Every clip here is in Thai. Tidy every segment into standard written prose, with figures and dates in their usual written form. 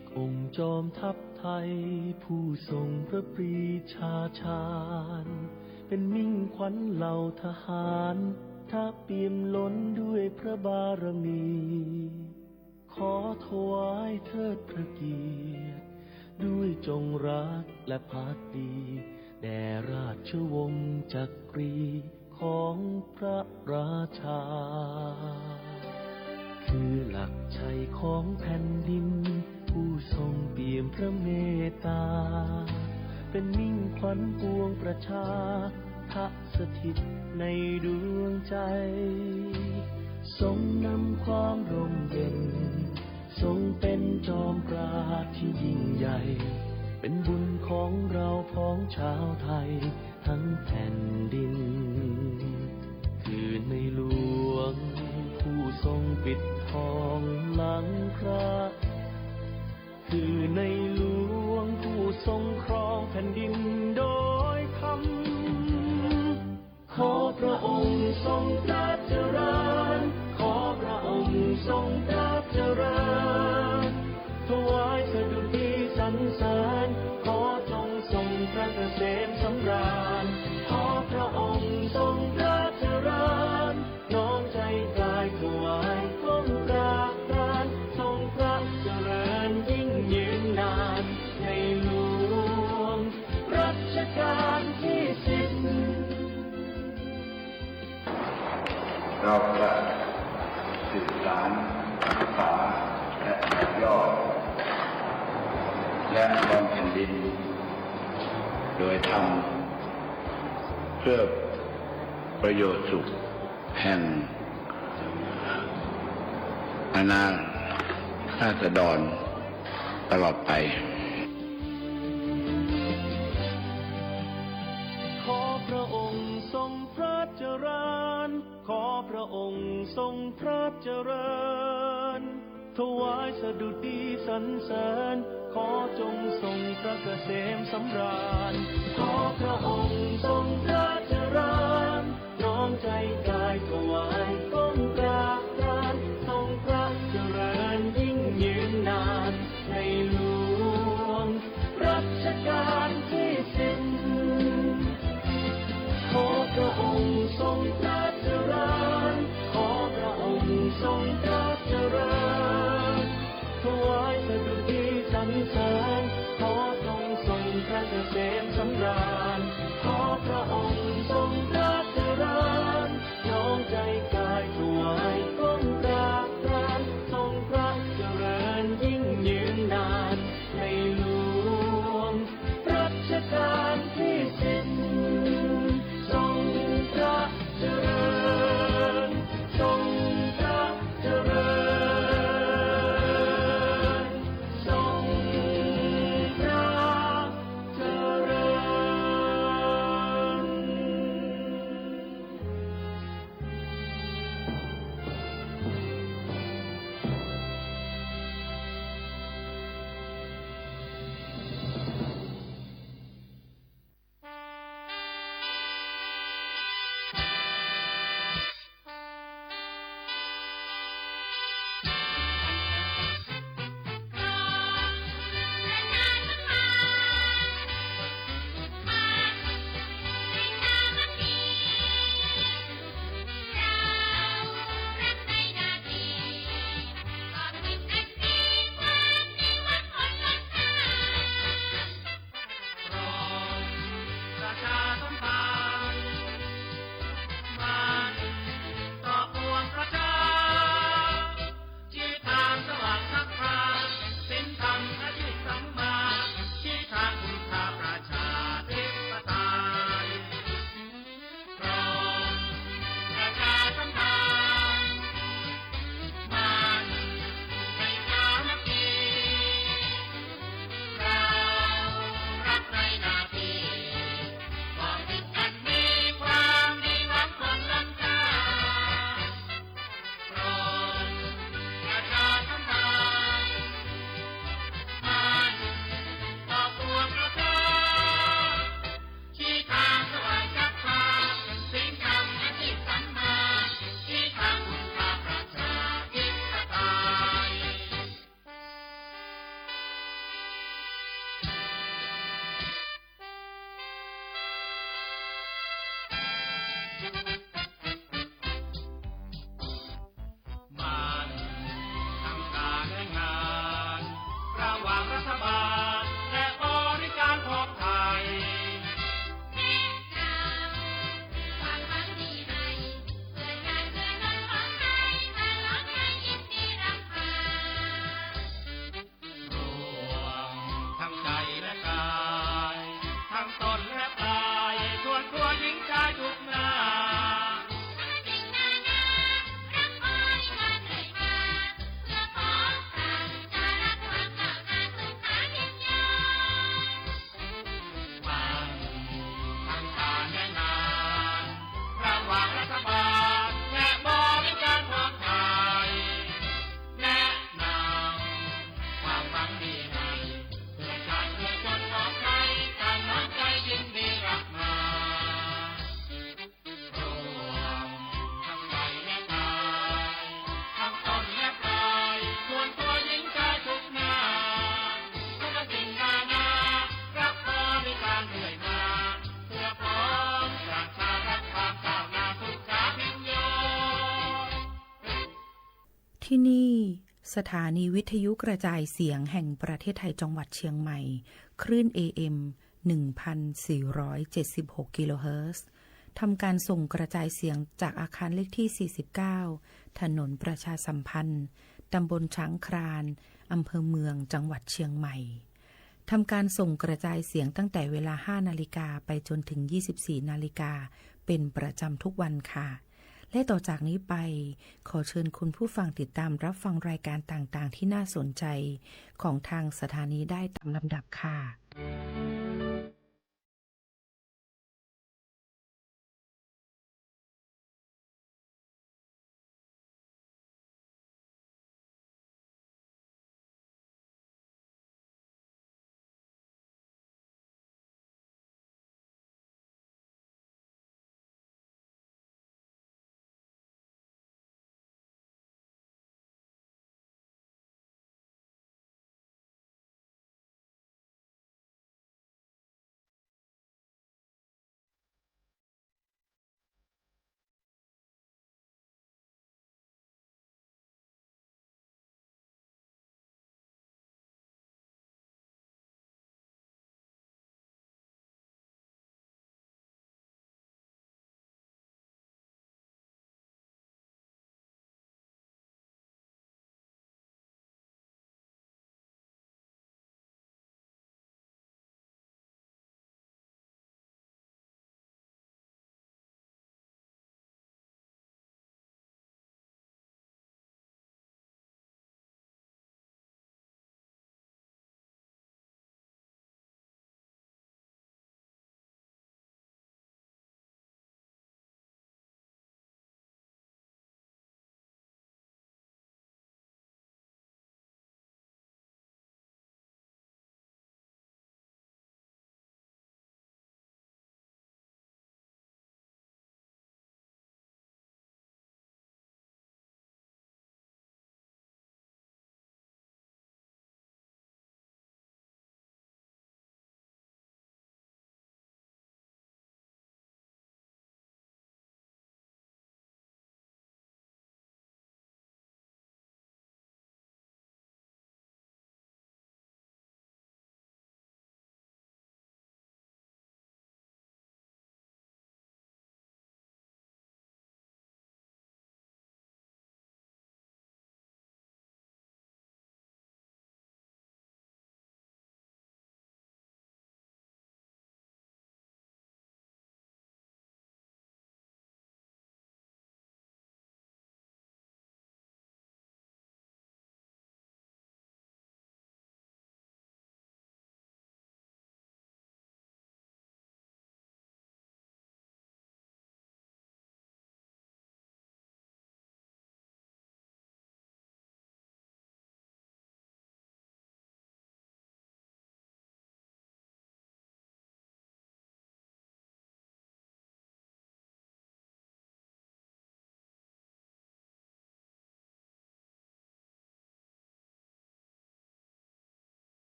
กองค์จอมทัพไทยผู้ทรงพระปรีชาชาญเป็นมิ่งขวัญเหล่าทหารถ้าเปี่ยมล้นด้วยพระบารมีขอถวายเทิดพระเกียรติด้วยจงรักและภักดีแด่ราชวงศ์จักรีของพระราชาคือหลักชัยของแผ่นดินผู้ทรงเปี่ยมพระเมตตาเป็นมิ่งขวัญปวงประชาทะสถิตในดวงใจทรงนำความร่มเย็นทรงเป็นจอมปราชญ์ที่ยิ่งใหญ่เป็นบุญของเราพ้องชาวไทยทั้งแผ่นดินคือในหลวงผู้ทรงปิดทองหลังพระคือในหลวงผู้ทรงครองแผ่นดินโดยธรรมขอพระองค์ทรงพระเจริญขอพระองค์ทรงพระเจริญถวายสดุดีสรรเสริญขอจงทรงพระเกษมสำราญขอพระองค์ทรงพระเจริญน้อมใจกายถวายก้มกราบกรานทรงพระเจริญยิ่งยืนนานในหลวงรัชกาลที่10เราจะสืบสานรักษาและต่อยอดและบำเพ็ญดินโดยทำเพื่อประโยชน์สุขแห่งอาณาราษฎรตลอดไปขอพระองค์ทรงพระเจริญขอพระองค์ทรงพระเจริญถวายสดุดีสรรเสริญขอจงทรงพระเกษมสำราญขอพระองค์ทรงพระเจริญน้อมใจกายถวายก้มกราบกรานทรงพระเจริญยิ่งยืนนานในหลวงรัชกาลที่10ขอพระองค์ทรงพระเจริญขอพระองค์ทรงพระเจริญถวายสดุดีสรรเสริญขอจงทรงพระเกษมสำราญขอพระองค์ทรงพระเจริญน้อมใจก ว่างรัฐบาลและบริการของไทยที่นี่สถานีวิทยุกระจายเสียงแห่งประเทศไทยจังหวัดเชียงใหม่คลื่น AM 1,476 กิโลเฮิรตซ์ทำการส่งกระจายเสียงจากอาคารเลขที่ 49 ถนนประชาสัมพันธ์ตำบลช้างครานอำเภอเมืองจังหวัดเชียงใหม่ทำการส่งกระจายเสียงตั้งแต่เวลา 5 นาฬิกาไปจนถึง 24 นาฬิกาเป็นประจำทุกวันค่ะและต่อจากนี้ไปขอเชิญคุณผู้ฟังติดตามรับฟังรายการต่างๆที่น่าสนใจของทางสถานีได้ตามลำดับค่ะ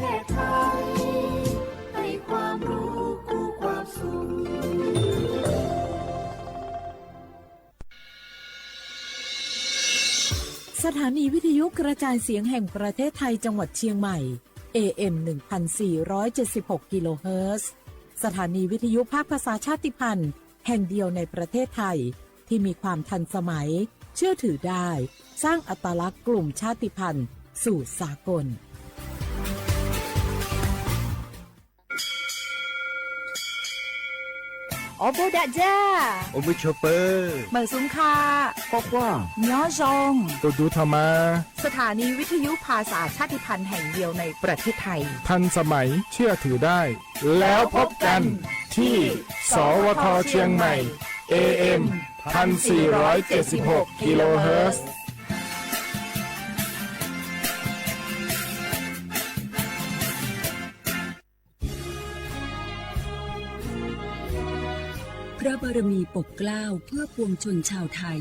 ทศไทยให้ความรู้คู่ความสุขสถานีวิทยุกระจายเสียงแห่งประเทศไทยจังหวัดเชียงใหม่ AM 1476 กิโลเฮิรตซ์สถานีวิทยุภาคภาษาชาติพันธุ์แห่งเดียวในประเทศไทยที่มีความทันสมัยเชื่อถือได้สร้างอัตลักษณ์กลุ่มชาติพันธุ์สู่สากลโอโบดะจ้าโอบิชเปอร์เมืองสุงคาปอกว่าย้อซงตูดูธรรมาสถานีวิทยุภาษาชาติพันธุ์แห่งเดียวในประเทศไทยทันสมัยเชื่อถือได้แล้วพบกันที่สวทเชียงใหม่ AM 1476 กิโลเฮิรตซ์พระบารมีปกเกล้าเพื่อปวงชนชาวไทย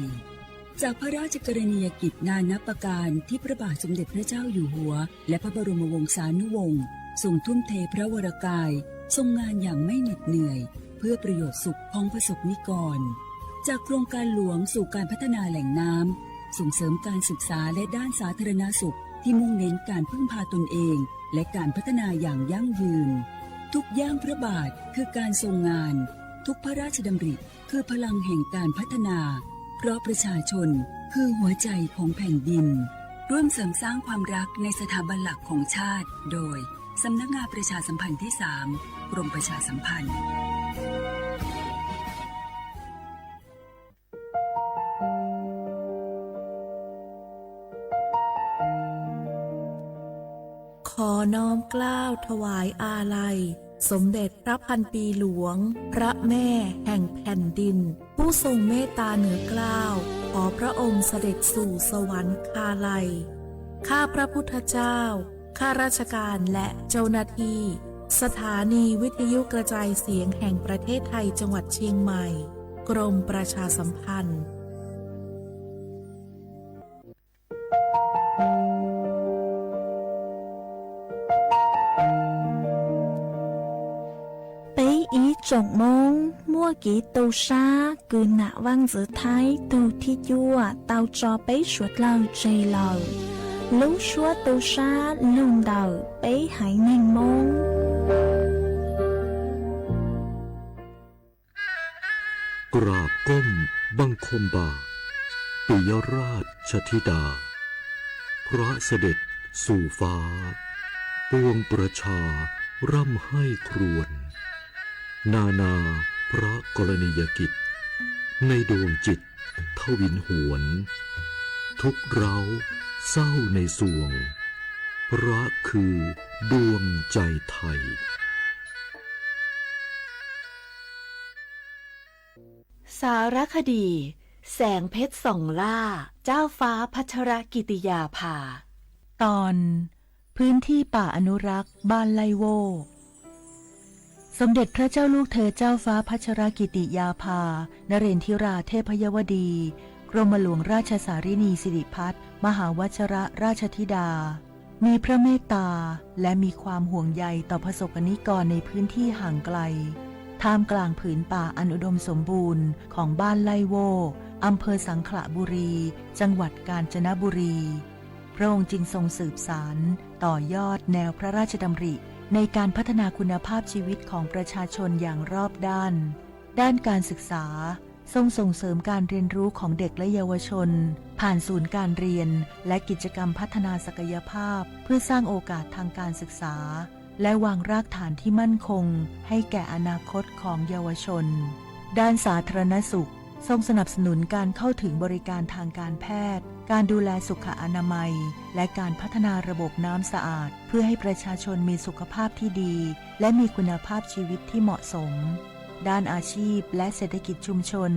จากพระราชกรณียกิจนานับประการที่พระบาทสมเด็จพระเจ้าอยู่หัวและพระบรมวงศานุวงศ์ทรงทุ่มเทพระวรกายทรงงานอย่างไม่เหน็ดเหนื่อยเพื่อประโยชน์สุขของประสบนิกรจากโครงการหลวงสู่การพัฒนาแหล่งน้ำส่งเสริมการศึกษาและด้านสาธารณสุขที่มุ่งเน้นการพึ่งพาตนเองและการพัฒนาอย่างยั่งยืนทุกย่างพระบาทคือการทรงงานทุกพระราชดำริคือพลังแห่งการพัฒนาเพราะประชาชนคือหัวใจของแผ่นดินร่วมเสริมสร้างความรักในสถาบันหลักของชาติโดยสำนักงานประชาสัมพันธ์ที่ 3 กรมประชาสัมพันธ์ขอน้อมเกล้าถวายอาลัยสมเด็จพระพันปีหลวงพระแม่แห่งแผ่นดินผู้ทรงเมตตาเหนือเกล้าขอพระองค์เสด็จสู่สวรรคาลัยข้าพระพุทธเจ้าข้าราชการและเจ้าหน้าที่สถานีวิทยุกระจายเสียงแห่งประเทศไทยจังหวัดเชียงใหม่กรมประชาสัมพันธ์總夢摸幾道沙據那灣子睇到鐵腰到咗俾雪流最流老說道沙လုံးđầu俾喺凝夢กราบก้มบังคมบาทปิยราชธิดาพระเสด็จสู่ฟ้าปวงประชาร่ำให้ครวญนานาพระกรณียกิจในดวงจิตทวินหวนทุกเราเศร้าในสวงพระคือดวงใจไทยสารคดีแสงเพชรส่องล่าเจ้าฟ้าพัชรกิติยาภาตอนพื้นที่ป่าอนุรักษ์บ้านไลโวสมเด็จพระเจ้าลูกเธอเจ้าฟ้าพัชรกิติยาภานเรนทิราเทพยวดีกรมหลวงราชสารินีสิริพัฒน์มหาวชรราชธิดามีพระเมตตาและมีความห่วงใยต่อประสบนิกรในพื้นที่ห่างไกลท่ามกลางผืนป่าอันอุดมสมบูรณ์ของบ้านไลโวอำเภอสังขละบุรีจังหวัดกาญจนบุรีพระองค์จึงทรงสืบสานต่อยอดแนวพระราชดำริในการพัฒนาคุณภาพชีวิตของประชาชนอย่างรอบด้านการศึกษาทรงส่งเสริมการเรียนรู้ของเด็กและเยาวชนผ่านศูนย์การเรียนและกิจกรรมพัฒนาศักยภาพเพื่อสร้างโอกาสทางการศึกษาและวางรากฐานที่มั่นคงให้แก่อนาคตของเยาวชนด้านสาธารณสุขทรงสนับสนุนการเข้าถึงบริการทางการแพทย์การดูแลสุขอนามัยและการพัฒนาระบบน้ำสะอาดเพื่อให้ประชาชนมีสุขภาพที่ดีและมีคุณภาพชีวิตที่เหมาะสมด้านอาชีพและเศรษฐกิจชุมชน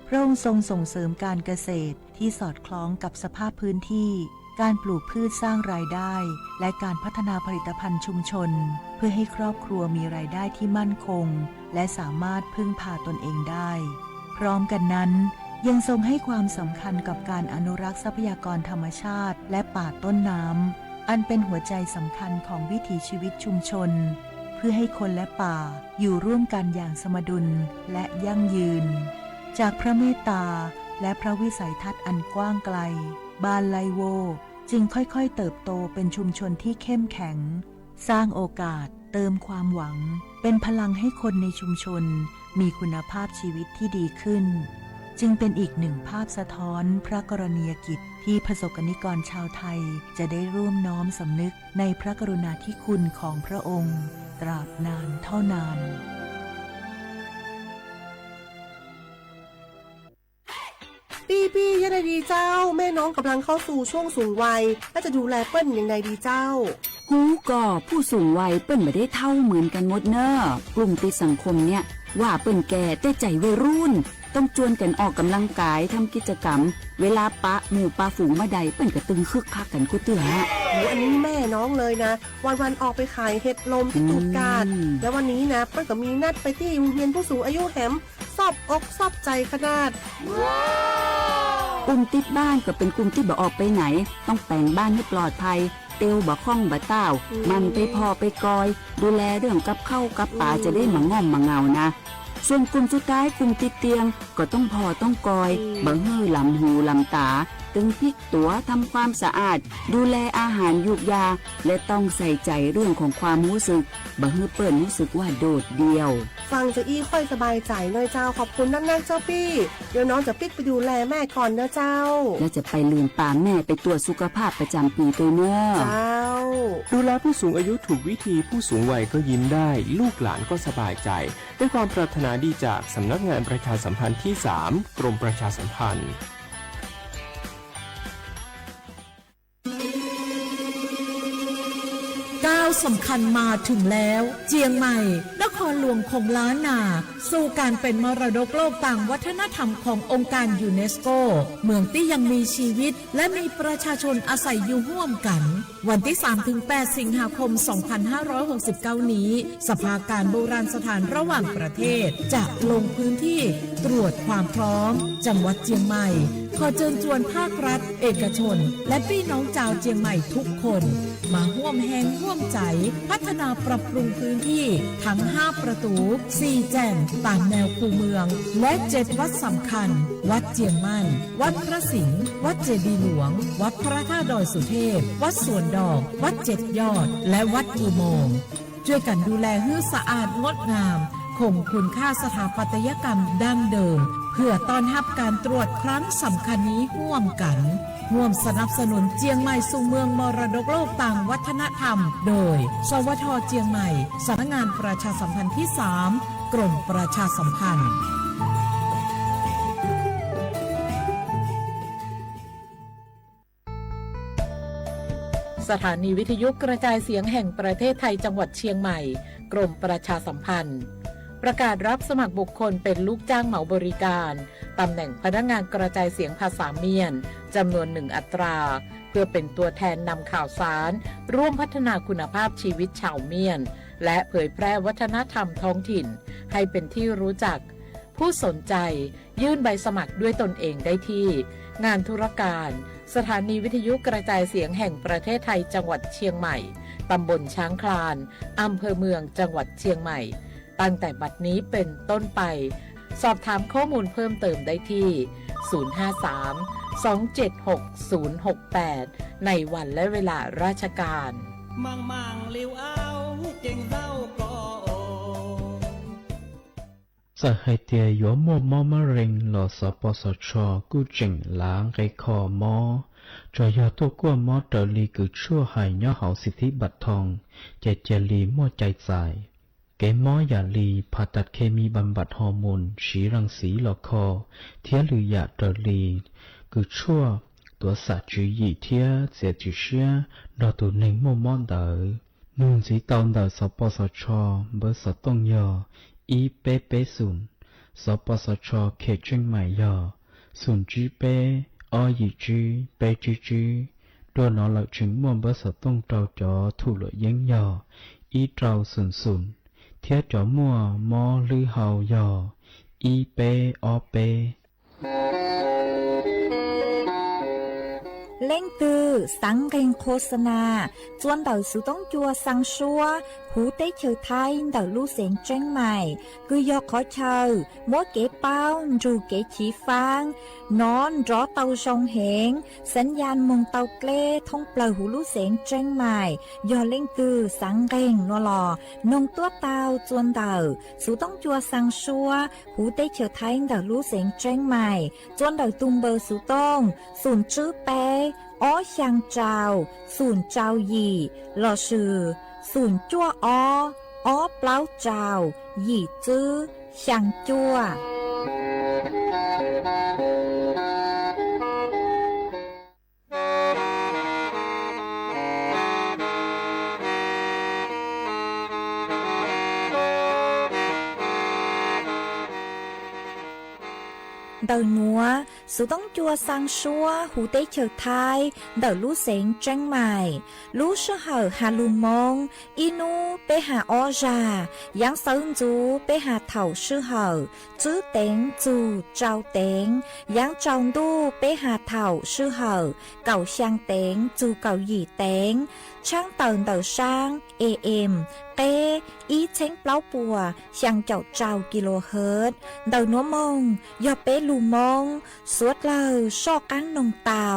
พระองค์ทรงส่งเสริมการเกษตรที่สอดคล้องกับสภาพพื้นที่การปลูกพืชสร้างรายได้และการพัฒนาผลิตภัณฑ์ชุมชนเพื่อให้ครอบครัวมีรายได้ที่มั่นคงและสามารถพึ่งพาตนเองได้พร้อมกันนั้นยังทรงให้ความสำคัญกับการอนุรักษ์ทรัพยากรธรรมชาติและป่าต้นน้ำ อันเป็นหัวใจสำคัญของวิถีชีวิตชุมชนเพื่อให้คนและป่าอยู่ร่วมกันอย่างสมดุลและยั่งยืนจากพระเมตตาและพระวิสัยทัศน์อันกว้างไกลบ้านไลโวจึงค่อยๆเติบโตเป็นชุมชนที่เข้มแข็งสร้างโอกาสเติมความหวังเป็นพลังให้คนในชุมชนมีคุณภาพชีวิตที่ดีขึ้นจึงเป็นอีกหนึ่งภาพสะท้อนพระกรณียกิจที่ประสบกนิกรชาวไทยจะได้ร่วมน้อมสำนึกในพระกรุณาธิคุณของพระองค์ตราบนานเท่านานปี้ยังไงดีเจ้าแม่น้องกำลังเข้าสู่ช่วงสูงวัยแล้วจะดูแลเปิ้นยังไงดีเจ้าหูก็ผู้สูงวัยเปิ้นไม่ได้เท่าเหมือนกันหมดเนอะกลุ่มติดสังคมเนี่ยว่าเปิ้นแก่แต่ใจวัยรุ่นต้องจวนกันออกกำลังกายทำกิจกรรมเวลาปะหมู่ปะฝูงมาใดเปิ้นก็ตึงคึกคักกันกูเตืออันนี้แม่น้องเลยนะวันออกไปขายเห็ดลมที่ตูดกาดแล้ววันนี้นะเปิ้นก็มีนัดไปที่โรงเรียนผู้สูงอายุแหมซอบอกซอบใจขนาดกลุ่มติดบ้านก็เป็นกลุ่มที่บ่ออกไปไหนต้องแต่งบ้านให้ปลอดภัยเตียวบ่ข้องบ่เต้ามันไปพอไปกอยดูแลเรื่องกับเข้ากับป่าจะได้มาง่อมมาเงานะส่วนกลุ่มสุดท้ายกลุ่มติดเตียงก็ต้องพอต้องกอยบังเฮ่อลำหูลำตาตึงพลิกตัวทำความสะอาดดูแลอาหารยุกยาและต้องใส่ใจเรื่องของความรู้สึกบังเฮ่อเปิ้นรู้สึกว่าโดดเดี่ยวฟังจะอี้ค่อยสบายใจหน่อยเจ้าขอบคุณนักเจ้าพี่เดี๋ยวน้องจะปิดไปดูแลแม่ก่อนนะเจ้าแล้วจะไปลืมป่าแม่ไปตรวจสุขภาพประจำปีตัวเนอะเจ้าดูแลผู้สูงอายุถูกวิธีผู้สูงวัยก็ยิ้มได้ลูกหลานก็สบายใจด้วยความปรารถนาดีจากสำนักงานประชาสัมพันธ์ที่ 3 กรมประชาสัมพันธ์ก้าวสำคัญมาถึงแล้วเจียงใหม่นครหลวงของล้านนาสู่การเป็นมรดกโลกต่างวัฒนธรรมขององค์การยูเนสโกเมืองที่ยังมีชีวิตและมีประชาชนอาศัยอยู่ร่วมกันวันที่ 3-8 สิงหาคม 2569 นี้สภาการโบราณสถานระหว่างประเทศจะลงพื้นที่ตรวจความพร้อมจังหวัดเจียงใหม่ขอเชิญชวนภาครัฐเอกชนและพี่น้องชาวเจียงใหม่ทุกคนมาร่วมแรงร่วมใจพัฒนาปรับปรุงพื้นที่ทั้ง5ประตู4แจ่มตามแนวคูเมืองและ7วัดสำคัญวัดเจียงมั่นวัดพระสิงห์วัดเจดีย์หลวงวัดพระธาตุดอยสุเทพวัดสวนดอกวัด7ยอดและวัดอุโมงค์ช่วยกันดูแลให้สะอาดงดงามคงคุณค่าสถาปัตยกรรมดั้งเดิมเพื่อต้อนรับการตรวจครั้งสำคัญนี้ร่วมกันร่วมสนับสนุนเจียงใหม่สู่เมืองมรดกโลกต่างวัฒนธรรมโดยสวท.เจียงใหม่สำนักงานประชาสัมพันธ์ที่ 3 กรมประชาสัมพันธ์สถานีวิทยุกระจายเสียงแห่งประเทศไทยจังหวัดเชียงใหม่กรมประชาสัมพันธ์ประกาศรับสมัครบุคคลเป็นลูกจ้างเหมาบริการตำแหน่งพนักงานกระจายเสียงภาษาเมียนจำนวน1 อัตราเพื่อเป็นตัวแทนนำข่าวสารร่วมพัฒนาคุณภาพชีวิตชาวเมียนและเผยแพร่วัฒนธรรมท้องถิ่นให้เป็นที่รู้จักผู้สนใจยื่นใบสมัครด้วยตนเองได้ที่งานธุรการสถานีวิทยุกระจายเสียงแห่งประเทศไทยจังหวัดเชียงใหม่ตำบลช้างคลานอำเภอเมืองจังหวัดเชียงใหม่ตั้งแต่บัดนี้เป็นต้นไปสอบถามข้อมูลเพิ่มเติมได้ที่ 053-276-068 ในวันและเวลาราชการมังเลี้ยวเอาเก่งเศร้าก็สหายเตียยมมมะเร็งหลอสปสชกู้เจิงล้างไกคอมอจอยาตัวกัวมอเตอลีกุชั่วหายย่อเหาสิทธิบัตรทองเจลีมั่วใจใส่เกมมอยาลีผ่าตัดเคมีบำบัดฮอร์โมนฉีรังสีหลอกคอเทียหรือยาเตอลีกุชั่วตัวสัตว์จุยเทียเสียจุเชียดอตัวหนึ่งมั่วมอนเตอนุ่งสีตอนเตอสปสชเบอร์สตงยออีเปเปศูนย์สปสชเขตเชียงใหม่ยอศูนย์จีเปอยีจีเปจีจีตัวนอหลักถึงมั่วเบอร์สตงเตาจอถูหลยังยออีเตาศูนย์เทียจอมั่วมอลือเฮายออีเปอเป เล่งตือสังเกงโฆษณาจวนเดาสุต้องจัวสังชัวหูเต้เชอไทยเดาลู่เสียงเจ้งใหม่คือยอขอเชอมัวเก๋เป้าจูเก๋ชีฟางนอนรอเตาชงเหงสัญญาณมงเตาเกล้ท่องเปล่าหูลู่เสียงเจ้งใหม่ยอเล่งตือสังเกงนัวหลอนงตัวเตาจวนเดาสุต้องจัวสังชัวหูเต้เชอไทยเดาลู่เสียงเจ้งใหม่จวนเดาตุงเบอร์สุต้องศูนย์ชื่อเป้อ้อช่างเจ้าศูนย์เจ้าหยี่หล่อชื่อศูนย์จั่วอ้อเปล่าเจ้าหยี่จื้อช่างจั่วเดาหนัวสุต้องจัวสังชัวหูเต้เฉอไทยเดาลู่เสียงเจ้งใหม่ลู่เชื่อเหอหาลูมงอีนูไปหาออจายังเซิงจูไปหาเถ่าชื่อเหอจื้อเต็งจูเจ้าเต็งยังจองดูไปหาเถ่าชื่อเหอเก่าช่างเต็งจูเก่าหยี่เต็งช่างเตินเดาช่าง AM เต้อีเช้งเปล่าปัวช่างเจ้าเจ้ากิโลเฮิรตซ์เดาหนัวมงยอเป้ลูมงสวดเลยชอกังนงเตา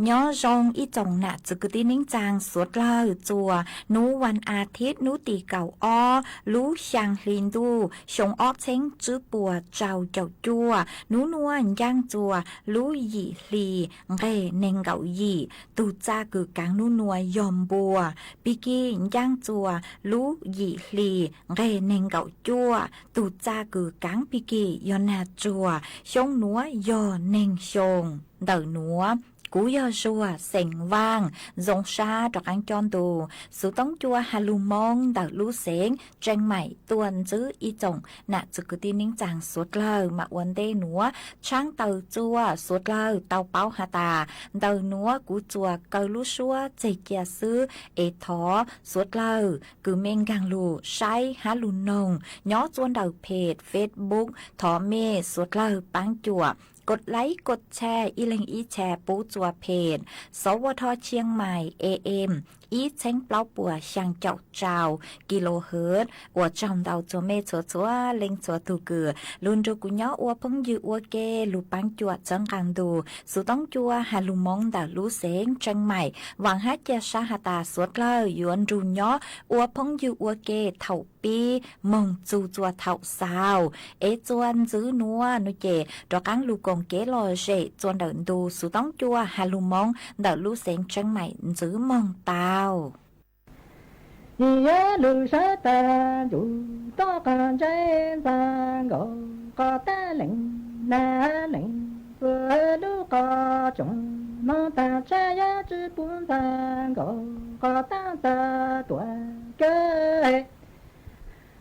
ย้อจงอีจงหนะจึกตีนิ่งจางสวดเล่าจัวนูวันอาทิตย์นูตีเก่าอ้อรู้ช่างลินดูชงอ้อเช้งจื้อปัวเจ้าเจ้าจัวนูนวลย่างจัวรู้หยี่ลีเร่เนงเก่าหยี่ตูจ้ากือกางนูนวยยอมบัวปีกี้ย่างจัวรู้หยี่ลีเร่เนงเก่าจัวตูจ้ากือกางปีกี้ยอนาจัวชงนัวยอเนงชงเดาหนัวcú yo chua sành vang dòng xa trọc ăn tròn tù sự tống chua hà lù mong đảo lú sến tranh mày tuần giữ y chồng nạ trực cứ tin nính chàng suốt lờ mà vấn đề núa trang tàu chua suốt lờ tàu báo hà tà tàu núa cú chua cầu lú xua chạy kia sư ế thó suốt lờ cứ men gang lù say hà lù nồng nhó chuôn đầu page Facebook thó mê suốt lờ bán chùaกดไลค์กดแชร์อีเล็งอีแชร์ปูจัวเพจสวทเชียงใหม่ AM อีเช้งเปล่าปัวช่างเจ้าเจ้ากิโลเฮิรตซ์อัวจอมดาวจัวเมจัวจัวเล็งจัวตูเกือลุนจูกุญญาอัวพงยืออัวเกลูปังจัวจังกังดูสุต้องจัวหาลุมงดาลูเสงจังใหม่หวังฮัจเจชาหาตาสวดเลยยวนรูญออัวพงยืออัวเกเถ่าปีมงจูจัวเถ่าสาวเอจวนซื้อนัวนุเจดอกังลูกงเกลอเจจวนเดินดูสุต้องจัวหาลุมงดาลูเสงจังใหม่ซื้อมงตา你呀路上的路多干真三个个的零那零不路个中忙大车呀只不三个个大的多个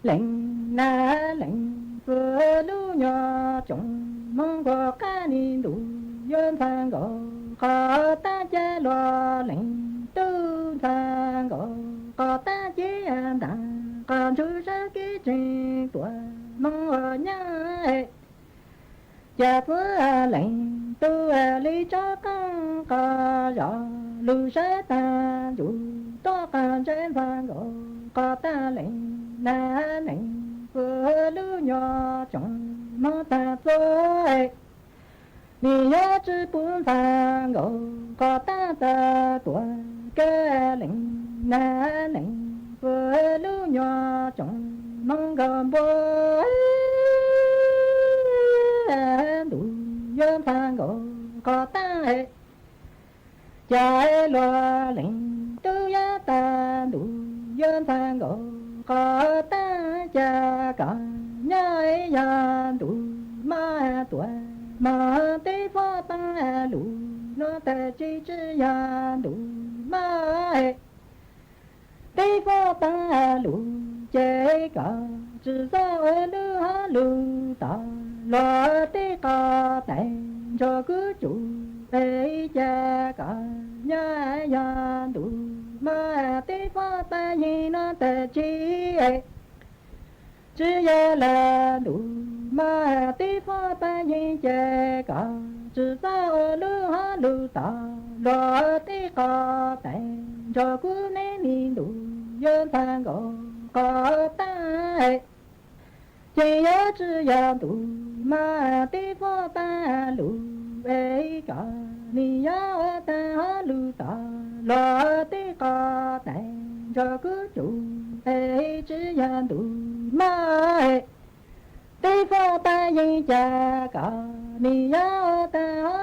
零那零不路呀中忙个干你路远三个个大家罗零都三个có ta chỉ ăn đàn còn chú sa cái chuyện tuổi mong ở nhà cha phứ lệnh tu lý cho con có rõ lưu sa ta dù to còn trên vàng có ta lệnh na lệnh phứ lưu nhỏ trong mong ta rồi你呀只不放có ta ta tuổi cái lệnh na lệnh vừa lưu nhỏ trong mong gom bố đủ yếm phan có ta hệ trái lo lệnh tu ya ta đủ yếm phan có ta cha cả nhai ya đủ ma tuổi mà tê phó ta đủ nó ta chỉ ya đủ ma hệ tây phó ta lù chế cả chỉ ra ở nước hà lù ta lo tây cả tên cho cứ chủ tây cha cả nhà nhà đủ mà tây phó ta nhìn nó ta chi 只要来路嘛地方半夜这个只在路哈路大落的高台照顾你路有三个大只要路嘛地方半路哎个你要大路大落的高台照顾住哎只要路嘛地方半夜这个你要大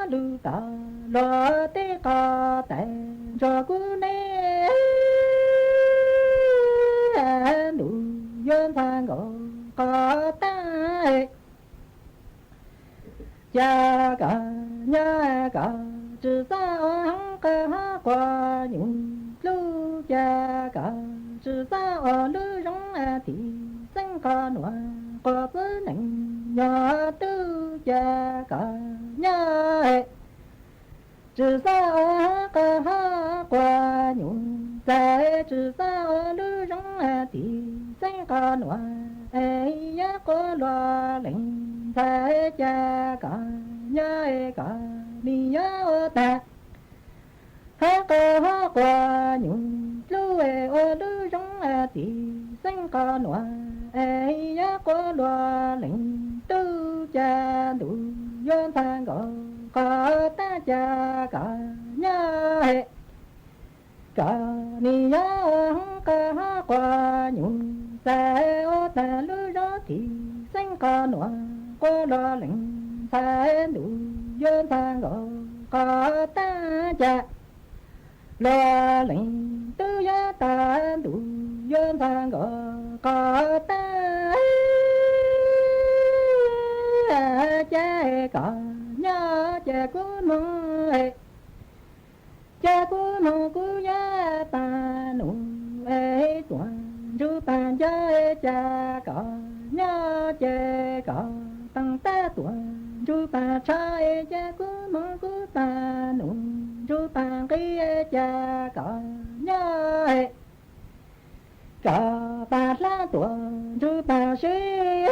路大落的高台照顾你路有三个大这个那个只在个花园路这个只在路上的真个暖个不能呀都这个呀只在个花园在只在路上的真个暖哎呀个罗林在这个呀个你要的哈个花园路哎我路上的真个暖哎呀个罗林都家路有三个大家个呀个你要个花园在我的路上真个暖个罗林在路有三个大家罗林都要大路有三个大这个呀这个梦哎这个梦古呀大路哎转住半家这个呀这个当大转住半茶哎这个梦古大路住半个这个呀哎个把拉转住半水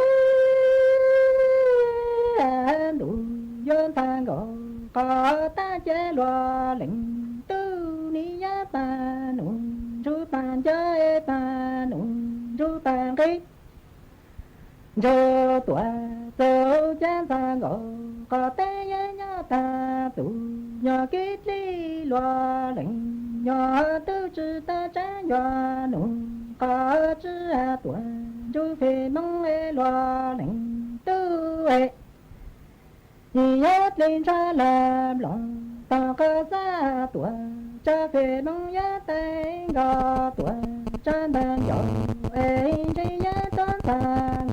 路有三个大街罗林都你呀半路住半家半路住半个这段走家三个大呀呀大路呀给里罗林呀都知道站呀路知段住飞梦罗林都你要领着蓝龙到个啥段这飞梦呀带个段站单摇哎这呀段三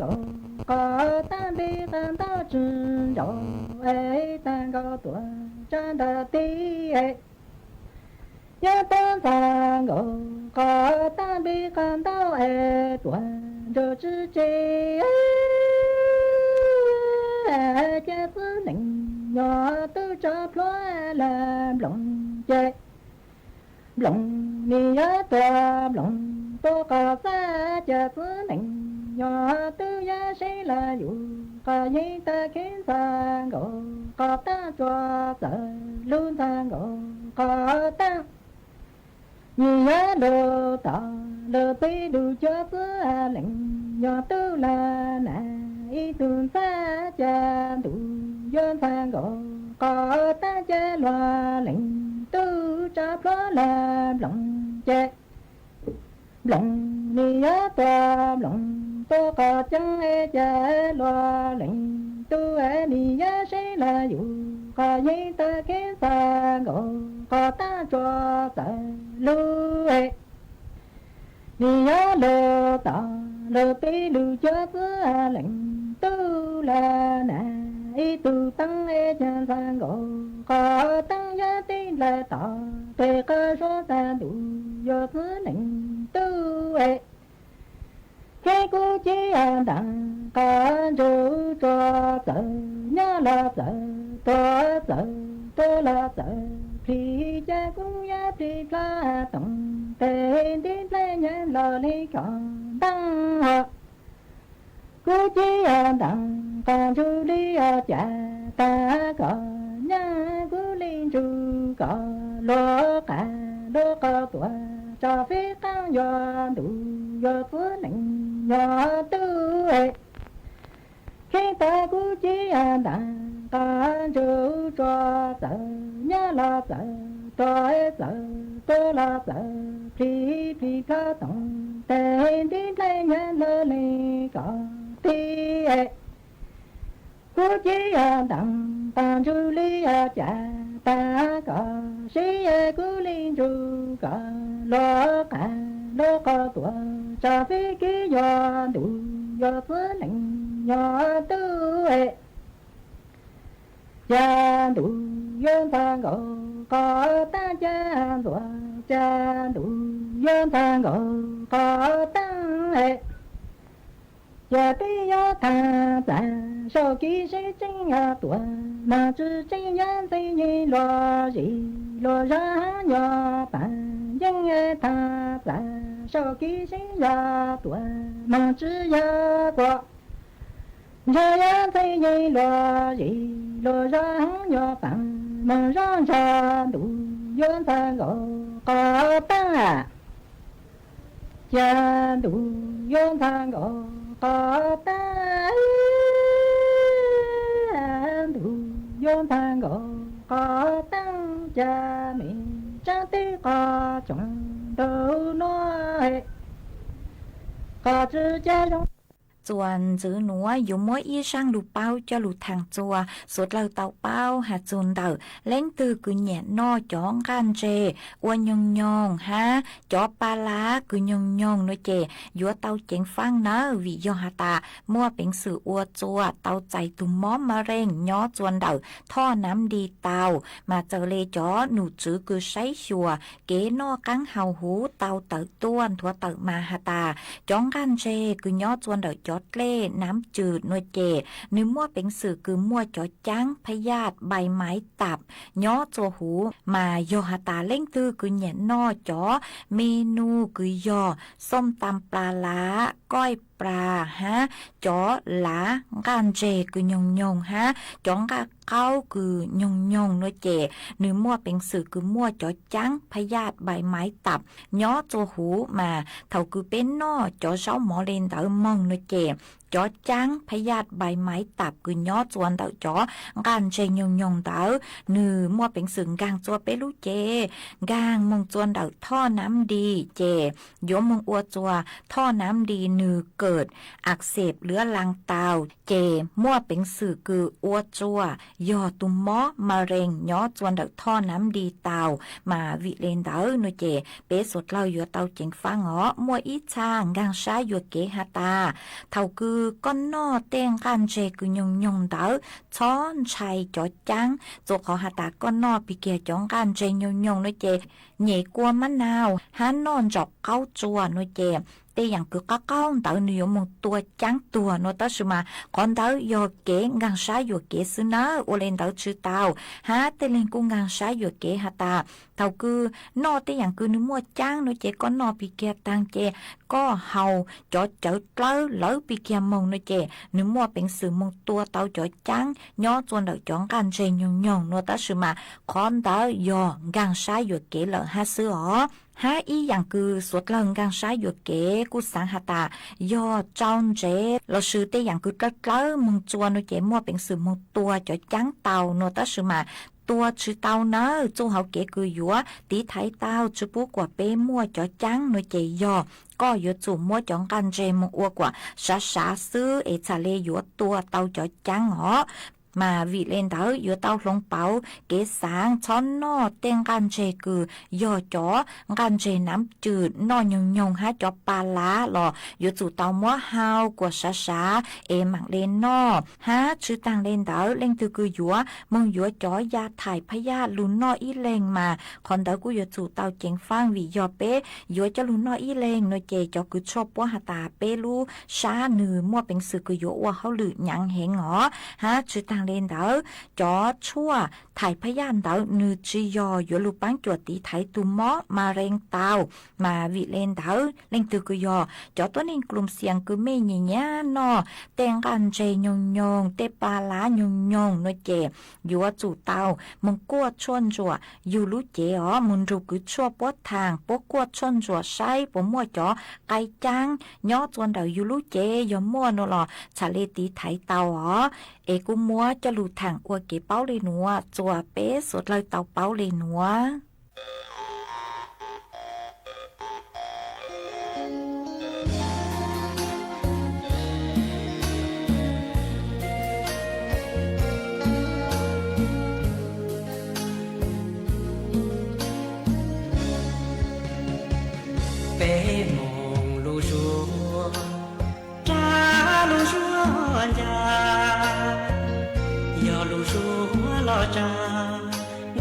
个单比单到只摇哎单个段站的地哎呀单三个单比单到哎段就直接这是能呀都找不来龙姐龙你呀多龙多个啥这是能呀都呀谁来有个人的看三个大抓子路三个大你呀路大路北路就是零呀都来难一顿三家路有三个大家罗林都找不来龙姐龙你呀多龙多个将哎家罗林都哎你呀谁来有个人的看三个大抓子路哎你呀路大路北路就是零都来难一都当哎前三个当呀的来打对个说三路有是零都哎开过街呀当看着抓走呀啦走多走多啦走皮家公呀皮拉动对的来年老里看当 cú chi đằng con chú đi cha ta có nhà cú linh chú có lo cả lo có tuổi cho phía cao do đủ do phước lệnh do tư hệ khi ta cú chi đằng con chú cho sợ nhớ lo sợ tôi sợ tôi lo sợ phi phi có tổng tên đi lấy nhớ lơ lì có ti cú chi đằng ta chú lý cha ta có sĩ cú linh chú có lo cả lo có tuổi cho phi ký do đủ do phước lệnh do tư hệ cha đủ dân thang gò có ta cha đùa cha đủ dân thang gò có tăng hệ cha tí yo tha ta sau khi sẽ chính tuổi mà chỉ chính nhân thì gì lo gì lo ra nhỏ bạn dân tha ta sau khi sinh ra tuổi mà chỉ ya qua ra thấy gì lo gì lo ra nhỏ bạn mà ra đủ dân ta gọi có ta cha đủ dân ta gọi có ta đủ dân ta gọi có tăng cha mình cha tí có chồng đâu nói có chữ cha trong ส่วนจื้อหนัวอยู่ม้วยอี้ช่างลูเป้าจะลูทางจัวสุดเราเตาเป้าหาจูนเดอเล้งตือกุญแหนนอจ้องกันเจอวนยองฮะจอปลาลากุญยองน้อยเจยัวเตาเจ๋งฟังนะวิยอหาตามั่วเป็นสื่ออัวจัวเตาใจตุ่มม้อมมะเร็งย้อจวนเดอท่อน้ำดีเตามาเจอเลจอหนูจื้อกุใช้ชัวเก๋นอกังเฮาหูเตาเตอต้วนทัวเตอมาหาตาจ้องกันเจกุย้อจวนเดอจอดเล่น้ำจืดนวดเจนึกมั่วเป็นสื่อคือมั่วจอจังพยาธิใบไม้ตับย้อโจหูมาโยหตาเล่งตื้อคือแหนนอจอเมนูคือยอส้มตำปลาล้าก้อยปลาฮะจอหลากันเจคือยงฮะจ้องกะเก้าคือยงนวดเจนึกมั่วเป็นสื่อคือมั่วจอจังพยาธิใบไม้ตับย้อโจหูมาเท่าคือเป็นนอจอเช้าหมอเลนเตอมองนวดเจจอจังพยาธิใบไม้ตับคือย้อจวนเตอจอกันเจยงเตอนือมั่วเป็นสื่อกางจัวเปลูเจกางมงจวนเตอท่อน้ำดีเจโยมมงอัวจัวท่อน้ำดีนือเกิดอักเสบเรื้อรังเตาเจมั่วเป็นสื่อคืออัวจัวยอตุมม้อมะเร็งย้อจวนเตอท่อน้ำดีเตามาวิเลนเตอหนูเจเปสดเล่าอยู่เตาเจ๋งฟังอ๋อมั่วอีชางกางช้าอยู่เกหาตาเท่าคือก้อนนอเต้งกันเจกุยงเตอช้อนชัยจอจังโจขอหาตาก้อนนอปีเกียจ้องกันเจยงน้อยเจเหน่กัวมะนาวหันนอนจอกเก้าจัวน้อยเจแต่อย่างคือก้าวเตอนิยมตัวจังตัวโนตัสมาก่อนเตอโยเกงังชาโยเกสนะโอเลนเตอชื่อเตาฮะแต่เลนกุงังชาโยเกหาตาเท่าคือนอแต่อย่างคือนึมัวจังโนเจก็นอปีเกียตังเจก็เฮาจอเจอเตอเลือปีเกียมงโนเจนึมัวเป็นสื่อมงตัวเตาจอจังย้อจวนเดอจ้องกันเจยงโนตัสมาก่อนเตอโยงังชาโยเกเลฮะซื้ออ๋อฮะอีอย่างคือสวดเลิงกังช้าอยู่เก๋กุสังหตายอจอนเจเราซื้อแต่อย่างคือตะเกลมึงจวนโนเจมั่วเป็นสื่อมึงตัวจอจังเตาโนตัสมาตัวชื่อเตาเนอจูเฮาเก๋คือยัวตีไทยเตาชื่อปุ๊กกว่าเป้มั่วจอจังโนเจยอก็อยู่จู่มั่วจ้องกันเจมึงอ้วกว่าช้าซื้อเอชาเลยัวตัวเตาจอจังหรอมาวิเลนเตออยู่เตาลงเปาเกสางช้อนนอเต้งกันเจคือยอจอกันเจน้ำจืดนอนยงฮะจอปลาล้าหรออยู่จู่เตามัวฮาวกว่าช้าเอมักเลนนอฮะชื่อต่างเลนเตอเล่งตือคือยัวมึงยัวจอยาถ่ายพยาลุนนออีเลงมาคอนเตอกูอยู่จู่เตาเจงฟังวิยอเป้ยัวจะลุนนออีเลงโนเจจอคือชอบว่าหาตาเป้ลูช้าหนือมัวเป็นสื่อคือยัวว่าเขาหรือยังเหงหรอฮะชื่อต่าง เล่นเดอจอชั่วถ่ายพยานเดอนือจียอยู่ลูปังจวดตีไทยตุมอมาเร่งเตามาวิเล่นเดอเล่งตือกยอจอตัวนี้กลุ่มเสียงคือไม่เงี้ยนอแต่งกันเจยงยงเตปาลายงยงนวเจอยู่ว่าจู่เตามึงกวดชนจัวอยู่รู้เจอ๋อมึงรู้คือชั่วปวดทางปวดกวดชนจัวใช้ปมัวจ่อไกจังย่อจวนเดาอยู่รู้เจยอมมัวโนหลอชาเลตีไถเตาอ๋อเอกุมัวจะหลุดทางอวเกเป้าเลยหนัวจัวเป๊ะสุดเลยเตาเป้าเลยหนัว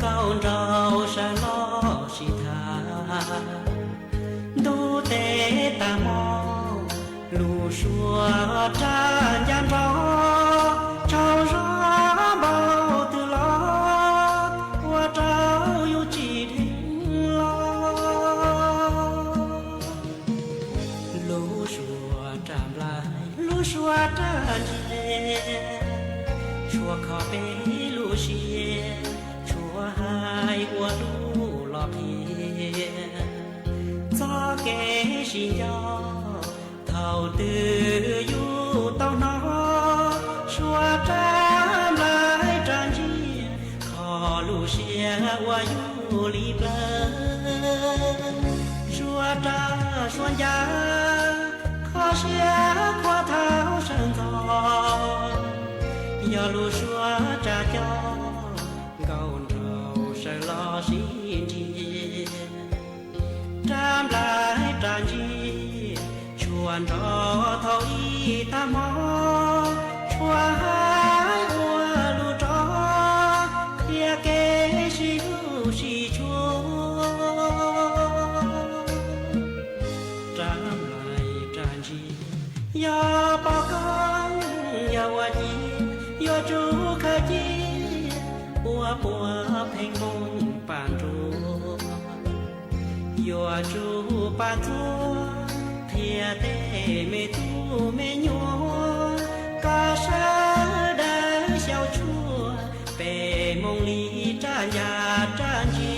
高照山落西塔，都得大梦，路说站江着，朝上报的了，我早有几天了。路说站来，路说站起，说靠北路西。hai của đủ lọt hiền cho kẻ xin cho thầu tư du tao nó xóa trăm lại tràn chi khó lù xia qua du li bờ xóa tra xóa giá khó xia qua thao sơn gió giờ lù xóa tra cho lo xin chi trăm lại tràn chi chuan cho thâu y ta mò chuan hai qua lu cho kia kế si lu si chua trăm lại tràn chi ya bao con ya wa chi ya chu kha chi bùa bùa phèn mông bàn trù yo chu bàn trù thia tê mê tu mê nhô ca sa đã xiao chua bề mông lý tra nhà tra chi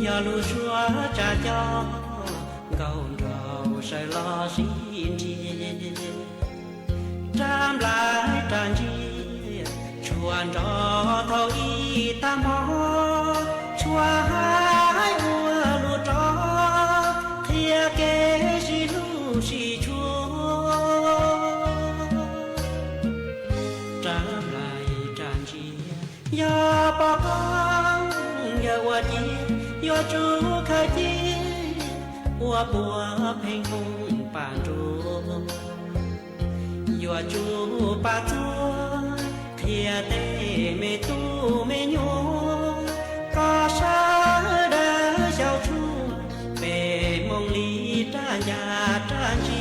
nhà lúa xóa trà cho gầu rau sai lo xin chi trăm lại tràn chi chuan cho thâu y ta mò chuan hai ua lúa cho thia kế si lu si chua trăm lại tràn chi ya ba con ya wa chi yo chu kha chi bùa bùa phèn mông bàn trù yo chu ba chu thia tê mê tu mê nhô ca sa đã xiao chu bề mông lý tra nhà tra chi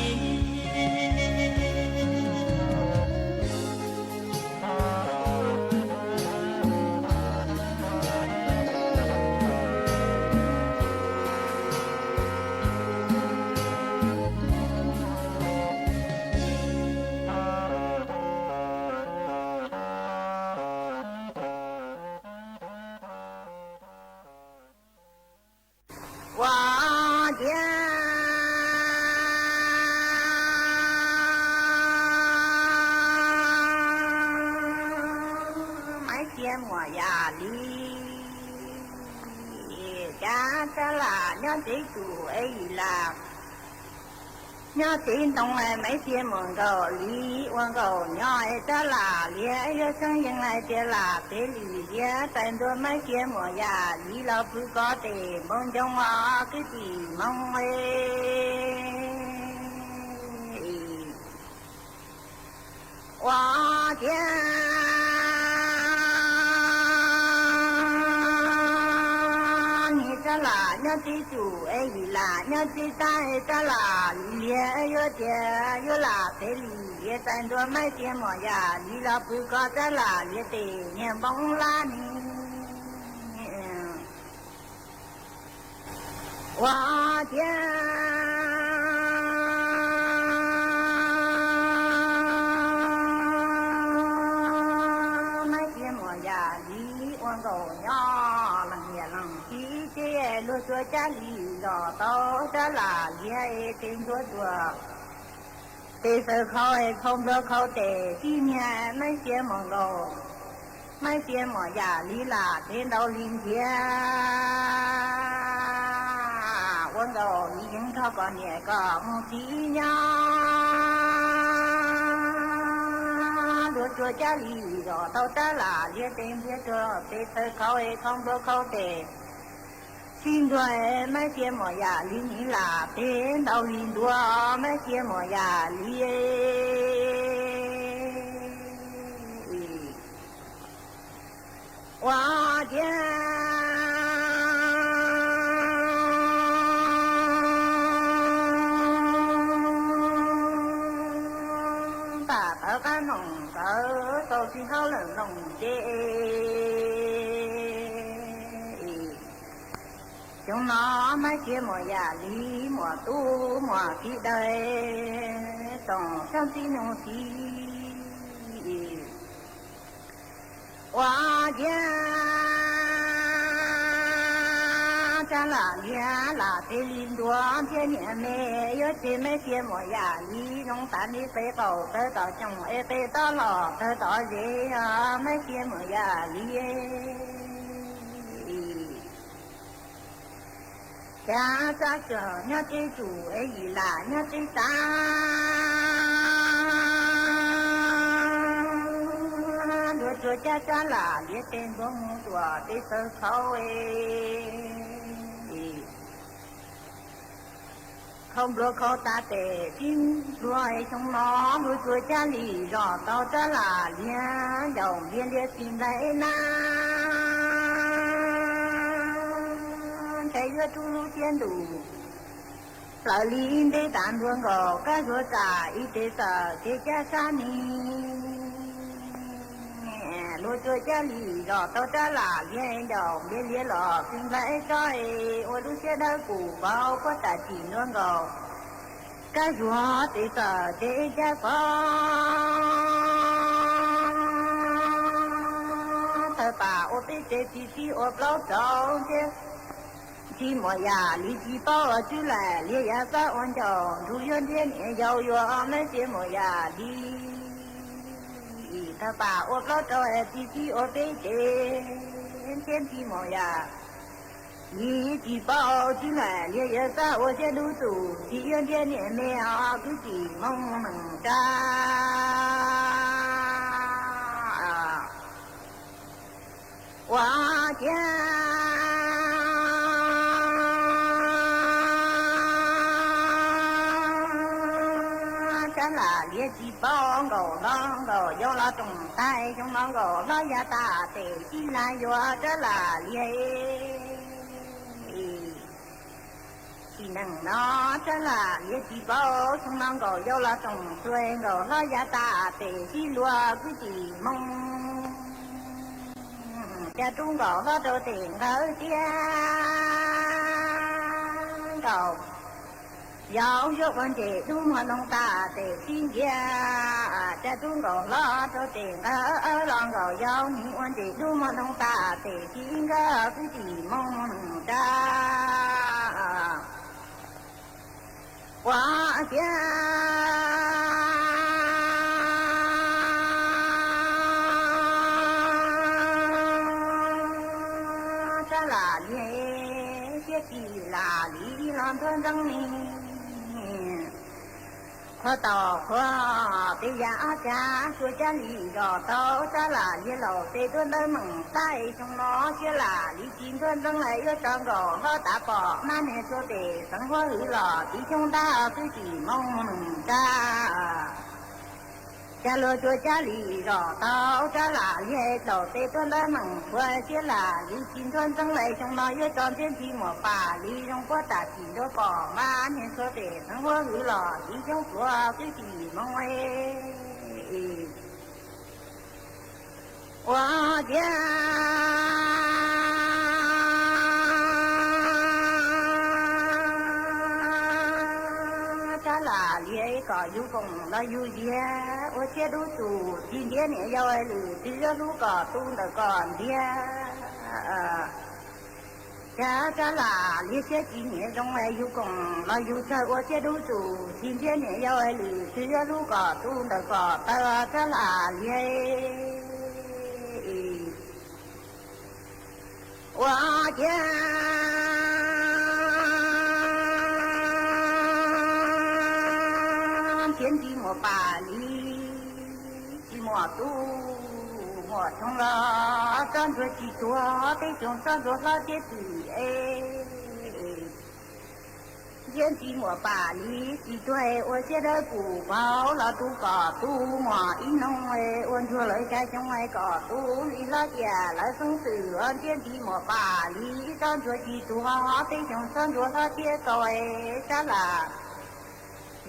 cha là nhớ chỉ chủ ấy là nhớ tin đồng này mấy tiền mượn cầu lý quan cầu nhớ cha là lý yêu sinhยังไงcha là thế lý lý tên đôi mấy tiền mượn ya lý là cứ có thể mong trong mà cái gì mong哇天，你这啦，你记住哎啦，你记在这啦，也有点有啦，这里也咱多买点么呀，你老不搞这啦，也得年帮啦你。哇天。lúa chúa cha lì lò tao cha là lia tên chúa chúa tê sơ khơi không được khâu tê chi nhà mấy xe mong đồ mấy xe mỏ giả lý là tên đâu linh kia quân đồ những thọ còn nhẹ còn chi nhau lúa chúa cha lì lò tao cha là lia tên chúa chúa tê sơ khơi không được khâu tê xin đuổi mấy kia mỏ già lý nghĩ là tên đầu linh đua mấy kia mỏ già lý hoa thiên ta thở cá nồng cỡ tôi xin tháo lần nồng chê chúng nó mấy kia mùa già lý mùa tu mùa kỳ đời tổng trong tí nông tí hoa gia cha là gia là thế linh đua thế nhẹ mẹ yếu thế mấy kia mùa già lý nông tán đi tế cầu tới tỏ chồng ê tế tỏ lò tới tỏ dễ mấy kia mùa già lý cha cha chờ nhớ thế chủ ấy là nhớ thế ta đứa chúa cha cha là biết tên bông chùa thế sơ khâu ấy không được khâu ta tệ xin rồi trong nó đứa chúa cha lì rõ tao cha là lia dòng liên liên xin lấy na thấy cho chú tiên đủ sợ linh để tàn vương gò các chúa trả y tế sợ thế cha xa ni lúa chúa cha lì rõ tao cha là liên dòng liên liên lò xin lấy coi ôi lúa xe đỡ củ bao có trả chỉ nương gò các chúa tế sợ thế cha con thơ bà ô tế tế tí ô lâu trâu thế chi mỏ già lý chi bao chứ là lý ya sa ôn chồng thu yên thiên nhẹ giàu yo mấy chi mỏ già đi ta bà ô lo cho chi ô tế tế thiên chi mỏ già lý chi bao chứ là lý ya sa ô che đủ tủ chi yên thiên nhẹ mẹ cứ chỉ mong mừng cha hoa cha là lia chi bong gò non gò do la trùng tay trong non gò lo ya ta tề chi la yo đó là lia chi năng nó đó là lia chi bong trong non gò do la trùng xuôi gò lo ya ta tề chi lúa cứ chỉ mong cha trung gò lo đồ tiền ở kia gò giáo dục vấn đề đúng mà nông ta để xin gia cha chúng còn lo cho tiền ở lòng rồi giáo những vấn đề đúng mà nông ta để xin gia cứ chỉ mong cha quá cha cha là nhé thiết gì khó tỏ khó bây giờ cha chúa cha lý rõ tao cha là như lầu tê tuân đơn mừng tay trong nó chưa là lý chín tuân đơn lấy ở trong rõ nó đã bỏ nan hệ chúa tê sống hoa hữu lò tí chúng ta cứ chỉ mong mừng cha lô chúa cha lý rõ tao cha là như lầu tê tuân đơn mừng quay chưa là lý chín tuân đơn lấy trong nó ở trong thiên thị mùa bà lý trong quá tạ chỉ đôi bỏ nan hệ chúa tê sống hoa hữu lò tí chúng ta cứ chỉ mong我家cha là लिए có yêu cùng là yêu gì我接都住今天你要来旅只要路个都得干的cha là लिए些今年中来有共来有车我接都住今天你要来旅只要路个都得干cha là लिए我家天地莫把你莫度莫从了站着几多得中站着那些子天地莫把你几对我现在不包了都搞都莫一弄问出来该想来搞都你那家来生死天地莫把你站着几多得中站着那些对啥啦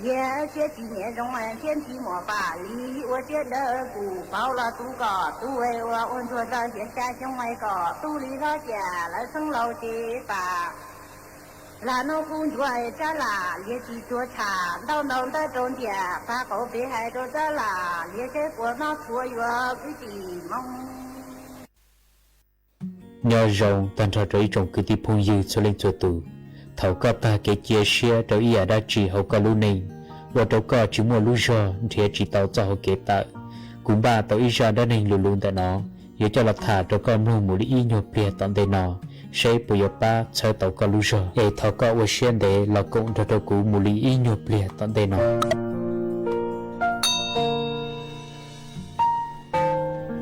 也这几年中天地莫把你我觉得不包了都搞都我问出来现在想来搞都你那家来生老些吧là nó cũng vậy cha là liệt chỉ chúa trả đau đầu tới trốn địa ta có bị hại rồi cha là liệt cái của nó chúa vừa cái gì mong nhờ rồng toàn trò rẫy rồng cứ đi phong dư cho lên chùa tù thầu có ta cái chia sẻ đầu ý đã chỉ hậu có lưu này và đâu có chỉ mua lưu do thì chỉ tàu cho hậu kế tạo cũng ba tàu ý ra đã nên lưu luôn tại nó giờ cho lập thả đâu có mua một ý nhộp bìa tận đây nó sẽ bây giờ ba chơi tàu có lưu rồi để thầu có ở xuyên để là cũng cho đâu cũng một ý nhộp bìa tận đây nó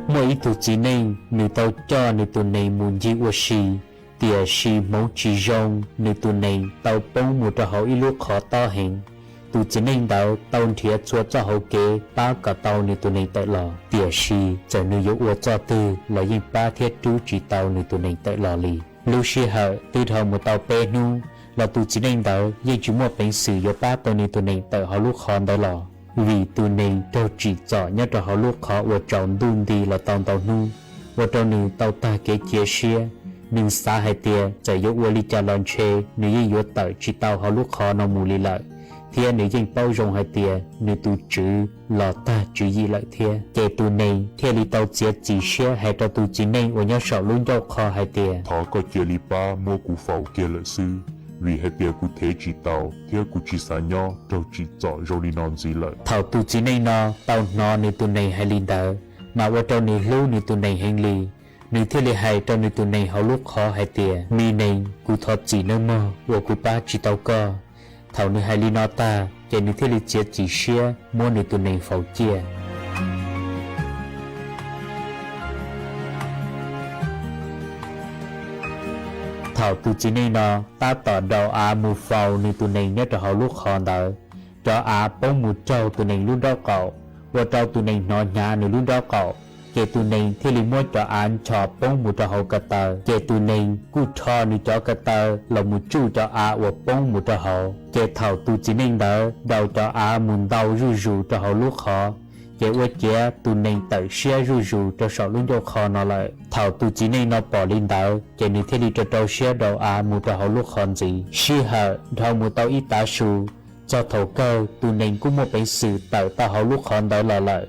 mỗi ý tụ chỉ nên nữ tàu cho nữ tụ này muốn gì ở xì tiề xì mẫu chỉ rong nữ tụ này tàu bông một trò hậu ý lúc khó to hình tụ chỉ nên đào tàu thiệt chúa cho hậu kế ba cả tàu nữ tụ này tại lò tiề xì chờ nữ yếu ở cho tư là những ba thiết chú chỉ tàu nữ tụ này tại lò lì lưu xì hở từ thầu một tàu pe nu là tụ chỉ nên đào nhưng chúng một bánh sử yếu ba tàu nữ tụ này tại họ lúc khó tại lò vì tụ này đâu chỉ rõ nhất cho họ lúc khó ở trong đun đi là tàu nu ở trong nữ tàu ta kế chia sẻ nhưng xa hai tia chạy yếu ở lý cha lon chê nữ yên yếu tại chỉ tàu họ lúc khó nó mù lì lại thiên nữ yên bao rộng hai tia nữ tụ chữ lò ta chữ gì lại thiên kể tụ này thiên lý tàu chia chỉ sẻ hay tàu tụ chỉ nên ở nhau sầu luôn nhau khó hai tia thọ có chia lý ba mua củ phẩu kia lợi sư vì hai tia cụ thể chỉ tàu thiên cụ chỉ xả nhau đâu chỉ rõ rồi đi non gì lợi thọ tụ chỉ nên nó tàu nó nữ tụ này hay linh đỡ mà ở trong nữ lưu nữ tụ này hành lì nữ thiên lý hay trong nữ tụ này họ lúc khó hai tia mi này cụ thọ chỉ nơi mơ của cụ ba chỉ tàu co thầu nữ hai li nó ta để nữ thiên lý chia chỉ xia mua nữ tụ này phẩu chia thầu tụ chỉ này nó ta tỏ đầu mù phẩu nữ tụ này nhất là họ lúc khó đỡ cho bông mù trâu tụ này luôn đau cậu và trâu tụ này nó nhà nữ luôn đau cậu kể tụ này thì lý mua cho cho bông một cho hậu cả tờ kể tụ này cú cho nữ cho cả tờ là một chú cho và bông một cho hậu kể thầu tụ chỉ nên đỡ đầu cho muốn đau rù cho hậu lúc khó kể ở chế tụ này tự xe rù cho sợ luôn cho khó nó lại thầu tụ chỉ nên nó bỏ lên đỡ kể nữ thì lý cho trâu xe đầu một cho hậu lúc khó gì xí hở thầu một tàu ít tá sù cho thầu cơ tụ này cũng một bánh sự tạo ta hậu lúc khó đó là lại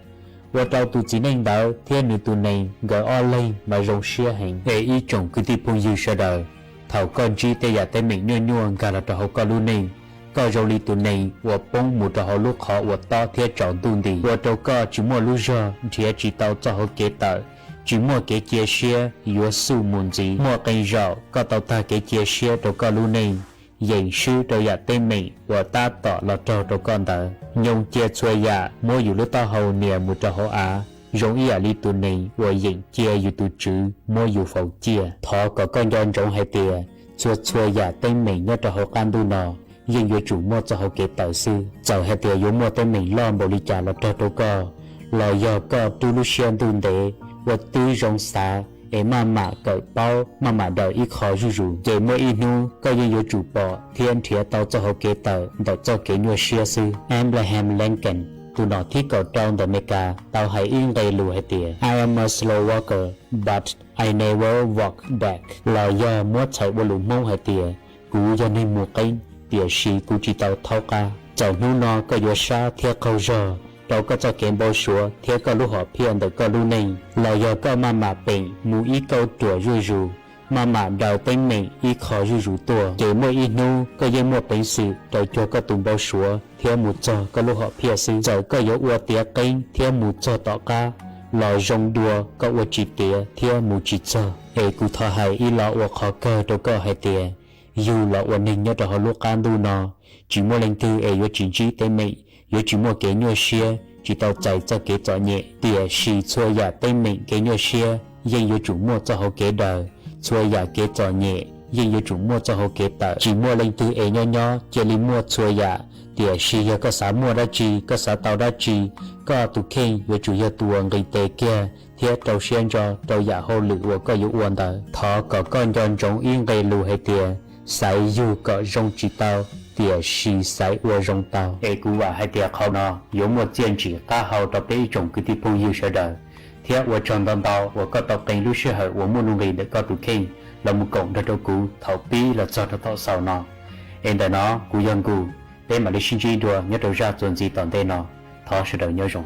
và trâu tụ chỉ nên đào thiên nữ tụ này gọi o lên mà rong xia hành để ý chồng cứ đi phong dư sa đời thầu con chi tây giả tây mình nhua cả là trâu hậu con luôn này coi rong li tụ này và bông một trâu hậu lúc họ và to thiên chọn tụ đi và trâu co chỉ mua lúc giờ thì chỉ tàu cho hậu kế tờ chỉ mua kế chia sẻ yếu su muốn gì mua cây rau có tàu ta kế chia sẻ trâu co luôn này dành sư đầu ya tên mình và ta tỏ là trò đầu con tờ nhung chia xuôi ya mua dù lúc ta hầu nè một trò hậu á giống ý li tụ này và dành chia dù tụ chữ mua dù phẩu chia thọ có con yon giống hai tia xuôi ya tên mình nhớ trò hậu can tu nọ nhưng dù chủ mua cho hậu kế tờ sư cháu hai tia dù mua tên mình lo bộ lý trả là trò đầu co là do có tu lu xiên tu đế và tư rong xa ế mà cởi bao mà đợi ít khó rủ dễ mỗi ít nu có như chủ bỏ thiên thiệt tao cho họ kế tờ đợi cho kế nhua xia sư Abraham Lincoln tu nó thiết cầu trong the Mecca tao hãy yên gây lùi hay tìa I am a slow walker but I never walk back là do mua chạy bộ lũ mông hay tìa cú do nên mua kênh tìa xì cú chỉ tao thao ca cháu nu nó có yếu xa thiết câu rò đâu có cho kiến bao số thế có lúc họ phiền được có lúc này là do có mà bệnh mù ý câu tuổi rù mà đầu tên mình ý khó rù tuổi để mỗi ý nu có những một bệnh sự đâu cho có tùng bao số thế một cho có lúc họ phiền sự rồi có yếu ua tía kênh thế một cho tỏ ca là rong đùa có ua chỉ tía thế một chỉ cho ê cụ thọ hay ý là ua khó cơ đâu có hay tía dù là ua ninh nhớ họ lúc can đu nọ chỉ mua lên tư ê yếu chính trị tên mình yếu chỉ mua kế nhua xia chỉ tao chạy cho kế cho nhẹ tỉa xì xua giả tên mình kế nhua xia nhưng yếu chủ mua cho hậu kế đời xua giả kế cho nhẹ nhưng yếu chủ mua cho hậu kế tờ chỉ mua lên tư ế nho chỉ li mua xua giả tỉa xì yếu có xã mua ra chi có xã tàu ra chi có tụ khen yếu chủ yếu tuồng gây tê kia thiết tàu xiên cho tàu giả hô lự của có yếu uốn tờ thọ có con tròn trống yên gây lù hay tỉa sai dù có rong chỉ tàu tỉa xì sai ua rong tàu ê cú và hai tỉa khâu nọ yếu một chiến chỉ ca hậu tập tế trồng cái tí bông yêu sở đời thiết ua tròn tàu tàu ua có tập tên lưu sư hở ua mua luôn gây để có tụ kênh là một cổng ra đâu cú thảo pi là cho thọ sau nọ ên đời nó cú dân cú để mà đi xin chi đùa nhớ đầu ra tuần gì tận tên nọ thọ sẽ đời nhớ rồng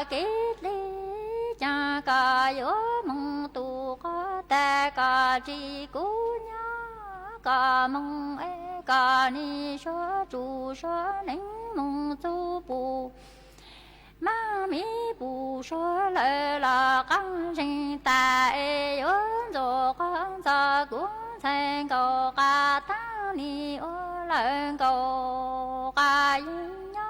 Kết lý cha ca yo mong tu ca ca tri cú nhá ca mong ca ni sơ trụ sơ nính mong tu bù ma mi bù sơ lệ là căng sinh ta yến rồi con sa cuốn thành cầu ca ta ni ô lên cầu ca yin nhá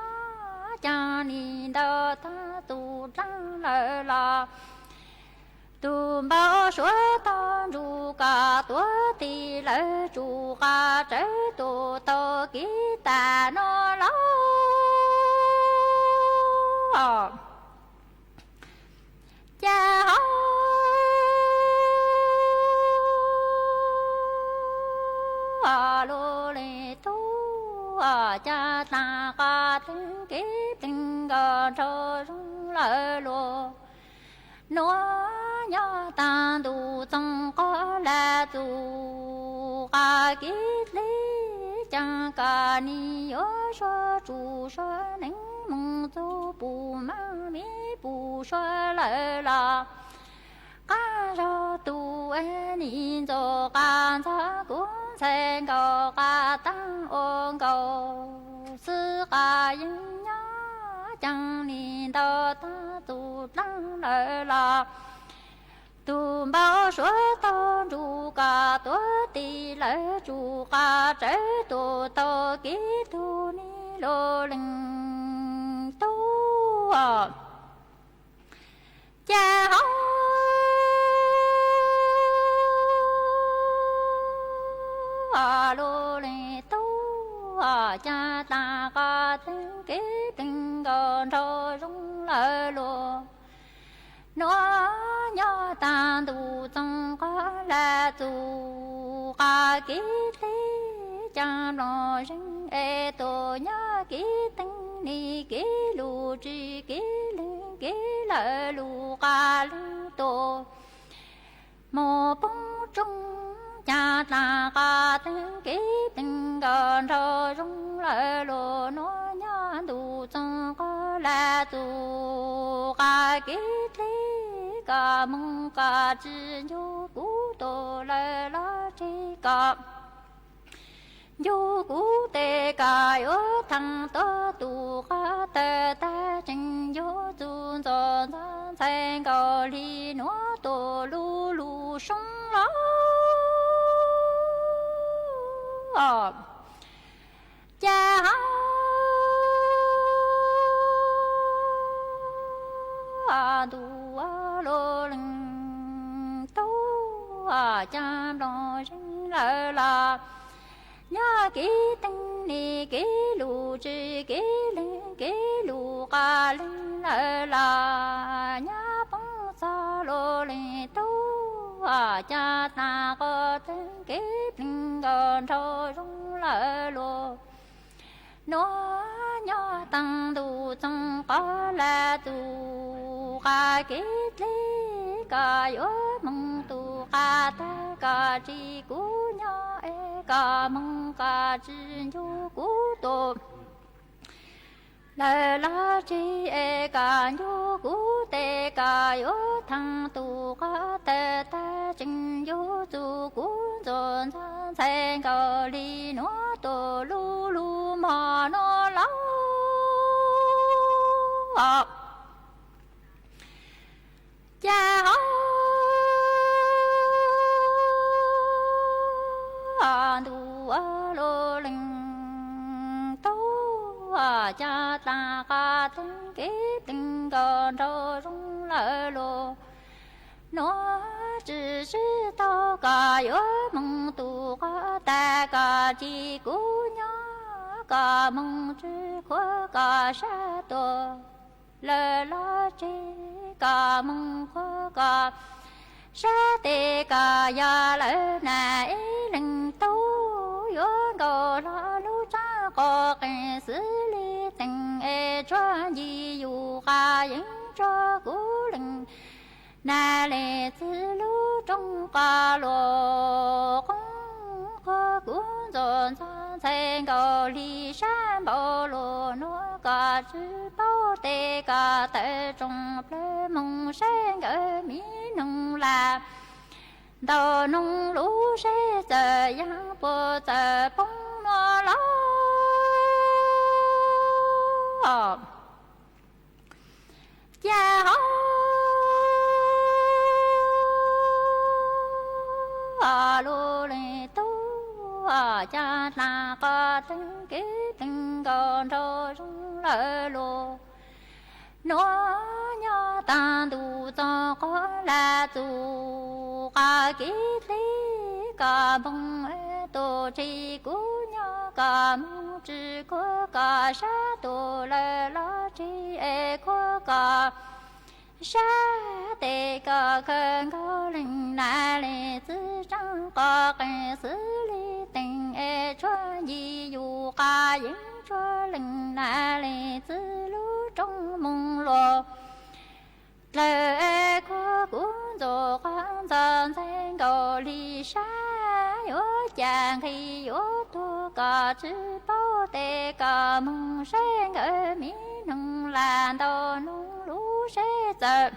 cha ni đơ ta tu trăng lệ là tu bao số tan ru ca tua ti lệ ru ca trái tu tơ ký ta nó lo cha hô lô lê tu cha ta ca tính ký tình cờ trơ rung lệ lô nó nhớ ta tu trong có là tu ca ký lý chẳng ca ni nhớ sơ trụ sơ nính mong tu bù ma mi bù sơ lệ là ca rơ tu ni cho ca cha cuốn sen cầu ca tăng ôn cầu sư ca yin nhá chẳng ni đơ ta tu tăng lệ là tu bao số tôn ru ca tu ti lệ ru ca trái tu tơ ký tu ni lô linh tu cha hô lô linh tu cha ta ca tính ký tình gần trôi rung lệ lô nó nhớ ta tu trong có là tu ca ký lý cha lo rinh tô nhớ ký tinh ni ký lu tri ký linh ký lệ lu ca linh tô mô bông trung cha ta ca tính ký tình gần trôi rung lệ lô nó nhớ tu trong có là tu ca ký lý ca mong ca chi nhu cú tô lệ la chi ca nhu cú tê ca yo thăng tơ tu ca tê tê trình yo tu cho ra thành cầu li nó tô lu lu sông lo cha tu lô linh tu cha lo rinh lệ là nhớ ký tinh ni ký lu tri ký linh ký lu ca linh lệ là nhớ bóng sa lô linh tu cha ta có tính ký tình gần trôi rung lệ lô nó nhớ tăng tu trong có là tu ca ký lý ca yo mong tu ca ta ca tri cú nhớ ca mong ca tri nhu cú tô lệ la chi ca nhu cú tê ca yo thăng tu ca tê ta trình yo tu cú dồn san sen ca li nó tô lu lu mà nó lâu cha hô tu lô linh tu cha ta ca tính ký tình gần trôi rung lệ lô nó chỉ sư tao ca yo mong tu ca ta ca chi cú nhớ ca mong chư khóa ca sa tô lệ la chi ca mong khóa ca sa tê ca ya lệ nà linh tu yo cầu la lu cha có cái xử lý tình cho gì dù ca những cho cú linh na lệ tư lu trong ca lô không có cuốn dồn san sen cầu li san bao lô nó ca chữ bao tê ca tê trong lê mong sen gỡ mi nông là 到农路谁在养不在崩落了家好路里都家那个登给登高州中来路诺鸟单独走过来走啊给里个梦儿多这姑娘个梦只个个啥都来了这个个沙的个跟高岭来里自长个跟死里等穿衣有个人穿岭来里自路中梦落来个工作刚站在高里山有讲起有多个知宝的个梦山个米能来到农路谁在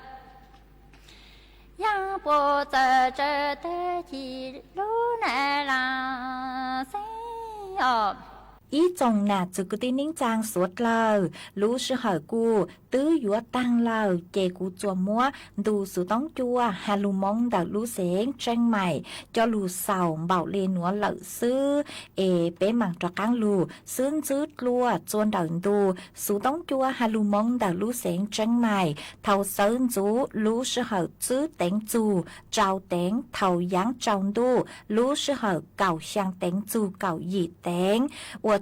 养不在这的几路来啦谁哦ý chồng nà chứ cứ tin nín trang suốt lờ lũ sư hỏi cu tứ dũa tăng lờ chè cu chùa múa đủ sự tóng chua hà lù mong đào lũ xén tranh mày cho lù sầu bảo lên núa lợ sư bé mảng cho cáng lù sướng dứt lùa chuôn đào đủ sự tóng chua hà lù mong đào lũ xén tranh mày thầu sơn rú lũ sư hỏi chứ đánh chù trao đánh thầu giáng trồng đu lũ sư hỏi cào sang đánh chù cào dị đánh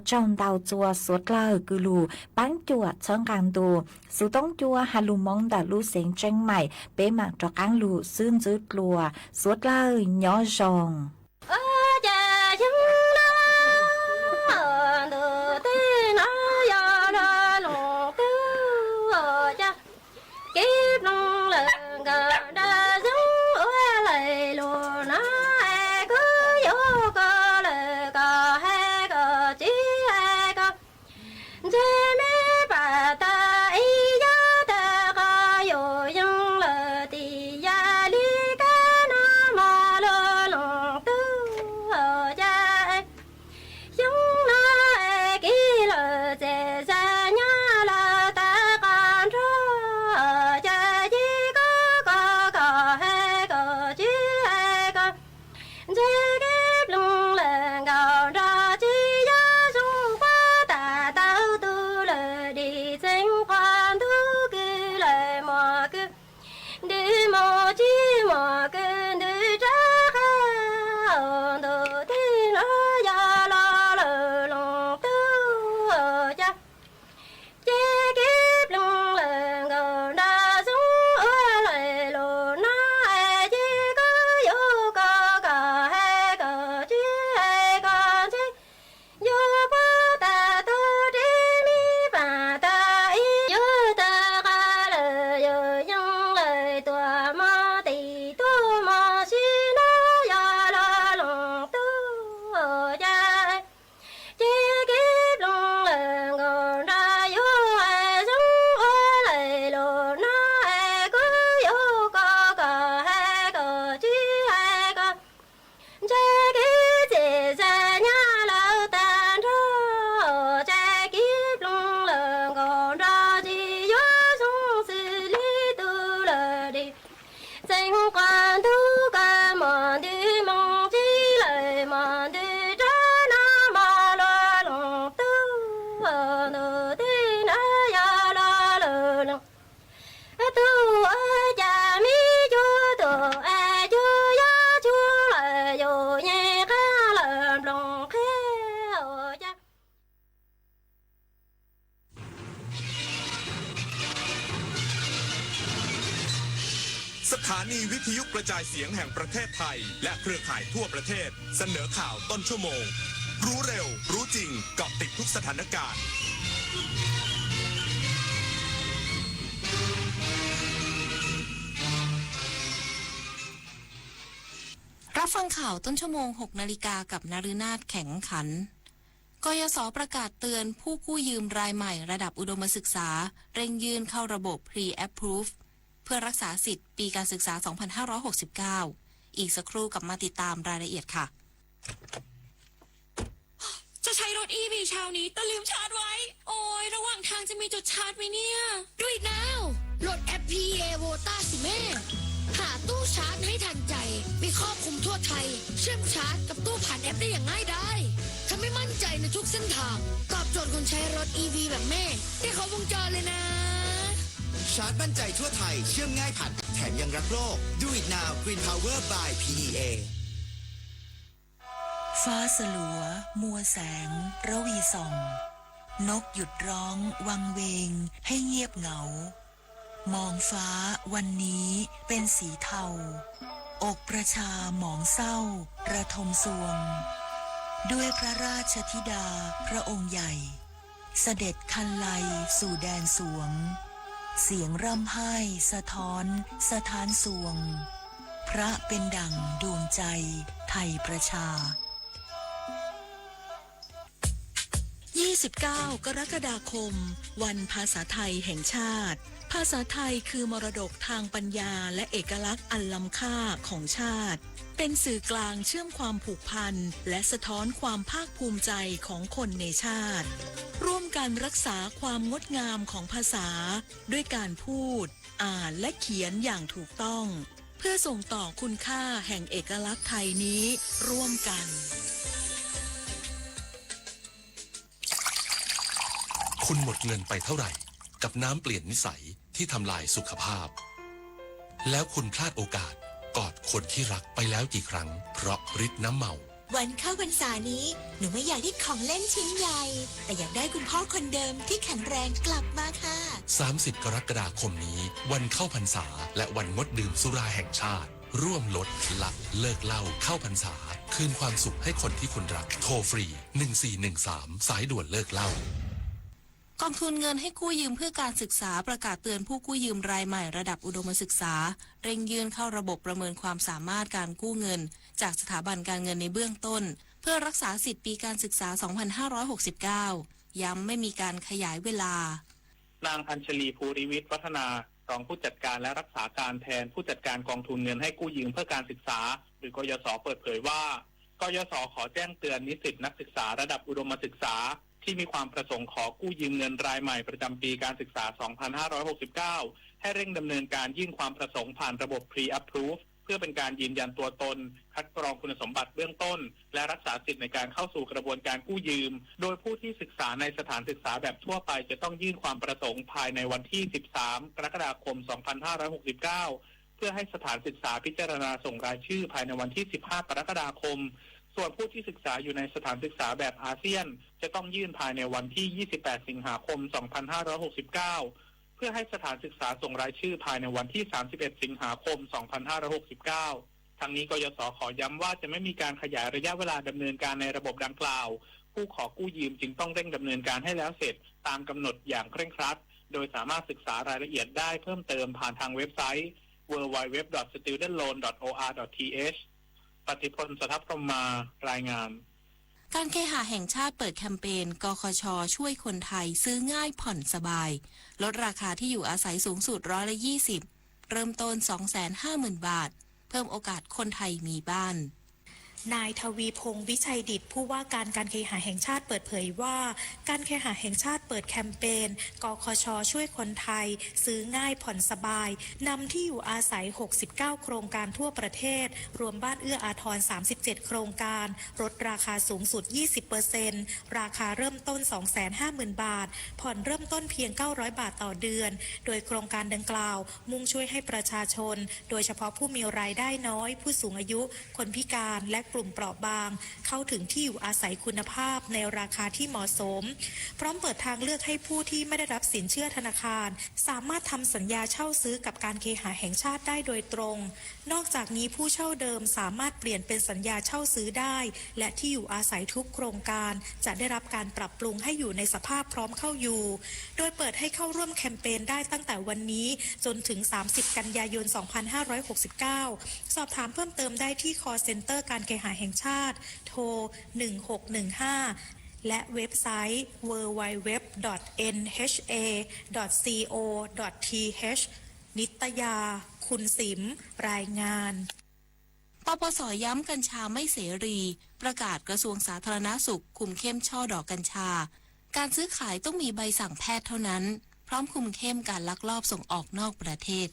trong đào chùa suốt lờ cứ lù bán chùa chọn càng đồ số tống chùa hà lù mong đã lù xén tranh mày bé mạng cho cán lù xương dứt lùa suốt lờ nhỏ rồngสถานีวิทยุกระจายเสียงแห่งประเทศไทยและเครือข่ายทั่วประเทศเสนอข่าวต้นชั่วโมงรู้เร็วรู้จริงเกาะติดทุกสถานการณ์รับฟังข่าวต้นชั่วโมง 6 นาฬิกากับนฤนาถแข็งขันกยศประกาศเตือนผู้กู้ยืมรายใหม่ระดับอุดมศึกษาเร่งยื่นเข้าระบบ Pre-Approve เพื่อรักษาสิทธิ์ปีการศึกษา 2569 อีกสักครู่กลับมาติดตามรายละเอียดค่ะจะใช้รถ EV เช้านี้แต่ลืมชาร์จไว้โอ้ยระหว่างทางจะมีจุดชาร์จไหมเนี่ยด้วยนาวโหลดแอป PA Vota สิแม่หาตู้ชาร์จให้ทันใจมีครอบคลุมทั่วไทยเชื่อมชาร์จกับตู้ผ่านแอปได้อย่างง่ายดายถ้าไม่มั่นใจในทุกเส้นทางตอบโจทย์คนใช้รถ EV แบบแม่ได้ครบวงจรเลยนะชาร์จมั่นใจทั่วไทยเชื่อมง่ายผ่านแถมยังรักโลก Do it now Green Power by PEA ฟ้าสลัวมัวแสงระวีส่องนกหยุดร้องวังเวงให้เงียบเหงามองฟ้าวันนี้เป็นสีเทาอกประชาหมองเศร้าระทมสวงด้วยพระราชธิดาพระองค์ใหญ่เสด็จคันไลสู่แดนสวงเสียงร่ำไห้สะท้อนสถานสวงพระเป็นดั่งดวงใจไทยประชา29 กรกฎาคมวันภาษาไทยแห่งชาติภาษาไทยคือมรดกทางปัญญาและเอกลักษณ์อันล้ำค่าของชาติเป็นสื่อกลางเชื่อมความผูกพันและสะท้อนความภาคภูมิใจของคนในชาติร่วมกันรักษาความงดงามของภาษาด้วยการพูดอ่านและเขียนอย่างถูกต้องเพื่อส่งต่อคุณค่าแห่งเอกลักษณ์ไทยนี้ร่วมกันคุณหมดเงินไปเท่าไหร่กับน้ำเปลี่ยนนิสัยที่ทำลายสุขภาพแล้วคุณพลาดโอกาสกอดคนที่รักไปแล้วกี่ครั้งเพราะฤทธิ์น้ำเมาวันเข้าพรรษานี้หนูไม่อยากได้ของเล่นชิ้นใหญ่แต่อยากได้คุณพ่อคนเดิมที่แข็งแรงกลับมาค่ะ30 กรกฎาคมนี้วันเข้าพรรษาและวันงดดื่มสุราแห่งชาติร่วมลดละเลิกเหล้าเข้าพรรษาคืนความสุขให้คนที่คุณรักโทรฟรี1413สายด่วนเลิกเหล้ากองทุนเงินให้กู้ยืมเพื่อการศึกษาประกาศเตือนผู้กู้ยืมรายใหม่ระดับอุดมศึกษาเร่งยื่นเข้าระบบประเมินความสามารถการกู้เงินจากสถาบันการเงินในเบื้องต้นเพื่อรักษาสิทธิปีการศึกษา 2569 ย้ำไม่มีการขยายเวลานางอัญชลีภูริวิทย์วัฒนารองผู้จัดการและรักษาการแทนผู้จัดการกองทุนเงินให้กู้ยืมเพื่อการศึกษาหรือกยศเปิดเผยว่ากยศขอแจ้งเตือนนิสิตนักศึกษาระดับอุดมศึกษาที่มีความประสงค์ขอกู้ยืมเงินรายใหม่ประจำปีการศึกษา 2569 ให้เร่งดำเนินการยื่นความประสงค์ผ่านระบบ Pre-Approve เพื่อเป็นการยืนยันตัวตนคัดกรองคุณสมบัติเบื้องต้นและรักษาสิทธิในการเข้าสู่กระบวนการกู้ยืมโดยผู้ที่ศึกษาในสถานศึกษาแบบทั่วไปจะต้องยื่นความประสงค์ภายในวันที่ 13 กรกฎาคม 2569 เพื่อให้สถานศึกษาพิจารณาส่งรายชื่อภายในวันที่ 15 กรกฎาคมส่วนผู้ที่ศึกษาอยู่ในสถานศึกษาแบบอาเซียนจะต้องยื่นภายในวันที่ 28 สิงหาคม 2569 เพื่อให้สถานศึกษาส่งรายชื่อภายในวันที่ 31 สิงหาคม 2569 ทั้งนี้กยศขอย้ำว่าจะไม่มีการขยายระยะเวลาดำเนินการในระบบดังกล่าวผู้ขอกู้ยืมจึงต้องเร่งดำเนินการให้แล้วเสร็จตามกำหนดอย่างเคร่งครัดโดยสามารถศึกษารายละเอียดได้เพิ่มเติมผ่านทางเว็บไซต์ www.studentloan.or.thปฏิพล สทัพพรหมารายงานการเคหะแห่งชาติเปิดแคมเปญกคช.ช่วยคนไทยซื้อง่ายผ่อนสบายลดราคาที่อยู่อาศัยสูงสุด120%เริ่มต้น 250,000 บาทเพิ่มโอกาสคนไทยมีบ้านนายทวีพงษ์วิชัยดิษฐ์ผู้ว่าการการเคหะแห่งชาติเปิดเผยว่าการเคหะแห่งชาติเปิดแคมเปญกคช.ช่วยคนไทยซื้อง่ายผ่อนสบายนำที่อยู่อาศัย69โครงการทั่วประเทศรวมบ้านเอื้ออาทร37โครงการลดราคาสูงสุด 20% ราคาเริ่มต้น 250,000 บาทผ่อนเริ่มต้นเพียง900 บาทต่อเดือนโดยโครงการดังกล่าวมุ่งช่วยให้ประชาชนโดยเฉพาะผู้มีรายได้น้อยผู้สูงอายุคนพิการและกลุ่มเปราะบางเข้าถึงที่อยู่อาศัยคุณภาพในราคาที่เหมาะสมพร้อมเปิดทางเลือกให้ผู้ที่ไม่ได้รับสินเชื่อธนาคารสามารถทำสัญญาเช่าซื้อกับการเคหะแห่งชาติได้โดยตรงนอกจากนี้ผู้เช่าเดิมสามารถเปลี่ยนเป็นสัญญาเช่าซื้อได้และที่อยู่อาศัยทุกโครงการจะได้รับการปรับปรุงให้อยู่ในสภาพพร้อมเข้าอยู่โดยเปิดให้เข้าร่วมแคมเปญได้ตั้งแต่วันนี้จนถึง30 กันยายน 2569สอบถามเพิ่มเติมได้ที่ call center การเคหะแห่งชาติโทร1615และเว็บไซต์ www.nha.co.th นิตยาคุณสิมรายงาน ปส.ย้ำกัญชาไม่เสรี ประกาศกระทรวงสาธารณสุขคุมเข้มช่อดอกกัญชา การซื้อขายต้องมีใบสั่งแพทย์เท่านั้นพร้อมคุมเข้มการลักลอบส่งออกนอกประเทศ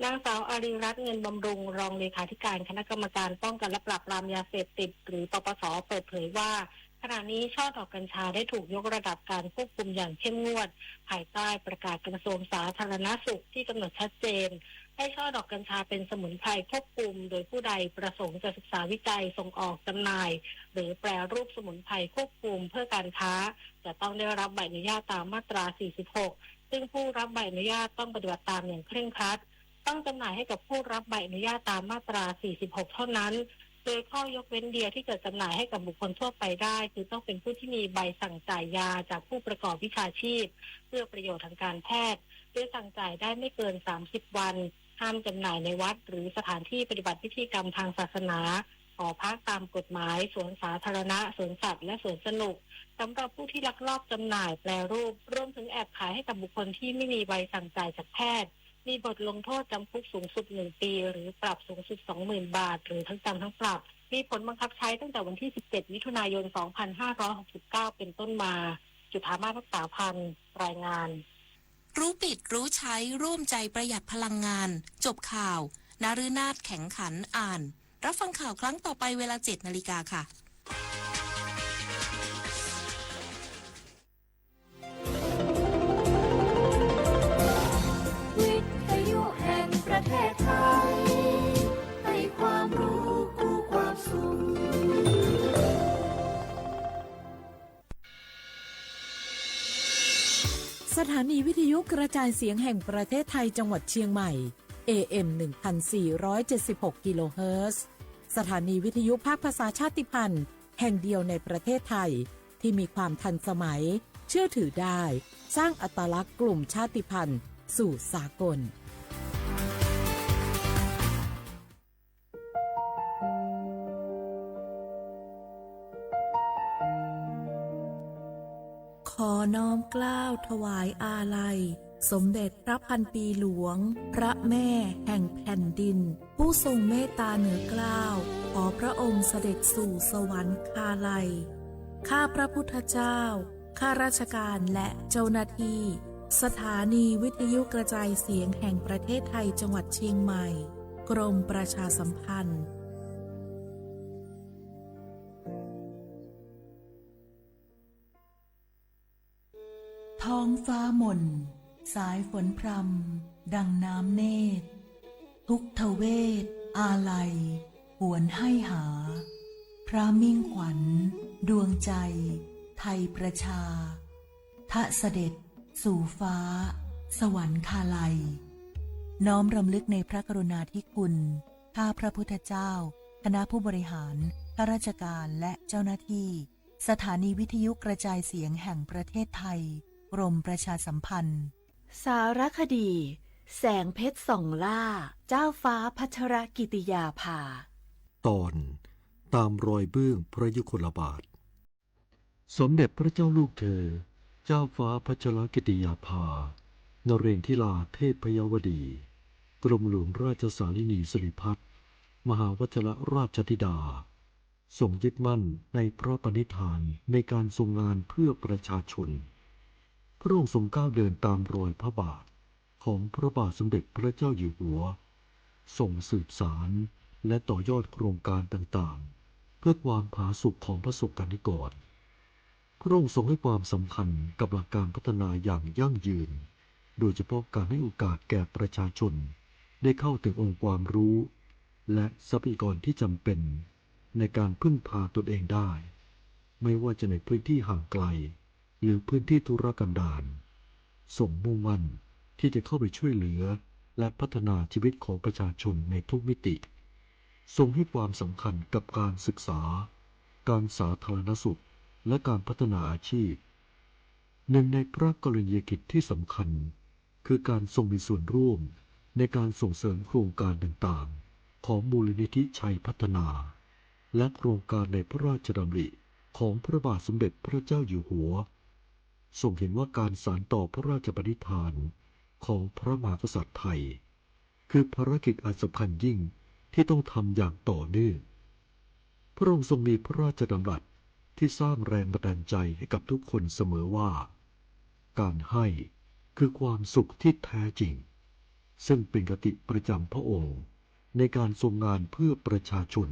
นางสาวอารีรัตน์เงินบำรุงรองเลขาธิการคณะกรรมการป้องกันและปราบปรามยาเสพติดหรือปปส.เปิดเผยว่าขณะนี้ช่อดอกกัญชาได้ถูกยกระดับการควบคุมอย่างเข้มงวดภายใต้ประกาศกระทรวงสาธารณสุขที่กำหนดชัดเจนให้ช่อดอกกัญชาเป็นสมุนไพรควบคุมโดยผู้ใดประสงค์จะศึกษาวิจัยส่งออกจำหน่ายหรือแปรรูปสมุนไพรควบคุมเพื่อการค้าจะต้องได้รับใบอนุญาตตามมาตรา 46 ซึ่งผู้รับใบอนุญาตต้องปฏิบัติตามอย่างเคร่งครัดต้องจำหน่ายให้กับผู้รับใบอนุญาตตามมาตรา 46 เท่านั้นโดยข้อยกเว้นเดียวที่จะจำหน่ายให้กับบุคคลทั่วไปได้คือต้องเป็นผู้ที่มีใบสั่งจ่ายยาจากผู้ประกอบวิชาชีพเพื่อประโยชน์ทางการแพทย์โดยสั่งจ่ายได้ไม่เกิน30 วันห้ามจำหน่ายในวัดหรือสถานที่ปฏิบัติพิธีกรรมทางศาสนาหอพักตามกฎหมายสวนสาธารณะสวนสัตว์และสวนสนุกสำหรับผู้ที่ลักลอบจำหน่ายแปรรูปรวมถึงแอบขายให้กับบุคคลที่ไม่มีใบสั่งจ่ายจากแพทย์มีบทลงโทษจำคุกสูงสุด1 ปีหรือปรับสูงสุด 20,000 บาทหรือทั้งจำทั้งปรับมีผลบังคับใช้ตั้งแต่วันที่17 มิถุนายน 2569 เป็นต้นมาจุฑามาศ รักษาพันธ์รายงานรู้ปิดรู้ใช้ร่วมใจประหยัดพลังงานจบข่าวนาฤนาถแข็งขันอ่านรับฟังข่าวครั้งต่อไปเวลา 7 นาฬิกาค่ะวิทยุแห่งประเทศไทยให้ความรู้คู่ความสุขสถานีวิทยุกระจายเสียงแห่งประเทศไทยจังหวัดเชียงใหม่ AM 1476 กิโลเฮิรตซ์สถานีวิทยุภาคภาษาชาติพันธุ์แห่งเดียวในประเทศไทยที่มีความทันสมัยเชื่อถือได้สร้างอัตลักษณ์กลุ่มชาติพันธุ์สู่สากลขอน้อมเกล้าถวายอาลัยสมเด็จพระพันปีหลวงพระแม่แห่งแผ่นดินผู้ทรงเมตตาเหนือเกล้าขอพระองค์เสด็จสู่สวรรคาลัยข้าพระพุทธเจ้าข้าราชการและเจ้าหน้าที่สถานีวิทยุกระจายเสียงแห่งประเทศไทยจังหวัดเชียงใหม่กรมประชาสัมพันธ์ท้องฟ้าหม่นสายฝนพรำดังน้ำเนตรทุกทเวทอาลัยหวนให้หาพระมิ่งขวัญดวงใจไทยประชาทะเสด็จสู่ฟ้าสวรรคาลัยน้อมรำลึกในพระกรุณาธิคุณข้าพระพุทธเจ้าคณะผู้บริหารข้าราชการและเจ้าหน้าที่สถานีวิทยุกระจายเสียงแห่งประเทศไทยกรมประชาสัมพันธ์สารคดีแสงเพชรส่องล่าเจ้าฟ้าพัชรกิติยาภาตอนตามรอยเบื้องพระยุคลบาทสมเด็จพระเจ้าลูกเธอเจ้าฟ้าพัชรกิติยาภานเรนทิลาเทพพยวดีกรมหลวงราชสารินีสิริพัฒน์มหาวชิรราชธิดาทรงยึดมั่นในพระปณิธานในการทรงงานเพื่อประชาชนพระองค์ทรงก้าวเดินตามรอยพระบาทของพระบาทสมเด็จพระเจ้าอยู่หัวทรงสืบสารและต่อยอดโครงการต่างๆเพื่อความผาสุกของประสบกนิกรพระองค์ทรงให้ความสำคัญกับหลักการพัฒนาอย่างยั่งยืนโดยเฉพาะการให้โอกาสแก่ประชาชนได้เข้าถึงองค์ความรู้และทรัพยากรที่จำเป็นในการพึ่งพาตนเองได้ไม่ว่าจะในพื้นที่ห่างไกลหรือพื้นที่ทุรกันดารทรงมุ่งมั่นที่จะเข้าไปช่วยเหลือและพัฒนาชีวิตของประชาชนในทุกมิติทรงให้ความสำคัญกับการศึกษาการสาธารณสุขและการพัฒนาอาชีพหนึ่งในพระกรณียกิจที่สำคัญคือการทรงมีส่วนร่วมในการส่งเสริมโครงการต่างๆของมูลนิธิชัยพัฒนาและโครงการในพระราชดำริของพระบาทสมเด็จพระเจ้าอยู่หัวทรงเห็นว่าการสานต่อพระราชปณิธานของพระมหากษัตริย์ไทยคือภารกิจอันสำคัญยิ่ง ที่ต้องทำอย่างต่อเนื่องพระองค์ทรงมีพระราชดำรัสที่สร้างแรงบันดาลใจให้กับทุกคนเสมอว่าการให้คือความสุขที่แท้จริงซึ่งเป็นคติประจำพระองค์ในการทรงงานเพื่อประชาชน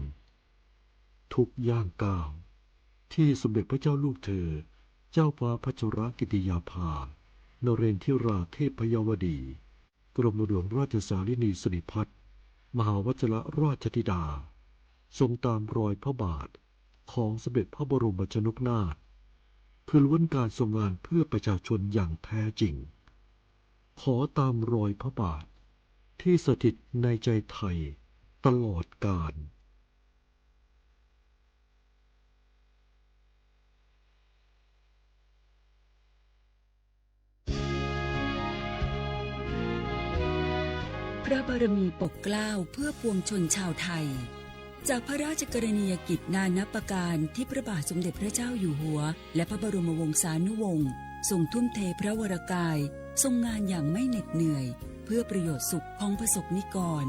ทุกย่างก้าวที่สมเด็จพระเจ้าลูกเธอเจ้าฟ้าพัชรกิติยาภานเรนทิราเทพยาวดีกรมหลวงราชสารินีสิริพัฒน์มหาวชิรราชธิดาทรงตามรอยพระบาทของสมเด็จพระบรมชนกนาถคือล้วนการทรงงานเพื่อประชาชนอย่างแท้จริงขอตามรอยพระบาทที่สถิตในใจไทยตลอดกาลพระบารมีปกเกล้าเพื่อปวงชนชาวไทยจากพระราชกรณียกิจนานับประการที่พระบาทสมเด็จพระเจ้าอยู่หัวและพระบรมวงศานุวงศ์ทรงทุ่มเทพระวรกายทรงงานอย่างไม่เหน็ดเหนื่อยเพื่อประโยชน์สุขของประสบนิกร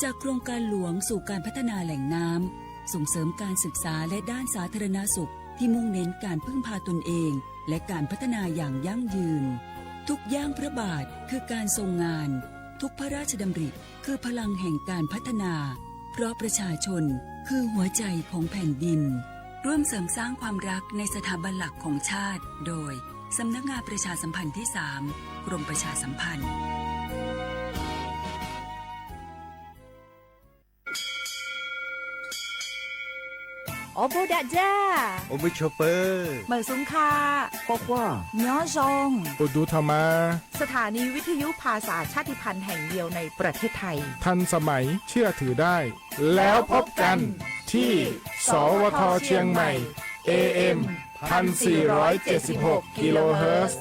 จากโครงการหลวงสู่การพัฒนาแหล่งน้ำส่งเสริมการศึกษาและด้านสาธารณสุขที่มุ่งเน้นการพึ่งพาตนเองและการพัฒนาอย่างยั่งยืนทุกย่างพระบาทคือการทรงงานทุกพระราชดำริคือพลังแห่งการพัฒนาเพราะประชาชนคือหัวใจของแผ่นดินร่วมเสริมสร้างความรักในสถาบันหลักของชาติโดยสำนักงานประชาสัมพันธ์ที่ 3 กรมประชาสัมพันธ์โอโบดาจ้าโอมิชเปอร์เหมอซุงคาพวกว่าย้อซงโอดูธรรมาสถานีวิทยุภาษาชาติพันธุ์แห่งเดียวในประเทศไทยทันสมัยเชื่อถือได้แล้วพบกันที่สวทเชียงใหม่ AM 1476 กิโลเฮิรตซ์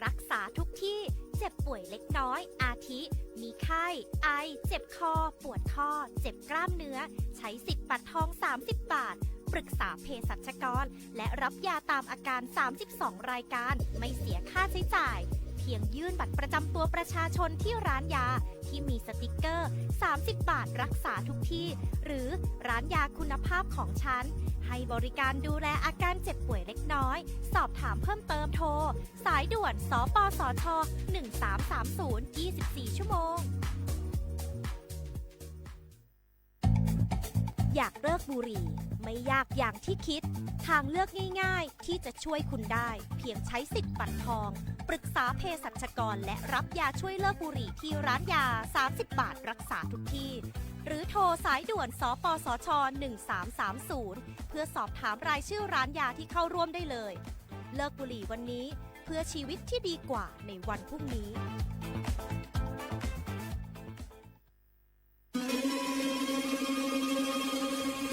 รักษาทุกที่เจ็บป่วยเล็กน้อยอาทิมีไข้ไอเจ็บคอปวดข้อเจ็บกล้ามเนื้อใช้สิทธิ์บัตรทอง30 บาทปรึกษาเภสัชกรและรับยาตามอาการ32รายการไม่เสียค่าใช้จ่ายเพียงยื่นบัตรประจำตัวประชาชนที่ร้านยาที่มีสติกเกอร์30 บาทรักษาทุกที่หรือร้านยาคุณภาพของฉันให้บริการดูแลอาการเจ็บป่วยเล็กน้อยสอบถามเพิ่มเติมโทรสายด่วนสปสช1330 24 ชั่วโมงอยากเลิกบุหรี่ไม่ยากอย่างที่คิดทางเลือกง่ายๆที่จะช่วยคุณได้เพียงใช้สิทธิ์บัตรทองปรึกษาเภสัชกรและรับยาช่วยเลิกบุหรี่ที่ร้านยา30 บาทรักษาทุกที่หรือโทรสายด่วนสปสช1330เพื่อสอบถามรายชื่อร้านยาที่เข้าร่วมได้เลยเลิกบุหรี่วันนี้เพื่อชีวิตที่ดีกว่าในวันพรุ่งนี้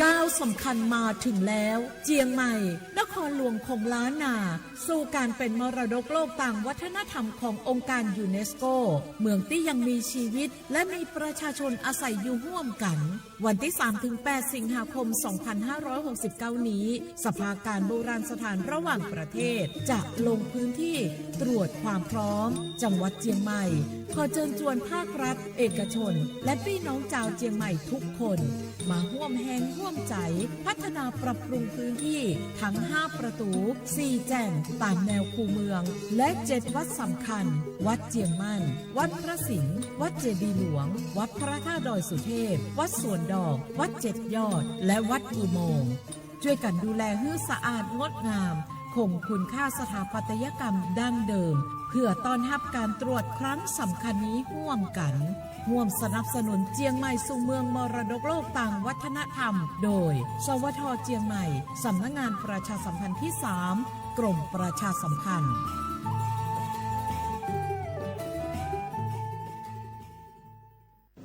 ก้าวสำคัญมาถึงแล้วเจียงใหม่นครหลวงของล้านนาสู่การเป็นมรดกโลกต่างวัฒนธรรมขององค์การยูเนสโกเมืองที่ยังมีชีวิตและมีประชาชนอาศัยอยู่ร่วมกันวันที่ 3-8 สิงหาคม 2569 นี้สภาการโบราณสถานระหว่างประเทศจะลงพื้นที่ตรวจความพร้อมจังหวัดเจียงใหม่ขอเชิญชวนภาครัฐเอกชนและพี่น้องชาวเจียงใหม่ทุกคนมาร่วมแรงร่วมใจพัฒนาปรับปรุงพื้นที่ทั้ง5ประตู4แจ่งตามแนวคูเมืองและ7วัดสำคัญวัดเจียงมั่นวัดพระสิงห์วัดเจดีย์หลวงวัดพระธาตุดอยสุเทพวัดสวนดอกวัด7ยอดและวัดอุโมงค์ช่วยกันดูแลให้สะอาดงดงามคงคุณค่าสถาปัตยกรรมดั้งเดิมเพื่อต้อนรับการตรวจครั้งสำคัญนี้ร่วมกันร่วมสนับสนุนเจียงใหม่สู่เมืองมรดกโลกต่างวัฒนธรรมโดยสวทเจียงใหม่สำนักงานประชาสัมพันธ์ที่ 3 กรมประชาสัมพันธ์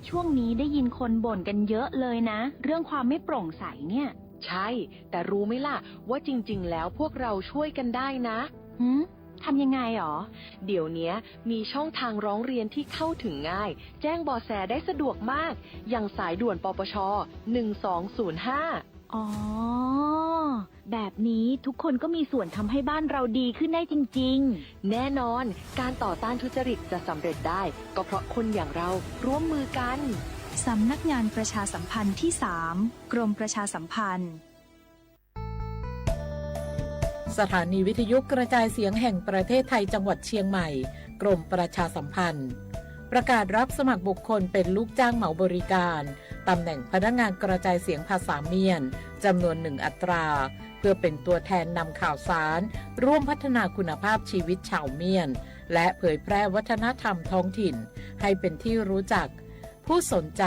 ช่วงนี้ได้ยินคนบ่นกันเยอะเลยนะเรื่องความไม่โปร่งใสเนี่ยใช่แต่รู้ไหมล่ะว่าจริงๆแล้วพวกเราช่วยกันได้นะทำยังไงหรอเดี๋ยวนี้มีช่องทางร้องเรียนที่เข้าถึงง่ายแจ้งเบาะแสได้สะดวกมากอย่างสายด่วนปปช1205อ๋อ แบบนี้ทุกคนก็มีส่วนทำให้บ้านเราดีขึ้นได้จริงๆ แน่นอนการต่อต้านทุจริตจะสำเร็จได้ก็เพราะคนอย่างเราร่วมมือกันสำนักงานประชาสัมพันธ์ที่ 3 กรมประชาสัมพันธ์สถานีวิทยุกระจายเสียงแห่งประเทศไทยจังหวัดเชียงใหม่กรมประชาสัมพันธ์ประกาศรับสมัครบุคคลเป็นลูกจ้างเหมาบริการตำแหน่งพนักงานกระจายเสียงภาษาเมียนจำนวน1 อัตราเพื่อเป็นตัวแทนนำข่าวสารร่วมพัฒนาคุณภาพชีวิตชาวเมียนและเผยแพร่วัฒนธรรมท้องถิ่นให้เป็นที่รู้จักผู้สนใจ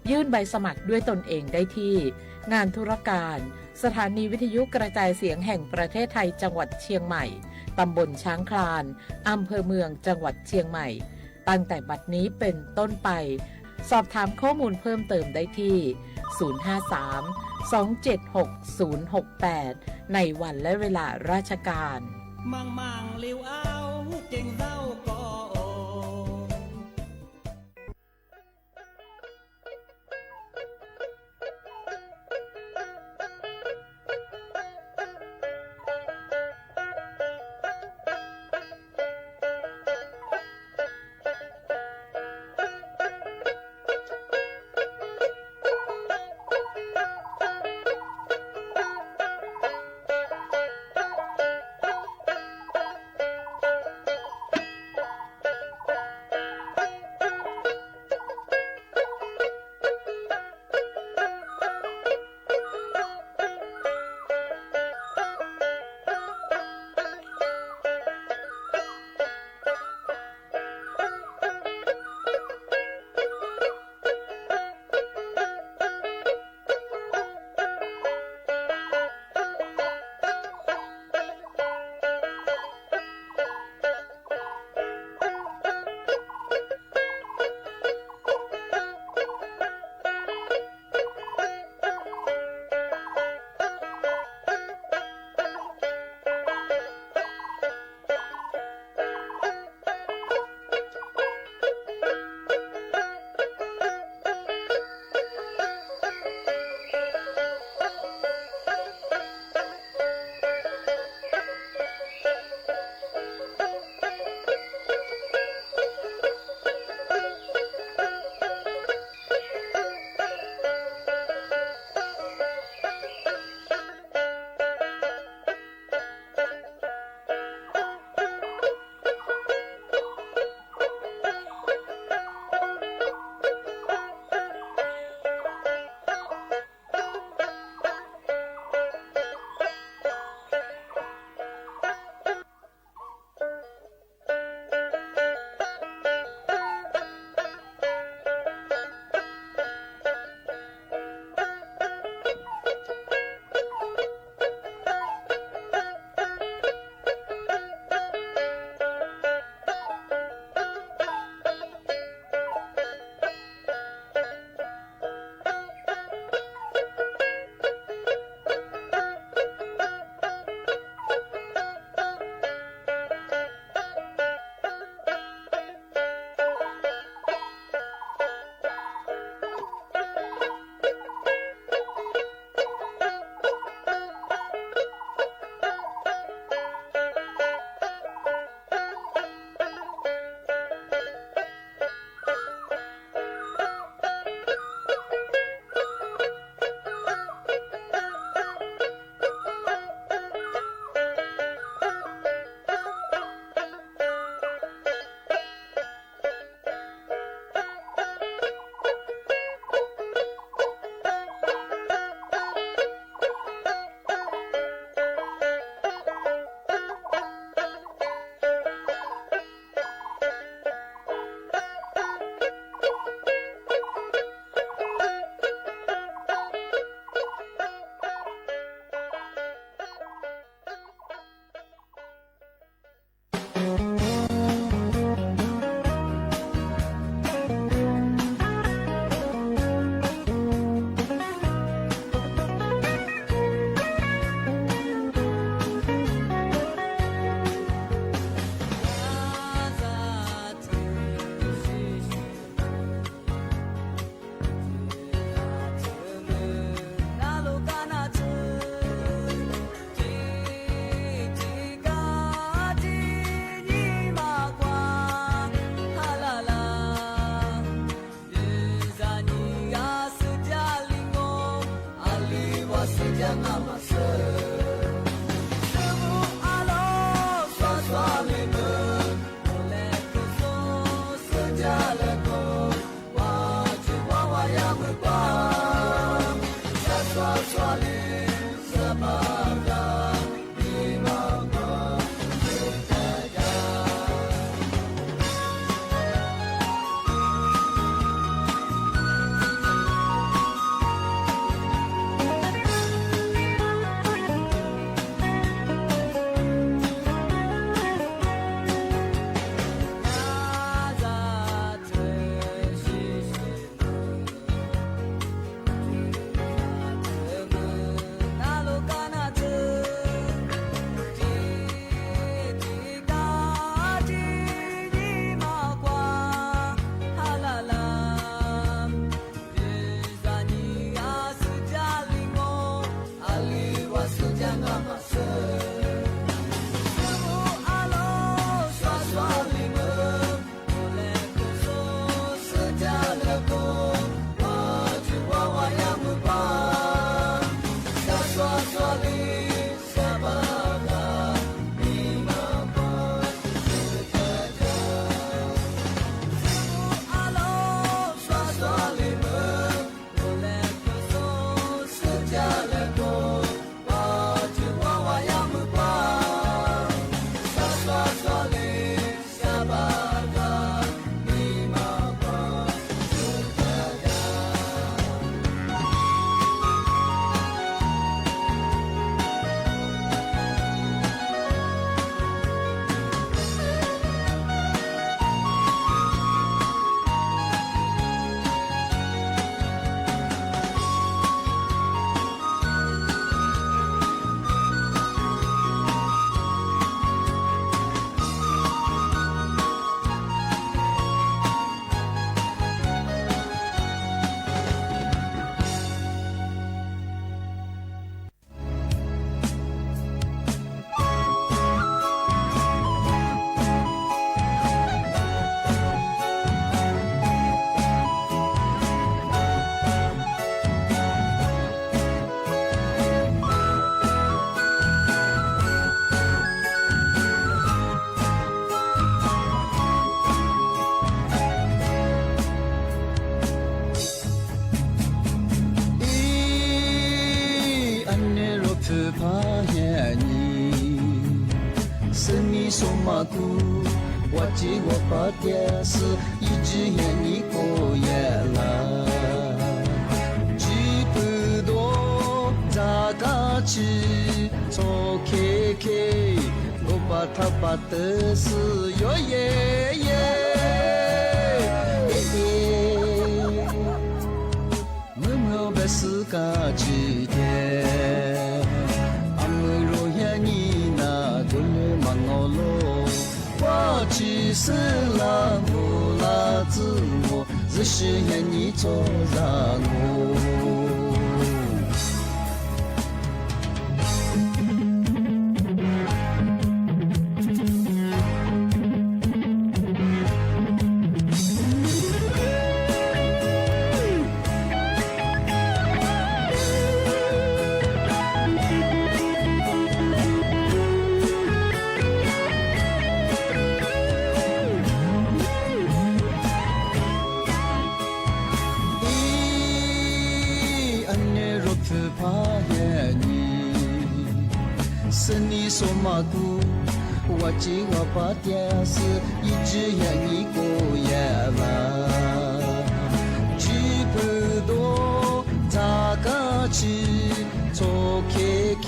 ยื่นใบสมัครด้วยตนเองได้ที่งานธุรการสถานีวิทยุกระจายเสียงแห่งประเทศไทยจังหวัดเชียงใหม่ตำบลช้างคลานอำเภอเมืองจังหวัดเชียงใหม่ตั้งแต่บัดนี้เป็นต้นไปสอบถามข้อมูลเพิ่มเติมได้ที่ 053-276-068 ในวันและเวลาราชการมังลิวเอาเก่งเศร้าก็记我把电视一直眼你过夜了，记不多咋个去做 KK， 我把他把的是哟耶耶，我们不是个几天。我只是了无了自我，只是愿你做让我。说嘛姑，我记我把电视一直眼你过夜了，记不多咋个去做 KK，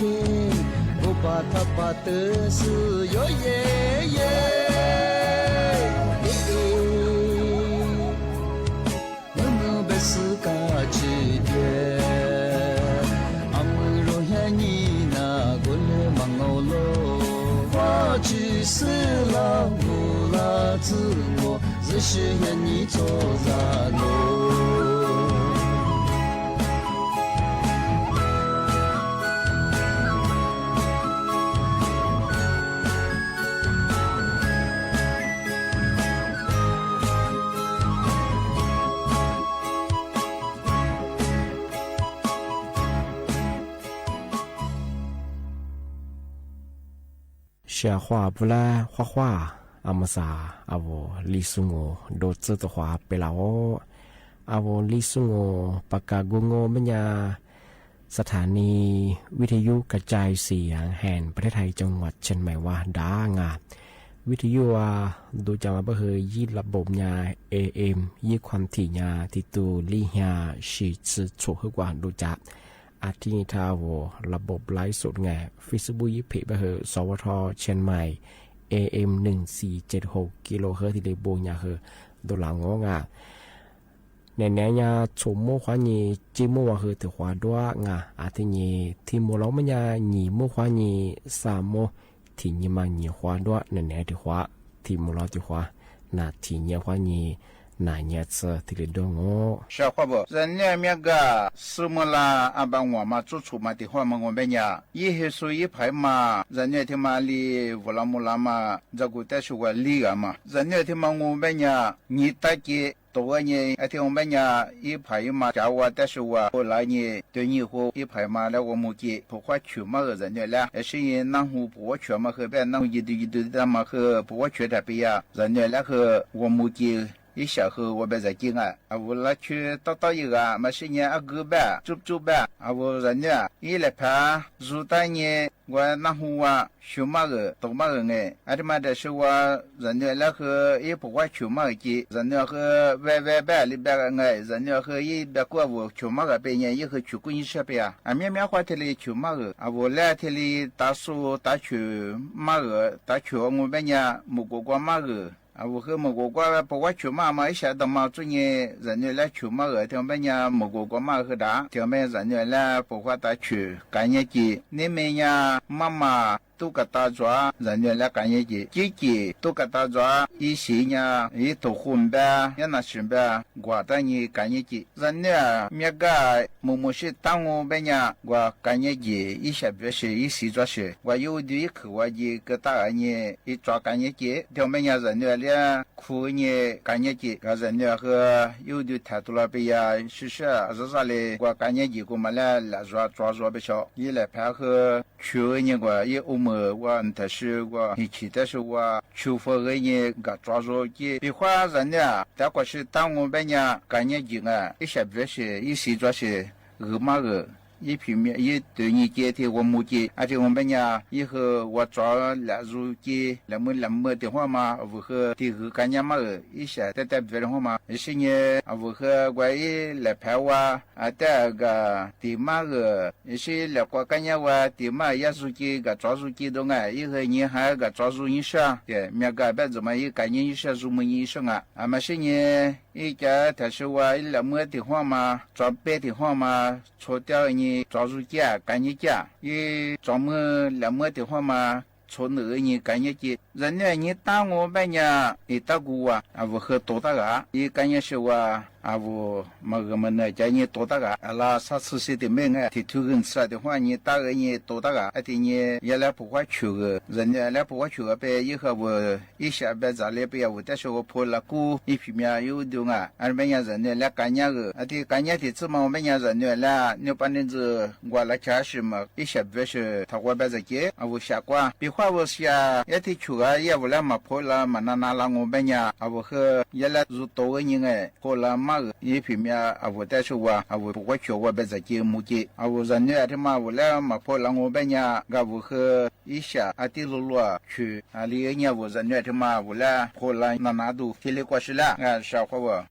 我把他把的是哟耶耶，我们不是个几天。只是了无了自我，只是愿你做让我。小花不来画画，阿姆萨阿我李松我都知道画贝拉我，阿我李松我ปากกากุงโมญาสถานีวิทยุกระจายเสียงแห่งประเทศไทยจังหวัดเชียงใหม่ว่าดางาวิทยุดูจังว่าเฮยยี่ระบบญา AM ยี่ความถี่ญาที่ตูลี่ญาชีชื่อโฉกกว่าดูจักอาทิตย์ทาวระบบไลฟ์สดไง Facebook ยี่เพจเฮสวทเชียงใหม่ AM 1476กิโลเฮิรตซ์ที่เลโบญาเฮดูหลังงาในแนวยาชมโมควานีจิโมว่าเฮถือควาดัวงาอาทินีที่โมล้อมญาหนีโมควานีสามโมที่นีมาหนีควาดัวในแนวที่ควาที่โมล้อที่ควานาที่เนียควานีนาเนียเซที่เลดงอ小伙伴人家那个什么啦阿帮我嘛做出嘛的话嘛我们呀一些属于排嘛人家他妈里乌拉木拉嘛这个但是我理啊嘛人家他妈我们呀你大姐多年而且我们呀一排嘛叫我但是我后来呢对你后一排嘛来我们给不花去嘛个人家啦是因那户不花去嘛和别那一堆的嘛和不花去的别呀人家那和我们给一小盒我别在进啊，我来去到一个，嘛是年个呗，做呗，我人家一来拍，如当年我那户修嘛个，多嘛个哎，而且嘛的是我人家那个也不会修嘛个，人家和外边里边个哎，人家和一边过我修嘛个别人也和去过一些呗啊，面花天里修嘛个，我来天里打树打球嘛个，打球我们家木瓜嘛个。我和某个瓜不过去嘛，一下子嘛，昨年人家来去嘛个，条边呀某个嘛和打，条边人家来不花打去，干业绩，你们呀妈妈。都给打抓，人家来干业绩，姐姐都给打抓，一些呢，一头混呗，也那是呗，我带你干业绩，人家那个某是当我们呀，我干业绩，一下表示一时抓是，我有的一口我一个大人呢，一抓干业绩，条面呀人家咧苦呢干业绩，个人家和有的态度了呗呀，是啥嘞，我干业绩我们来抓不少，一来配合去年我也我但是我以前但是我出发个人个抓住的，比话人家，但可是当我们呢干业绩啊，一些表示一时抓是嘛个。一平面一对你接的我母亲，而且我们呀以后我找来入接来么的话嘛，我和的和干娘嘛一下在别的话嘛，是呢我和我一来拍我啊，这个的嘛个是来过干娘我的嘛也是接个抓住接动啊，以后你还个抓住一下，对，面个别怎么一干娘一下入门一上啊，啊嘛是呢一家他说我一来么的话嘛，抓白的话嘛，除掉你抓住家干你家，一专门来么的话嘛。从那你干业绩，人家你打我们家一打过啊，我和多大个，一干业说啊，我们那家你多大个，那啥吃些的没啊，提头人吃的话，你打个你多大个，的你也来不花去个，人家来不花去个呗，以后我一下呗咋来呗，我但是我破了股一平面有的啊，俺们家人家来干业个，的干业的怎么我们家人家来，你把那子我来cash是嘛，一下别是他我别在接，我下挂。话我下也提出啊，也不来嘛破了嘛那了我们呀，我和也来入多个人哎，破了嘛一平面我但是我不会去我别在节目节，我人家的嘛我来嘛破了我们呀，我和一下的路去里人我人家的嘛我来破了那都提里过去了少话我。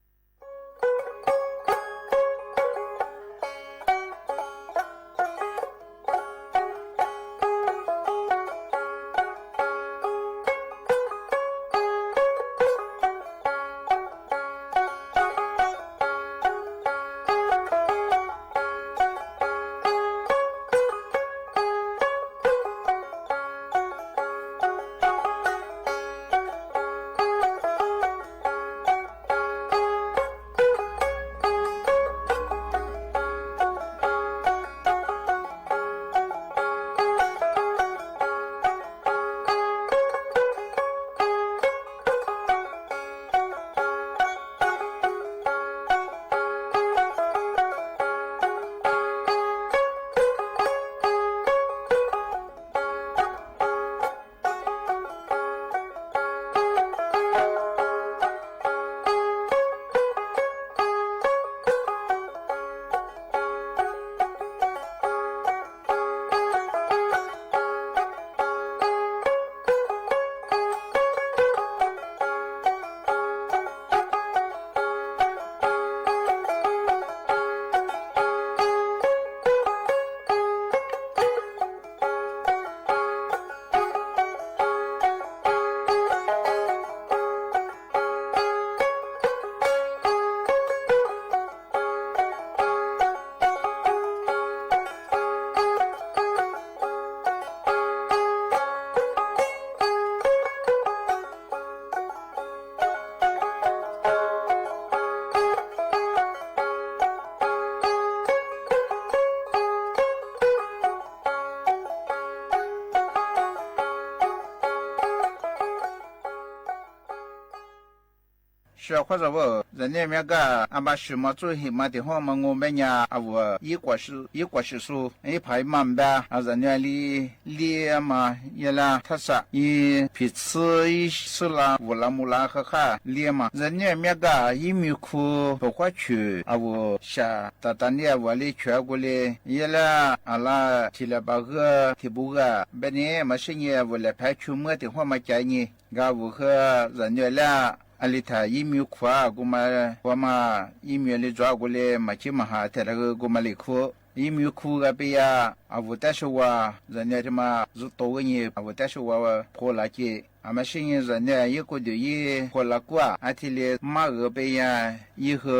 是或者我人家那个把什么做什么的话嘛，我们呀我一果是说一排满呗人家里嘛也啦他说一彼此一是啦乌拉木拉和哈里嘛人家那个一米库不花去我下大的我里全过来也啦啦提了把个提不个本来嘛是呢我来拍出么的话嘛叫你我和人家啦阿里他一米库我嘛一米里抓过来嘛去嘛哈他那个我嘛里库一米库个边呀我但是我人家他妈是多个人我但是我破了去嘛是人家一个就一破了过提了马个边呀以后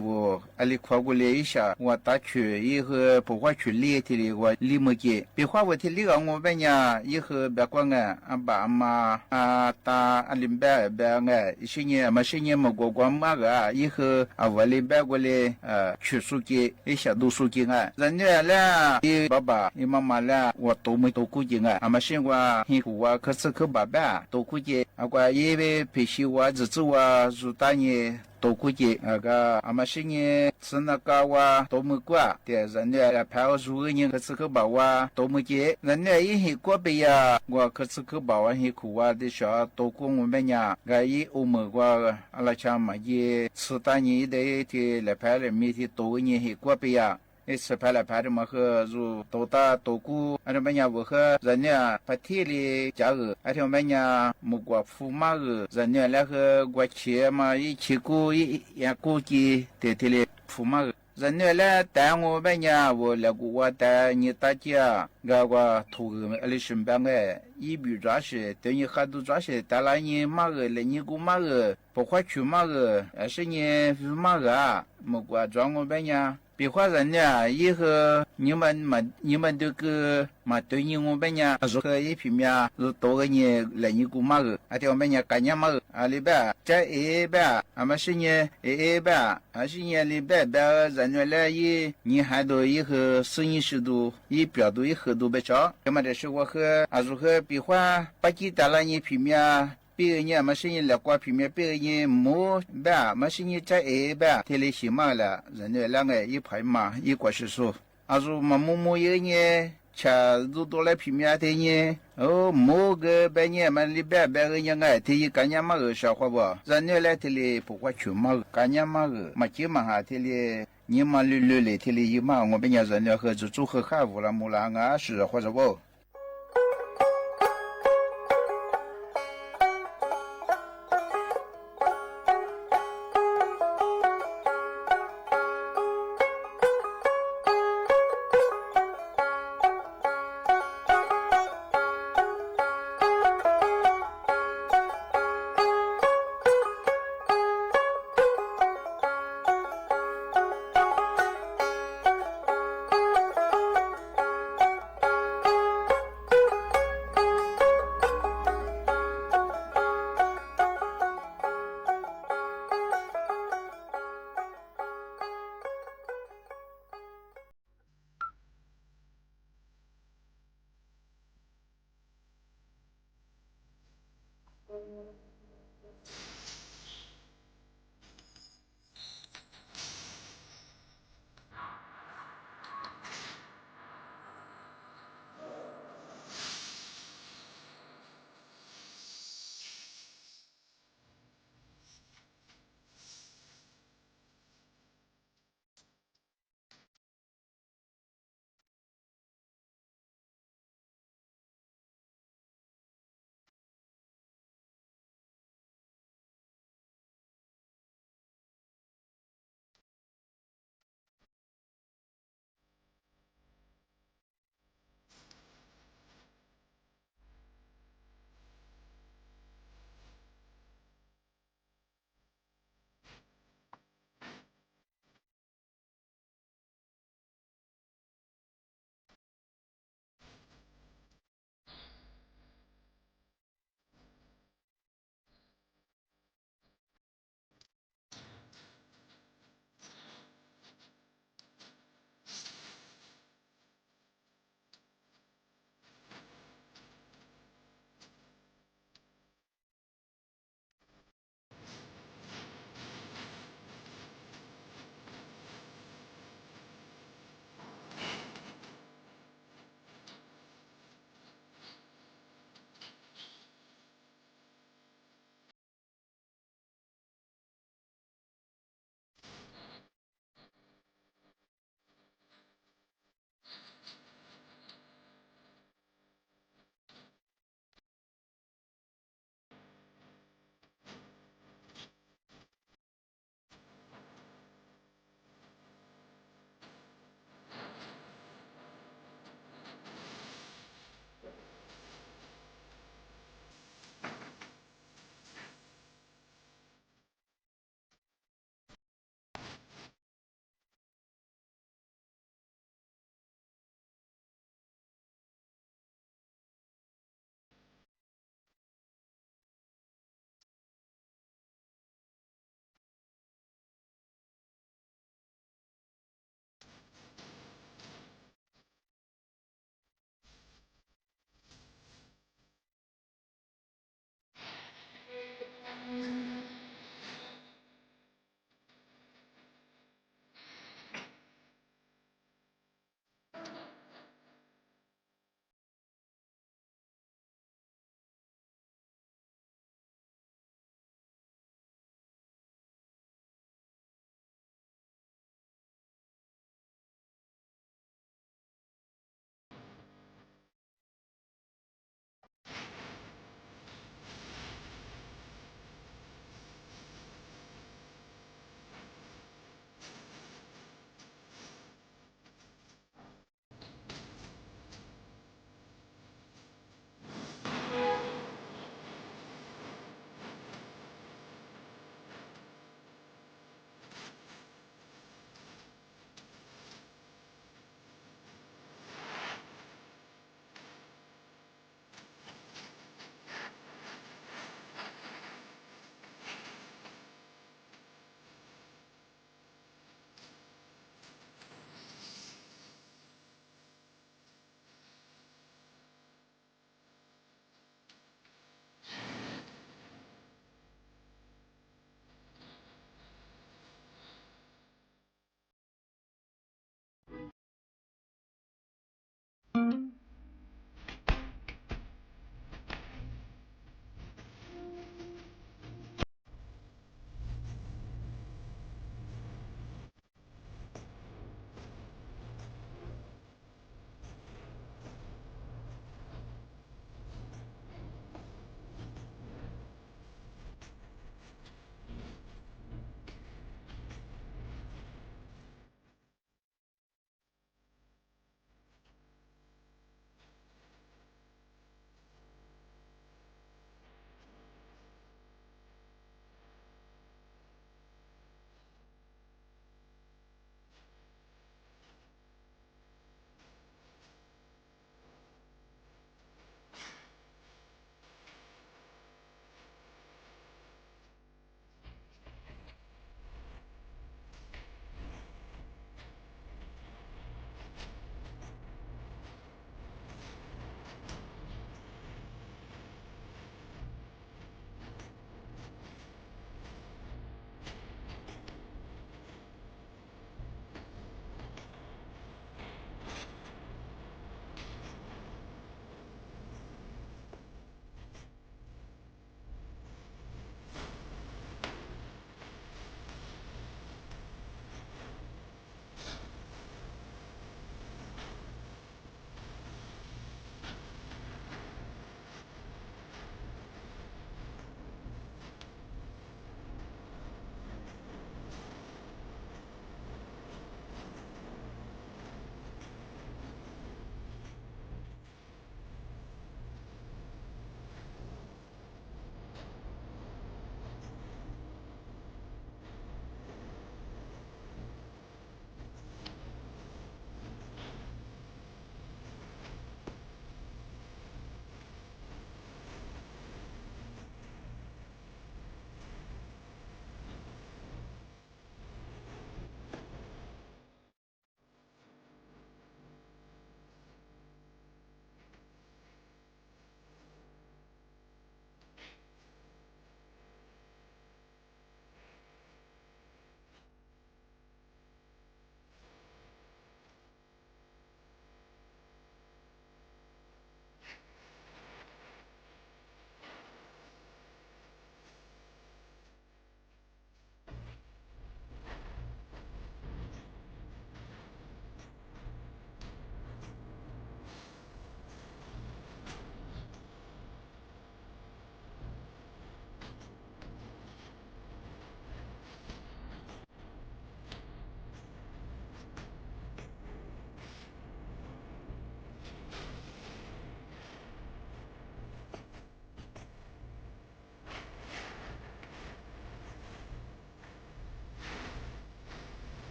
我阿里跨过来一下我打去以后不花去里提了我里么去别花我提里个我边呀以后别管爸妈打阿里别是呢嘛是呢么过马个以后我里别过来去书记一下读书记人家啦你爸爸你妈妈啦我都没都估计嘛是我你我可是可爸爸都估计我因为培训我日子我如大年都估计嘛是呢是那个我都没过的人家派我如个人可是可把我都没接人家一些过边呀我可是可把我一苦我的小都过我们家一欧盟我阿拉讲嘛也吃大年的来派来面的都个人过边呀สภาละพาดมาคือรูโตตาโตกูอันเป็นยาบุคือจันเนี่ยพัทลีจ้าอันเป็นยามุกว่าฟูมาจันเนี่ยแล้วคือกว่าเชียมาอีชิกูอียากูกีเตทีเลฟูมาจันเนี่ยแล้วแต่งว่าเป็นยาวัวแล้วกูว่าแต่เนี่ยตาเจ้ากว่าถูกอะไรสิ่งบางอย่างอีบิราชแต่เนี่ยขาดูราชแต่ละเนี่ยมาเลยเนี่ยกูมา不会去嘛个，是你嘛个，莫怪装我别呀。别话人家以后你们这个嘛对你我别呀，如果一平面如多个人来你姑嘛个，啊条别呀干呀嘛个，啊里边在边，啊么是你边，啊是你里边人家来你还多以后40-50度，一标度一厚度别少，那么这是我和啊如果别话把几打了你平面。别人嘛是你来挂平面，别人没吧，嘛是你在吧，天里西嘛了，人家两个一排嘛，一个是说，啊说嘛某一个呢，吃都多来平面的呢，哦某个半年嘛里边个人个，天一干年嘛个少花不，人家来天里不花去嘛个，干年嘛个，嘛起嘛哈天里。你嘛溜嘞，天里一嘛，我别人人家和就做和哈乌啦木啦啊是或者不。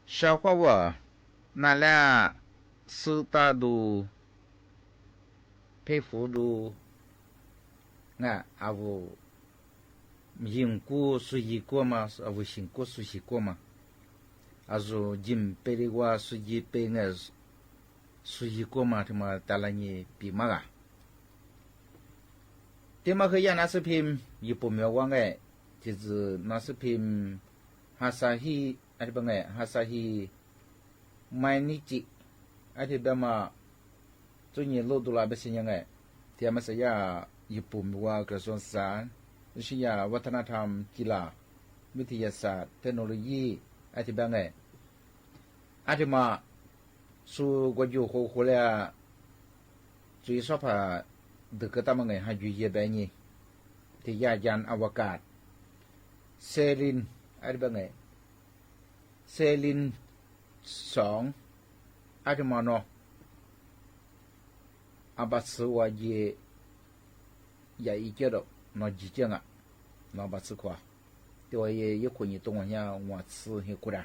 小伙我那俩手打都佩服都那阿不用过熟悉过吗？阿不行过熟悉过吗？阿说进背的话熟悉背那熟悉过吗？他妈带了你比嘛个？他妈可以那视频也不妙忘哎，就是那视频哈萨希阿的帮哎哈萨希买你几阿的帮嘛，最近录到了不是ยังไง他们是呀ญี่ปุ่นว่ากระทรวงสาธารณสุขวัฒนธรรมกีฬาวิทยาศาสตร์เทคโนโลยีอาทิตย์แบบไงอาทิตย์มาสู่กว่าอยู่หัวเลยจุยชอบหาดึกก็ตามไงหาอยู่เยอะแบบนี้ที่ยานอวกาศเซลินอาทิตย์แบบไงเซลิน2อาทิตย์มาเนาะอาบัสวาเย也一觉得那几件啊，那把吃苦啊，对我也有可能东往下往吃很过来，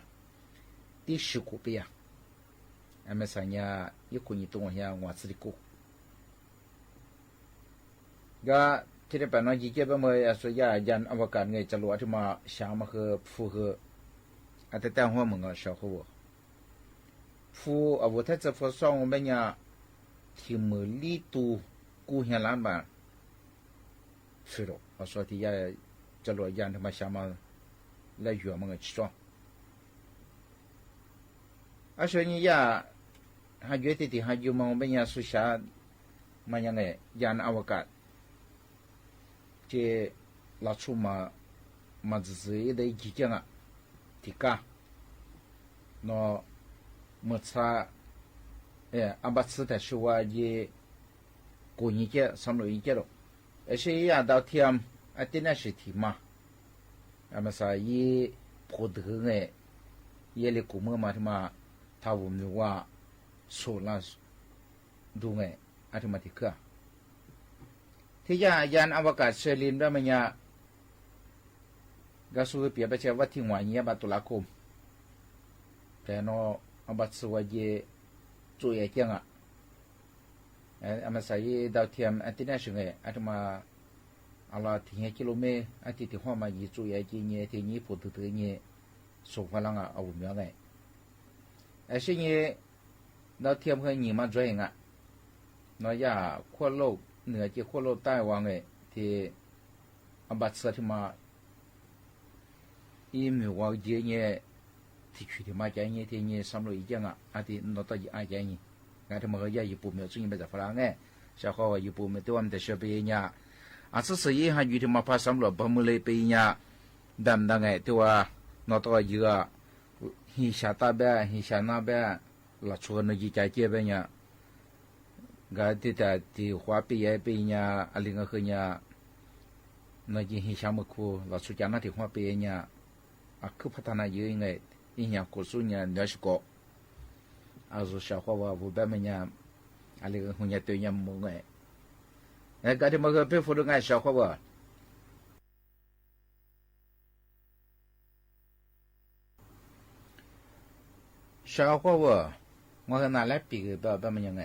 第10股币啊，俺们三年有可能东往下往吃的过，个这里办那几件，我们也说呀，人阿我干个这路他妈想么和符合，啊，在电话门个小伙我，符啊，我在这符上我们呀，提么力度，故乡蓝板。是的，我说的也这罗人他妈想嘛来约么个起床，而且你呀，还约的还有么我们也说下么样个人阿我干，这拉出嘛只是一个意见啊，提个，那么差，阿巴斯的说话也过一节上路一节了。而且呀，到天啊，点那是题嘛，那么说也不得哎，也来古么嘛，他妈他我们话说那都哎，啊他妈的个，ที่ยานอวกาศเซลินได้มั้ยเนี่ยก็สู้เปรียบไปเช่ว่าที่หัวเนี้ยบาตุลาคมแต่เนาะอบัตสวายจุยเจียงอ่ะอามาใส่ดาวเทียมอันที่น่าสนใจอาตมาอะไรที่5 กิโลเมตรอันที่หัวมายีจุยจีเนี่ยที่นี้พูดถึงเนี่ยส่งพลังอ่ะเอาอย่างไงไอ้สิ่งนี้ดาวเทียมเคยหนีมาจ่อยอ่ะน้อยาขั้วโลกเหนือที่ขั้วโลกใต้วางไงที่อาบัตสที่มาอีมีว่าเยอะเนี่ยที่คุยที่มาใจเนี่ยที่เนี่ยสำรวจยังอ่ะอันที่นอตยี่ไอ้ใจเนี่ยการที่มันก็ญี่ปุ่นเนี่ยซึ่งไม่จะฝรั่งไงชาวเขาว่าญี่ปุ่นเนี่ยตัวมันจะเชื่อไปเนี่ยอาจจะสิ่งที่อยู่ที่มาพาสำรวจบางมื้อเลยไปเนี่ยดำดังไงที่ว่านอตยี่อ่ะฮิชาตาเบะฮิชานาเบะละชวนยี่ใจเจ็บเนี่ยก็ที่แต่ที่หัวปีไปเนี่ยอะไรก็คือเนี่ยนยี่ฮิชามุคูละสุจานะที่หัวปีเนี่ยคือพัฒนาเยอะไงอีเนี่ยกุศลเนี่ยเนื้อสกอาจจะชาวเขาว่าผู้แบบเนี่ยอะไรก็หุ่นยนต์ตัวเนี่ยมึงไงก็ที่มันก็เป็นฝุ่นไงชาวเขาว่าชาวเขาว่า我跟那来比个แบบมันยังไง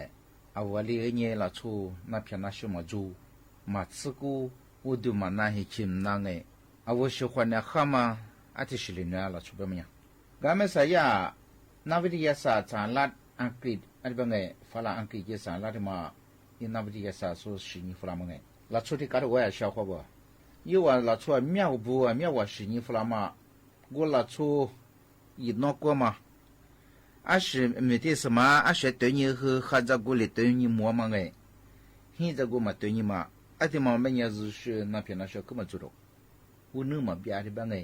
เอาวันนี้เนี่ยเราชูนับเพียงนับชั่วโมงจูมาซื้อกูอุดมนาให้ชิมนั่งไงเอาวันศุกร์เนี่ยข้ามาอาทิตย์สิเนี่ยเราชูแบบมันยังก็ไม่ใช่ยานักวิทยาศาสตร์สารลัดอังกฤษอะไรแบบไงฝรั่งอังกฤษสารลัดมาอีนักวิทยาศาสตร์ส่วนสิ่งฝรั่งไงเราชูที่การว่าชาวเขาว่าอยู่ว่าเราชูเมียวบัวเมียวว่าสิ่งฝรั่งมากูเราชูอีนอกกูมาอาศัยไม่ได้สมาอาศัยตัวนี้คือข้าจะกูเลยตัวนี้มัวมาไงเฮียจะกูมาตัวนี้มาอาทิตย์มาไม่ยังรู้สึกนับเป็นนับชั่วก็มาจุดกูนึกมาแบบอะไรแบบไง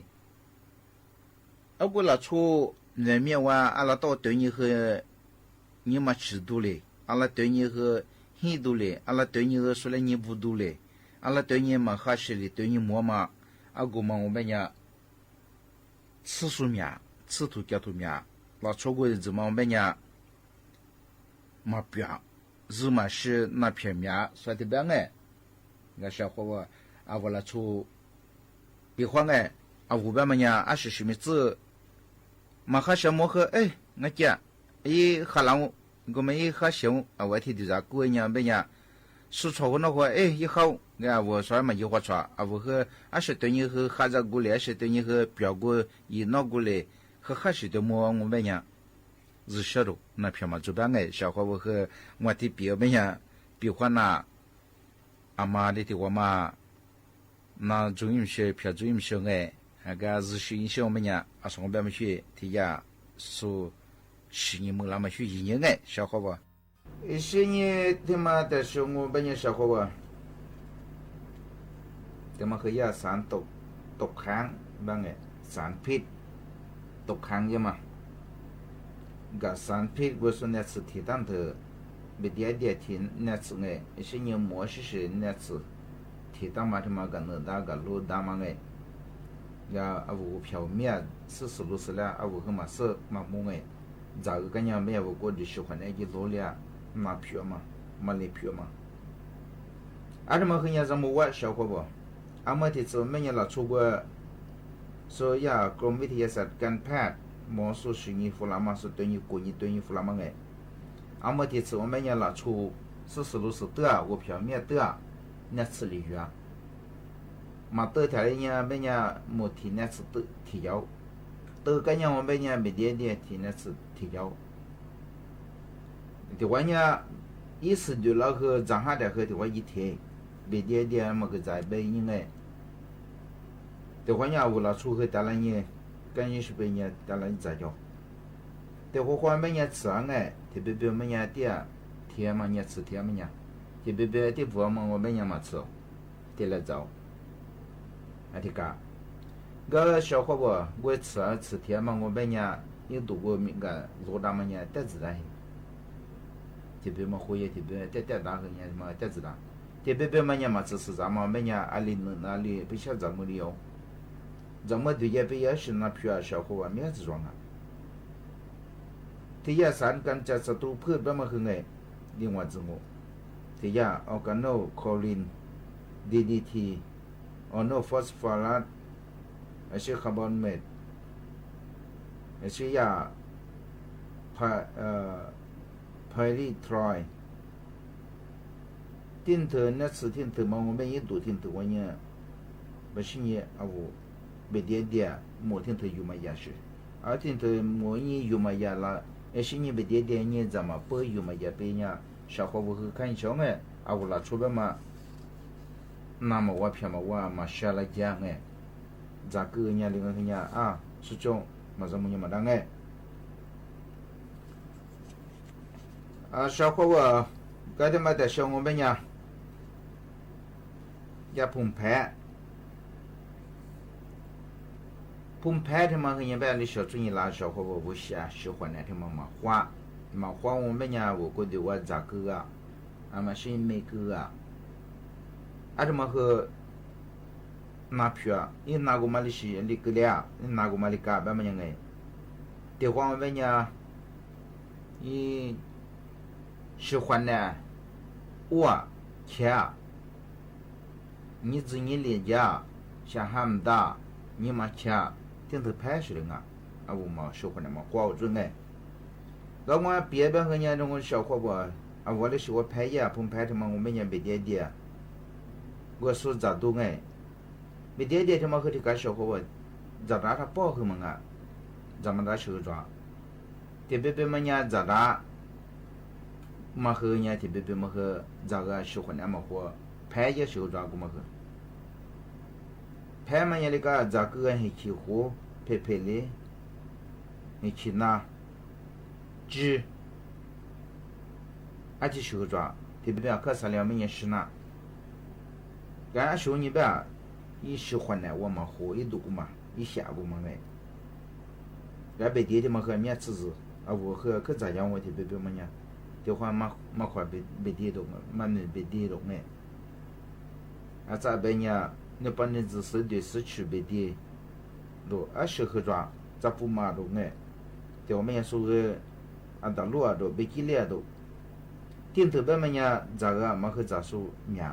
เอากูเราชูเนี่ยมีว่าอะไรตัวตัวนี้คือ你嘛吃多嘞，阿拉对你和很多嘞，阿拉对你和说了你不多嘞，阿拉对你嘛还是嘞，对你么嘛，阿哥嘛我们呀，吃素面，吃土叫土面，那错过日子嘛我们呀，嘛变，日嘛是那片面，说的变哎，那小伙我阿我那出，别慌哎，阿五百嘛呀，阿是什么子，嘛哈什么呵哎我讲伊哈浪我们伊哈熊啊我提的啥过年别呀说错那话哎以后啊我说嘛一话错啊我和是对你和哈着过来是对你和表过伊那过来和哈是对么我们呀日晓得那票嘛主办哎小伙我和我的表们呀比话那阿妈的的我嘛那主任学票主任学哎那个日学影响我们呀啊上边么学提呀说是你们那么学一年哎小伙吧是你他妈的是我们呀小伙吧他妈和呀三ตกค้างบ้างไงสารพิษตกค้างใช่ไหมกับสารพิษว่าส่วนนี้ที่ตั้งเถอะไม่ได้ที่นี่สิไง是你模式是นี่สิที่ตั้งมาที่มากันเนื้อได้กันรู้ได้มาไงอย่าเอาวุ้票面是路是了เอาวุ้มา是มามุงไงจากกันยังไม่เอาวุ้ก็ดิฉันคนนี้กิโลเลยมา票มาเลย票มาอะไรมาคือยังจะมัว小伙伴อามาที่จะไม่ยังหลับชัวร์ส่วนยากรมวิทยาศาสตร์การแพทย์หมอสุชินีฟุลามาสุดตัวนี้กุยตัวนี้ฟุลามาไงอามาที่จะไม่ยังหลับชัวร์是路是的我票面的那次里约มาเตอร์แถวนี้ไม่ยังหมดที่นั่นสุดที่ยาวเตอร์กันยังไม่ยังไม่ได้ที่นั่นสุดที่ยาวที่ว่าเนี่ย意思就那个长下来和ที่ว่า一天ไม่ได้มันก็在被应该ที่ว่าเนี่ย我老出去打了呢กันยัง是被呢打了在叫ที่ว่าความไม่เนี่ย吃啊哎ที่被别没เนี่ย的天嘛เนี่ย吃天没เนี่ยที่被别的不嘛我没เนี่ย嘛吃ที่来找啊ที่กะก็小伙伴我吃天嘛我没เนี่ย有读过那个罗大嘛เนี่ยแต่自然ที่别嘛会ที่别แต่大个เนี่ย嘛แต่自然ที่别嘛เนี่ย嘛只是咱们没เนี่ยali那里不晓得怎么的哟怎么对也不也是那票小伙伴没子装啊ที่ยาสารกันจัดศัตรูพืชแบบมาคือไงเรียกว่าสงบที่ยาออร์แกโนคลอริน DDT ออโนฟอสฟอรัสไอชื่อคาร์บอนเมทไอชื่อยาไพรีทรอยทิ้งเธอเนี่ยสิ่งทิ้งเธอมองไม่ยิ่งดูทิ้งเธอวันเนี่ยไม่ใช่เนี่ยเอาเบียดเดียหมดทิ้งเธออยู่มายาชื่ออาทิ้งเธอหมดยิ่งอยู่มายาละไอ้สิ่งนี้ไม่ได้เนี่ยจะมาเปิดอยู่มาอย่าไปเนี่ยชาวเขาบอกคือขันช่องเนี่ยเอาละชุบมาน้ำว่าเพียงว่ามาชาลายางเนี่ยจากคือเนี่ยเรื่องเนี่ยสุดจงมาสมุนมาดังเนี่ยชาวเขาว่าก็จะมาแต่ช่องมันเนี่ยอย่าพุ่มแพ้พุ่มแพ้ที่มาคือยังแบบนี้小注意啦小伙伴不喜欢呢ที่มา花我们呢我觉得我咋个嘛是每个ที่มาคือ拿票你拿过马来西亚你个了你拿过马来加แบบมันยังไงที่花我们呢你喜欢呢我钱你自己理解像他们的你嘛钱听头拍是的我嘛喜欢的嘛挂我准哎然后我别边和人中小伙伴我的是我拍呀碰拍他们我们也没点点我说咋都哎没点点他们和这个小伙伴咋打他包和们咱们打手抓特别别们呀咋打嘛和人特别别么和咋个喜欢的嘛和拍也手抓过嘛和拍嘛也那个咋个很起火拍嘞你去拿纸且手抓特别别可啥了没也是拿俺说你别一喜欢呢我嘛火一度嘛一下过嘛哎俺别的嘛和面子我和可咋样我特别别么呢就话嘛快别的都嘛没别的都哎咋别呢你把你自己的失去别的都适合抓咋不嘛都对我们也说个大陆都别几列都听特别么呢咋个嘛和咋说面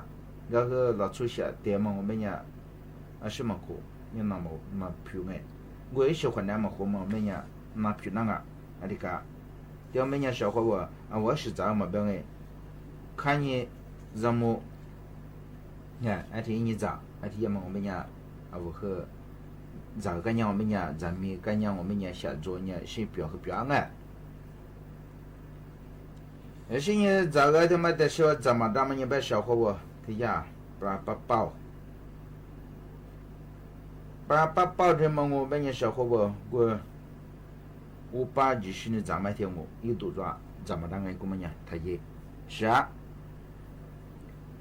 然后老出些对嘛我们呢什么苦你那么嘛票我也喜欢那么和嘛么呢那皮那个，阿里个，掉没人小伙我啊，我是咋么办哎？看你怎么，呀，阿天你咋？阿天要么我们家啊，我和咋个样我们家咱们个样我们家下周呢是表和表啊。是你咋个他妈的说怎么咱们你别小伙我，他呀，把包这么我们家小伙我把就是你咱们天我一度抓怎么当个我们家他也是啊。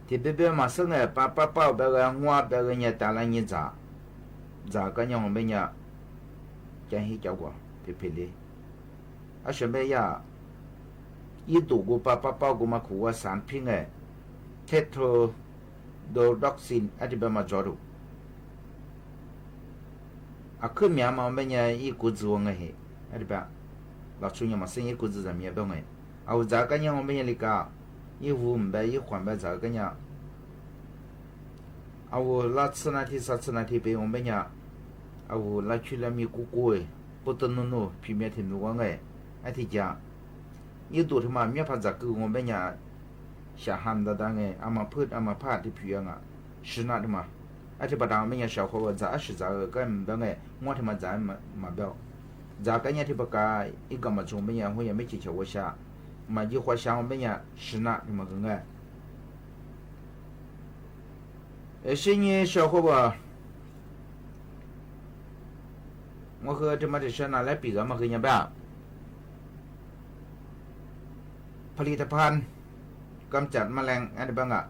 特别嘛生哎，把包别个我别个人带来你咋个样我们家，讲些叫过别的，啊什么呀？一度个把包个嘛苦啊产品哎，贴头都docsin啊这边嘛做的，啊可面嘛我们家一股子往个嘿，啊这边，老出年嘛生一股子在面边哎，啊我咋个样我们家里个。一五五百一换百咋个样？啊，我拉吃那天啥吃那天呗，我们家啊，我拉去了米姑姑哎，不得弄皮面天路光哎，哎天家，一多他妈面怕咋个我们家下汉的当哎，阿妈泼阿妈怕的皮样啊，是那的嘛，哎天把当我们家小伙子咋是咋个干当哎，我他妈咋嘛表，咋个样天把个一个嘛从我们家我也没去瞧我下。嘛就花想我们呀是那你们看看，是你小伙吧？我和这么的是拿来比个嘛和人吧？ผลิตภัณฑ์กำจัดแมลงอะไรบ้างอ่ะ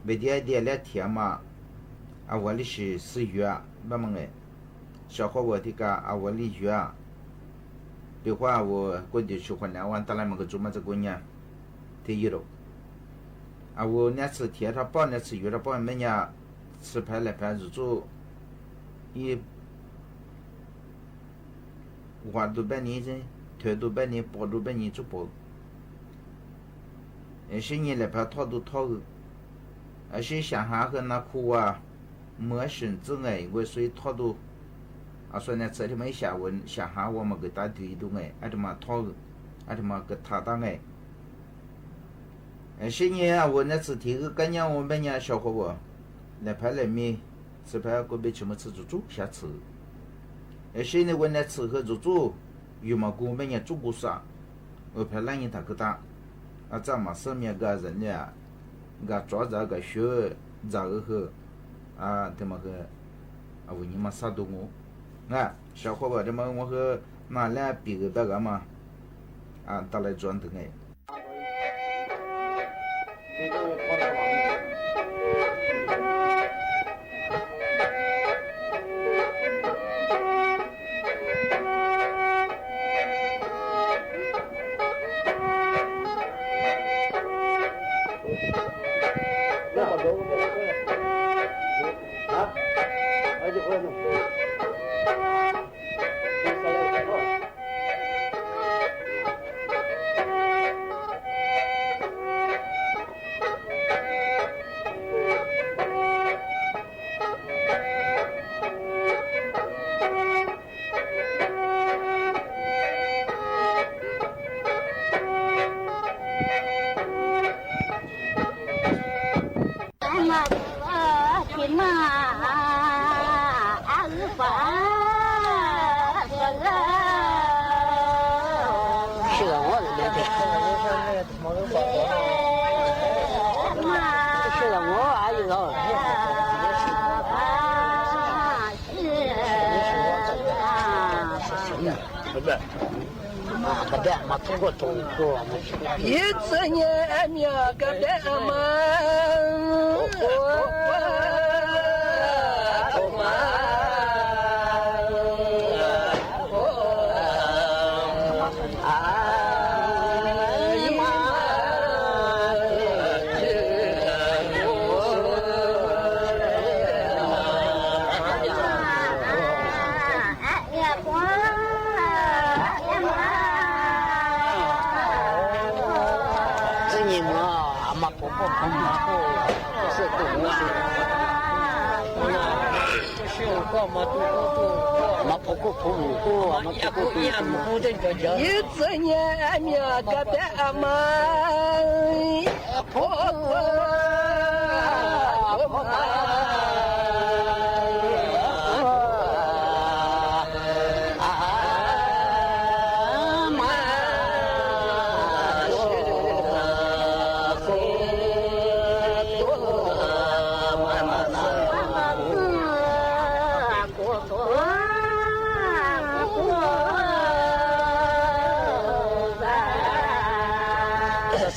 เบียดและเทียมอาวลิชิซื้อบ้างมั้ง小伙我ที่กาอาวลิย的话，我过去去换2万，当然么个做么这个呢？提一了。啊，我那次贴他包那次月他包没呢，吃牌来牌日做，一花多半年噻，推多半年，包多半年做包。是你来牌套都套个，是想下和那苦啊，没身子哎，我所以套都。啊，所以呢，这里面下文下下我们给打对动哎，啊他妈套个，啊他妈给他当哎。是你啊，我那次提个干娘我们家小伙我，来拍来米，吃拍个别什么吃煮下吃。是呢，我那吃和煮，有么我们家煮过啥？我拍烂人他个打，啊咱嘛上面个人呢，个抓着个学，咋个和，啊他妈个，啊我你妈啥都我。啊，小伙伴，这么我和拿来比个个嘛，啊，打来转腾哎。一次年面个的嘛，嘛不过不无过，嘛不过不无这个人。一次年面个的阿妈，婆婆。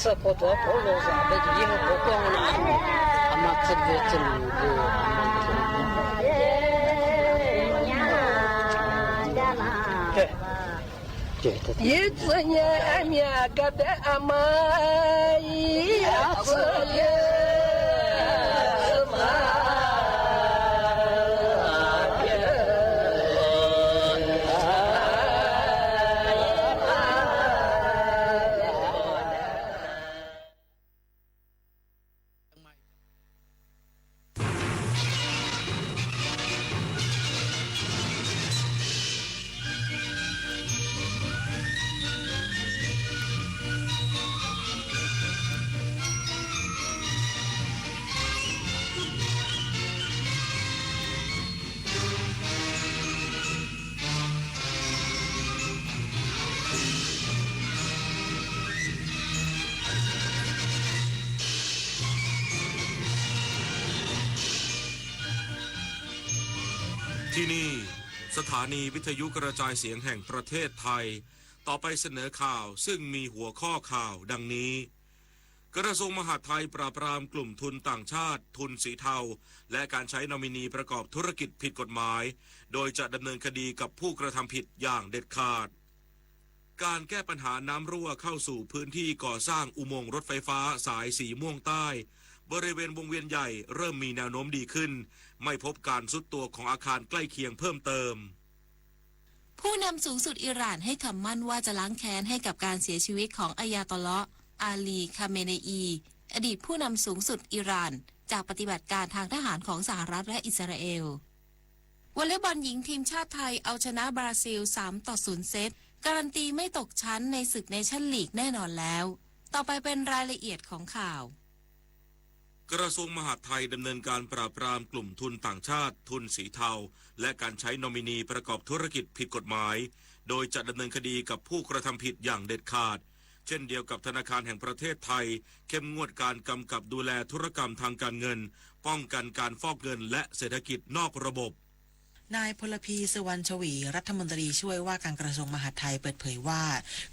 这不多不路上，那就以后不光了，阿妈这个真的，对，一次年面个的阿妈，一次年。ที่นี่สถานีวิทยุกระจายเสียงแห่งประเทศไทยต่อไปเสนอข่าวซึ่งมีหัวข้อข่าวดังนี้กระทรวงมหาดไทยปราบปรามกลุ่มทุนต่างชาติทุนสีเทาและการใช้นอมินีประกอบธุรกิจผิดกฎหมายโดยจะดำเนินคดีกับผู้กระทำผิดอย่างเด็ดขาดการแก้ปัญหาน้ำรั่วเข้าสู่พื้นที่ก่อสร้างอุโมงค์รถไฟฟ้าสายสีม่วงใต้บริเวณวงเวียนใหญ่เริ่มมีแนวโน้มดีขึ้นไม่พบการทรุดตัวของอาคารใกล้เคียงเพิ่มเติมผู้นำสูงสุดอิหร่านให้คำมั่นว่าจะล้างแค้นให้กับการเสียชีวิตของอายาตอลลอฮ์อาลี คาเมเนอีอดีตผู้นำสูงสุดอิหร่านจากปฏิบัติการทางทหารของสหรัฐและอิสราเอลวอลเลย์บอลหญิงทีมชาติไทยเอาชนะบราซิล 3-0 เซตการันตีไม่ตกชั้นในศึกเนชั่นลีกแน่นอนแล้วต่อไปเป็นรายละเอียดของข่าวกระทรวงมหาดไทยดำเนินการปราบปรามกลุ่มทุนต่างชาติทุนสีเทาและการใช้นอมินีประกอบธุรกิจผิดกฎหมายโดยจะดำเนินคดีกับผู้กระทำผิดอย่างเด็ดขาดเช่นเดียวกับธนาคารแห่งประเทศไทยเข้มงวดการกำกับดูแลธุรกรรมทางการเงินป้องกันการฟอกเงินและเศรษฐกิจนอกระบบนายพลพีสุวรรณชวีรัฐมนตรีช่วยว่าการกระทรวงมหาดไทยเปิดเผยว่า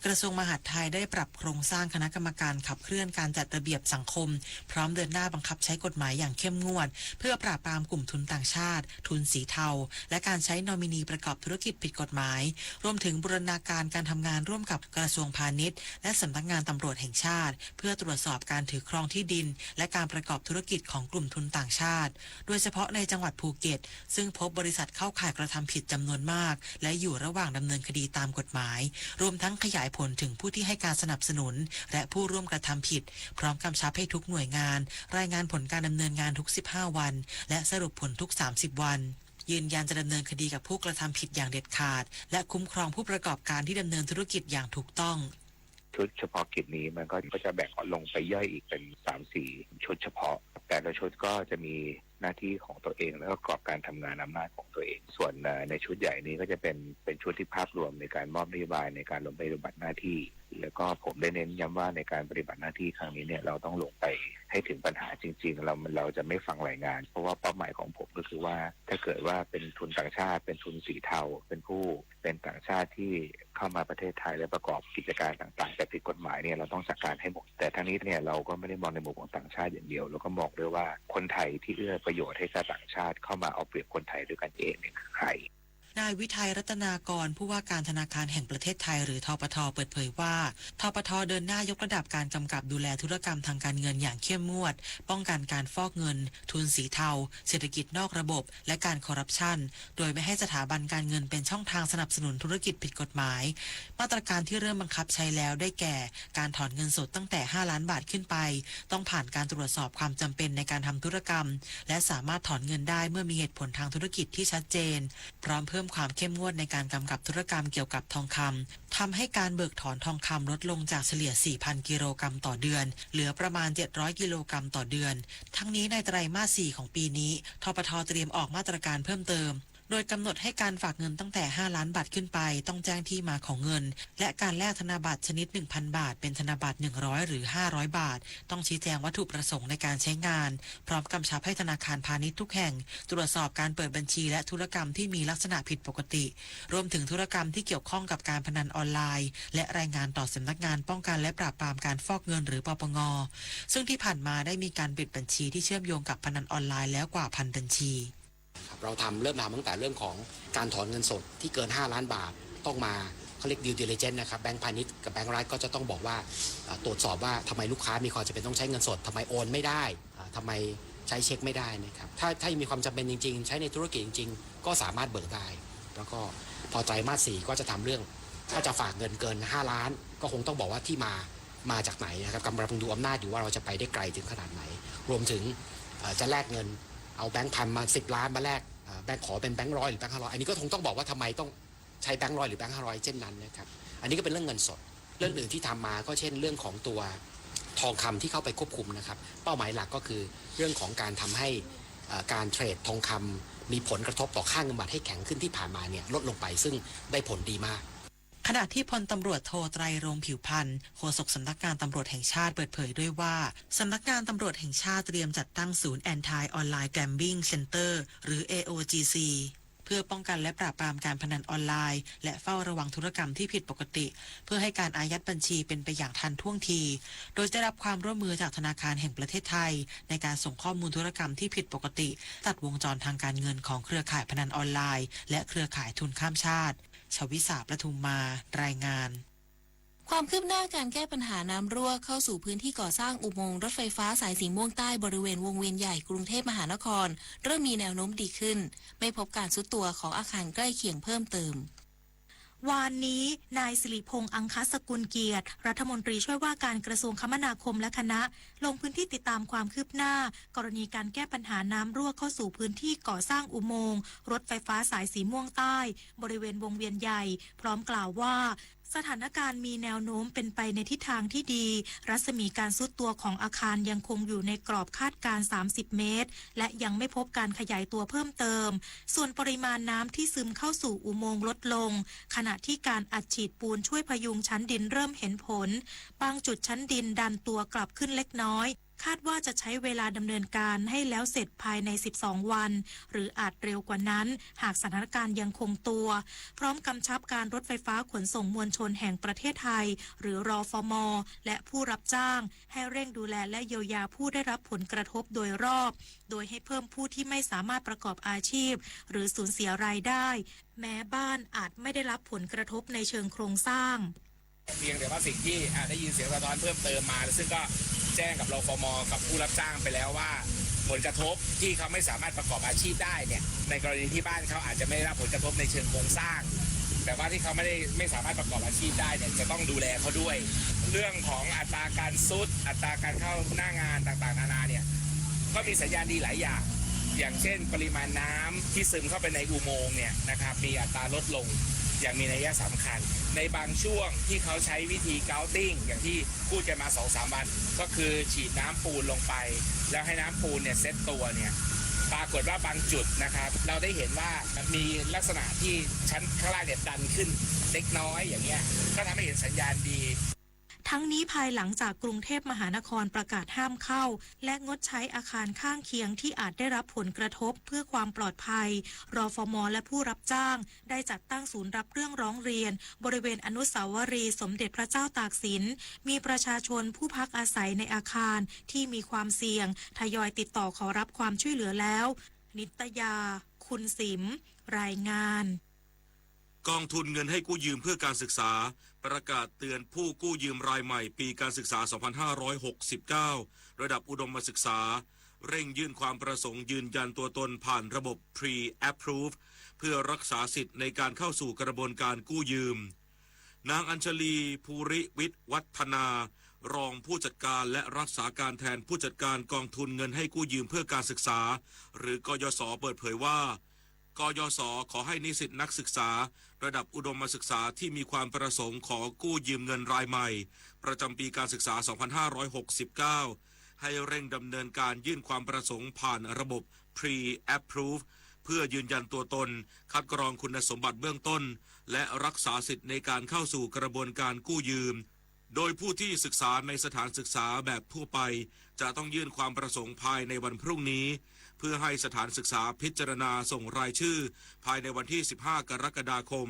กระทรวงมหาดไทยได้ปรับโครงสร้างคณะกรรมการขับเคลื่อนการจัดระเบียบสังคมพร้อมเดินหน้าบังคับใช้กฎหมายอย่างเข้มงวดเพื่อปราบปรามกลุ่มทุนต่างชาติทุนสีเทาและการใช้นอมินีประกอบธุรกิจผิดกฎหมายรวมถึงบูรณาการการทำงานร่วมกับกระทรวงพาณิชย์และสำนักงานตำรวจแห่งชาติเพื่อตรวจสอบการถือครองที่ดินและการประกอบธุรกิจของกลุ่มทุนต่างชาติโดยเฉพาะในจังหวัดภูเก็ตซึ่งพบบริษัทเข้าข่ายกระทำผิดจำนวนมากและอยู่ระหว่างดำเนินคดีตามกฎหมายรวมทั้งขยายผลถึงผู้ที่ให้การสนับสนุนและผู้ร่วมกระทำผิดพร้อมกำชับให้ทุกหน่วยงานรายงานผลการดำเนินงานทุก15วันและสรุปผลทุก30วันยืนยันจะดำเนินคดีกับผู้กระทำผิดอย่างเด็ดขาดและคุ้มครองผู้ประกอบการที่ดำเนินธุรกิจอย่างถูกต้องชุดเฉพาะกิจนี้มันก็จะแบ่งลงไปย่อยอีกเป็น 3-4 ชุดเฉพาะแต่ละชุดก็จะมีหน้าที่ของตัวเองแล้วก็กรอบการทำงานอำนาจของตัวเองส่วนในชุดใหญ่นี้ก็จะเป็นชุดที่ภาพรวมในการมอบนโยบายในการลงไปปฏิบัติหน้าที่แล้วก็ผมได้เน้นย้ำว่าในการปฏิบัติหน้าที่ครั้งนี้เนี่ยเราต้องลงไปให้ถึงปัญหาจริงๆเราจะไม่ฟังรายงานเพราะว่าเป้าหมายของผมก็คือว่าถ้าเกิดว่าเป็นทุนต่างชาติเป็นทุนสีเทาเป็นต่างชาติที่เข้ามาประเทศไทยและประกอบกิจการต่างๆแต่ผิดกฎหมายเนี่ยเราต้องจัดการให้หมดแต่ทั้งนี้เนี่ยเราก็ไม่ได้มองในมุมของต่างชาติอย่างเดียวเราก็มองด้วยว่าคนไทยที่เอื้อประโยชน์ให้กับต่างชาติเข้ามาเอาเปรียบคนไทยด้วยกันเองเนี่ยคือใครนายวิทัยรัตนากรผู้ว่าการธนาคารแห่งประเทศไทยหรือธปท.เปิดเผยว่าธปท.เดินหน้ายกระดับการกำกับดูแลธุรกรรมทางการเงินอย่างเข้มงวดป้องกันการฟอกเงินทุนสีเทาเศรษฐกิจนอกระบบและการคอร์รัปชันโดยไม่ให้สถาบันการเงินเป็นช่องทางสนับสนุนธุรกิจผิดกฎหมายมาตรการที่เริ่มบังคับใช้แล้วได้แก่การถอนเงินสดตั้งแต่5 ล้านบาทขึ้นไปต้องผ่านการตรวจสอบความจำเป็นในการทำธุรกรรมและสามารถถอนเงินได้เมื่อมีเหตุผลทางธุรกิจที่ชัดเจนพร้อมเพิ่ม มความเข้มงวดในการกำกับธุรกรรมเกี่ยวกับทองคำทำให้การเบิกถอนทองคำลดลงจากเฉลี่ย 4,000 กิโลกรัมต่อเดือนเหลือประมาณ 700 กิโลกรัมต่อเดือนทั้งนี้ในไตรมาส 4 ของปีนี้ธปท.เตรียมออกมาตรการเพิ่มเติมโดยกำหนดให้การฝากเงินตั้งแต่ 5 ล้านบาทขึ้นไปต้องแจ้งที่มาของเงินและการแลกธนบัตรชนิด 1,000 บาทเป็นธนบัตร 100 หรือ 500 บาทต้องชี้แจงวัตถุประสงค์ในการใช้งานพร้อมกำชับให้ธนาคารพาณิชย์ทุกแห่งตรวจสอบการเปิดบัญชีและธุรกรรมที่มีลักษณะผิดปกติรวมถึงธุรกรรมที่เกี่ยวข้องกับการพนันออนไลน์และรายงานต่อสำนักงานป้องกันและปราบปรามการฟอกเงินหรือปปง.ซึ่งที่ผ่านมาได้มีการปิดบัญชีที่เชื่อมโยงกับพนันออนไลน์แล้วกว่า 1,000 บัญชีเราเริ่มทำตั้งแต่เรื่องของการถอนเงินสดที่เกิน5ล้านบาทต้องมาเขาเรียก due diligence นะครับแบงก์พาณิชย์กับแบงก์รัฐก็จะต้องบอกว่าตรวจสอบว่าทำไมลูกค้ามีความจำเป็นต้องใช้เงินสดทำไมโอนไม่ได้ทำไมใช้เช็คไม่ได้นะครับถ้ามีความจำเป็นจริงๆใช้ในธุรกิจจริงๆก็สามารถเบิกได้แล้วก็พอไตรมาส 4ก็จะทำเรื่องถ้าจะฝากเงินเกิน5ล้านก็คงต้องบอกว่าที่มาจากไหนนะครับกำลังดูอำนาจอยู่ว่าเราจะไปได้ไกลถึงขนาดไหนรวมถึงจะแลกเงินเอาแบงค์พันมา10ล้านมาแลกแบงค์ขอเป็นแบงค์100หรือแบงค์500อันนี้ก็คงต้องบอกว่าทำไมต้องใช้แบงค์100หรือแบงค์500เช่นนั้นนะครับอันนี้ก็เป็นเรื่องเงินสดเรื่องอื่นที่ทำมาก็เช่นเรื่องของตัวทองคำที่เข้าไปควบคุมนะครับเป้าหมายหลักก็คือเรื่องของการทำให้การเทรดทองคำมีผลกระทบต่อค่าเงินบาทให้แข็งขึ้นที่ผ่านมาเนี่ยลดลงไปซึ่งได้ผลดีมากขณะที่พลตำรวจโทไตรรงค์ผิวพรรณโฆษกสำนักงานตำรวจแห่งชาติเปิดเผยด้วยว่าสำนักงานตำรวจแห่งชาติเตรียมจัดตั้งศูนย์ Anti Online Gambling Center หรือ AOGC เพื่อป้องกันและปราบปรามการพนันออนไลน์และเฝ้าระวังธุรกรรมที่ผิดปกติเพื่อให้การอายัดบัญชีเป็นไปอย่างทันท่วงทีโดยได้รับความร่วมมือจากธนาคารแห่งประเทศไทยในการส่งข้อมูลธุรกรรมที่ผิดปกติตัดวงจรทางการเงินของเครือข่ายพนันออนไลน์และเครือข่ายทุนข้ามชาติชวิสาประทุมมารายงานความคืบหน้าการแก้ปัญหาน้ำรั่วเข้าสู่พื้นที่ก่อสร้างอุโมงค์รถไฟฟ้าสายสีม่วงใต้บริเวณวงเวียนใหญ่กรุงเทพมหานครเริ่มมีแนวโน้มดีขึ้นไม่พบการทรุดตัวของอาคารใกล้เคียงเพิ่มเติมวานนี้นายสิริพงษ์อังคสกุลเกียรติรัฐมนตรีช่วยว่าการกระทรวงคมนาคมและคณะลงพื้นที่ติดตามความคืบหน้ากรณีการแก้ปัญหาน้ำรั่วเข้าสู่พื้นที่ก่อสร้างอุโมงค์รถไฟฟ้าสายสีม่วงใต้บริเวณวงเวียนใหญ่พร้อมกล่าวว่าสถานการณ์มีแนวโน้มเป็นไปในทิศทางที่ดีรัศมีการทรุดตัวของอาคารยังคงอยู่ในกรอบคาดการณ์30 เมตรและยังไม่พบการขยายตัวเพิ่มเติมส่วนปริมาณน้ำที่ซึมเข้าสู่อุโมงค์ลดลงขณะที่การอัดฉีดปูนช่วยพยุงชั้นดินเริ่มเห็นผลบางจุดชั้นดินดันตัวกลับขึ้นเล็กน้อยคาดว่าจะใช้เวลาดำเนินการให้แล้วเสร็จภายใน12 วันหรืออาจเร็วกว่านั้นหากสถานการณ์ยังคงตัวพร้อมกำชับการรถไฟฟ้าขนส่งมวลชนแห่งประเทศไทยหรือรฟม.และผู้รับจ้างให้เร่งดูแลและเยียวยาผู้ได้รับผลกระทบโดยรอบโดยให้เพิ่มผู้ที่ไม่สามารถประกอบอาชีพหรือสูญเสียรายได้แม้บ้านอาจไม่ได้รับผลกระทบในเชิงโครงสร้างเพียงแต่ว่าสิ่งที่ได้ยินเสียงสะท้อนเพิ่มเติมมาซึ่งก็แจ้งกับรฟม.กับผู้รับจ้างไปแล้วว่าผลกระทบที่เขาไม่สามารถประกอบอาชีพได้เนี่ยในกรณีที่บ้านเขาอาจจะไม่ได้รับผลกระทบในเชิงโครงสร้างแต่ว่าที่เขาไม่สามารถประกอบอาชีพได้เนี่ยจะต้องดูแลเขาด้วยเรื่องของอัตราการซุดอัตราการเข้าหน้างานต่างๆนานาเนี่ยก็มีสัญญาณดีหลายอย่างเช่นปริมาณน้ำที่ซึมเข้าไปในอุโมงค์เนี่ยนะครับมีอัตราลดลงอย่างมีนัยสำคัญในบางช่วงที่เขาใช้วิธีเกาติ้งอย่างที่พูดกันมา 2-3 วันก็คือฉีดน้ำปูนลงไปแล้วให้น้ำปูนเนี่ยเซ็ตตัวเนี่ยปรากฏว่าบางจุดนะครับเราได้เห็นว่ามีลักษณะที่ชั้นข้างล่างเนี่ยดันขึ้นเล็กน้อยอย่างเงี้ยก็ทำให้เห็นสัญญาณดีทั้งนี้ภายหลังจากกรุงเทพมหานครประกาศห้ามเข้าและงดใช้อาคารข้างเคียงที่อาจได้รับผลกระทบเพื่อความปลอดภัยรฟม.และผู้รับจ้างได้จัดตั้งศูนย์รับเรื่องร้องเรียนบริเวณอนุสาวรีย์สมเด็จพระเจ้าตากสินมีประชาชนผู้พักอาศัยในอาคารที่มีความเสี่ยงทยอยติดต่อขอรับความช่วยเหลือแล้วนิตยาคุณสิมรายงานกองทุนเงินให้กู้ยืมเพื่อการศึกษาประกาศเตือนผู้กู้ยืมรายใหม่ปีการศึกษา 2569 ระดับอุดมศึกษาเร่งยื่นความประสงค์ยืนยันตัวตนผ่านระบบ Pre-Approve เพื่อรักษาสิทธิ์ในการเข้าสู่กระบวนการกู้ยืมนางอัญชลีภูริวิทย์วัฒนารองผู้จัดการและรักษาการแทนผู้จัดการกองทุนเงินให้กู้ยืมเพื่อการศึกษาหรือกยศเปิดเผยว่าก กยศ.ขอให้นิสิตนักศึกษาระดับอุดมศึกษาที่มีความประสงค์ขอกู้ยืมเงินรายใหม่ประจำปีการศึกษา 2569 ให้เร่งดำเนินการยื่นความประสงค์ผ่านระบบ Pre-Approve เพื่อยืนยันตัวตนคัดกรองคุณสมบัติเบื้องต้นและรักษาสิทธิ์ในการเข้าสู่กระบวนการกู้ยืมโดยผู้ที่ศึกษาในสถานศึกษาแบบทั่วไปจะต้องยื่นความประสงค์ภายในวันพรุ่งนี้เพื่อให้สถานศึกษาพิจารณาส่งรายชื่อภายในวันที่ 15 กรกฎาคม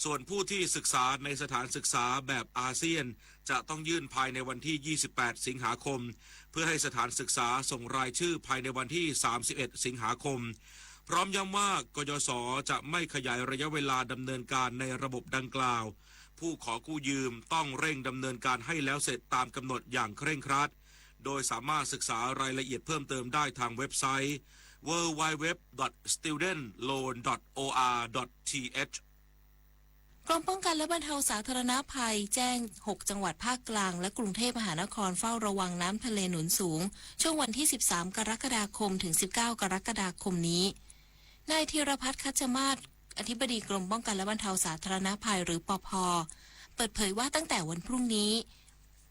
ส่วนผู้ที่ศึกษาในสถานศึกษาแบบอาเซียนจะต้องยื่นภายในวันที่ 28 สิงหาคมเพื่อให้สถานศึกษาส่งรายชื่อภายในวันที่ 31 สิงหาคมพร้อมย้ำว่ากยศ.จะไม่ขยายระยะเวลาดำเนินการในระบบดังกล่าวผู้ขอกู้ยืมต้องเร่งดำเนินการให้แล้วเสร็จตามกำหนดอย่างเคร่งครัดโดยสามารถศึกษารายละเอียดเพิ่มเติมได้ทางเว็บไซต์ www.studentloan.or.th กรมป้องกันและบรรเทาสาธารณภัยแจ้ง 6 จังหวัดภาคกลางและกรุงเทพมหานครเฝ้าระวังน้ำทะเลหนุนสูงช่วงวันที่ 13 กรกฎาคมถึง 19 กรกฎาคมนี้นายธีรพัฒน์คัจมาศอธิบดีกรมป้องกันและบรรเทาสาธารณภัยหรือปภ.เปิดเผยว่าตั้งแต่วันพรุ่งนี้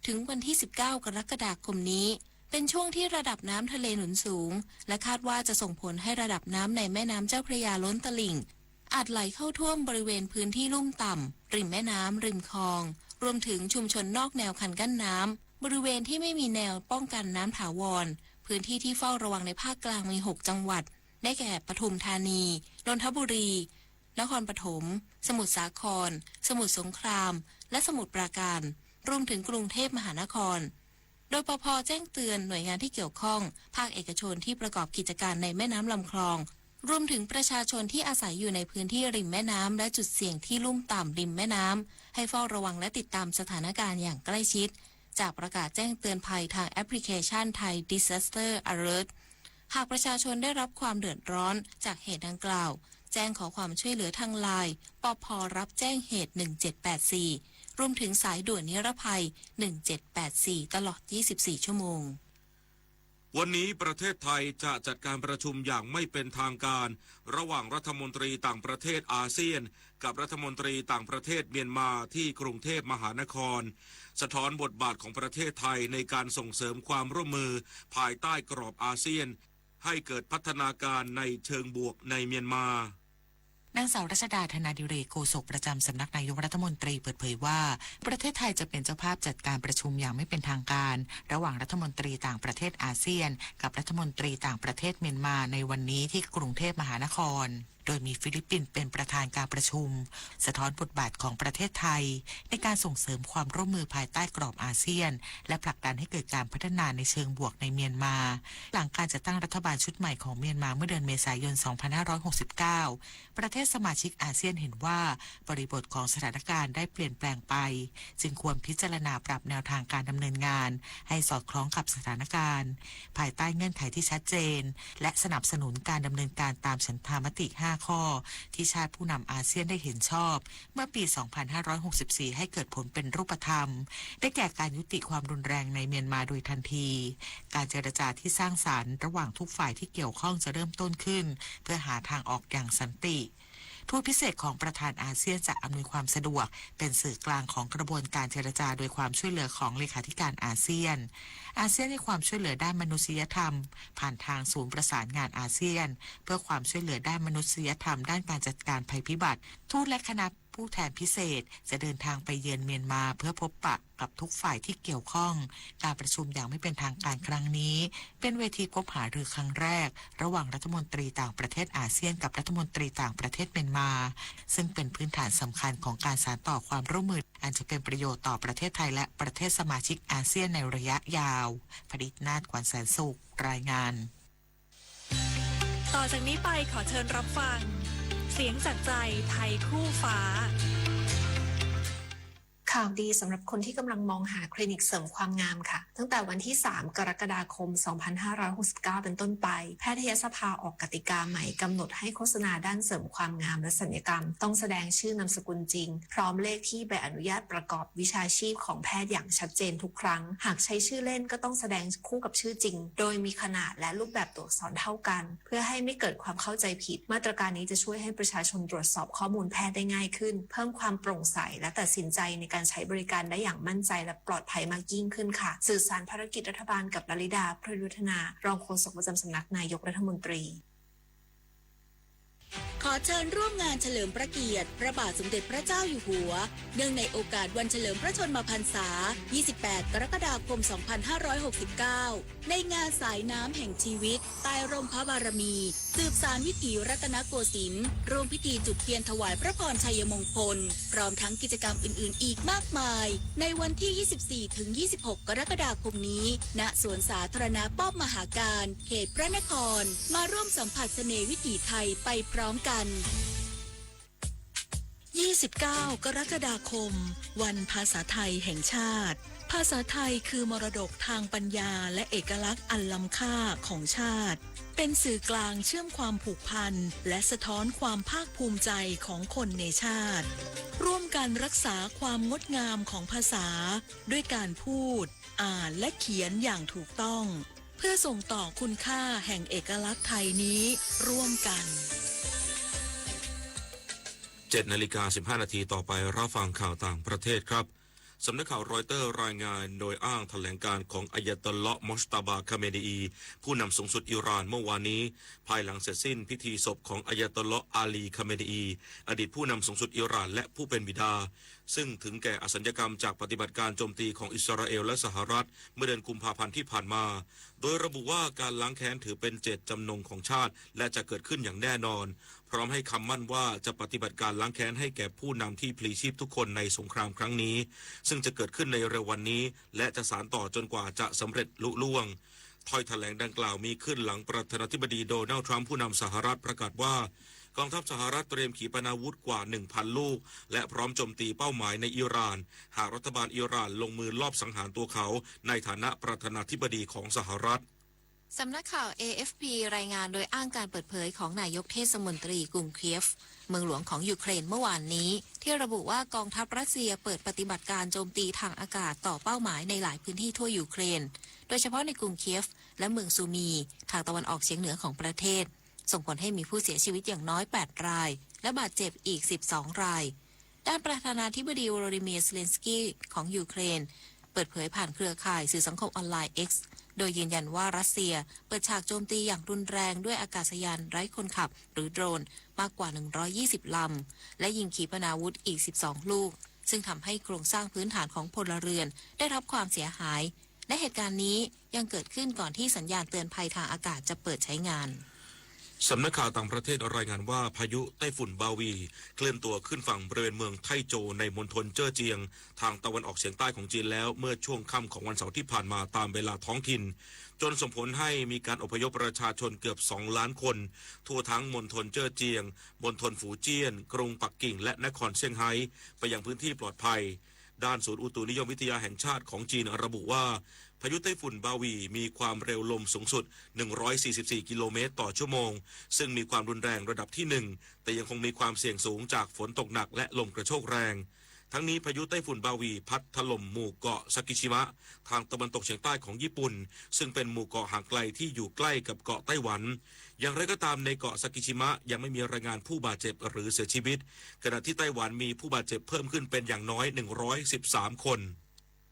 ถึงวันที่ 19 กรกฎาคมนี้เป็นช่วงที่ระดับน้ำทะเลหนุนสูงและคาดว่าจะส่งผลให้ระดับน้ำในแม่น้ำเจ้าพระยาล้นตลิ่งอาจไหลเข้าท่วมบริเวณพื้นที่ลุ่มต่ำริมแม่น้ำริมคลองรวมถึงชุมชนนอกแนวคันกั้นน้ำบริเวณที่ไม่มีแนวป้องกันน้ำถาวรพื้นที่ที่เฝ้าระวังในภาคกลางมี 6 จังหวัดได้แก่ปทุมธานีนนทบุรีนครปฐมสมุทรสาครสมุทรสงครามและสมุทรปราการรวมถึงกรุงเทพมหานครโดยปภ.แจ้งเตือนหน่วยงานที่เกี่ยวข้องภาคเอกชนที่ประกอบกิจการในแม่น้ำลำคลองรวมถึงประชาชนที่อาศัยอยู่ในพื้นที่ริมแม่น้ำและจุดเสี่ยงที่ลุ่มต่ำริมแม่น้ำให้เฝ้าระวังและติดตามสถานการณ์อย่างใกล้ชิดจากประกาศแจ้งเตือนภัยทางแอปพลิเคชันไทย Disaster Alert หากประชาชนได้รับความเดือดร้อนจากเหตุดังกล่าวแจ้งขอความช่วยเหลือทางไลน์ปภ.รับแจ้งเหตุ1784รวมถึงสายด่วนนิรภัย1784ตลอด24ชั่วโมงวันนี้ประเทศไทยจะจัดการประชุมอย่างไม่เป็นทางการระหว่างรัฐมนตรีต่างประเทศอาเซียนกับรัฐมนตรีต่างประเทศเมียนมาที่กรุงเทพมหานครสะท้อนบทบาทของประเทศไทยในการส่งเสริมความร่วมมือภายใต้กรอบอาเซียนให้เกิดพัฒนาการในเชิงบวกในเมียนมานางสาวรัชดาธนาดิเรกโฆษกประจำสำนักนายกรัฐมนตรีเปิดเผยว่าประเทศไทยจะเป็นเจ้าภาพจัดการประชุมอย่างไม่เป็นทางการระหว่างรัฐมนตรีต่างประเทศอาเซียนกับรัฐมนตรีต่างประเทศเมียนมาในวันนี้ที่กรุงเทพมหานครโดยมีฟิลิปปินส์เป็นประธานการประชุมสะท้อนบทบาทของประเทศไทยในการส่งเสริมความร่วมมือภายใต้กรอบอาเซียนและผลักดันให้เกิดการพัฒนาในเชิงบวกในเมียนมาหลังการจัดตั้งรัฐบาลชุดใหม่ของเมียนมาเมื่อเดือนเมษายน 2569 ประเทศสมาชิกอาเซียนเห็นว่าบริบทของสถานการณ์ได้เปลี่ยนแปลงไปจึงควรพิจารณาปรับแนวทางการดำเนินงานให้สอดคล้องกับสถานการณ์ภายใต้เงื่อนไขที่ชัดเจนและสนับสนุนการดำเนินการตามฉันทามติ5 ข้อที่ชาติผู้นำอาเซียนได้เห็นชอบเมื่อปี 2564 ให้เกิดผลเป็นรูปธรรมได้แก่การยุติความรุนแรงในเมียนมาโดยทันทีการเจรจาที่สร้างสรรค์ระหว่างทุกฝ่ายที่เกี่ยวข้องจะเริ่มต้นขึ้นเพื่อหาทางออกอย่างสันติทูตพิเศษของประธานอาเซียนจะอำนวยความสะดวกเป็นสื่อกลางของกระบวนการเจรจาโดยความช่วยเหลือของเลขาธิการอาเซียนให้ความช่วยเหลือด้านมนุษยธรรมผ่านทางศูนย์ประสานงานอาเซียนเพื่อความช่วยเหลือด้านมนุษยธรรมด้านการจัดการภัยพิบัติทูตและคณะผู้แทนพิเศษจะเดินทางไปเยือนเมียนมาเพื่อพบปะกับทุกฝ่ายที่เกี่ยวข้องการประชุมอย่างไม่เป็นทางการครั้งนี้เป็นเวทีพบหารือครั้งแรกระหว่างรัฐมนตรีต่างประเทศอาเซียนกับรัฐมนตรีต่างประเทศเมียนมาซึ่งเป็นพื้นฐานสำคัญของการสานต่อความร่วมมืออันจะเป็นประโยชน์ต่อประเทศไทยและประเทศสมาชิกอาเซียนในระยะยาวผลิตนาฏขวัญแสนสุขรายงานต่อจากนี้ไปขอเชิญรับฟังเสียงจากใจไทยคู่ฟ้า ข่าวดีสำหรับคนที่กำลังมองหาคลินิกเสริมความงามค่ะตั้งแต่วันที่ 3 กรกฎาคม 2569 เป็นต้นไปแพทยสภาออกกติกาใหม่กำหนดให้โฆษณาด้านเสริมความงามและศัลยกรรมต้องแสดงชื่อนามสกุลจริงพร้อมเลขที่ใบอนุญาตประกอบวิชาชีพของแพทย์อย่างชัดเจนทุกครั้งหากใช้ชื่อเล่นก็ต้องแสดงคู่กับชื่อจริงโดยมีขนาดและรูปแบบตัวอักษรเท่ากันเพื่อให้ไม่เกิดความเข้าใจผิดมาตรการนี้จะช่วยให้ประชาชนตรวจสอบข้อมูลแพทย์ได้ง่ายขึ้นเพิ่มความโปร่งใสและตัดสินใจในการใช้บริการได้อย่างมั่นใจและปลอดภัยมากยิ่งขึ้นค่ะสื่อสารภารกิจรัฐบาลกับลลิดา พฤยุทธนารองโฆษกประจำสำนักนายกรัฐมนตรีขอเชิญร่วมงานเฉลิมพระเกียรติพระบาทสมเด็จพระเจ้าอยู่หัวเนื่องในโอกาสวันเฉลิมพระชนมพรรษา 28 กรกฎาคม 2569 ในงานสายน้ำแห่งชีวิตใต้ร่มพระบารมีสืบสานวิถีรัตนโกสินทร์ร่วมพิธีจุดเทียนถวายพระพรชัยมงคลพร้อมทั้งกิจกรรมอื่นๆอีกมากมายในวันที่ 24-26 กรกฎาคมนี้ณสวนสาธารณะป้อมมหาการเขตพระนครมาร่วมสัมผัสเสน่ห์วิถีไทยไปพร้อมกัน 29 กรกฎาคมวันภาษาไทยแห่งชาติภาษาไทยคือมรดกทางปัญญาและเอกลักษณ์อันล้ำค่าของชาติเป็นสื่อกลางเชื่อมความผูกพันและสะท้อนความภาคภูมิใจของคนในชาติร่วมกันรักษาความงดงามของภาษาด้วยการพูดอ่านและเขียนอย่างถูกต้องเพื่อส่งต่อคุณค่าแห่งเอกลักษณ์ไทยนี้ร่วมกัน7:15 นาทีต่อไปรับฟังข่าวต่างประเทศครับสำนักข่าวรอยเตอร์รายงานโดยอ้างแถลงการของอายาตอลลอฮ์มอชตาบาคาเมนี ผู้นำสูงสุดอิหร่านเมื่อวานนี้ภายหลังเสร็จสิ้นพิธีศพของอายาตอลลอฮ์อาลีคาเมนีอดีตผู้นำสูงสุดอิหร่านและผู้เป็นบิดาซึ่งถึงแก่อสัญญกรรมจากปฏิบัติการโจมตีของอิสราเอลและสหรัฐเมื่อเดือนกุมภาพันธ์ที่ผ่านมาโดยระบุว่าการล้างแค้นถือเป็นเจตจำนงของชาติและจะเกิดขึ้นอย่างแน่นอนพร้อมให้คำมั่นว่าจะปฏิบัติการล้างแค้นให้แก่ผู้นำที่พลีชีพทุกคนในสงครามครั้งนี้ซึ่งจะเกิดขึ้นในเร็ววันนี้และจะสานต่อจนกว่าจะสำเร็จลุล่วงถ้อยแถลงดังกล่าวมีขึ้นหลังประธานาธิบดีโดนัลด์ทรัมป์ผู้นำสหรัฐประกาศว่ากองทัพสหรัฐเตรียมขีปนาวุธกว่า 1,000 ลูกและพร้อมโจมตีเป้าหมายในอิหร่านหากรัฐบาลอิหร่านลงมือลอบสังหารตัวเขาในฐานะประธานาธิบดีของสหรัฐสำนักข่าว AFP รายงานโดยอ้างการเปิดเผยของนายกเทศมนตรีกรุงเคียฟเมืองหลวงของยูเครนเมื่อวานนี้ที่ระบุว่ากองทัพรัสเซียเปิดปฏิบัติการโจมตีทางอากาศต่อเป้าหมายในหลายพื้นที่ทั่วยูเครนโดยเฉพาะในกรุงเคียฟและเมืองซูมีทางตะวันออกเฉียงเหนือของประเทศส่งผลให้มีผู้เสียชีวิตอย่างน้อย8รายและบาดเจ็บอีก12รายด้านประธานาธิบดีวโลดิเมียร์ เซเลนสกี้ของยูเครนเปิดเผยผ่านเครือข่ายสื่อสังคมออนไลน์ X โดยยืนยันว่ารัสเซียเปิดฉากโจมตีอย่างรุนแรงด้วยอากาศยานไร้คนขับหรือโดรนมากกว่า120ลำและยิงขีปนาวุธอีก12ลูกซึ่งทำให้โครงสร้างพื้นฐานของพลเรือนได้รับความเสียหายและเหตุการณ์นี้ยังเกิดขึ้นก่อนที่สัญญาณเตือนภัยทางอากาศจะเปิดใช้งานสำนักข่าวต่างประเทศรายงานว่าพายุไต้ฝุ่นบาวีเคลื่อนตัวขึ้นฝั่งบริเวณเมืองไทโจในมณฑลเจ้อเจียงทางตะวันออกเฉียงใต้ของจีนแล้วเมื่อช่วงค่ำของวันเสาร์ที่ผ่านมาตามเวลาท้องถิ่นจนส่งผลให้มีการอพยพประชาชนเกือบ2 ล้านคนทั่วทั้งมณฑลเจ้อเจียงมณฑลฝูเจี้ยนกรุงปักกิ่งและนครเซี่ยงไฮ้ไปยังพื้นที่ปลอดภัยด้านศูนย์อุตุนิยมวิทยาแห่งชาติของจีนระบุว่าพายุไต้ฝุ่นบาวีมีความเร็วลมสูงสุด144กิโลเมตรต่อชั่วโมงซึ่งมีความรุนแรงระดับที่1แต่ยังคงมีความเสี่ยงสูงจากฝนตกหนักและลมกระโชกแรงทั้งนี้พายุไต้ฝุ่นบาวีพัดถล่มหมู่เกาะซากิชิมะทางตะวันตกเฉียงใต้ของญี่ปุ่นซึ่งเป็นหมู่เกาะห่างไกลที่อยู่ใกล้กับเกาะไต้หวันอย่างไรก็ตามในเกาะซากิชิมะยังไม่มีรายงานผู้บาดเจ็บหรือเสียชีวิตขณะที่ไต้หวันมีผู้บาดเจ็บเพิ่มขึ้นเป็นอย่างน้อย113คน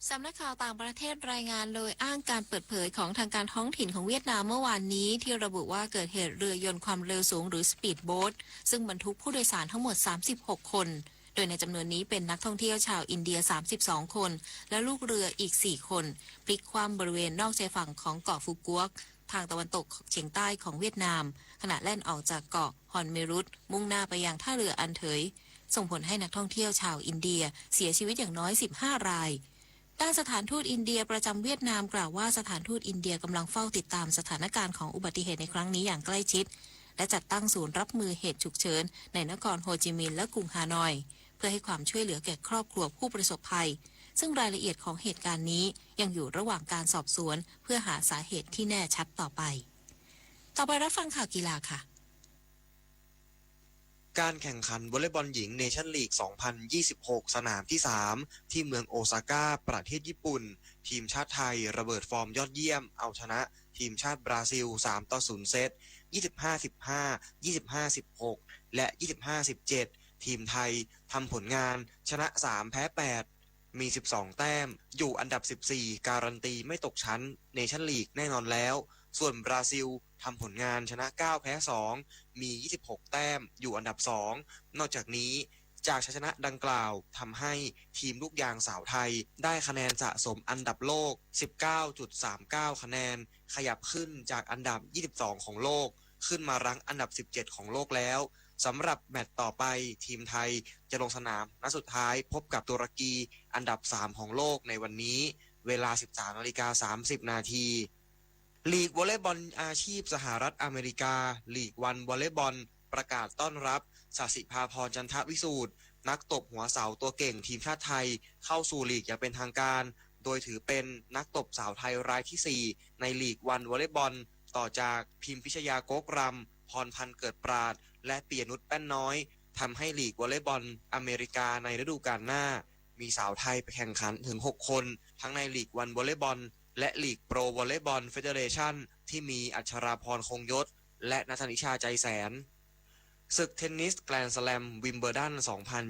สำนักข่าวต่างประเทศรายงานโดยอ้างการเปิดเผยของทางการท้องถิ่นของเวียดนามเมื่อวานนี้ที่ระบุว่าเกิดเหตุเรือยนต์ความเร็วสูงหรือสปีดโบ๊ทซึ่งบรรทุกผู้โดยสารทั้งหมด36คนโดยในจำนวนนี้เป็นนักท่องเที่ยวชาวอินเดีย32คนและลูกเรืออีก4คนพลิกคว่ำบริเวณนอกชายฝั่งของเกาะฟูกวกทางตะวันตกเฉียงใต้ของเวียดนามขณะแล่นออกจากเกาะฮอนเมรุตมุ่งหน้าไปยังท่าเรืออันเถยส่งผลให้นักท่องเที่ยวชาวอินเดียเสียชีวิตอย่างน้อย15รายด้านสถานทูตอินเดียประจำเวียดนามกล่าวว่าสถานทูตอินเดียกำลังเฝ้าติดตามสถานการณ์ของอุบัติเหตุในครั้งนี้อย่างใกล้ชิดและจัดตั้งศูนย์รับมือเหตุฉุกเฉินในนครโฮจิมินห์และกรุงฮานอย พื่อให้ความช่วยเหลือแก่ครอบครัวผู้ประสบภัยซึ่งรายละเอียดของเหตุการณ์นี้ยังอยู่ระหว่างการสอบสวนเพื่อหาสาเหตุที่แน่ชัดต่อไปรับฟังข่าวกีฬาค่ะการแข่งขันวอลเลย์บอลหญิงเนชั่นลีก 2026 สนามที่ 3 ที่เมืองโอซาก้าประเทศญี่ปุ่นทีมชาติไทยระเบิดฟอร์มยอดเยี่ยมเอาชนะทีมชาติบราซิล 3-0 เซต 25-15 25-16 และ 25-17 ทีมไทยทำผลงานชนะ 3 แพ้ 8 มี 12 แต้มอยู่อันดับ 14 การันตีไม่ตกชั้นเนชั่นลีกแน่นอนแล้วส่วนบราซิลทำผลงานชนะ 9 แพ้ 2 มี 26 แต้มอยู่อันดับ 2 นอกจากนี้จากชัยชนะดังกล่าวทำให้ทีมลูกยางสาวไทยได้คะแนนสะสมอันดับโลก 19.39 คะแนนขยับขึ้นจากอันดับ 22 ของโลกขึ้นมารั้งอันดับ 17 ของโลกแล้วสำหรับแมตช์ต่อไปทีมไทยจะลงสนามนัดสุดท้ายพบกับตุรกีอันดับ 3 ของโลกในวันนี้เวลา 13:30 นาทีลีกวอลเลย์บอลอาชีพสหรัฐอเมริกาลีกวันวอลเลย์บอลประกาศต้อนรับศศิภาพรจันทวิสูตรนักตบหัวเสาตัวเก่งทีมชาติไทยเข้าสู่ลีกอย่างเป็นทางการโดยถือเป็นนักตบสาวไทยรายที่ 4 ในลีกวันวอลเลย์บอลต่อจากพิมพิชยาโกกรำพรพันธ์เกิดปราดและปียนุชแป้นน้อยทำให้ลีกวอลเลย์บอลอเมริกาในฤดูกาลหน้ามีสาวไทยไปแข่งขันถึง 6 คนทั้งในลีกวันวอลเลย์บอลและลีกโปรวอลเลย์บอลเฟเดเรชั่นที่มีอัชราพรคงยศและณัฐนิชาใจแสนศึกเทนนิสแกรนด์สแลมวิมเบิลดัน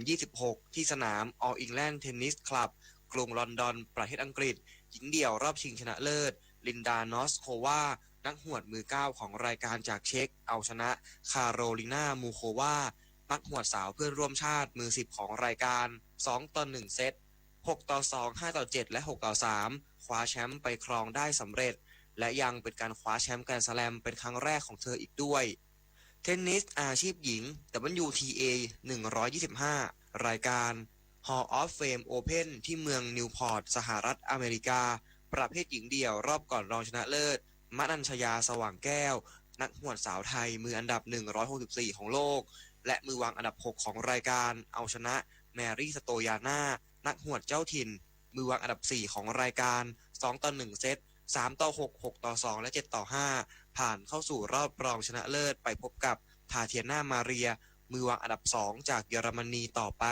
2026 ที่สนาม All England Tennis Club กรุงลอนดอนประเทศอังกฤษหญิงเดี่ยวรอบชิงชนะเลิศลินดานอสโควานักหวดมือ 9 ของรายการจากเช็กเอาชนะคาโรลินามูโควานักหวดสาวเพื่อนร่วมชาติมือ 10 ของรายการ2-1 เซต 6-2 5-7 และ 6-3 คว้าแชมป์ไปครองได้สำเร็จและยังเป็นการคว้าแชมป์แกรนด์สแลมเป็นครั้งแรกของเธออีกด้วยเทนนิสอาชีพหญิง WTA 125 รายการ Hall of Fame Open ที่เมืองนิวพอร์ตสหรัฐอเมริกาประเภทหญิงเดี่ยวรอบก่อนรองชนะเลิศมนัญชยาสว่างแก้วนักหวดสาวไทยมืออันดับ 164 ของโลกและมือวางอันดับ 6 ของรายการเอาชนะแมรี่สโตยาน่านักหวดเจ้าถิ่นมือวางอันดับ 4 ของรายการ 2-1 เซต 3-6 6-2 และ 7-5 ผ่านเข้าสู่รอบรองชนะเลิศไปพบกับทาเทียนามาเรียมือวางอันดับ 2 จากเยอรมนีต่อไป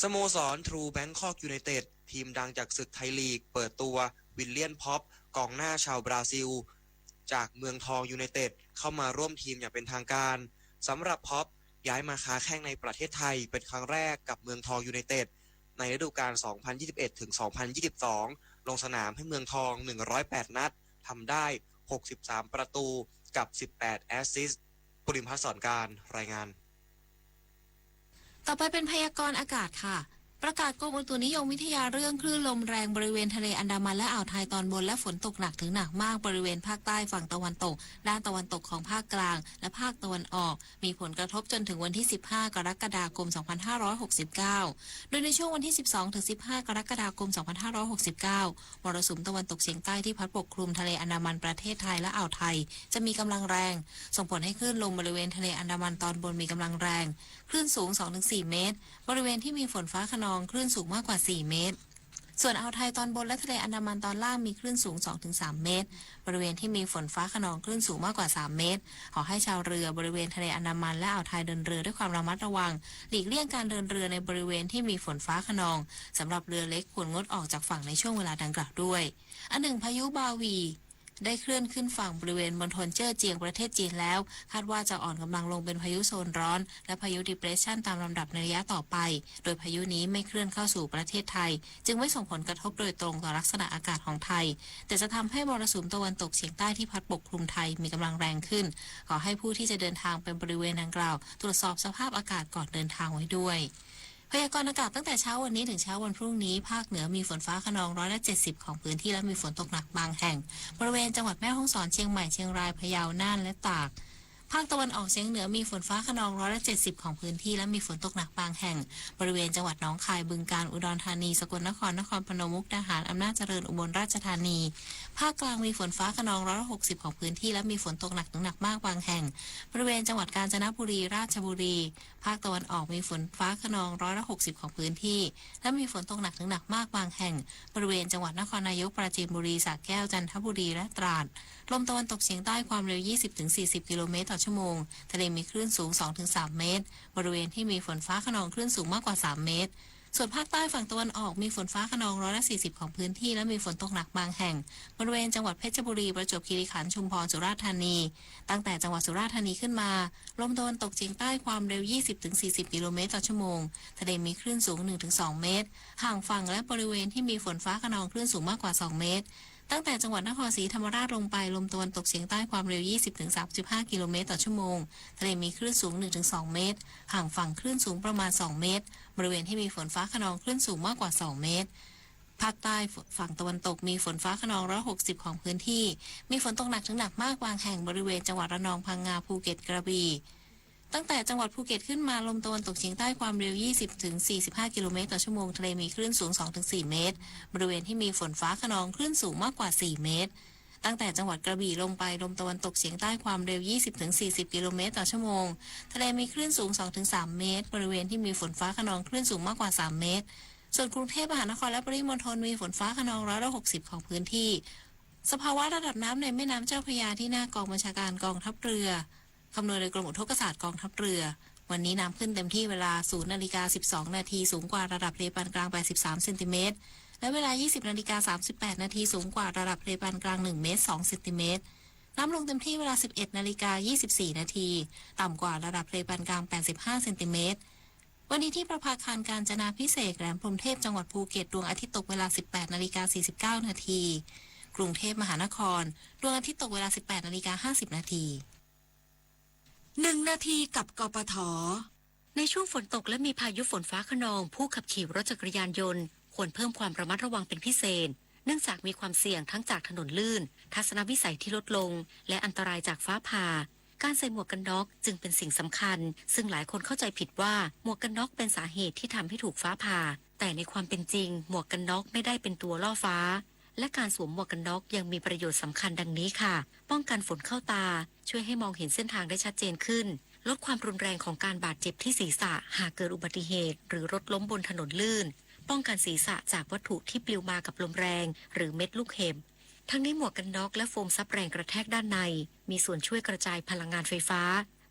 สโมสรทรูแบงคอกยูไนเต็ดทีมดังจากศึกไทยลีกเปิดตัววิลเลียนพ็อปกองหน้าชาวบราซิลจากเมืองทองยูไนเต็ดเข้ามาร่วมทีมอย่างเป็นทางการสำหรับพ็อปย้ายมาค้าแข้งในประเทศไทยเป็นครั้งแรกกับเมืองทองยูไนเต็ดในฤดูกาล 2021-2022 ลงสนามให้เมืองทอง 108 นัดทำได้ 63 ประตูกับ 18 แอสซิสต์ปุริมพัฒน์สอนการรายงานต่อไปเป็นพยากรณ์อากาศค่ะประกาศกรมอุตุนิยมวิทยาเรื่องคลื่นลมแรงบริเวณทะเลอันดามันและอ่าวไทยตอนบนและฝนตกหนักถึงหนักมากบริเวณภาคใต้ฝั่งตะวันตกด้านตะวันตกของภาคกลางและภาคตะวันออกมีผลกระทบจนถึงวันที่ 15 กรกฎาคม 2569 โดยในช่วงวันที่ 12-15 กรกฎาคม 2569 มรสุมตะวันตกเฉียงใต้ที่พัดปกคลุมทะเลอันดามันประเทศไทยและอ่าวไทยจะมีกำลังแรงส่งผลให้คลื่นลมบริเวณทะเลอันดามันตอนบนมีกำลังแรงคลื่นสูง 2-4 เมตรบริเวณที่มีฝนฟ้าคะนองคลื่นสูงมากกว่า 4 เมตรส่วนอ่าวไทยตอนบนและทะเลอันดามันตอนล่างมีคลื่นสูง 2-3 เมตรบริเวณที่มีฝนฟ้าคะนองคลื่นสูงมากกว่า 3 เมตรขอให้ชาวเรือบริเวณทะเลอันดามันและอ่าวไทยเดินเรือด้วยความระมัดระวังหลีกเลี่ยงการเดินเรือในบริเวณที่มีฝนฟ้าคะนองสำหรับเรือเล็กควรงดออกจากฝั่งในช่วงเวลาดังกล่าวด้วยอันหนึ่งพายุบาวีได้เคลื่อนขึ้นฝั่งบริเวณมณฑลเจ้อเจียงประเทศจีนแล้วคาดว่าจะอ่อนกำลังลงเป็นพายุโซนร้อนและพายุ depression ตามลำดับในระยะต่อไปโดยพายุนี้ไม่เคลื่อนเข้าสู่ประเทศไทยจึงไม่ส่งผลกระทบโดยตรงต่อลักษณะอากาศของไทยแต่จะทำให้มรสุมตะวันตกเฉียงใต้ที่พัดปกคลุมไทยมีกำลังแรงขึ้นขอให้ผู้ที่จะเดินทางไปบริเวณดังกล่าวตรวจสอบสภาพอากาศก่อนเดินทางไว้ด้วยพยากรณ์อากาศตั้งแต่เช้าวันนี้ถึงเช้าวันพรุ่งนี้ภาคเหนือมีฝนฟ้าคะนอง170ของพื้นที่และมีฝนตกหนักบางแห่งบริเวณจังหวัดแม่ฮ่องสอนเชียงใหม่เชียงรายพะเยาน่านและตากภ ภาคตะวันออกเฉียงเหนือมีฝนฟ้าคะนอง170ของพื้นที่และมีฝนตกหนักบางแห่งบริเวณจังหวัดหนองคายบึงกาฬอุดรธานีสกลนครนครพนมมุกดาหารอำนาจเจริญอุบลราชธานีภาคกลางมีฝนฟ้าคะนอง160ของพื้นที่และมีฝนตกหนักถึงหนักมากบางแห่งบริเวณจังหวัดกาญจนบุรีราชบุรีภาคตะวันออกมีฝนฟ้าคะนอง160ของพื้นที่และมีฝนตกหนักถึงหนักมากบางแห่งบริเวณจังหวัดนครนายกปราจีนบุรีสระแก้วจันทบุรีและตราดลมตะวันตกเฉียงใต้ความเร็ว 20-40 กิโลเมตรต่อชั่วโมงทะเลมีคลื่นสูง 2-3 เมตรบริเวณที่มีฝนฟ้าคะนองคลื่นสูงมากกว่า 3 เมตรส่วนภาคใต้ฝั่งตะวันออกมีฝนฟ้าคะนอง140ของพื้นที่และมีฝนตกหนักบางแห่งบริเวณจังหวัดเพชรบุรีประจวบคีรีขันธ์ชุมพรสุราษฎร์ธานีตั้งแต่จังหวัดสุราษฎร์ธานีขึ้นมาลมตะวันตกเฉียงใต้ความเร็ว 20-40 กิโลเมตรต่อชั่วโมงทะเลมีคลื่นสูง 1-2 เมตรห่างฝั่งและบริเวณที่มีฝนฟ้าคะนองคลื่นสูงมากกว่า 2 เมตรตั้งแต่จังหวัดนครศรีธรรมราชลงไปลมตะวันตกเฉียงใต้ความเร็ว 20-35 กิโลเมตรต่อชั่วโมงทะเลมีคลื่นสูง 1-2 เมตรห่างฝั่งคลื่นสูงประมาณ 2 เมตรบริเวณที่มีฝนฟ้าคะนองคลื่นสูงมากกว่า 2 เมตรภาคใต้ฝั่งตะวันตกมีฝนฟ้าคะนอง160ของพื้นที่มีฝนตกหนักถึงหนักมากบางแห่งบริเวณจังหวัดระนองพังงาภูเก็ตกระบี่ตั้งแต่จังหวัดภูเก็ตขึ้นมาลมตะวันตกเฉียงใต้ความเร็ว 20-45 กิโลเมตรต่อชั่วโมงทะเลมีคลื่นสูง 2-4 เมตรบริเวณที่มีฝนฟ้าคะนองคลื่นสูงมากกว่า 4 เมตรตั้งแต่จังหวัดกระบี่ลงไปลมตะวันตกเฉียงใต้ความเร็ว 20-40 กิโลเมตรต่อชั่วโมงทะเลมีคลื่นสูง 2-3 เมตรบริเวณที่มีฝนฟ้าคะนองคลื่นสูงมากกว่า 3 เมตรส่วนกรุงเทพมหานครและปริมณฑลมีฝนฟ้าคะนอง160ของพื้นที่สภาวะระดับน้ำในแม่น้ำเจ้าพระยาที่หน้ากองบัญชาการกองทัพเรือคำนวณโดยกรมอุทกศาสตร์กองทัพเรือวันนี้น้ำขึ้นเต็มที่เวลา 0:12 นาทีสูงกว่าระดับทะเลปานกลาง83 เซนติเมตรและเวลา 20:38 นาทีสูงกว่าระดับทะเลปานกลาง1 เมตร 2 เซนติเมตรน้ำลงเต็มที่เวลา 11:24 นาทีต่ำกว่าระดับทะเลปานกลาง85 เซนติเมตรวันนี้ที่ประภาคารกาญจนาภิเษกแหลมพรหมเทพจังหวัดภูเก็ตดวงอาทิตย์ตกเวลา 18:49 นาทีกรุงเทพมหานครดวงอาทิตย์ตกเวลา 18:50 นาที1 นาทีกับกปท.ในช่วงฝนตกและมีพายุฝนฟ้าคะนองผู้ขับขี่รถจักรยานยนต์ควรเพิ่มความระมัดระวังเป็นพิเศษเนื่องจากมีความเสี่ยงทั้งจากถนนลื่นทัศนวิสัยที่ลดลงและอันตรายจากฟ้าผ่าการใส่หมวกกันน็อกจึงเป็นสิ่งสำคัญซึ่งหลายคนเข้าใจผิดว่าหมวกกันน็อกเป็นสาเหตุที่ทำให้ถูกฟ้าผ่าแต่ในความเป็นจริงหมวกกันน็อกไม่ได้เป็นตัวล่อฟ้าและการสวมหมวกกันน็อกยังมีประโยชน์สำคัญดังนี้ค่ะป้องกันฝนเข้าตาช่วยให้มองเห็นเส้นทางได้ชัดเจนขึ้นลดความรุนแรงของการบาดเจ็บที่ศีรษะหากเกิดอุบัติเหตุหรือรถล้มบนถนนลื่นป้องกันศีรษะจากวัตถุที่ปลิวมากับลมแรงหรือเม็ดลูกเห็บทั้งนี้หมวกกันน็อกและโฟมซับแรงกระแทกด้านในมีส่วนช่วยกระจายพลังงานไฟฟ้า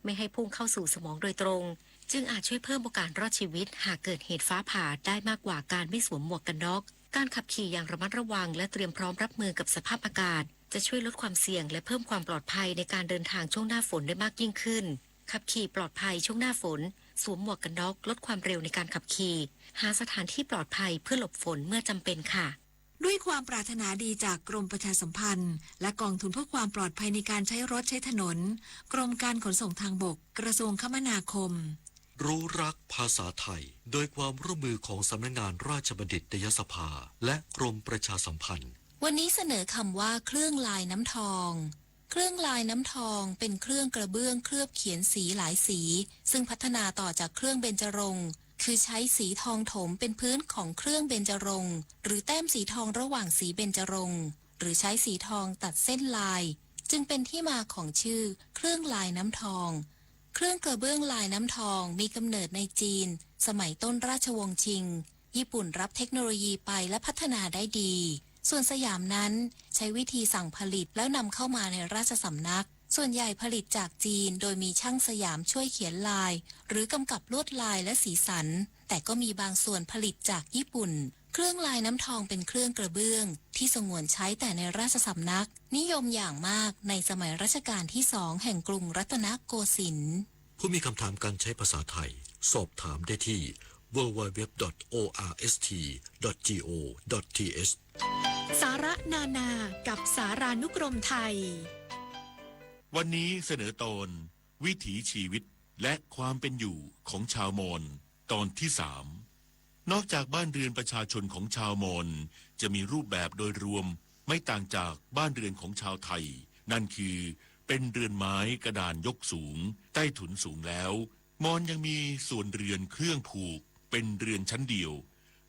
ไม่ให้พุ่งเข้าสู่สมองโดยตรงจึงอาจช่วยเพิ่มโอกาสรอดชีวิตหากเกิดเหตุฟ้าผ่าได้มากกว่าการไม่สวมหมวกกันน็อกการขับขี่อย่างระมัดระวังและเตรียมพร้อมรับมือกับสภาพอากาศจะช่วยลดความเสี่ยงและเพิ่มความปลอดภัยในการเดินทางช่วงหน้าฝนได้มากยิ่งขึ้นขับขี่ปลอดภัยช่วงหน้าฝนสวมหมวกกันน็อกลดความเร็วในการขับขี่หาสถานที่ปลอดภัยเพื่อหลบฝนเมื่อจำเป็นค่ะด้วยความปรารถนาดีจากกรมประชาสัมพันธ์และกองทุนเพื่อความปลอดภัยในการใช้รถใช้ถนนกรมการขนส่งทางบกกระทรวงคมนาคมรู้รักภาษาไทยโดยความร่วมมือของสำนักงานราชบัณฑิตยสภาและกรมประชาสัมพันธ์วันนี้เสนอคำว่าเครื่องลายน้ำทองเครื่องลายน้ำทองเป็นเครื่องกระเบื้องเคลือบเขียนสีหลายสีซึ่งพัฒนาต่อจากเครื่องเบญจรงค์คือใช้สีทองถมเป็นพื้นของเครื่องเบญจรงค์หรือแต้มสีทองระหว่างสีเบญจรงค์หรือใช้สีทองตัดเส้นลายจึงเป็นที่มาของชื่อเครื่องลายน้ำทองเครื่องกระเบื้องลายน้ำทองมีกำเนิดในจีนสมัยต้นราชวงศ์ชิงญี่ปุ่นรับเทคโนโลยีไปและพัฒนาได้ดีส่วนสยามนั้นใช้วิธีสั่งผลิตแล้วนำเข้ามาในราชสำนักส่วนใหญ่ผลิตจากจีนโดยมีช่างสยามช่วยเขียนลายหรือกำกับลวดลายและสีสันแต่ก็มีบางส่วนผลิตจากญี่ปุ่นเครื่องลายน้ำทองเป็นเครื่องกระเบื้องที่สงวนใช้แต่ในราชสำนักนิยมอย่างมากในสมัยรัชกาลที่2แห่งกรุงรัตนโกสินทร์ผู้มีคำถามการใช้ภาษาไทยสอบถามได้ที่ www.orst.go.th สาระนานากับสารานุกรมไทยวันนี้เสนอตอนวิถีชีวิตและความเป็นอยู่ของชาวมอญตอนที่ 3นอกจากบ้านเรือนประชาชนของชาวมอญจะมีรูปแบบโดยรวมไม่ต่างจากบ้านเรือนของชาวไทยนั่นคือ เป็นเรือนไม้กระดานยกสูงใต้ถุนสูงแล้วมอญยังมีส่วนเรือนเครื่องผูกเป็นเรือนชั้นเดียว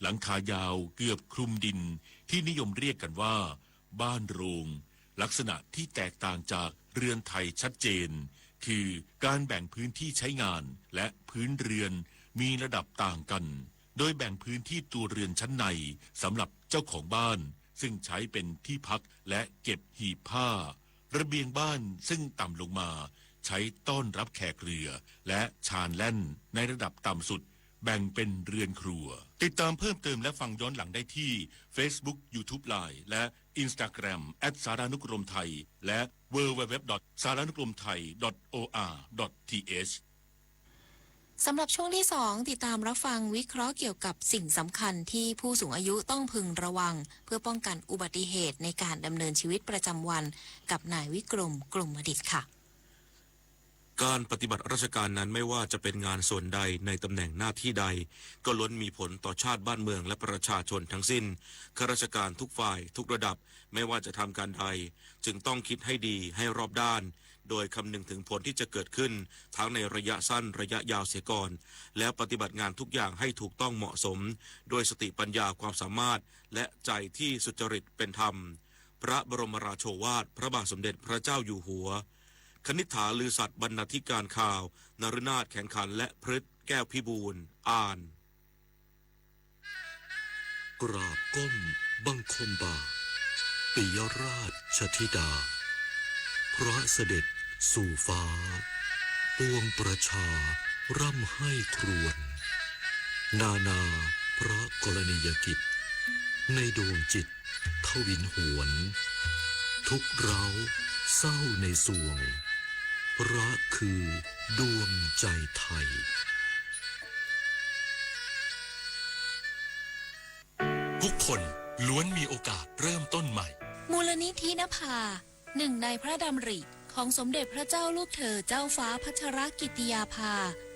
หลังคายาวเกือบคลุมดินที่นิยมเรียกกันว่าบ้านโรงลักษณะที่แตกต่างจากเรือนไทยชัดเจนคือการแบ่งพื้นที่ใช้งานและพื้นเรือนมีระดับต่างกันโดยแบ่งพื้นที่ตัวเรือนชั้นในสำหรับเจ้าของบ้านซึ่งใช้เป็นที่พักและเก็บหีบผ้าระเบียงบ้านซึ่งต่ำลงมาใช้ต้อนรับแขกเรือและชานแล่นในระดับต่ำสุดแบ่งเป็นเรือนครัวติดตามเพิ่มเติมและฟังย้อนหลังได้ที่ Facebook YouTube Line และ Instagram @saranukromthai และ www.saranukromthai.or.th สำหรับช่วงที่ 2 ติดตามรับฟังวิเคราะห์เกี่ยวกับสิ่งสำคัญที่ผู้สูงอายุต้องพึงระวังเพื่อป้องกันอุบัติเหตุในการดำเนินชีวิตประจำวันกับนายวิกรมกลุ่มดิษฐ์ค่ะการปฏิบัติราชการนั้นไม่ว่าจะเป็นงานส่วนใดในตำแหน่งหน้าที่ใดก็ล้วนมีผลต่อชาติบ้านเมืองและประชาชนทั้งสิ้นข้าราชการทุกฝ่ายทุกระดับไม่ว่าจะทำการใดจึงต้องคิดให้ดีให้รอบด้านโดยคำนึงถึงผลที่จะเกิดขึ้นทั้งในระยะสั้นระยะยาวเสียก่อนแล้วปฏิบัติงานทุกอย่างให้ถูกต้องเหมาะสมโดยสติปัญญาความสามารถและใจที่สุจริตเป็นธรรมพระบรมราโชวาทพระบาทสมเด็จพระเจ้าอยู่หัวคณิษฐาลือสัตย์บรรณาธิการข่าวนฤนาถแข่งขันและพฤทธิ์แก้วพิบูลอ่านกราบก้มบังคมบาทปิยราชธิดาพระเสด็จสู่ฟ้าปวงประชาร่ำให้ครวญนาพระกรณียกิจในดวงจิตทวินหวนทุกเร้าเศร้าในสวงพระคือดวงใจไทยทุกคนล้วนมีโอกาสเริ่มต้นใหม่มูลนิธินภาหนึ่งในพระดำริของสมเด็จพระเจ้าลูกเธอเจ้าฟ้าพัชรกิติยาภา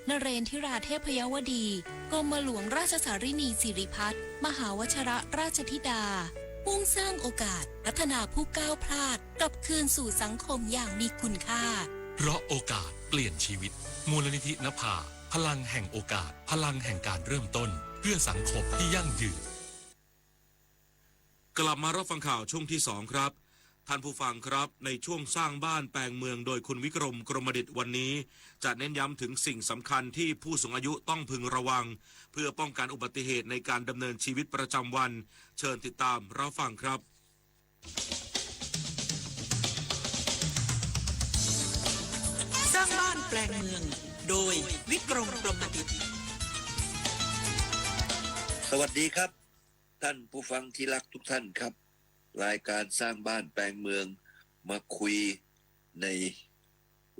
นเรนทิราเทพยวดีกรมหลวงราชสารินีสิริพัฒน์มหาวชรราชธิดามุ่งสร้างโอกาสพัฒนาผู้ก้าวพลาดกลับคืนสู่สังคมอย่างมีคุณค่าเพราะโอกาสเปลี่ยนชีวิตมูลนิธินภาพลังแห่งโอกาสพลังแห่งการเริ่มต้นเพื่อสังคมที่ยั่งยืนกลับมารับฟังข่าวช่วงที่ 2ครับท่านผู้ฟังครับในช่วงสร้างบ้านแปลงเมืองโดยคุณวิกรมกรมดิษฐ์วันนี้จะเน้นย้ำถึงสิ่งสำคัญที่ผู้สูงอายุต้องพึงระวังเพื่อป้องกันอุบัติเหตุในการดำเนินชีวิตประจำวันเชิญติดตามรับฟังครับสร้างบ้านแปลงเมืองโดยวิกรมกรมดิษฐ์สวัสดีครับท่านผู้ฟังที่รักทุกท่านครับรายการสร้างบ้านแปลงเมืองมาคุยใน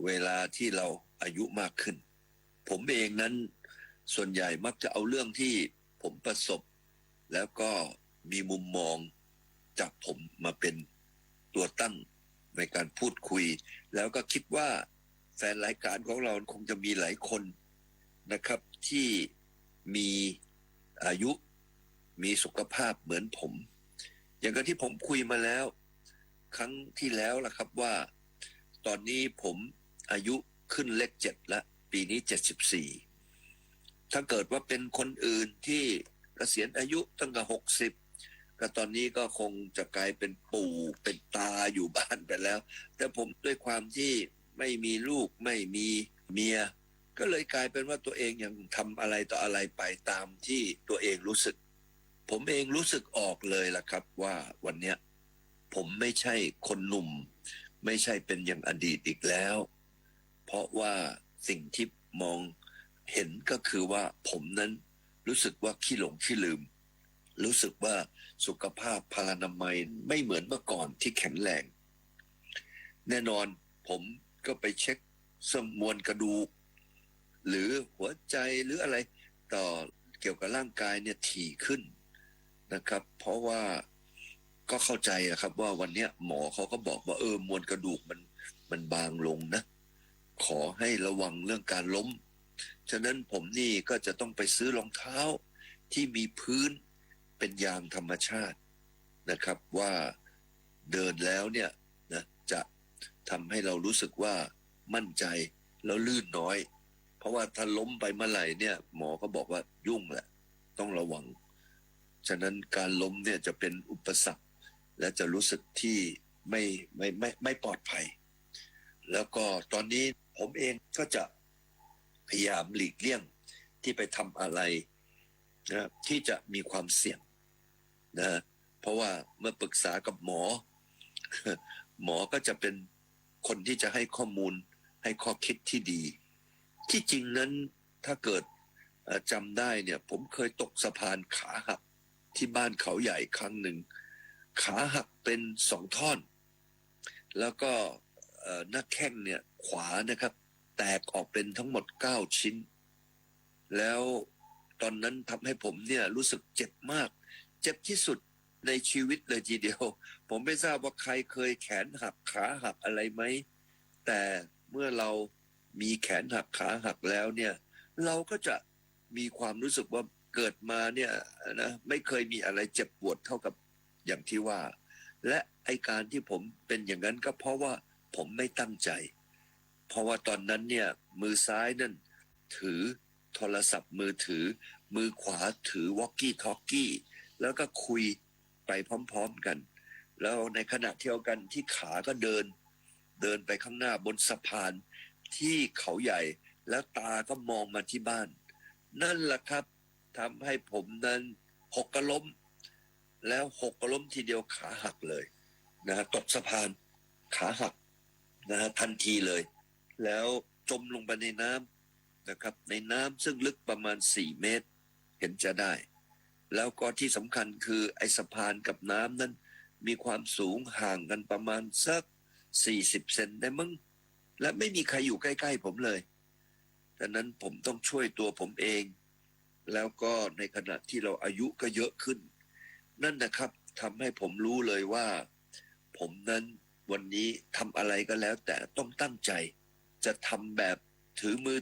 เวลาที่เราอายุมากขึ้นผมเองนั้นส่วนใหญ่มักจะเอาเรื่องที่ผมประสบแล้วก็มีมุมมองจากผมมาเป็นตัวตั้งในการพูดคุยแล้วก็คิดว่าแฟนรายการของเราคงจะมีหลายคนนะครับที่มีอายุมีสุขภาพเหมือนผมอย่างที่ผมคุยมาแล้วครั้งที่แล้วล่ะครับว่าตอนนี้ผมอายุขึ้นเลข7แล้วปีนี้74ถ้าเกิดว่าเป็นคนอื่นที่เกษียณอายุตั้งแต่60ก็ตอนนี้ก็คงจะกลายเป็นปู่เป็นตาอยู่บ้านไปแล้วแต่ผมด้วยความที่ไม่มีลูกไม่มีเมียก็เลยกลายเป็นว่าตัวเองยังทำอะไรต่ออะไรไปตามที่ตัวเองรู้สึกผมเองรู้สึกออกเลยล่ะครับว่าวันเนี้ยผมไม่ใช่คนหนุ่มไม่ใช่เป็นอย่างอดีตอีกแล้วเพราะว่าสิ่งที่มองเห็นก็คือว่าผมนั้นรู้สึกว่าขี้หลงขี้ลืมรู้สึกว่าสุขภาพพลานามัยไม่เหมือนเมื่อก่อนที่แข็งแรงแน่นอนผมก็ไปเช็คสมวลกระดูกหรือหัวใจหรืออะไรต่อเกี่ยวกับร่างกายเนี่ยถี่ขึ้นนะครับเพราะว่าก็เข้าใจนะครับว่าวันนี้หมอเขาก็บอกว่ามวลกระดูกมันบางลงนะขอให้ระวังเรื่องการล้มฉะนั้นผมนี่ก็จะต้องไปซื้อรองเท้าที่มีพื้นเป็นยางธรรมชาตินะครับว่าเดินแล้วเนี่ยนะจะ ทำให้เรารู้สึกว่ามั่นใจแล้วลื่นน้อย เพราะว่าถ้าล้มไปเมื่อไหร่เนี่ยหมอก็บอกว่ายุ่งแหละต้องระวังฉะนั้นการล้มเนี่ยจะเป็นอุปสรรคและจะรู้สึกที่ไม่ปลอดภัยแล้วก็ตอนนี้ผมเองก็จะพยายามหลีกเลี่ยงที่ไปทำอะไรนะที่จะมีความเสี่ยงนะเพราะว่าเมื่อปรึกษากับหมอ หมอก็จะเป็นคนที่จะให้ข้อมูลให้ข้อคิดที่ดีที่จริงนั้นถ้าเกิดจำได้เนี่ยผมเคยตกสะพานขาหักที่บ้านเขาใหญ่ครั้งหนึ่งขาหักเป็น2 ท่อนแล้วก็หน้าแข้งเนี่ยขวานะครับแตกออกเป็นทั้งหมด9 ชิ้นแล้วตอนนั้นทำให้ผมเนี่ยรู้สึกเจ็บมากเจ็บที่สุดในชีวิตเลยทีเดียวผมไม่ทราบว่าใครเคยแขนหักขาหักอะไรไหมแต่เมื่อเรามีแขนหักขาหักแล้วเนี่ยเราก็จะมีความรู้สึกว่าเกิดมาเนี่ยนะไม่เคยมีอะไรเจ็บปวดเท่ากับอย่างที่ว่าและไอการที่ผมเป็นอย่างนั้นก็เพราะว่าผมไม่ตั้งใจเพราะว่าตอนนั้นเนี่ยมือซ้ายนั่นถือโทรศัพท์มือถือมือขวาถือวอกกี้ทอกกี้แล้วก็คุยไปพร้อมๆกันแล้วในขณะเดียวกันที่ขาก็เดินไปข้างหน้าบนสะพานที่เขาใหญ่แล้วตาก็มองมาที่บ้านนั่นแหละครับทำให้ผมนั้นหกกระล้มแล้วหกกระล้มทีเดียวขาหักเลยนะตกสะพานขาหักนะทันทีเลยแล้วจมลงไปในน้ำนะครับในน้ำซึ่งลึกประมาณ4 เมตรเห็นจะได้แล้วก็ที่สำคัญคือไอ้สะพานกับน้ำนั้นมีความสูงห่างกันประมาณสัก40 เซนได้มั้งและไม่มีใครอยู่ใกล้ๆผมเลยดังนั้นผมต้องช่วยตัวผมเองแล้วก็ในขณะที่เราอายุก็เยอะขึ้นนั่นนะครับทำให้ผมรู้เลยว่าผมนั้นวันนี้ทำอะไรก็แล้วแต่ต้องตั้งใจจะทำแบบถือมือ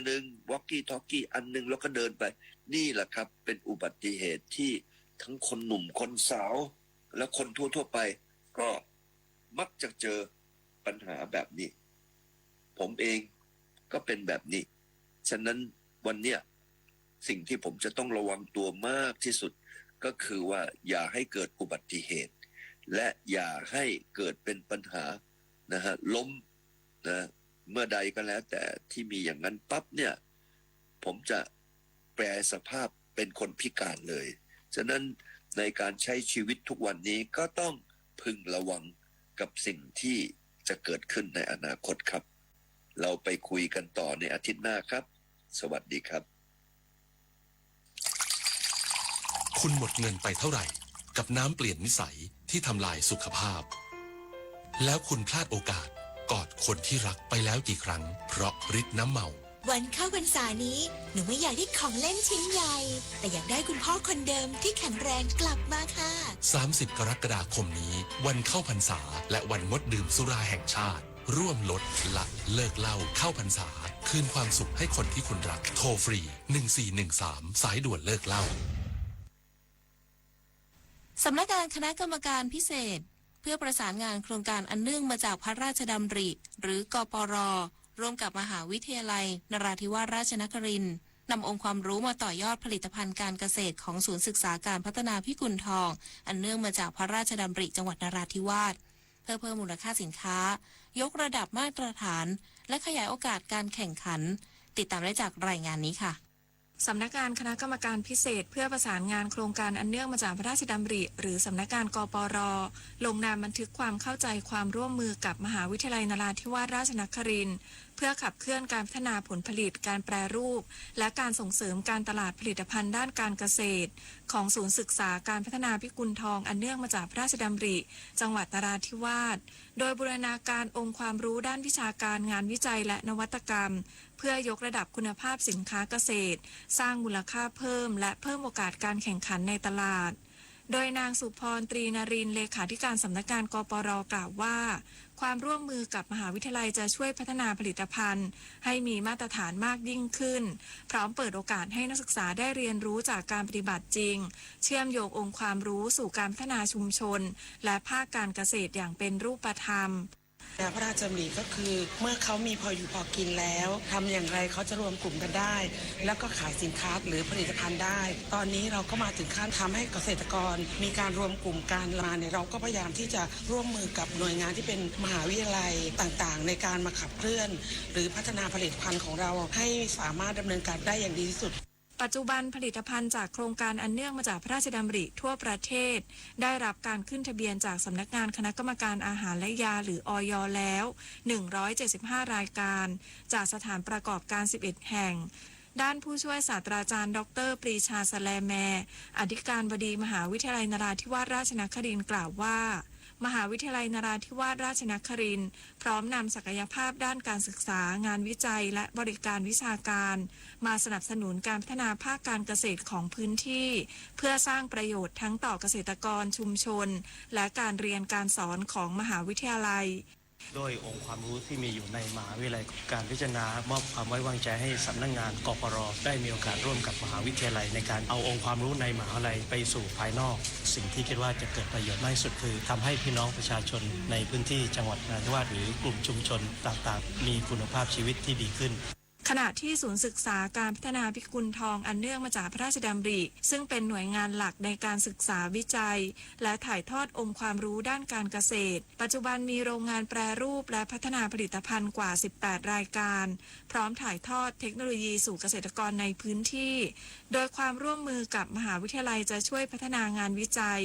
หนึ่งวอกกี้ทอกกี้อันนึงแล้วก็เดินไปนี่แหละครับเป็นอุบัติเหตุที่ทั้งคนหนุ่มคนสาวและคนทั่วๆไปก็มักจะเจอปัญหาแบบนี้ผมเองก็เป็นแบบนี้ฉะนั้นวันเนี้ยสิ่งที่ผมจะต้องระวังตัวมากที่สุดก็คือว่าอย่าให้เกิดอุบัติเหตุและอย่าให้เกิดเป็นปัญหานะฮะล้มนะเมื่อใดก็แล้วแต่ที่มีอย่างนั้นปั๊บเนี่ยผมจะแปลสภาพเป็นคนพิการเลยฉะนั้นในการใช้ชีวิตทุกวันนี้ก็ต้องพึงระวังกับสิ่งที่จะเกิดขึ้นในอนาคตครับเราไปคุยกันต่อในอาทิตย์หน้าครับสวัสดีครับคุณหมดเงินไปเท่าไหร่กับน้ำเปลี่ยนนิสัยที่ทำลายสุขภาพแล้วคุณพลาดโอกาสกอดคนที่รักไปแล้วกี่ครั้งเพราะฤทธิ์น้ำเมา วันเข้าพรรษานี้หนูไม่อยากได้ของเล่นชิ้นใหญ่แต่อยากได้คุณพ่อคนเดิมที่แข็งแรงกลับมาค่ะ30 กรกฎาคมนี้วันเข้าพรรษาและวันงดดื่มสุราแห่งชาติร่วมลดละเลิกเหล้าเข้าพรรษาคืนความสุขให้คนที่คุณรักโทรฟรี1413สายด่วนเลิกเหล้าสำนักงานคณะกรรมการพิเศษเพื่อประสานงานโครงการอันเนื่องมาจากพระราชดำริหรือกปร.ร่วมกับมหาวิทยาลัยนราธิวาสราชนครินทร์นำองค์ความรู้มาต่อยอดผลิตภัณฑ์การเกษตรของศูนย์ศึกษาการพัฒนาพิกุลทองอันเนื่องมาจากพระราชดำริจังหวัดนราธิวาสเพื่อเพิ่มมูลค่าสินค้ายกระดับมาตรฐานและขยายโอกาสการแข่งขันติดตามได้จากรายงานนี้ค่ะสำนักงานคณะกรรมการพิเศษเพื่อประสานงานโครงการอันเนื่องมาจากพระราชดำริหรือสำนักงานกปร.ลงนามบันทึกความเข้าใจความร่วมมือกับมหาวิทยาลัยนราธิวาสราชนครินทร์เพื่อขับเคลื่อนการพัฒนาผลผลิตการแปรรูปและการส่งเสริมการตลาดผลิตภัณฑ์ด้านการเกษตรของศูนย์ศึกษาการพัฒนาพิกุลทองอันเนื่องมาจากพระราชดำริจังหวัดนราธิวาสโดยบูรณาการองค์ความรู้ด้านวิชาการงานวิจัยและนวัตกรรมเพื่อยกระดับคุณภาพสินค้าเกษตรสร้างมูลค่าเพิ่มและเพิ่มโอกาสการแข่งขันในตลาดโดยนางสุพรตรีนรินทร์เลขาธิการสำนักงานกปร.กล่าวว่าความร่วมมือกับมหาวิทยาลัยจะช่วยพัฒนาผลิตภัณฑ์ให้มีมาตรฐานมากยิ่งขึ้นพร้อมเปิดโอกาสให้นักศึกษาได้เรียนรู้จากการปฏิบัติจริงเชื่อมโยงองค์ความรู้สู่การพัฒนาชุมชนและภาคการเกษตรอย่างเป็นรูปธรรม พระราชดำริก็คือเมื่อเขามีพออยู่พอกินแล้วทำอย่างไรเขาจะรวมกลุ่มกันได้ แล้วก็ขายสินค้าหรือผลิตภัณฑ์ได้ ตอนนี้เราก็มาถึงขั้นทำให้เกษตรกรมีการรวมกลุ่มกันมาเนี่ยเราก็พยายามที่จะร่วมมือกับหน่วยงานที่เป็นมหาวิทยาลัยต่างๆในการมาขับเคลื่อนหรือพัฒนาผลิตภัณฑ์ของเราให้สามารถดำเนินการได้อย่างดีที่สุดปัจจุบันผลิตภัณฑ์จากโครงการอันเนื่องมาจากพระราชดำริทั่วประเทศได้รับการขึ้นทะเบียนจากสำนักงานคณะกรรมการอาหารและยาหรืออย.แล้ว175รายการจากสถานประกอบการ11แห่งด้านผู้ช่วยศาสตราจารย์ดร.ปรีชา แสลแมอธิการบดีมหาวิทยาลัยนราธิวาสราชนครินทร์กล่าวว่ามหาวิทยาลัยนราธิวาสราชนครินทร์พร้อมนำศักยภาพด้านการศึกษางานวิจัยและบริการวิชาการมาสนับสนุนการพัฒนาภาคการเกษตรของพื้นที่เพื่อสร้างประโยชน์ทั้งต่อเกษตรกรชุมชนและการเรียนการสอนของมหาวิทยาลัยด้วยองค์ความรู้ที่มีอยู่ในมหาวิทยาลัยการพิจารณามอบความไว้วางใจให้สำนักงานกปร.ได้มีโอกาสร่วมกับมหาวิทยาลัยในการเอาองค์ความรู้ในมหาวิทยาลัยไปสู่ภายนอกสิ่งที่คิดว่าจะเกิดประโยชน์มากที่สุดคือทำให้พี่น้องประชาชนในพื้นที่จังหวัดนราธิวาสหรือกลุ่มชุมชนต่างๆมีคุณภาพชีวิตที่ดีขึ้นขณะที่ศูนย์ศึกษาการพัฒนาพิกุลทองอันเนื่องมาจากพระราชดำริซึ่งเป็นหน่วยงานหลักในการศึกษาวิจัยและถ่ายทอดองค์ความรู้ด้านการเกษตรปัจจุบันมีโรงงานแปรรูปและพัฒนาผลิตภัณฑ์กว่า18รายการพร้อมถ่ายทอดเทคโนโลยีสู่เกษตรกรในพื้นที่โดยความร่วมมือกับมหาวิทยาลัยจะช่วยพัฒนางานวิจัย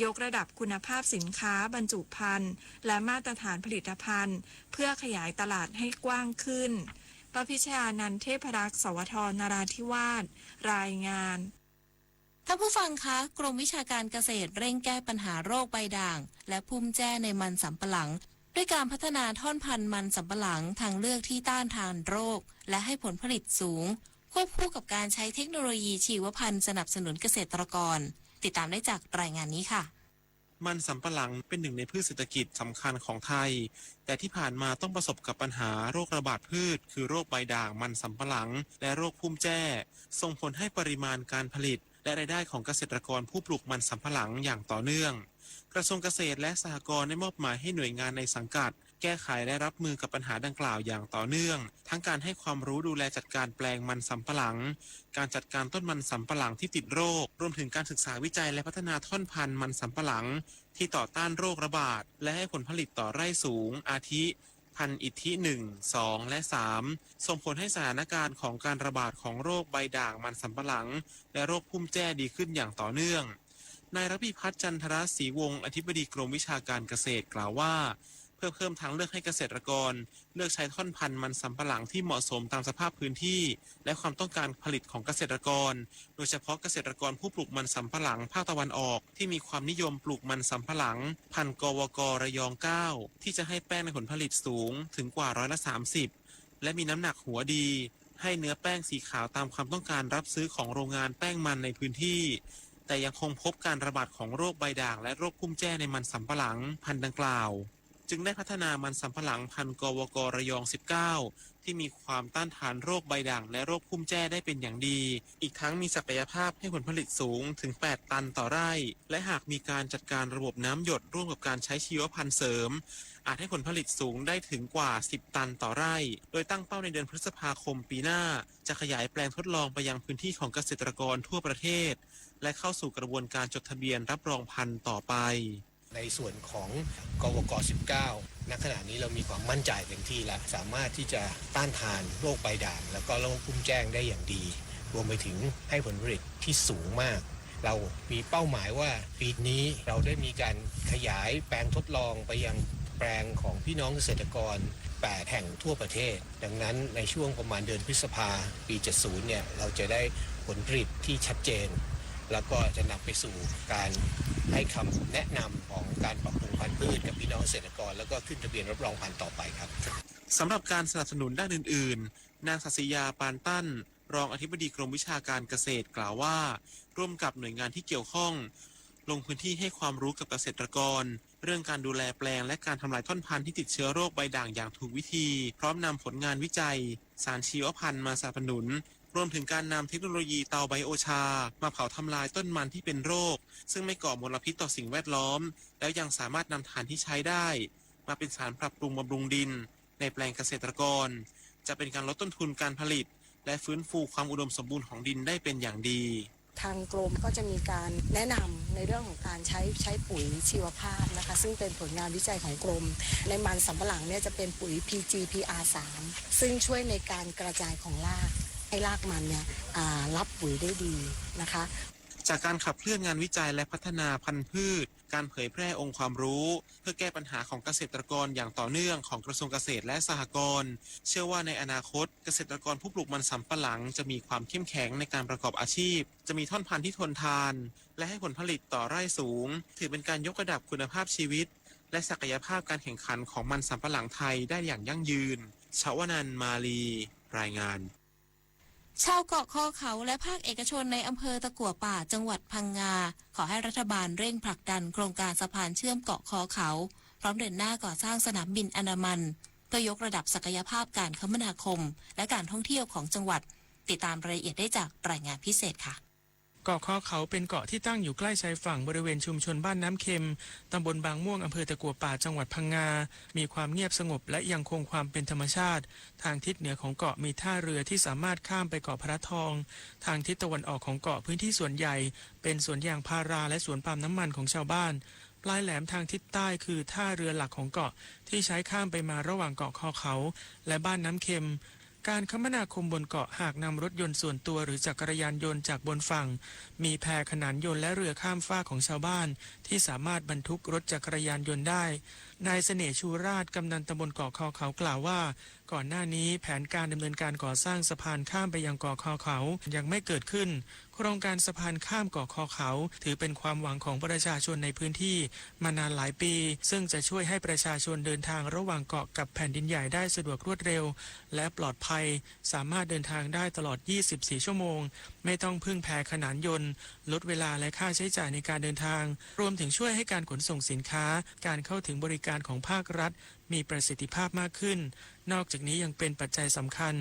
ยกระดับคุณภาพสินค้าบรรจุภัณฑ์และมาตรฐานผลิตภัณฑ์เพื่อขยายตลาดให้กว้างขึ้นประพิชญานันท์ เทพรักษ์ สวท นราธิวาสรายงานท่านผู้ฟังคะกรมวิชาการเกษตรเร่งแก้ปัญหาโรคใบด่างและพุ่มแจ้ในมันสำปะหลังด้วยการพัฒนาท่อนพันธุ์มันสำปะหลังทางเลือกที่ต้านทานโรคและให้ผลผลิตสูงควบคู่กับการใช้เทคโนโลยีชีวพันธุ์สนับสนุนเกษตรกรติดตามได้จากรายงานนี้ค่ะมันสำปะหลังเป็นหนึ่งในพืชเศรษฐกิจสำคัญของไทยแต่ที่ผ่านมาต้องประสบกับปัญหาโรคระบาดพืชคือโรคใบด่างมันสำปะหลังและโรคพุ่มแจ้ส่งผลให้ปริมาณการผลิตและรายได้ของเกษตรกรผู้ปลูกมันสำปะหลังอย่างต่อเนื่องกระทรวงเกษตรและสหกรณ์ได้มอบหมายให้หน่วยงานในสังกัดแก้ไขและรับมือกับปัญหาดังกล่าวอย่างต่อเนื่องทั้งการให้ความรู้ดูแลจัดการแปลงมันสำปะหลังการจัดการต้นมันสำปะหลังที่ติดโรครวมถึงการศึกษาวิจัยและพัฒนาท่อนพันธุ์มันสำปะหลังที่ต่อต้านโรคระบาดและให้ผลผลิตต่อไร่สูงอาทิพันธุ์อิทธิ1 2 และ 3ส่งผลให้สถานการณ์ของการระบาดของโรคใบด่างมันสำปะหลังและโรคพุ่มแจ้ดีขึ้นอย่างต่อเนื่องนายระพีพัฒน์จันทรศรีวงศ์อธิบดีกรมวิชาการเกษตรกล่าวว่าเพื่อเพิ่มทางเลือกให้เกษตรกรเลือกใช้ท่อนพันธุ์มันสำปะหลังที่เหมาะสมตามสภาพพื้นที่และความต้องการผลิตของเกษตรกรโดยเฉพาะเกษตรกรผู้ปลูกมันสำปะหลังภาคตะวันออกที่มีความนิยมปลูกมันสำปะหลังพันธุ์กวก.ระยอง 9ที่จะให้แป้งในผลผลิตสูงถึงกว่า30%และมีน้ำหนักหัวดีให้เนื้อแป้งสีขาวตามความต้องการรับซื้อของโรงงานแป้งมันในพื้นที่แต่ยังคงพบการระบาดของโรคใบด่างและโรคพุ่มแจ้ในมันสำปะหลังพันธุ์ดังกล่าวจึงได้พัฒนามันสำปะหลังพันธุ์กวก.ระยอง 19ที่มีความต้านทานโรคใบด่างและโรคพุ่มแจ้ได้เป็นอย่างดีอีกทั้งมีศักยภาพให้ผลผลิตสูงถึง8ตันต่อไร่และหากมีการจัดการระบบน้ำหยดร่วมกับการใช้ชีวพันธุ์เสริมอาจให้ผลผลิตสูงได้ถึงกว่า10ตันต่อไร่โดยตั้งเป้าในเดือนพฤษภาคมปีหน้าจะขยายแปลงทดลองไปยังพื้นที่ของเกษตรกรทั่วประเทศและเข้าสู่กระบวนการจดทะเบียนรับรองพันธุ์ต่อไปในส่วนของกวก19ณขณะนี้เรามีความมั่นใจเต็มที่แล้วสามารถที่จะต้านทานโรคใบด่างแล้วก็โรคพุ่มแจ้งได้อย่างดีรวมไปถึงให้ผลผลิตที่สูงมากเรามีเป้าหมายว่าปีนี้เราได้มีการขยายแปลงทดลองไปยังแปลงของพี่น้องเกษตรกร8แห่งทั่วประเทศดังนั้นในช่วงประมาณเดือนพฤษภาปี70เนี่ยเราจะได้ผลผลิตที่ชัดเจนแล้วก็จะนำไปสู่การให้คำแนะนำของการปรับปรุงพันธุ์พืชกับพี่น้องเกษตรกรแล้วก็ขึ้นทะเบียนรับรองพันธุ์ต่อไปครับสำหรับการสนับสนุนด้านอื่นๆนางศักดิ์ยาปานตั้นรองอธิบดีกรมวิชาการเกษตรกล่าวว่าร่วมกับหน่วยงานที่เกี่ยวข้องลงพื้นที่ให้ความรู้กับเกษตรกรเรื่องการดูแลแปลงและการทำลายท่อนพันธุ์ที่ติดเชื้อโรคใบด่างอย่างถูกวิธีพร้อมนำผลงานวิจัยสารชีวพันธุ์มาสนับสนุนรวมถึงการนำเทคโนโลยีเตาไบโอชามาเผาทำลายต้นมันที่เป็นโรคซึ่งไม่ก่อมลพิษต่อสิ่งแวดล้อมแล้วยังสามารถนำถ่านที่ใช้ได้ มาเป็นสารปรับปรุงบำรุงดินในแปลงเกษตรกรจะเป็นการลดต้นทุนการผลิตและฟื้นฟูความอุดมสมบูรณ์ของดินได้เป็นอย่างดีทางกรมก็จะมีการแนะนำในเรื่องของการใช้ปุ๋ยชีวภาพนะคะซึ่งเป็นผลงานวิจัยของกรมในมันสำปะหลังเนี่ยจะเป็นปุ๋ย PGPR3 ซึ่งช่วยในการกระจายของรากให้รากมันเนี่ยรับปุ๋ยได้ดีนะคะจากการขับเคลื่อนงานวิจัยและพัฒนาพันธุ์พืชการเผยแพร่องค์ความรู้เพื่อแก้ปัญหาของเกษตรกรอย่างต่อเนื่องของกระทรวงเกษตรและสหกรณ์เชื่อว่าในอนาคตเกษตรกรผู้ปลูกมันสำปะหลังจะมีความเข้มแข็งในการประกอบอาชีพจะมีท่อนพันธุ์ที่ทนทานและให้ผลผลิตต่อไร่สูงถือเป็นการยกระดับคุณภาพชีวิตและศักยภาพการแข่งขันของมันสำปะหลังไทยได้อย่างยั่งยืนชวนันท์มาลีรายงานชาวเกาะคอเขาและภาคเอกชนในอำเภอตะกั่วป่าจังหวัดพังงาขอให้รัฐบาลเร่งผลักดันโครงการสะพานเชื่อมเกาะคอเขาพร้อมเดินหน้าก่อสร้างสนามบินอันดามันเพื่อยกระดับศักยภาพการคมนาคมและการท่องเที่ยวของจังหวัดติดตามรายละเอียดได้จากรายงานพิเศษค่ะเกาะคอเขาเป็นเกาะที่ตั้งอยู่ใกล้ชายฝั่งบริเวณชุมชนบ้านน้ำเค็มตำบลบางม่วงอำเภอตะกั่วป่าจังหวัดพังงามีความเงียบสงบและยังคงความเป็นธรรมชาติทางทิศเหนือของเกาะมีท่าเรือที่สามารถข้ามไปเกาะพระทองทางทิศตะวันออกของเกาะพื้นที่ส่วนใหญ่เป็นสวนยางพาราและสวนปาล์มน้ำมันของชาวบ้านปลายแหลมทางทิศใต้คือท่าเรือหลักของเกาะที่ใช้ข้ามไปมาระหว่างเกาะคอเขาและบ้านน้ำเค็มการคมนาคมบนเกาะหากนำรถยนต์ส่วนตัวหรือจักรยานยนต์จากบนฝั่งมีแพขนานยนต์และเรือข้ามฟากของชาวบ้านที่สามารถบรรทุกรถจักรยานยนต์ได้นายเสน่ห์ชูราชกำนันตำบลเกาะคอเขากล่าวว่าก่อนหน้านี้แผนการดำเนินการก่อสร้างสะพานข้ามไปยังเกาะคอเขายังไม่เกิดขึ้นโครงการสะพานข้ามเกาะคอเขาถือเป็นความหวังของประชาชนในพื้นที่มานานหลายปีซึ่งจะช่วยให้ประชาชนเดินทางระหว่างเกาะกับแผ่นดินใหญ่ได้สะดวกรวดเร็วและปลอดภัยสามารถเดินทางได้ตลอด 24 ชั่วโมงไม่ต้องพึ่งแพขนานยนต์ลดเวลาและค่าใช้จ่ายในการเดินทางรวมถึงช่วยให้การขนส่งสินค้าการเข้าถึงบริการของภาครัฐมีประสิทธิภาพมากขึ้นนอกจากนี้ยังเป็นปัจจัยสำคัญ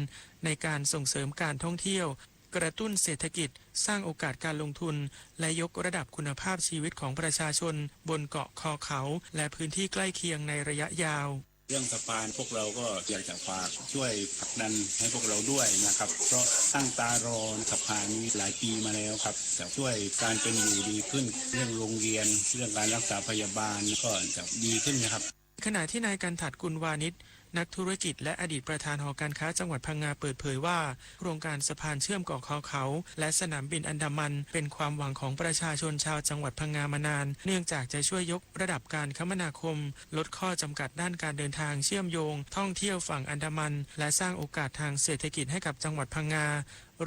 ในการส่งเสริมการท่องเที่ยวกระตุ้นเศรษฐกิจสร้างโอกาสการลงทุนและยกระดับคุณภาพชีวิตของประชาชนบนเกาะคอเขาและพื้นที่ใกล้เคียงในระยะยาวเรื่องสะพานพวกเราก็อยากจะฝากช่วยผลักดันให้พวกเราด้วยนะครับเพราะตั้งตารอสะพานนี้หลายปีมาแล้วครับจะช่วยการเป็นอยู่ดีขึ้นเรื่องโรงเรียนเรื่องการรักษาพยาบาลก็จะดีขึ้นนะครับขณะที่นายกันถัดกุลวานิชนักธุรกิจและอดีตประธานหอการค้าจังหวัดพังงาเปิดเผยว่าโครงการสะพานเชื่อมเกาะคอเขาและสนามบินอันดามันเป็นความหวังของประชาชนชาวจังหวัดพังงามานานเนื่องจากจะช่วยยกระดับการคมนาคมลดข้อจำกัดด้านการเดินทางเชื่อมโยงท่องเที่ยวฝั่งอันดามันและสร้างโอกาสทางเศรษฐกิจให้กับจังหวัดพังงา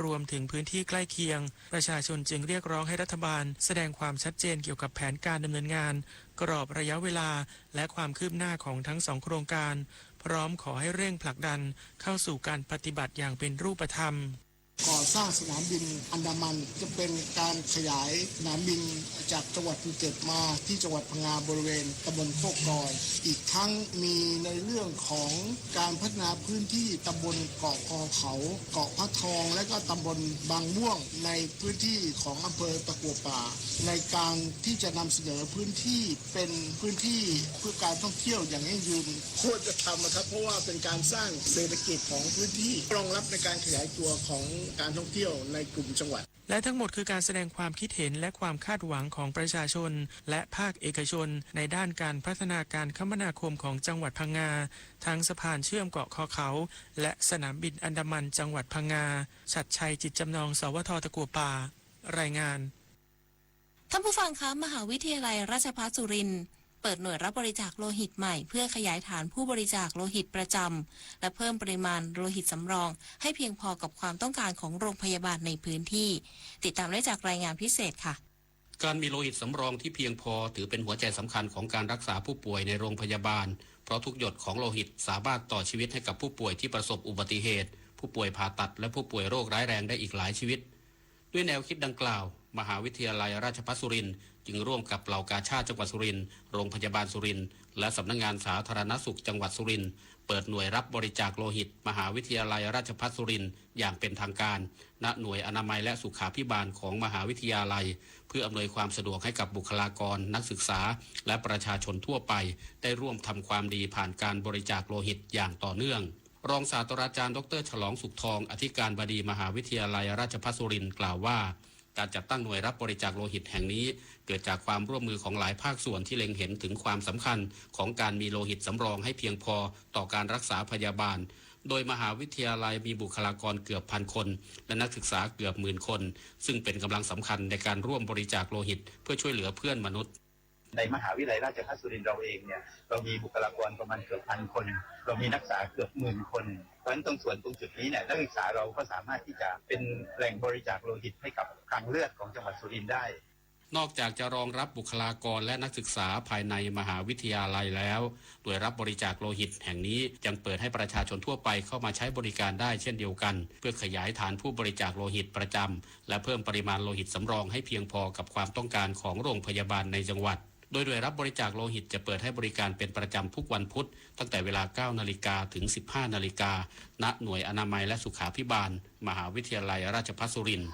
รวมถึงพื้นที่ใกล้เคียงประชาชนจึงเรียกร้องให้รัฐบาลแสดงความชัดเจนเกี่ยวกับแผนการดำเนินงานกรอบระยะเวลาและความคืบหน้าของทั้ง2โครงการพร้อมขอให้เร่งผลักดันเข้าสู่การปฏิบัติอย่างเป็นรูปธรรม ก่อสร้างสนามบินอันดามันจะเป็นการขยายสนามบินจากจังหวัดภูเก็ตมาที่จังหวัดพังงาบริเวณตำบลโคกลอยอีกทั้งมีในเรื่องของการพัฒนาพื้นที่ตำบลเกาะคอเขาเกาะพระทองและก็ตำบลบางม่วงในพื้นที่ของอำเภอตะกั่วป่าในการที่จะนำเสนอพื้นที่เป็นพื้นที่เพื่อการท่องเที่ยวอย่างยั่งยืนควรจะทำนะครับเพราะว่าเป็นการสร้างเศรษฐกิจของพื้นที่รองรับในการขยายตัวของการท่องเที่ยวในกลุ่มจังหวัดและทั้งหมดคือการแสดงความคิดเห็นและความคาดหวังของประชาชนและภาคเอกชนในด้านการพัฒนาการคมนาคมของจังหวัดพังงาทั้งสะพานเชื่อมเกาะคอเขาและสนามบินอันดามันจังหวัดพังงาชัดชัยจิตจำนองสวท.ตะกั่วป่ารายงานท่านผู้ฟังคะมหาวิทยาลัยราชภัฏสุรินทร์เปิดหน่วยรับบริจาคโลหิตใหม่เพื่อขยายฐานผู้บริจาคโลหิตประจำและเพิ่มปริมาณโลหิตสำรองให้เพียงพอกับความต้องการของโรงพยาบาลในพื้นที่ติดตามได้จากรายงานพิเศษค่ะการมีโลหิตสำรองที่เพียงพอถือเป็นหัวใจสำคัญของการรักษาผู้ป่วยในโรงพยาบาลเพราะทุกหยดของโลหิตสามารถต่อชีวิตให้กับผู้ป่วยที่ประสบอุบัติเหตุผู้ป่วยผ่าตัดและผู้ป่วยโรคร้ายแรงได้อีกหลายชีวิตด้วยแนวคิดดังกล่าว มหาวิทยาลัยราชภัฏสุรินทร์จึงร่วมกับเหล่ากาชาดจังหวัดสุรินทร์โรงพยาบาลสุรินทร์และสำนักงานสาธารณสุขจังหวัดสุรินทร์เปิดหน่วยรับบริจาคโลหิตมหาวิทยาลัยราชภัฏสุรินทร์อย่างเป็นทางการณหน่วยอนามัยและสุขาภิบาลของมหาวิทยาลัยเพื่ออำนวยความสะดวกให้กับบุคลากรนักศึกษาและประชาชนทั่วไปได้ร่วมทำความดีผ่านการบริจาคโลหิตอย่างต่อเนื่องรองศาสตราจารย์ดร.ฉลองสุขทองอธิการบดีมหาวิทยาลัยราชภัฏสุรินทร์กล่าวว่าการจัดตั้งหน่วยรับบริจาคโลหิตแห่งนี้เกิดจากความร่วมมือของหลายภาคส่วนที่เล็งเห็นถึงความสำคัญของการมีโลหิตสำรองให้เพียงพอต่อการรักษาพยาบาลโดยมหาวิทยาลัยมีบุคลากรเกือบพันคนและนักศึกษาเกือบหมื่นคนซึ่งเป็นกำลังสำคัญในการร่วมบริจาคโลหิตเพื่อช่วยเหลือเพื่อนมนุษย์ในมหาวิทยาลัยราชภัฏสุรินทร์เราเองเนี่ยเรามีบุคลากรประมาณเกือบพันคนเรามีนักศึกษาเกือบหมื่นคนเพราะฉะนั้นตรงจุดนี้เนี่ยนักศึกษาเราก็สามารถที่จะเป็นแหล่งบริจาคโลหิตให้กับคลังเลือดของจังหวัดสุรินทร์ได้นอกจากจะรองรับบุคลากรและนักศึกษาภายในมหาวิทยาลัยแล้วโดยรับบริจาคโลหิตแห่งนี้ยังเปิดให้ประชาชนทั่วไปเข้ามาใช้บริการได้เช่นเดียวกันเพื่อขยายฐานผู้บริจาคโลหิตประจำและเพิ่มปริมาณโลหิตสำรองให้เพียงพอกับความต้องการของโรงพยาบาลในจังหวัดโดยรับบริจาคโลหิตจะเปิดให้บริการเป็นประจำทุกวันพุธตั้งแต่เวลา 9 นาฬิกาถึง 15 นาฬิกาณหน่วยอนามัยและสุขาภิบาลมหาวิทยาลัยราชภัฏสุรินทร์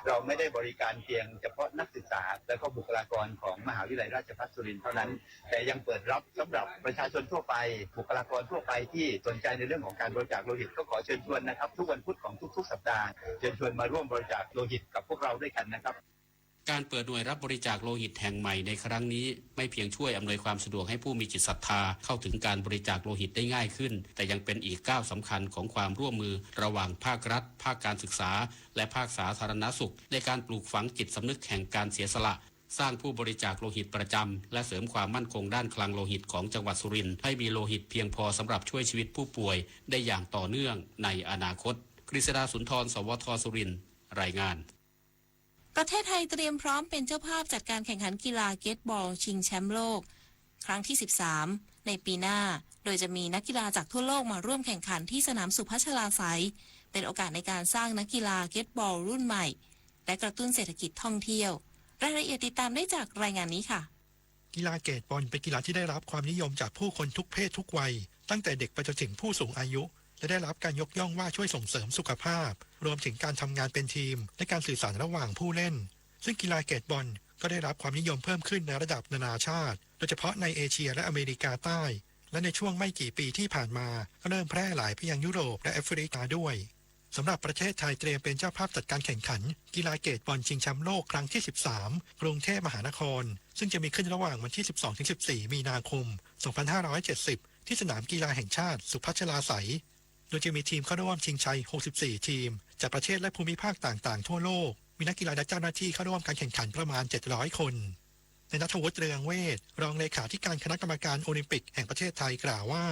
เราไม่ได้บริการเพียงเฉพาะนักศึกษาและก็บุคลากรของมหาวิทยาลัยราชภัฏสุรินทร์เท่านั้นแต่ยังเปิดรับสำหรับประชาชนทั่วไปบุคลากรทั่วไปที่สนใจในเรื่องของการบริจาคโลหิตก็ขอเชิญชวนนะครับทุกวันพุธของทุกๆสัปดาห์เชิญชวนมาร่วมบริจาคโลหิตกับพวกเราด้วยกันนะครับการเปิดหน่วยรับบริจาคโลหิตแห่งใหม่ในครั้งนี้ไม่เพียงช่วยอำนวยความสะดวกให้ผู้มีจิตศรัทธาเข้าถึงการบริจาคโลหิตได้ง่ายขึ้นแต่ยังเป็นอีกก้าวสำคัญของความร่วมมือระหว่างภาครัฐภาคการศึกษาและภาคสาธารณสุขในการปลูกฝังจิตสำนึกแห่งการเสียสละสร้างผู้บริจาคโลหิตประจำและเสริมความมั่นคงด้านคลังโลหิตของจังหวัดสุรินทร์ให้มีโลหิตเพียงพอสำหรับช่วยชีวิตผู้ป่วยได้อย่างต่อเนื่องในอนาคตกฤษดาสุนทรสวทสุรินทร์รายงานประเทศไทยเตรียมพร้อมเป็นเจ้าภาพจัดการแข่งขันกีฬาเกตบอลชิงแชมป์โลกครั้งที่ 13 ในปีหน้าโดยจะมีนักกีฬาจากทั่วโลกมาร่วมแข่งขันที่สนามสุพัชราไสยเป็นโอกาสในการสร้างนักกีฬาเกตบอลรุ่นใหม่และกระตุ้นเศรษฐกิจท่องเที่ยวรายละเอียดติดตามได้จากรายงานนี้ค่ะกีฬาเกตบอลเป็นกีฬาที่ได้รับความนิยมจากผู้คนทุกเพศทุกวัยตั้งแต่เด็กไปจนถึงผู้สูงอายุและได้รับการยกย่องว่าช่วยส่งเสริมสุขภาพรวมถึงการทำงานเป็นทีมและการสื่อสารระหว่างผู้เล่นซึ่งกีฬาเกตบอลก็ได้รับความนิยมเพิ่มขึ้นในระดับนานาชาติโดยเฉพาะในเอเชียและอเมริกาใต้และในช่วงไม่กี่ปีที่ผ่านมาก็เริ่มแพร่หลายไปยังยุโรปและแอฟริกาด้วยสำหรับประเทศไทยเตรียมเป็นเจ้าภาพจัดการแข่งขันกีฬาเกตบอลชิงแชมป์โลกครั้งที่ 13 กรุงเทพมหานครซึ่งจะมีขึ้นระหว่างวันที่ 12-14 มีนาคม 2570 ที่สนามกีฬาแห่งชาติสุพัชราไสยโดยจะมีทีมเข้าร่วมชิงชัย 64 ทีมจากประเทศและภูมิภาคต่างๆทั่วโลกมีนักกีฬาและเจ้าหน้าที่เข้าร่วมการแข่งขันประมาณ 700 คนในณัฐวุฒิเรืองเวชรองเลขาธิการคณะกรรมการโอลิมปิกแห่งประเทศไทยกล่าวว่า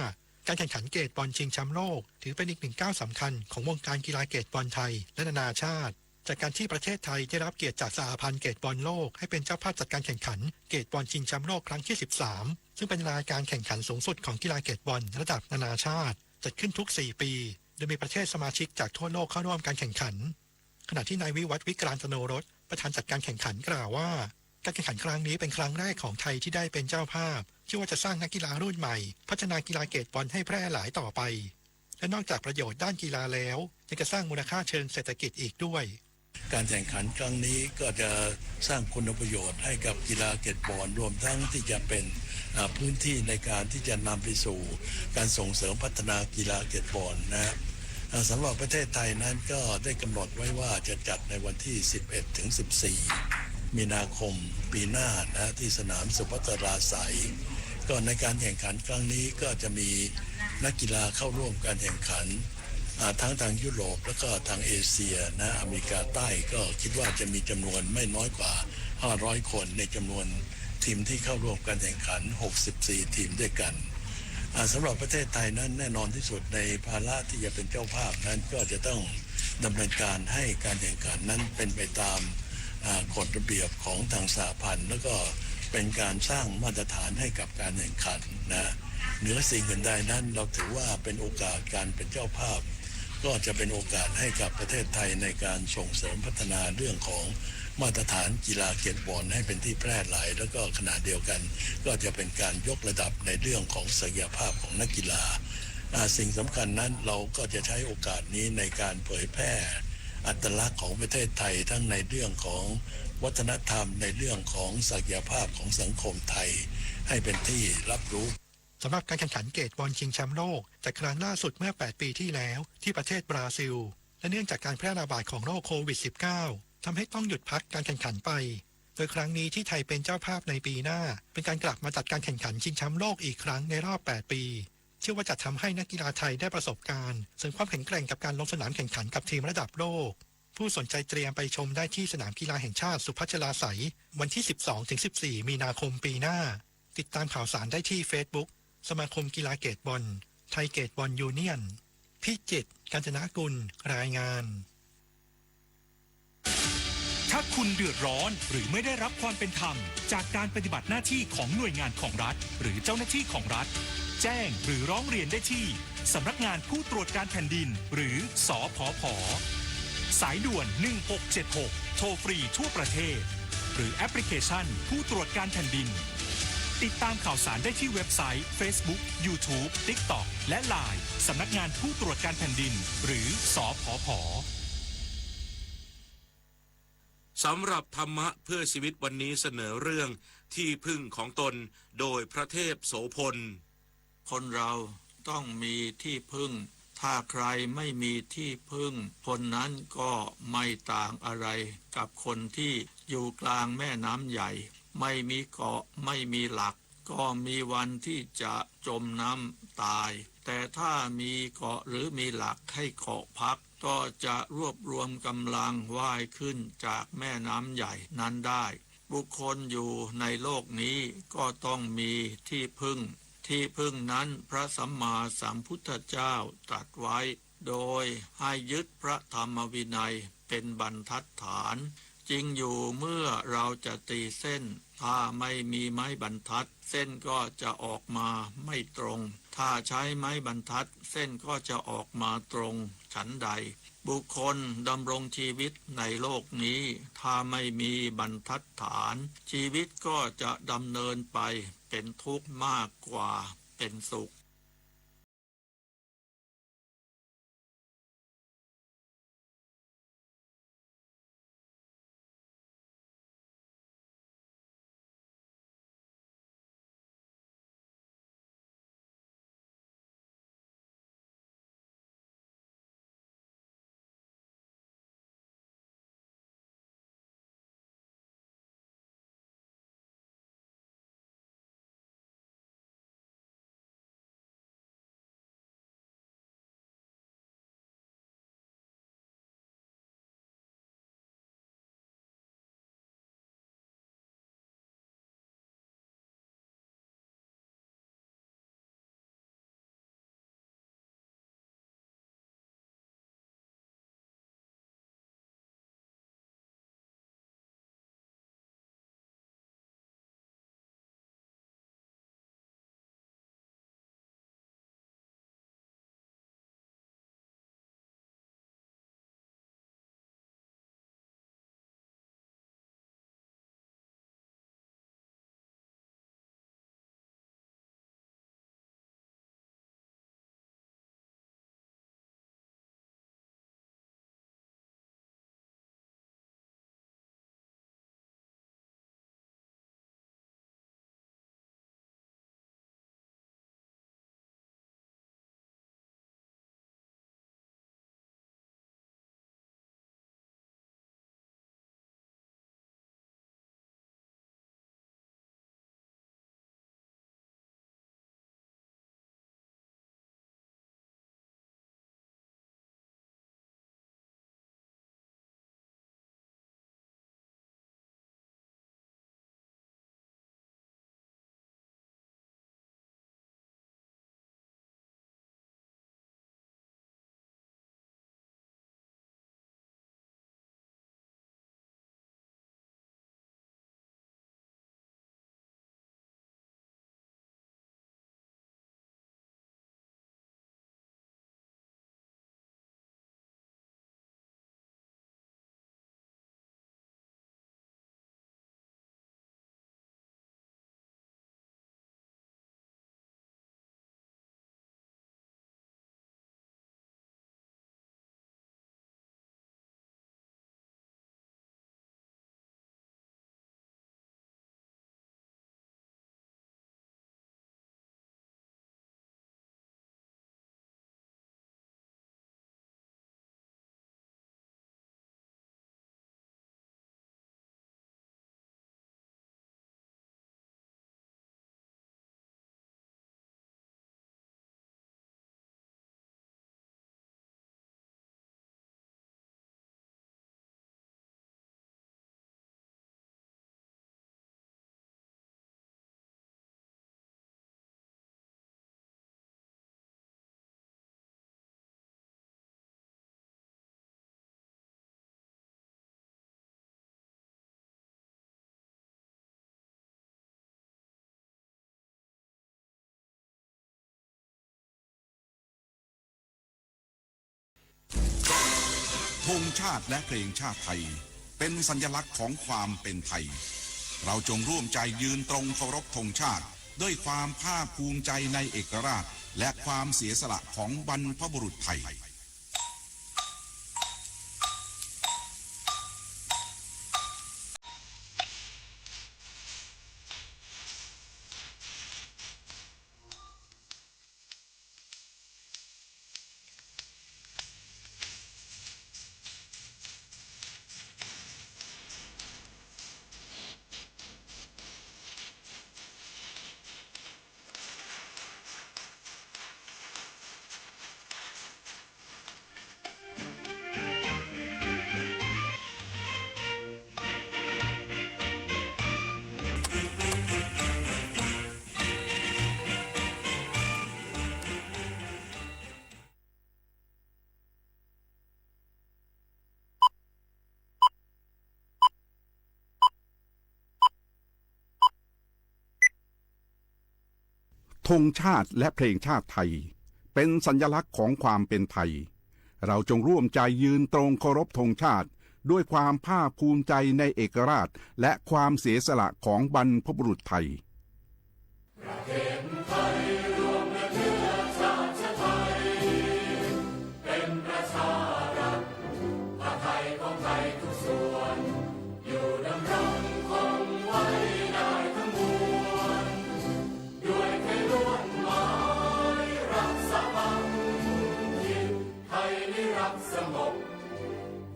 การแข่งขันเกตบอลชิงแชมป์โลกถือเป็นอีกหนึ่งก้าวสำคัญของวงการกีฬาเกตบอลไทยและนานาชาติจากการที่ประเทศไทยได้รับเกียรติจากสหพันธ์เกตบอลโลกให้เป็นเจ้าภาพจัดการแข่งขันเกตบอลชิงแชมป์โลกครั้งที่ 13 ซึ่งเป็นรายการแข่งขันสูงสุดของกีฬาเกตบอลระดับนานาชาติจัดขึ้นทุก 4 ปีโดยมีประเทศสมาชิกจากทั่วโลกเข้าร่วมการแข่งขันขณะที่นายวิวัฒน์วิกรานตโนรสประธานจัดการแข่งขันกล่าวว่าการแข่งขันครั้งนี้เป็นครั้งแรกของไทยที่ได้เป็นเจ้าภาพเชื่อว่าจะสร้างนักกีฬารุ่นใหม่พัฒนากีฬาเกตบอลให้แพร่หลายต่อไปและนอกจากประโยชน์ด้านกีฬาแล้วยังจะสร้างมูลค่าเชิงเศรษฐกิจอีกด้วยการแข่งขันครั้งนี้ก็จะสร้างคุณประโยชน์ให้กับกีฬาเกตบอลรวมทั้งที่จะเป็นพื้นที่ในการที่จะนำไปสู่การส่งเสริมพัฒนากีฬาเกตบอลนะสำหรับประเทศไทยนั้นก็ได้กำหนดไว้ว่าจะจัดในวันที่ 11-14 มีนาคมปีหน้านะที่สนามสุพัชราไสยก็ในการแข่งขันครั้งนี้ก็จะมีนักกีฬาเข้าร่วมการแข่งขันทั้งทางยุโรปและก็ทางเอเชียนะอเมริกาใต้ก็คิดว่าจะมีจำนวนไม่น้อยกว่า500คนในจำนวนทีมที่เข้าร่วมการแข่งขัน64ทีมด้วยกันสำหรับประเทศไทยนั้นแน่นอนที่สุดในภาระที่จะเป็นเจ้าภาพนั้นก็จะต้องดำเนินการให้การแข่งขันนั้นเป็นไปตามกฎระเบียบของทางสหพันธ์แล้วก็เป็นการสร้างมาตรฐานให้กับการแข่งขันนะเหนือสิ่งอื่นใดนั้นเราถือว่าเป็นโอกาสการเป็นเจ้าภาพ ก็จะเป็นโอกาสให้กับประเทศไทยในการส่งเสริมพัฒนาเรื่องของมาตรฐานกีฬาเก็ตบอลให้เป็นที่แพร่หลายแล้วก็ขณะเดียวกันก็จะเป็นการยกระดับในเรื่องของศักยภาพของนักกีฬาสิ่งสำคัญนั้นเราก็จะใช้โอกาสนี้ในการเผยแพร่อัตลักษณ์ของประเทศไทยทั้งในเรื่องของวัฒนธรรมในเรื่องของศักยภาพของสังคมไทยให้เป็นที่รับรู้สำหรับการแข่งขันเกตบอลชิงแชมป์โลกจากครั้งล่าสุดเมื่อ 8 ปีที่แล้วที่ประเทศบราซิลและเนื่องจากการแพร่ระบาดของโรคโควิด -19 ทำให้ต้องหยุดพักการแข่งขันไปโดยครั้งนี้ที่ไทยเป็นเจ้าภาพในปีหน้าเป็นการกลับมาจัดการแข่งขันชิงแชมป์โลกอีกครั้งในรอบ 8 ปีเชื่อว่าจะทำให้นักกีฬาไทยได้ประสบการณ์เสริมความแข็งแกร่งกับการลงสนามแข่งขันกับทีมระดับโลกผู้สนใจเตรียมไปชมได้ที่สนามกีฬาแห่งชาติสุพัชลาไสยวันที่ 12-14 มีนาคมปีหน้าติดตามข่าวสารได้ที่ Facebook สมาคมกีฬาเกตบอลไทยเกตบอลยูเนียนพิจิตร กาญจนกุลรายงานถ้าคุณเดือดร้อนหรือไม่ได้รับความเป็นธรรมจากการปฏิบัติหน้าที่ของหน่วยงานของรัฐหรือเจ้าหน้าที่ของรัฐแจ้งหรือร้องเรียนได้ที่สำนักงานผู้ตรวจการแผ่นดินหรือสผผ.สายด่วน 1676 โทรฟรีทั่วประเทศหรือแอปพลิเคชันผู้ตรวจการแผ่นดินติดตามข่าวสารได้ที่เว็บไซต์ Facebook YouTube TikTok และ LINE สำนักงานผู้ตรวจการแผ่นดินหรือสผผ.สำหรับธรรมะเพื่อชีวิตวันนี้เสนอเรื่องที่พึ่งของตนโดยพระเทพโสพลคนเราต้องมีที่พึ่งถ้าใครไม่มีที่พึ่งคนนั้นก็ไม่ต่างอะไรกับคนที่อยู่กลางแม่น้ำใหญ่ไม่มีเกาะไม่มีหลักก็มีวันที่จะจมน้ำตายแต่ถ้ามีเกาะหรือมีหลักให้เกาะพักก็จะรวบรวมกำลังว่ายขึ้นจากแม่น้ำใหญ่นั้นได้บุคคลอยู่ในโลกนี้ก็ต้องมีที่พึ่งที่พึ่งนั้นพระสัมมาสัมพุทธเจ้าตรัสไว้โดยให้ยึดพระธรรมวินัยเป็นบรรทัดฐานจริงอยู่เมื่อเราจะตีเส้นถ้าไม่มีไม้บรรทัดเส้นก็จะออกมาไม่ตรงถ้าใช้ไม้บรรทัดเส้นก็จะออกมาตรงฉันใดบุคคลดำรงชีวิตในโลกนี้ถ้าไม่มีบรรทัดฐานชีวิตก็จะดำเนินไปเป็นทุกข์มากกว่าเป็นสุข ธงชาติและเพลงชาติไทยเป็นสัญลักษณ์ของความเป็นไทยเราจงร่วมใจยืนตรงเคารพธงชาติด้วยความภาคภูมิใจในเอกราชและความเสียสละของบรรพบุรุษไทยธงชาติและเพลงชาติไทยเป็นสัญลักษณ์ของความเป็นไทยเราจงร่วมใจยืนตรงเคารพธงชาติด้วยความภาคภูมิใจในเอกราชและความเสียสละของบรรพบุรุษไทยประเทศไทยรวมและเชื้อชาติไทยเป็นประชารัฐผ้าไทยของไทยทุกส่วนอยู่ดำรงคงไว้ได้ทั้งมวลด้วยไทยล้วนหมายรักสามัคคีไทยนิรักสงบ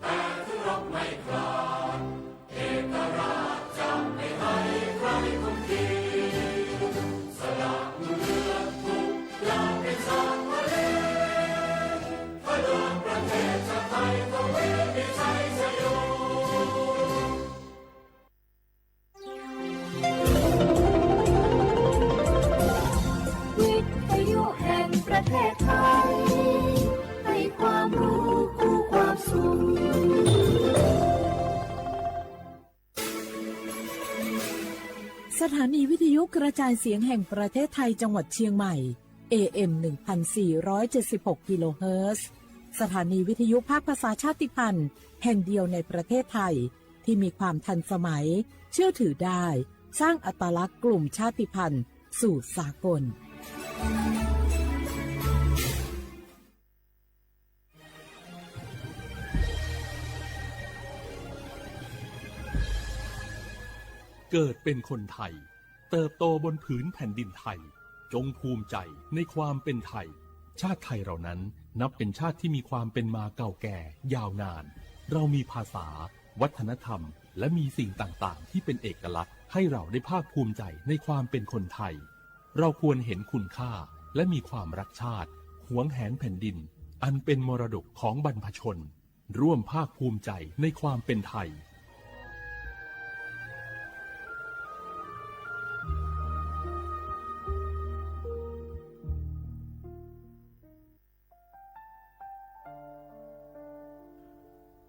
แต่ถึงรบไม่กล้าเอกราชจะไม่ให้ใครคุมขีสละเลือดทุกอย่างเป็นชาติทะเลพระดวงประเทศชาติไทยต้องมีชัยชโยวิทยุแห่งประเทศไทยให้ความรู้คู่ความสุขสถานีวิทยุกระจายเสียงแห่งประเทศไทยจังหวัดเชียงใหม่ AM 1476 กิโลเฮิรตซ์สถานีวิทยุภาคภาษาชาติพันธุ์แห่งเดียวในประเทศไทยที่มีความทันสมัยเชื่อถือได้สร้างอัตลักษณ์กลุ่มชาติพันธุ์สู่สากลเกิดเป็นคนไทยเติบโตบนผืนแผ่นดินไทยจงภูมิใจในความเป็นไทยชาติไทยเรานั้นนับเป็นชาติที่มีความเป็นมาเก่าแก่ยาวนานเรามีภาษาวัฒนธรรมและมีสิ่งต่างๆที่เป็นเอกลักษณ์ให้เราได้ภาคภูมิใจในความเป็นคนไทยเราควรเห็นคุณค่าและมีความรักชาติหวงแหนแผ่นดินอันเป็นมรดกของบรรพชนร่วมภาคภูมิใจในความเป็นไทย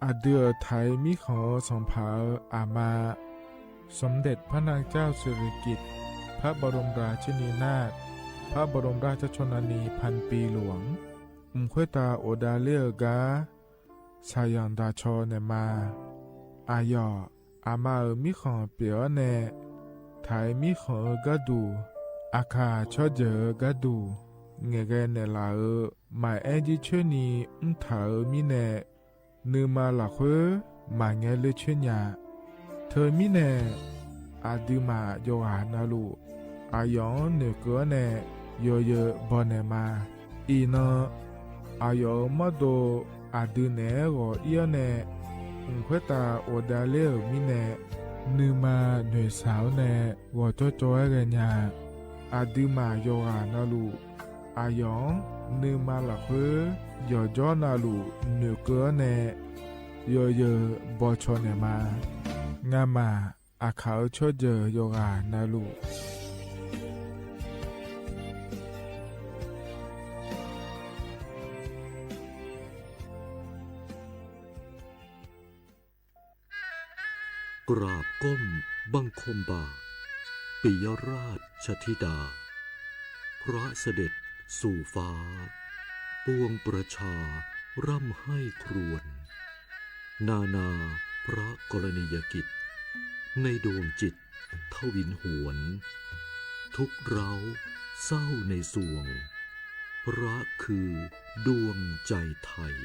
อาเดือไทยมิขอสองเผาอามาสมเด็จพระนางเจ้าสิริกิติ์พระบรมราชินีนาถพระบรมราชชนนีพันปีหลวงควยตาโอดาเลียกาชายันดาชอเนมาอายออามามิขอเปียวเนไทยมิขอกะดูอาคาชอเจอกะดูเงเกเนลาหมายแอจิเชนีถามิเนนืมาหลักเฮมาเงเลเชญญาเธอมิเนอาดิมาโยหานาลูอายองเนเกเนโยเยบอนเนมาอีนอายอมาโดอาดิเนโกเอียเนควยตาโอดาเลมิเนนืมาเนสาวเนวอจอจอยเรญาอาดิมาโยหานาลูอายองนืมาหลักเฮยอจอนาลูเนเกเนโยเยบอชอเนมางามาอาเขาชอเจโยกานาลูกราบก้มบังคมบาทปิยราชธิดาพระเสด็จสู่ฟ้าปวงประชาร่ำให้ครวญ นานาพระกรณียกิจในดวงจิตทวินหวน ทุกเร้าเศร้าในสวงพระคือดวงใจไทย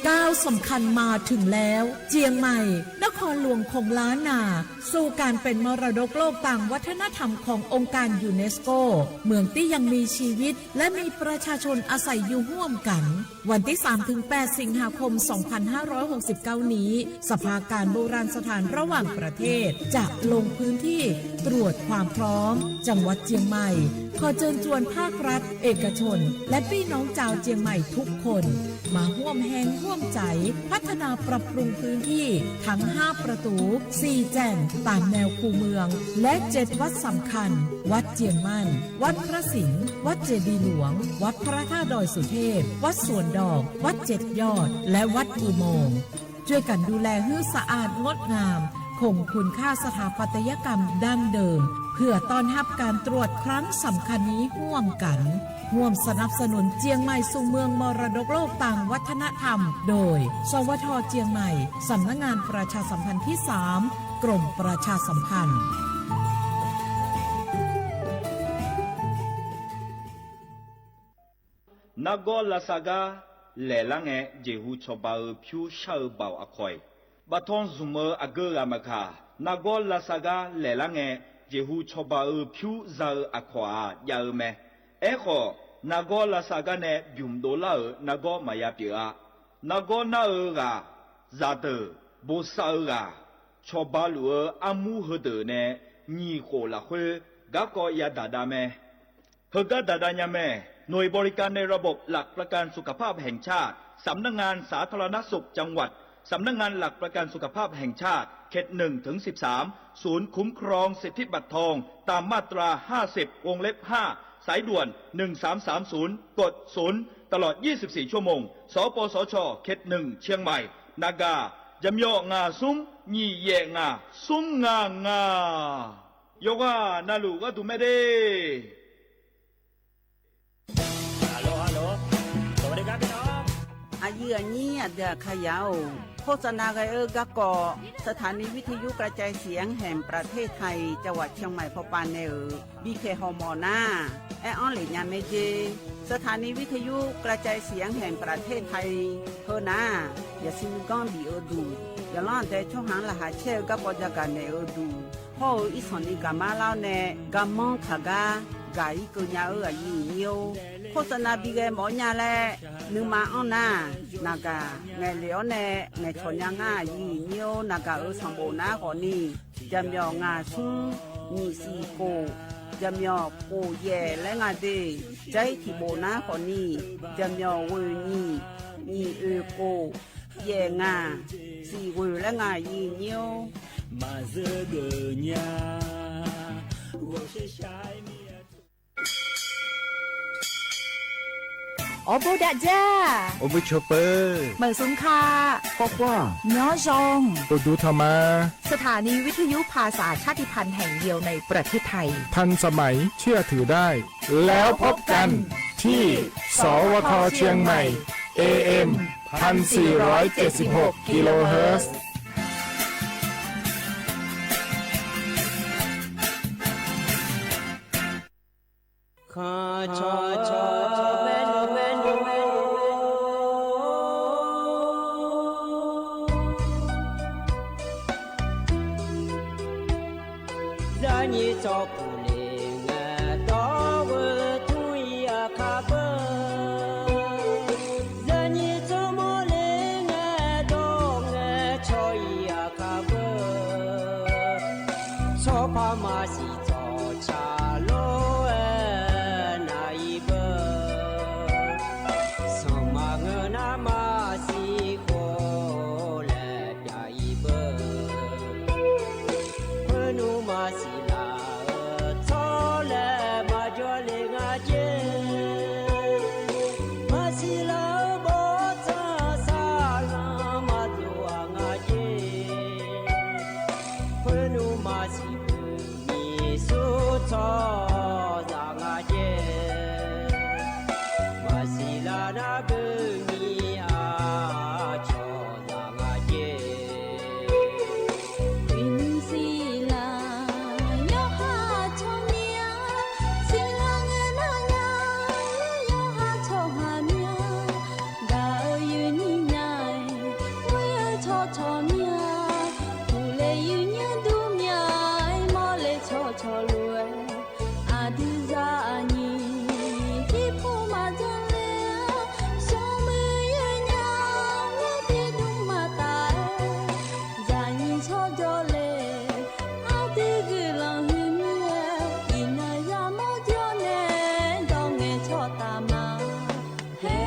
ก้าวสำคัญมาถึงแล้วเจียงใหม่นครหลวงของล้านนาสู่การเป็นมรดกโลกต่างวัฒนธรรมขององค์การยูเนสโกเมืองที่ยังมีชีวิตและมีประชาชนอาศัยอยู่ร่วมกันวันที่ 3-8 สิงหาคม 2569 นี้สภาการโบราณสถานระหว่างประเทศจะลงพื้นที่ตรวจความพร้อมจังหวัดเจียงใหม่ขอเชิญชวนภาครัฐเอกชนและพี่น้องชาวเจียงใหม่ทุกคนมาร่วมแรงร่วมใจพัฒนาปรับปรุงพื้นที่ทั้ง5ประตู4แจ่งตามแนวคูเมืองและ7วัดสำคัญวัดเจียงมั่นวัดพระสิงห์วัดเจดีย์หลวงวัดพระธาตุดอยสุเทพวัดสวนดอกวัด7ยอดและวัดอุโมงค์ช่วยกันดูแลให้สะอาดงดงามคงคุณค่าสถาปัตยกรรมดั้งเดิมเพื่อต้อนรับการตรวจครั้งสำคัญนี้ร่วมกันร่วมสนับสนุนเจียงใหม่สู่เมืองมรดกโลกต่างวัฒนธรรมโดยสวท.เจียงใหม่สำนักงานประชาสัมพันธ์ที่3กรมประชาสัมพันธ์นักกอลาซากาแหล่ลังเอเจฮูชอบาผิวชาบาวอคอยบัทอนซุมเมออเกอรามาคานักกอลาซากาแหล่ลังเอเจฮูชอบาผิวซาอควายาเมเอโคนักกอลาซากาเนบิมโดลานักกอมายาปิอานักกอนาเอกาซาเตโบซาเอกาชอบาลูอามูฮเดเนนีโคลาเฮกากอยาดาดาเมเฮกาดาดาญาเมหน่วยบริการในระบบหลักประกันสุขภาพแห่งชาติสำนักงานสาธารณสุขจังหวัดสำนักงานหลักประกันสุขภาพแห่งชาติเขต1 ถึง 13ศูนย์คุ้มครองสิทธิบัตรทองตามมาตรา50วงเล็บ5สายด่วน1330กด0ตลอด24ชั่วโมงสปสชเขต1เชียงใหม่นากายำยองาซุ้มยี่เยงาซุ้มงางายกว่านาลูก็ถูกไม่ได้อายุอันนี้เดือขยาวโฆษณาไกกะกอสถานีวิทยุกระจายเสียงแห่งประเทศไทยจังหวัดเชียงใหม่พปานเนอบีเคฮอมอนาแอออนเหลียเมเจสถานีวิทยุกระจายเสียงแห่งประเทศไทยเฮนาอย่าซิมก้อนบีเอดูอย่าล้อนแต่ช่องหางละหาเชลกะปอจากกันเนอดูพ่ออีสอนนี่กามาเล่าเนกามองขากากาอีกุญญาอายุเนียวโฆษณาบีเกหมอญาแลนึงมาอ้อนานากาไงเหลียวแน่ไงชนยังง่ายีเนียวนากาสัมโบนาขอนี่จำยองาซุงมีสีโกจำยอโปเย่และงาเดใจที่โบนาขอนี่จำยอเวนี่มีโกเย่งาสีเวและงายีเนียวมาเจอเกญา我是ชายโอโบดาจ้าโอเบชเปอร์เหมือนสุนคาปอกว่าน้อจงตัวดูธรรมาสถานีวิทยุภาษาชาติพันธุ์แห่งเดียวในประเทศไทยทันสมัยเชื่อถือได้แล้วพบกันที่สวทเชียงใหม่ AM 1476 กิโลเฮิรตซ์ข้าชอชอแม่นแม่นแม่นจะนี่จอผู้เลี้ยงดอกทุยอาคาเบจะนี่จอโมเลี้ยงดอกชอยอาคาเบชอพามาสิจอชาโลส ချောမြဘူးလေယူညတူမြမောလေချောချောလွယ်အာဒီဇာအညီဒီဖို့မကြလေဆုံးမရညာငါဒီဒုမတာဇာညီချောကြလေအာဒီကလောင်ဟင်းမြဒီနာရမောကြနေတော့ငယ်ချောတာမဟဲ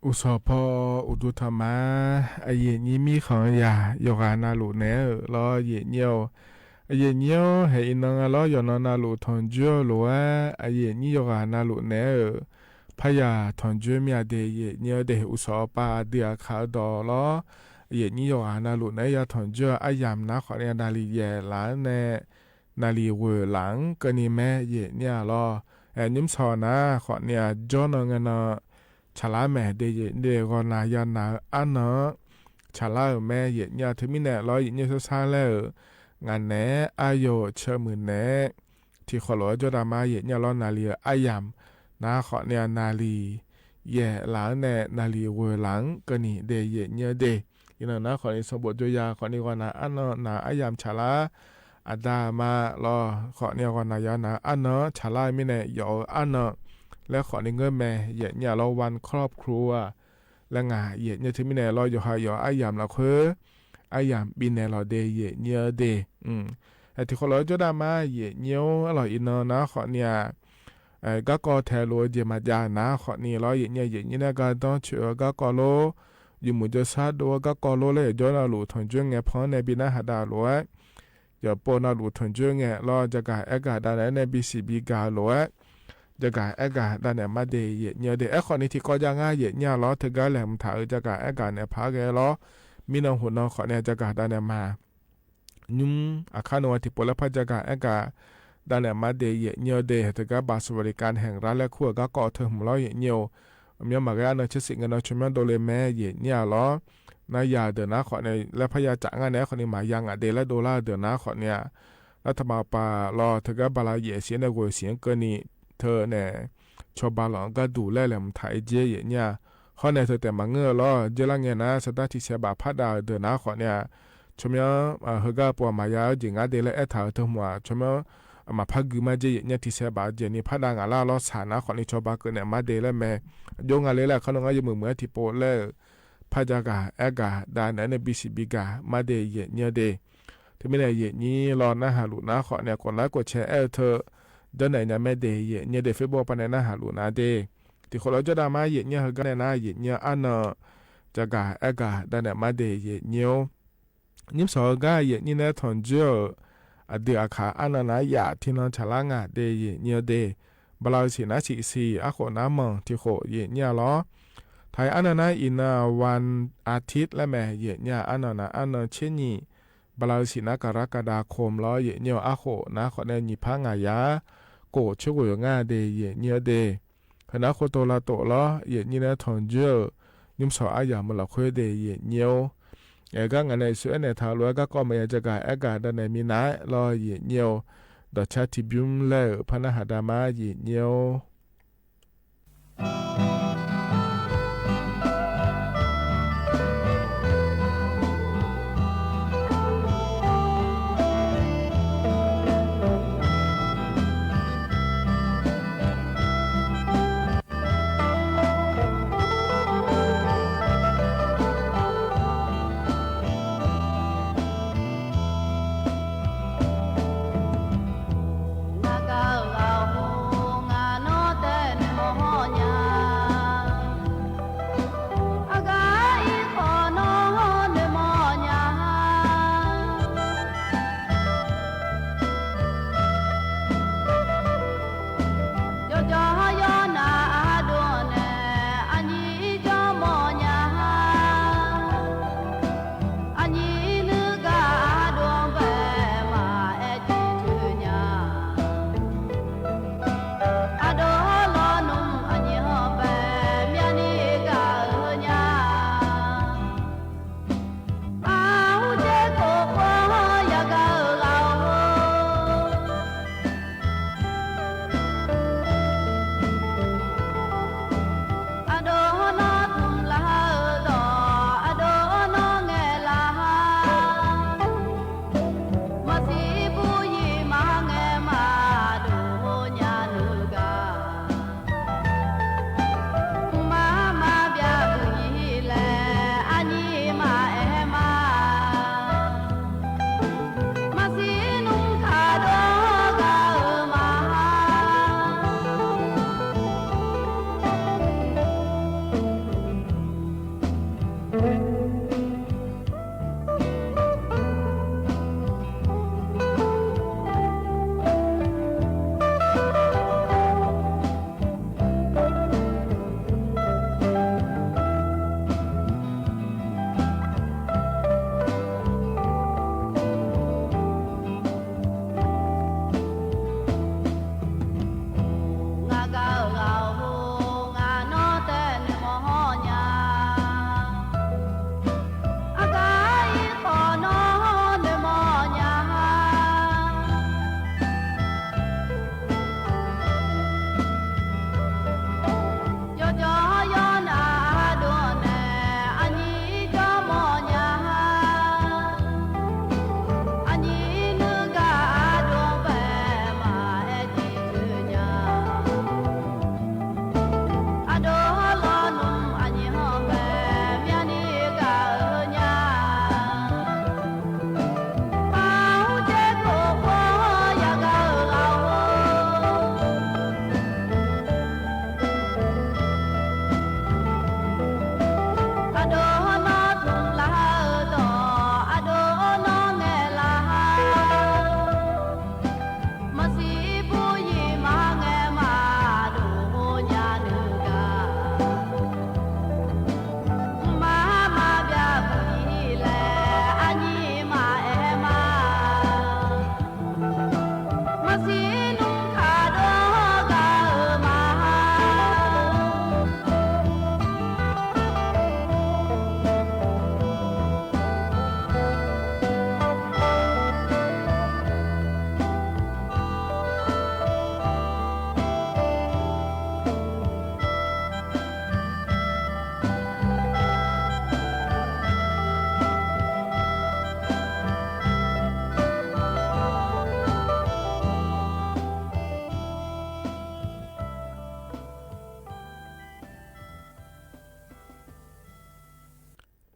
อุสพออุดุธรรมะไอเยนี้มีของยาโยกานาลุเนลอเยเนียวไอเยเนียวให้อินงลอยอนนาลุทอนจัวลัวไอเยนี้โยกานาลุเนพยาทอนจัวมีเดเยเนียวเดอุสปาเดียขาดอลอเยนี้โยกานาลุเนยาทอนจัวอายามนาขอเนียนาลีเยหลานเนนาลีเวหลังกนีแม่เยเนี่ยลอนิมสอนะขอเนี่ยจอนงนะชาลาแม่เดยเดกอนายานาอันเนาะชาลาแม่เยเนี่ยถึงมีแน่ร้อยเยเนี่ยซาแล้วงานแหนอายโยเชมือแหนที่ขอหลอจดามาเยเนี่ยล้อนาลีอายามนาขอเนี่ยนาลีเย่หลังแน่นาลีเวหลังก็นี่เดยเยเนี่ยเดยินนะขอในสมบูรณ์จุยาขอในกอนาอันเนาะนาอายามชาลาอาดามารอขอเนี่ยกอนายานาอันเนาะชาลาไม่แน่ยออันเนาะและขอในเงื่อนแม่เย่เนี่ยเราวันครอบครัวและงาเย่เนี่ยที่ไม่แน่เราอยู่หายออายามเราคืออายามบินแน่เราเดยเย่เนี่ยเดแต่ที่คนเราจะได้มาเย่เนี่ยเราอินเนาะนะขอเนี่ยก็ก็แทโลเจมาจานะขอนี่เราเย่เนี่ยก็ต้องเชื่อก็ก็โลอยู่หมู่จะซาดัวก็ก็โลเลยย้อนเราหลุดถอนจุงเงี้ยพอในบินหาดาหลวอย่าปนเราหลุดถอนจุงเงี้ยเราจะกะเอกาด้านในบีซีบีกาหลวจะกะเอกาด้านในมาเดยเนี่ยเดขอนี่ที่ก็จะง่ายเย่เนี่ยเราถึงก็แหลมถ่ายจะกะเอกาเนี่ยพาแกเรามีน้องหุ่นน้องขอเนี่ยจะกะด้านในมายุ่มอาคารนวัติปุระพัจกะเอกาด้านในมาเดยเนี่ยเดถึงก็บาสวัสดิการแห่งรัฐและขั้วก็ก่อเธอหมู่เราเนี่ยมีมาแกนเชื่อสิ่งกันชมโดเลแม่เย่เนี่ยล้อนายาเดือนนะขอในและพยาจ่างานเนี่ยขอในหมายังเดและโดลาเดือนนะขอเนี่ยรัฐบาลปารอถึงก็บาลาเย่เสียในกวยเสียงเกินนี่เธอเนี่ยชาวบ้านหลังก็ดูแลแหลมไทยเจเย่เนี่ยขอในเธอแต่มาเงือล้อเจลังเงี้ยนะสตาร์ที่เสียบาพัดดาเดือนนะขอเนี่ยชมยังเฮก็ปวดมายาจิงาเดและเอถาเธอหัวชมยังมาพักกุมาเจเนี่ยที่เสียบาเจนี่พัดดางาลาล้อสานะขอในชาวบ้านเกินเนี่ยมาเดและแม่ยงอะไรแหละเขาลงก็ยังเหมือนที่โปเล่พัจกาเอกาดานในบีซีบีกามาเดเยเนี่ยเดที่ไม่ได้เยนี้รอนะฮารุนะขอเนี่ยคนละกดแชร์เธอเดินไหนเนี่ยไม่เดเยเนี่ยเดเฟซบุ๊กปนนะฮารุนะเดที่คนเราจะดามาเยเนี่ยเขาก็เนี่ยนะเยเนี่ยอันเนาะจะกาเอกาดานมาเดเยเนี่ยนิมสองก็เยเนี่ยเนี่ยทอนเจออดีอาคาอันนั้นอยากที่น้องฉลางเดเยเนี่ยเดบลาสินะสิสีอาโคน้ำมองที่โคเยเนี่ยล้อไทยอันนั้นอินาวันอาทิตย์และแม่เยเนี่ยอันนั้นอันนั้นเช่นนี้บลาสินะกรกฎาคมล้อเยเนี่ยอาโคนะขอได้ยิพังายาโกช่วยงาเดเยเนี่ยเดคณะโคโตลาโตล้อเยเนี่ยทอนเจอนิมสออายามละคุยเดเยเนี่ยก็งานในส่วนในทางล้วนก็ไม่จะกาอากาศด้านในมีน้ารอเยเนี่ยดอชาติบิมเล่พนักหาดามาเยเนี่ย เ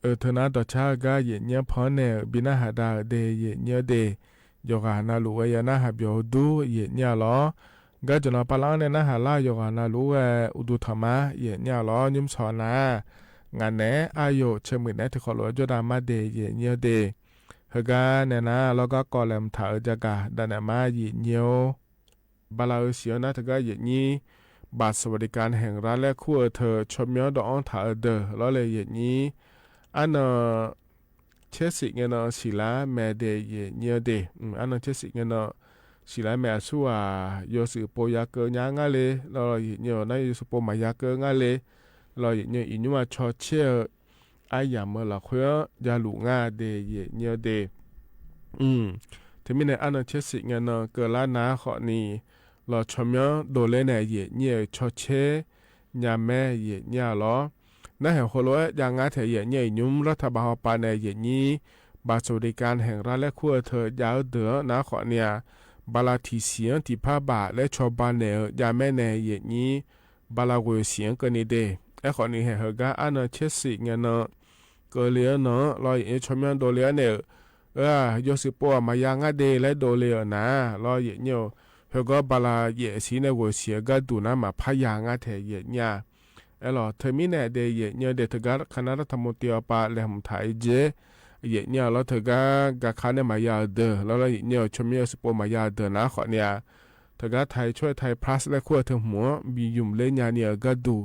เธอนาต่อชาก็เย็นเนี้ยพอเนี่ยบินาหาดาเดเย็นเนี้ยเดยกานาลูเวยนาหาบิโอดูเย็นเนี้ยล้อก็จะนอปลาเนี่ยนะหาลายกานาลูเวอุดุธรรมะเย็นเนี้ยล้อยุ่มสอนนะงานเนี้ยอายุเชื่อมือเนี้ยที่ขอรู้จดามาเดเย็นเนี้ยเดเฮกาเนี่ยนะแล้วก็กอเลมถาจะกาดันมาเย็นเนี้ยบาลาเสียนะถึงก็เย็นนี้บัตรสวัสดิการแห่งรัฐและคู่เธอชมย้อนดอกถาเดอแล้วเลยเย็นนี้อันเชสิเงินศิลาแม่เดเยเนียเดอันเชสิเงินศิลาแม่ชัวยอสือโปยาเกญางาเลเราเนียนายสุโปมายาเกงาเลเราเนียอินุมาชอเชอายามละคอยยาลุงาเดเยเนียเดที่มีในอันเชสิเงินเกลานาขอนีเราชมยอโดเลเนเยเนียชอเชยาแม่เยเนียล้อนั่นแห่งโคโลยังงาเถียเย่ยุ่มรัฐบาลปานในเย่นี้บาสวัสดิการแห่งรัฐและขั้วเธอยาวเดือนาขอเนี่ยบาลาทีเสียงที่ผ้าบาและชาวบ้านเนยาแม่ในเย่นี้บาลาเวเสียงกันนี่เดไอขอนี่แห่งกาอันเชสิเงินเกลียเนาะลอยชมยันโดเลียเนยอสิปัวมายังงาเดและโดเลียนะลอยเนาะเฮก็บาลาเย่สีในเวเสียก็ดูนะมาพยางาเถียเย่เนี่ยเอลเทมินเดยเนียเดทการคณะรัฐมนตรีปาเลหมไทยเจเยเนียเราเทกากาคานมายาเดแล้วเราเนียชมเมียสปมายาเดนะขอเนี่ยเทกาไทยช่วยไทยพลัสและขั้วเทหัวบียุมเลญาเนียก็ดู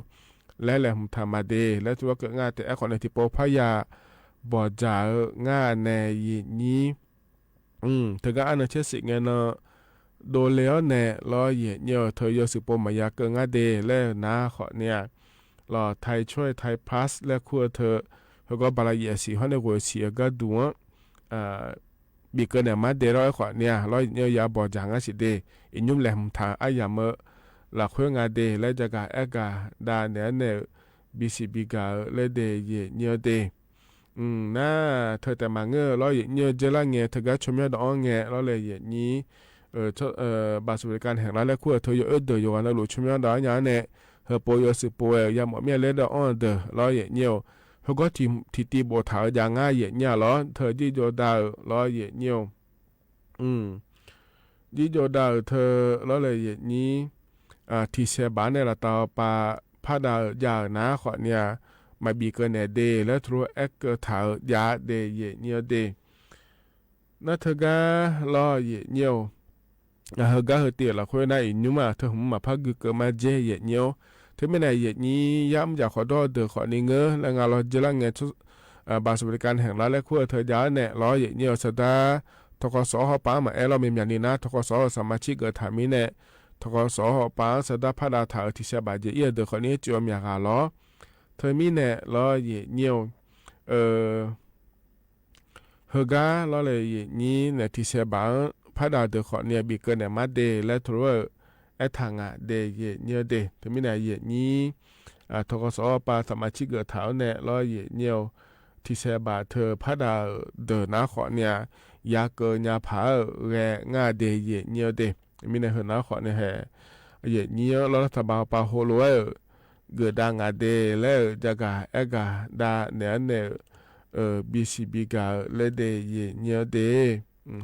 และแหลมธรรมเดและตัวเกิดงานแต่ขอในที่ปพยาบอจ่างานในนี้เทกาอันเชสิเงินโดเลวเนรอเยเนียเธอยสปมายาเกิดงานเดและนะขอเนี่ยรอไทยช่วยไทยพลัสและขั้วเธอแล้วก็บาลาเยสีเขาในหัวเสียก็ดูบีเกินเนี่ยมาเดร้อยขวาเนี่ยร้อยเนี่ยยาบอจางอาสิเดอินุ่มแหลมทางอายามหลักขั้วงาเดและจากการเอกาดาเนี่ยเนี่ยบีซีบีกาและเดเยเนี่ยเดน่าเธอแต่มาเงอร้อยเนี่ยเจล่าเงี้ยเธอก็ชมยอดอ่อนเงี้ยร้อยเลยอย่างนี้บาสวัสดิการแห่งรัฐและขั้วเธออยู่เดือดอยู่วันละหลุดชมยอดอ่อนเนี่ยเฮปอยสิปวยยามเมียเลดออนเดล้อเยเนียวเฮก็ทีตีบถาอย่างง่ายเยเนี่ยล้อเธอจีโจดาล้อเยเนียวจีโจดาเธอล้อเลยเยนี้ทีเสบานในละตาปาพาดายานาขอเนี่ยมาบีเกเนเดและทรูเอ็กถายาเดเยเนียวเดนั่นเธอก็ล้อเยเนียวเฮก็เฮเตียละคุยได้อินุมาเธอมาพักกึมาเจเยเนียวที่ไม่ในเย็นนี้ย้ำอยากขอโทษเดือขอนี้เงอและงานเราจะละเงินบาสบริการแห่งรัฐและขั้วเธอย้ายเนี่ยร้อยเย็นนี้สตาทกศหอป้ามาเรามีอย่างนี้นะทกศสมาชิกเกิดถามีเนี่ยทกศหอป้าสตาพัดาถาที่เสียบาดเจ็บเดือขอนี้จวมอยากหาล้อเธอมีเนี่ยร้อยเย็นนี้เฮกาล้อเลยเย็นนี้เนี่ยที่เสียบาพัดาเดือขอเนี่ยบีเกินเนี่ยมาเดและทรูไอ้ทางเดเยเนียเดถึงมีไหนเยนี้ทกศปาสมาชิกเกิดเท้าเนี่ยร้อยเยเนียวที่เสบาเธอพัดาเดินนาขอเนี่ยยาเกินยาผาแรงาเดเยเนียเดมีในเหินนาขอเนี่ยแห่เยเนียวรัฐบาลปาโฮโลเกิดดังเดแล้วจะกาเอกาดาเนี่ยบีซีบีกาเลเดเยเนียเด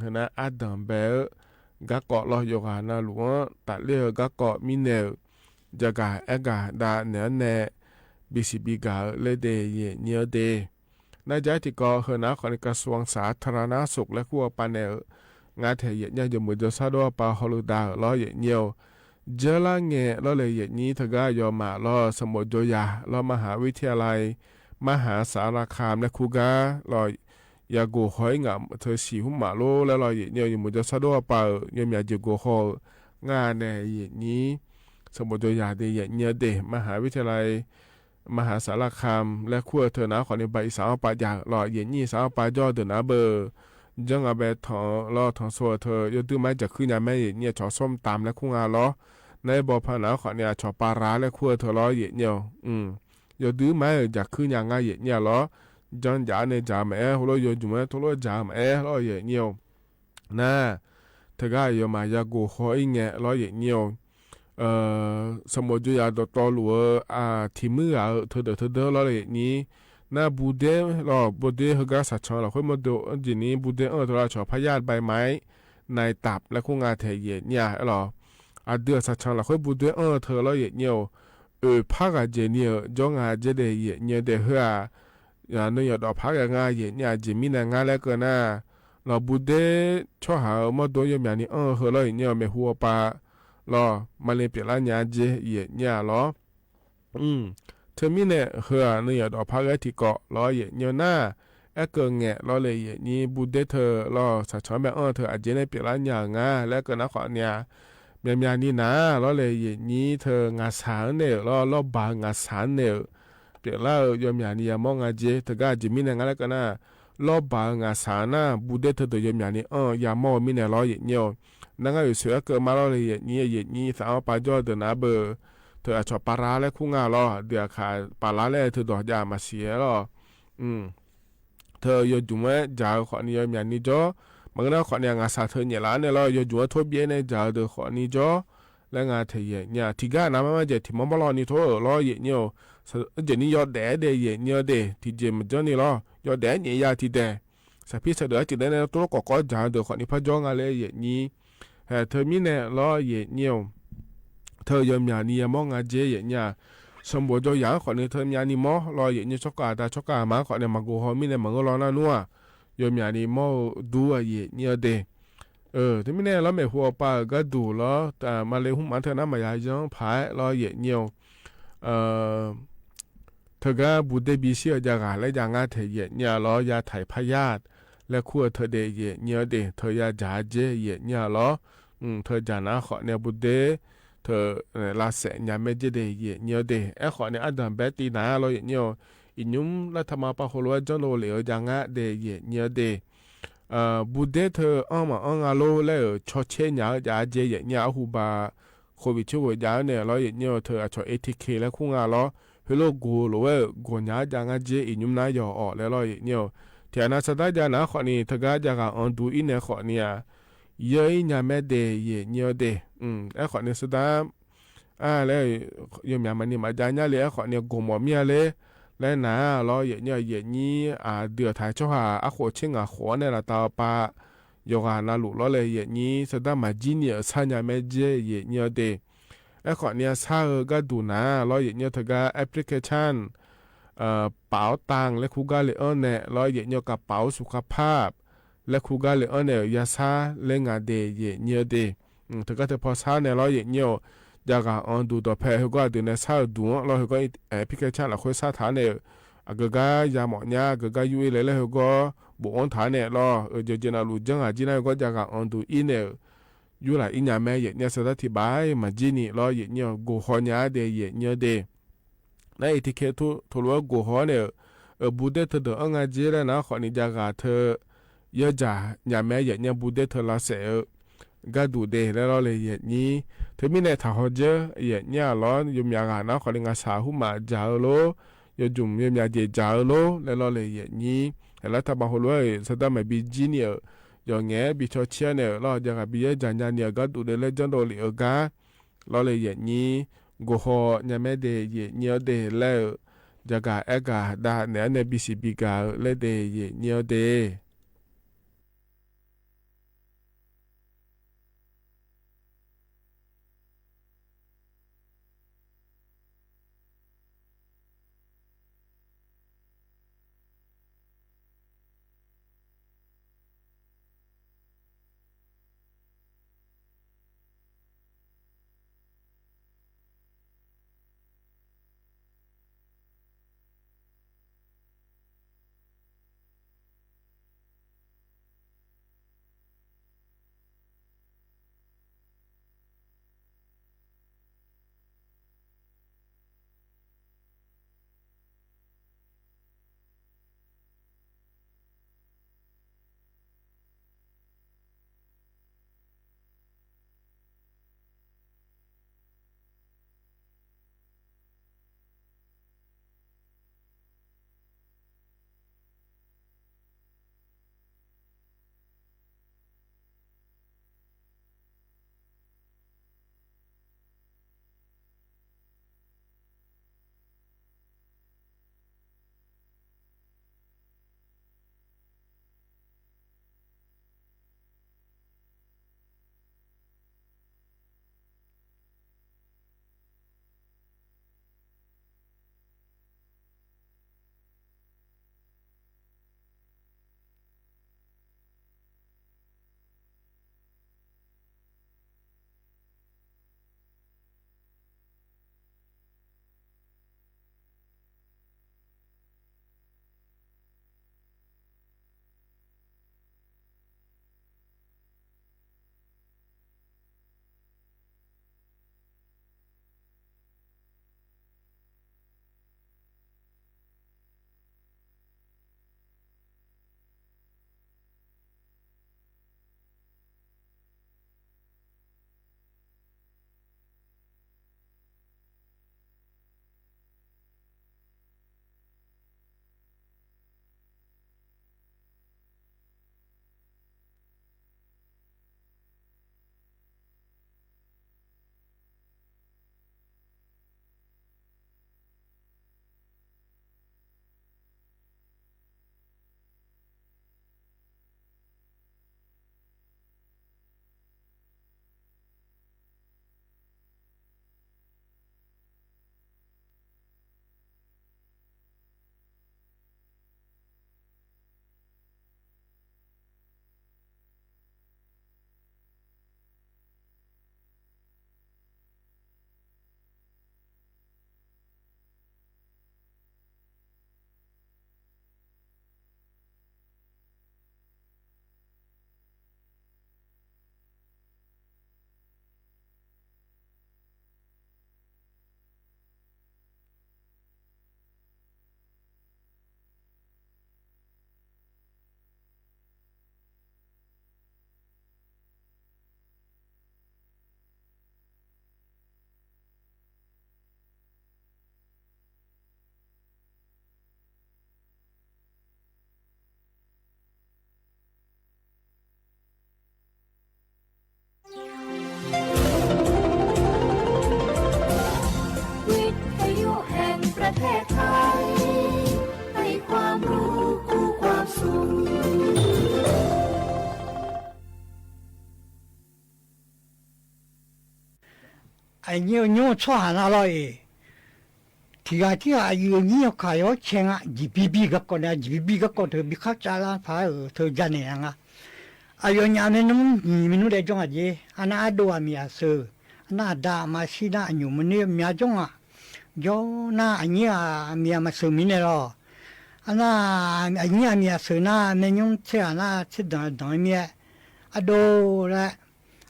เห็นนะอาดัมเบลกักเกาะลอยกานาหลวงตัดเลือกักเกาะมิเนลจะกาเอกาดาเนื้อเนบีซีบีกาเลเดเยเนียเดนายใจที่ก่อเฮนาของกระทรวงสาธารณสุขและขั้วปานเนลงานเทียนยมือจะซาดอปาฮอลูดาล้อเยเนียวเจล่าเงล้อเลยเยนี้ทกายอมาล้อสมุทรโยยาล้อมหาวิทยาลัยมหาสารคามและคูกาล้อยาโกหอยงามเธอสีหุ่มมาโลแล้วเราเนี่ยอยู่มุจซาโดปายังมีจะโกหองานในอย่างนี้สมุทรยาเดียเนี่ยเดมหาวิทยาลัยมหาสารคามและขั้วเธอนะขอในใบสาวปาอยากหล่ออย่างนี้สาวปาย่อเดินนะเบอร์จังอาเบทองรอทองสัวเธอยตื้อไม้จะขึ้นยาแม่เนี่ยชอส้มตามและคุ้งอาล้อในบ่อพานะขอเนี่ยชอปลาร้าและขั้วเธอล้อเนี่ยยตื้อไม้จะขึ้นยาง่ายเนี่ยล้อจันจ่าในจ่าแม่หัวเราอยู่จุ่มทุลุจ่าแม่เราอย่างเงี้ยวนะเธอก็อยู่มายากูหอยเงี้ยเราอย่างเงี้ยวสมุทรยาตัวหลัวทีมือเธอเด้อเราอย่างนี้ นะบูเดรอบูเดฮกาสัชชอเราค่อยมาดูจีนี้บูเดตัวเราชอพยาธิใบไม้ในตับและคู่งาเทเยเนี่ยหรอเดือสัชชอเราค่อยบูเดเธอเราเยเนี่ยพักเจเนี่ยจงอาเจเดเยเนี่ยเดเฮอย่าเนื้อดอกพักงาเยเนี่ยจีมีนงาแล้วก็น่าเราบูเดชอหามาดูยามนี้เฮเราเนี่ยไม่หัวปะรอมาเลยเปลี่ยนญาเจเยเนี่ยหรอเธอมีเนี่ยเฮือเนื้อดอกพักที่เกาะรอเยเนี่ยน่าเกิงแงะรอเลยเยนี่บูเดเธอรอสัชชอแบบเธออาจจะได้เปลี่ยนญางาแล้วก็นักขอเนี่ยเมียนี่นะรอเลยเยนี่เธองาสานเนี่ยรอบางาสานเนี่ยเปลี่ยนแล้วยามนี้มองอาเจเธอก็จะมีเนี่ยแล้วก็น่ารอบบางาสานะบูเดเธอตัวยามนี้ยามอมีเนี่ยรอเยเนี่ยนั่งอยู่เสือเกิดมารอเลยเยนี่สาวปาจอเดินนาเบอเธออาจจะปาราและคู่งาลอเดี๋ยวขายปาราและเธอดอกยามาเสียลอเธออยู่จุ่มจ่าขอนี้ยามนี้จ่อมันก็ขอเนี่ยงาสาเธอเนี่ยละเนี่ยลออยู่จุ่มทบเย็นเนี่ยจ่าเดือขอนี้จ่อและงาเธอเนี่ยที่ก้าน้ำมันจะที่มันบอลนี่ทั่วรอเยเนี่ยเจนี่ยอดแดดเดยเนี่ยเดที่เจมันจะนี่ลอยอดแดดเนี่ยยาที่เดสัพี่เสด็จจิตได้เนี่ยตัวก็จ่าเดือขอนี้พระจ้องอะไรเยนี่เธอมีเนี่ยรอเยเนี่ยเธอยอมยานี่มองอาเจเยเนี่ยสมบูรณ์ตัวอย่างขอเนี่ยเธอยานี่มอรอเยเนี่ยช็อกกาตาช็อกกามาขอเนี่ยมากูฮอมีเนี่ยมันก็รอหน้านัวยอมยานี่มอดูเยเนี่ยเดที่มีเนี่ยเราไม่หัวปาก็ดูแล้วแต่มาเลยหุ่มมันเธอน้ำมายาจังพายรอเยเนี่ยเธอก็บูเดบิเชียจะกาและอย่างงั้นเธอเยเนี่ยรอยาไถ่พยาธิและขั้วเธอเดเยเนี่ยเดเธอยาจ่าเจเยเนี่ยรอเธอจานะขอเนี่ยบูเดเธอลาเสญาเมเจเดเยเนี่ยเดขอเนี่ยอันดับเบตีนาเราเนี่ยอินุมรัฐมาปะโคโลจังโลเหลียวอย่างงั้นเดเยเนี่ยเดบูเดเธอมาอาโลแล้วชอเชญาจ่าเจเยเนี่ยหูบาโควิดช่วยยาเนี่ยเราเนี่ยเธอชอATKแล้วคุ้งอาล้อเฮโลกูหรือว่ากูญาจางเจอินุมนายออแล้วเราเนี่ยที่อนาสตาจานะขอนี่ทกาจากอันดูอินเนี่ยขอเนี่ยเยอะญาเมเดเยเนี่ยเดขอเนี่ยสตาแล้วยมยามันนี่มาจานเนี่ยเลยขอเนี่ยกูหมอเมียเลยแล้วนะเราเนี่ยนี่เดือดถ่ายช่อหาขอเชิงขอเนี่ยละตาปะยกนาลุเราเลยนี่สตามาจีเนี่ยสัญญาเมเจเยเนี่ยเดขอเนี่ยซาก็ดูนะเราเนี่ยทกาแอปพลิเคชันเป๋าตังและคูกาเลออนเนี่ยเราเนี่ยกับเป๋าสุขภาพและคูกาเลออนเนี่ยยาซาเลงาเดเยเนี่ยเดถึงก็จะพอซาเนี่ยเราเนี่ยจากอันดูต่อแพร่ก็ดูในซาดูเราก็แอปพลิเคชันเราค่อยซาฐานเนี่ยก็กายาหมอเนี่ยก็ยูเอเลยแล้วก็บุอันฐานเนี่ยเราจะน่ารู้จังจีน่าก็จากอันดูอินเนี่ยอยู่หลายอินยาแม่เนี่ยสถานที่บ่ายมาจีนี่เราเนี่ยกูฮอนยาเดเยเนี่ยเดในเอทิเคตุทลัวกูฮอนเนี่ยบูเดเธอเดอองาเจแล้วนะขอนิจากาเธอยะจ่ายาแม่เนี่ยบูเดเธอลาเสก็ดูเดแล้วเราเลยนี่เธอมีในทางหัวเจเนี่ยร้อนยมยากานะขอนิงาสาหุมาจาโลยจุ่มยมยาเจจาโลแล้วเราเลยนี่แล้วถ้าบางคนว่าสตาร์ไม่บีจีเนี่ยอย่างเงี้ยบีชอเชียเนี่ยเราจะกับบีจันยันเนี่ยก็ดูเดลจันโดลิกาเราเลยนี่กูฮอยาแม่เดเยเนี่ยเดแล้วจะกับกาดาเนี่ยในบีซีบีกาเลเดเยเนี่ยเด เทศไทยให้ความรู้คู่ความสุขไอ้เนี่ยช่วยอะไรที่อายุเนี่ยขายเช่นอ่ะจีบีก็คนเนี่ยจีบีก็คนเธอบิคักจาราพายเธอจะเนี่ยงะอายุเนี่ยมันนุ่มมีนุ่มเด็กจังอ่ะจีอันนั้นดูอามีอาเซออันนั้นดามาสินะอายุมันเนี่ยมีอาจังอ่ะโยน่าอันนี้มีอามาเซอมีเนี่ยหรออันนั้นอันนี้มีอาเซอน่ามันยุ่งเชื่อน่าเชื่อดังมีอะดูละ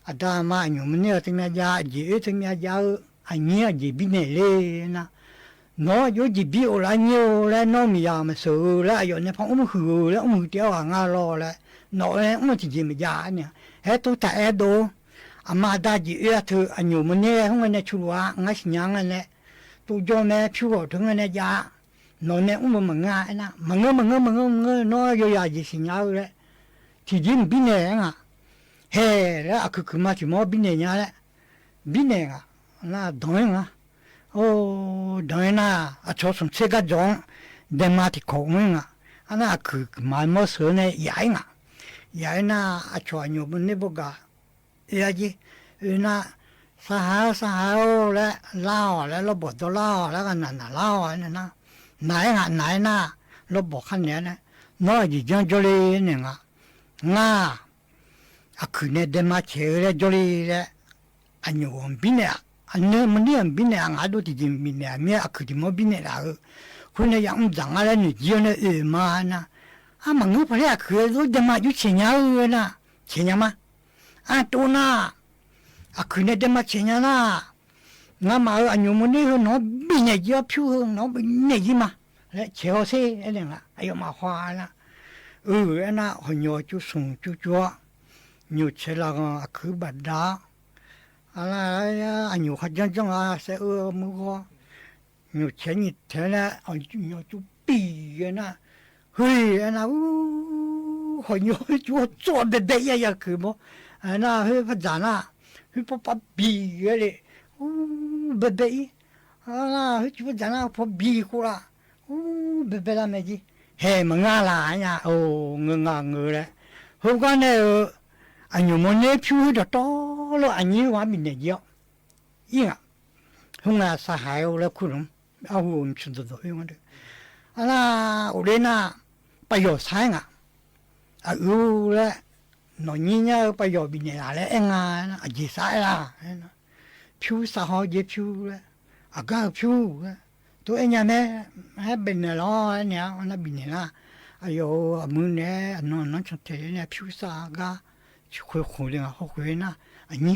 อาดามาอายุมันเนี่ยถึงมีอาจีถึงมีอาอันนี้จีบีเนี่ยเลยนะน้อยอยู่จีบีโอลานิโอแล้วน้องมียามาซื้อแล้วอยู่ในพังอุ้มหือแล้วอุ้มเดียวงารอแล้วน้อยอุ้มจีไม่ยาเนี่ยเฮ้ตัวแต่ดูอามาได้จีเธออันอยู่มันเนี่ยห้องเนี่ยชัวร์งั้นสิ่งนั้นเนี่ยตัวจอมแม่ชัวร์ถึงเนี่ยยาน้อยเนี่ยอุ้มมันง่ายนะมันเงน้อยอยู่ยาจีสิ่งนั้นเลยที่จีนบินเนี่ยอ่ะเฮ้แล้วคือมาที่มอบินเนี่ยแหละบินเนี่ยน่าดอยนะโอ้ดอยน่าชอบสมเสกจงเดมาที่ของมึงอันนั้นคือมาเมื่อเสือเนี่ยใหญ่น่าชอบอยู่บนนี้บุกะยาจีน่าสหายและเล่าและระบบตัวเล่าแล้วกันนั่นเล่าอันนั้นไหนน่าระบบขั้นเนี้ยนะน้อยจีจังจลีเนี่ยง่าคือเนี่ยเดมาเชื่อจลีเลยอันอยู่บินเนี่ยอันนี้มันเนี่ยบินเนี่ยงาดูที่จริงบินเนี่ยมีคือที่มันบินเนี่ยละคนเนี่ยยังจังอะไรเนี่ยจีนเนี่ยมานะมันงูพะเนี่ยคือรู้จะมาอยู่เชียงยืนนะเชียงมาตัวน่ะคือเนี่ยจะมาเชียงนะงั้นมาอันอยู่มันเนี่ยน้องบินเนี่ยเยอะผิวน้องบินเนี่ยยี่มาและเชียวสิอะไรเงี้ยไอ้มา花นะนะหัวโยจุส่งจุจัวอยู่เชลล์ก็คือบัดดาอะไรอันอยู่ขยันจังเสียมือก็อยู่เชนิดเท่านั้นอันอยู่จุปีนะเฮ้ยนะหัวโยจุ做的的呀คือมั้งนะเฮ้ยพระจานะเฮ้ยพอปีเลยเบเบ้นะเฮ้ยพระจานะพอปีกูละเบเบ้ละไม่จีเฮ้มึงอะไรเนี่ยโอ้เงเลยพวกกันเนี่ยอันอยู่มันเนี่ยผิวจะโตแล้วอันนี้ว่ามีเนี่ยเยอะยิ่งห้องน่ะสหายแล้วคุณเอาหุ่นชุดตัวอย่างนั้นอันน่ะอุเรน่ะประโยชน์ใช่ไหมแล้วหน่อยเนี่ยประโยชน์มีเนี่ยอะไรเองนะอาจีสายละผิวสหายผิวแล้วก็ผิวตัวเองเนี่ยให้เป็นเนี่ยล้อเนี่ยอันนั้นเป็นเนี่ยนะอายุมือเนี่ยน้องชนเทเนี่ยผิวสาก็คุยเลยเขาคุยนะอันนี้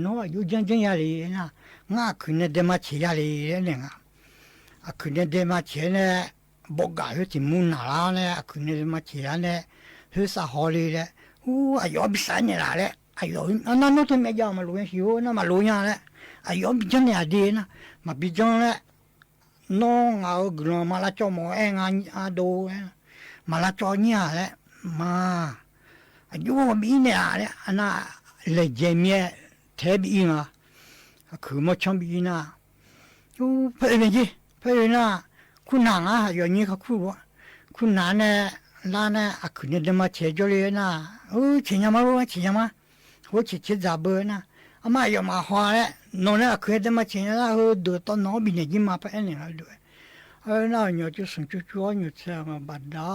น้อยอยู่จังอย่างเลยนะง่าคือเนี่ยเดมาเชียเลยเนี่ยคือเนี่ยเดมาเชียเนี่ยบอกกันอยู่ที่มุนนาลาเนี่ยคือเนี่ยเดมาเชียเนี่ยคือสหายเลยอายุบิสานเนี่ยแหละอายุอันนั้นนู้นที่ไม่ยอมมาลุยหิวนะมาลุยเนี่ยอายุบิจังเนี่ยดีนะมาบิจังเนี่ยน้องเอากลุ่มมาละจอมเองดูมาละจอเนี่ยแหละมาอายุมีเนี่ยอันน่ะเลยเจมี่เทบีนะคือมันชอบบีนะเพื่อนจีเพื่อนน่ะคุณนางอย่างนี้เขาคุณนางเนี่ยร้านเนี่ยคือเนี่ยเดมาเชจเลยนะเชียงมาหัวเชียจับเบอร์นะอามาอย่ามาหัวเลยน้องเนี่ยคือเดมาเชียนะดูตอนน้องบินยิงมาไปเนี่ยด้วยน่ะเนี่ยจะส่งจุดเนี่ยเชื่อมาบัดดา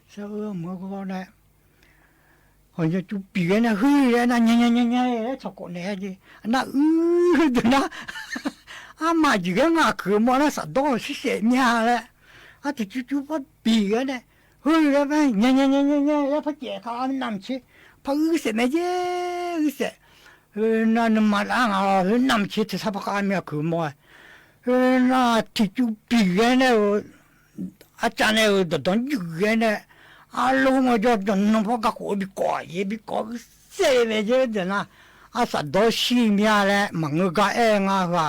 เชื่อมือก็ได้好像就别人那黑人那年超过那的那的那妈几个可么那啥东西些面了就把别人的黑人们要怕解他南去怕什么些那马上南去他啥不干面可么那就别人的站那的当女人的路我就弄不个火比高也比高谁来着的呢？啥到西面嘞，忙个话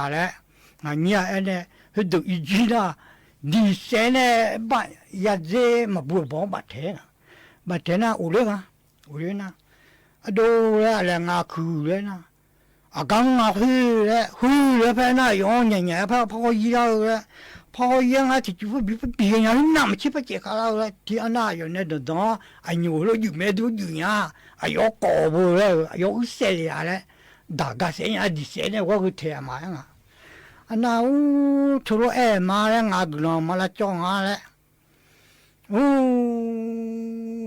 嘞，你呢，他都一句啦，第三呢，把也这嘛不帮把天呢，有呢，都来去了呢，刚去了，反正用年跑一了， พอยังอ่ะที่ว่าบีอย่างนั้นน้ำชิบะเจ้าเราเลยที่อันน่ะอยู่ในเดือดอายุเราอยู่ไม่ดูอยู่เนี่ยอายุก่อบุเลยอายุเสียอะไรด่ากาเสียดิเสียเนี่ยว่าคือเทียมาอ่ะอันน่ะชั่วมาแล้วงากุลมาละจ้องอะไร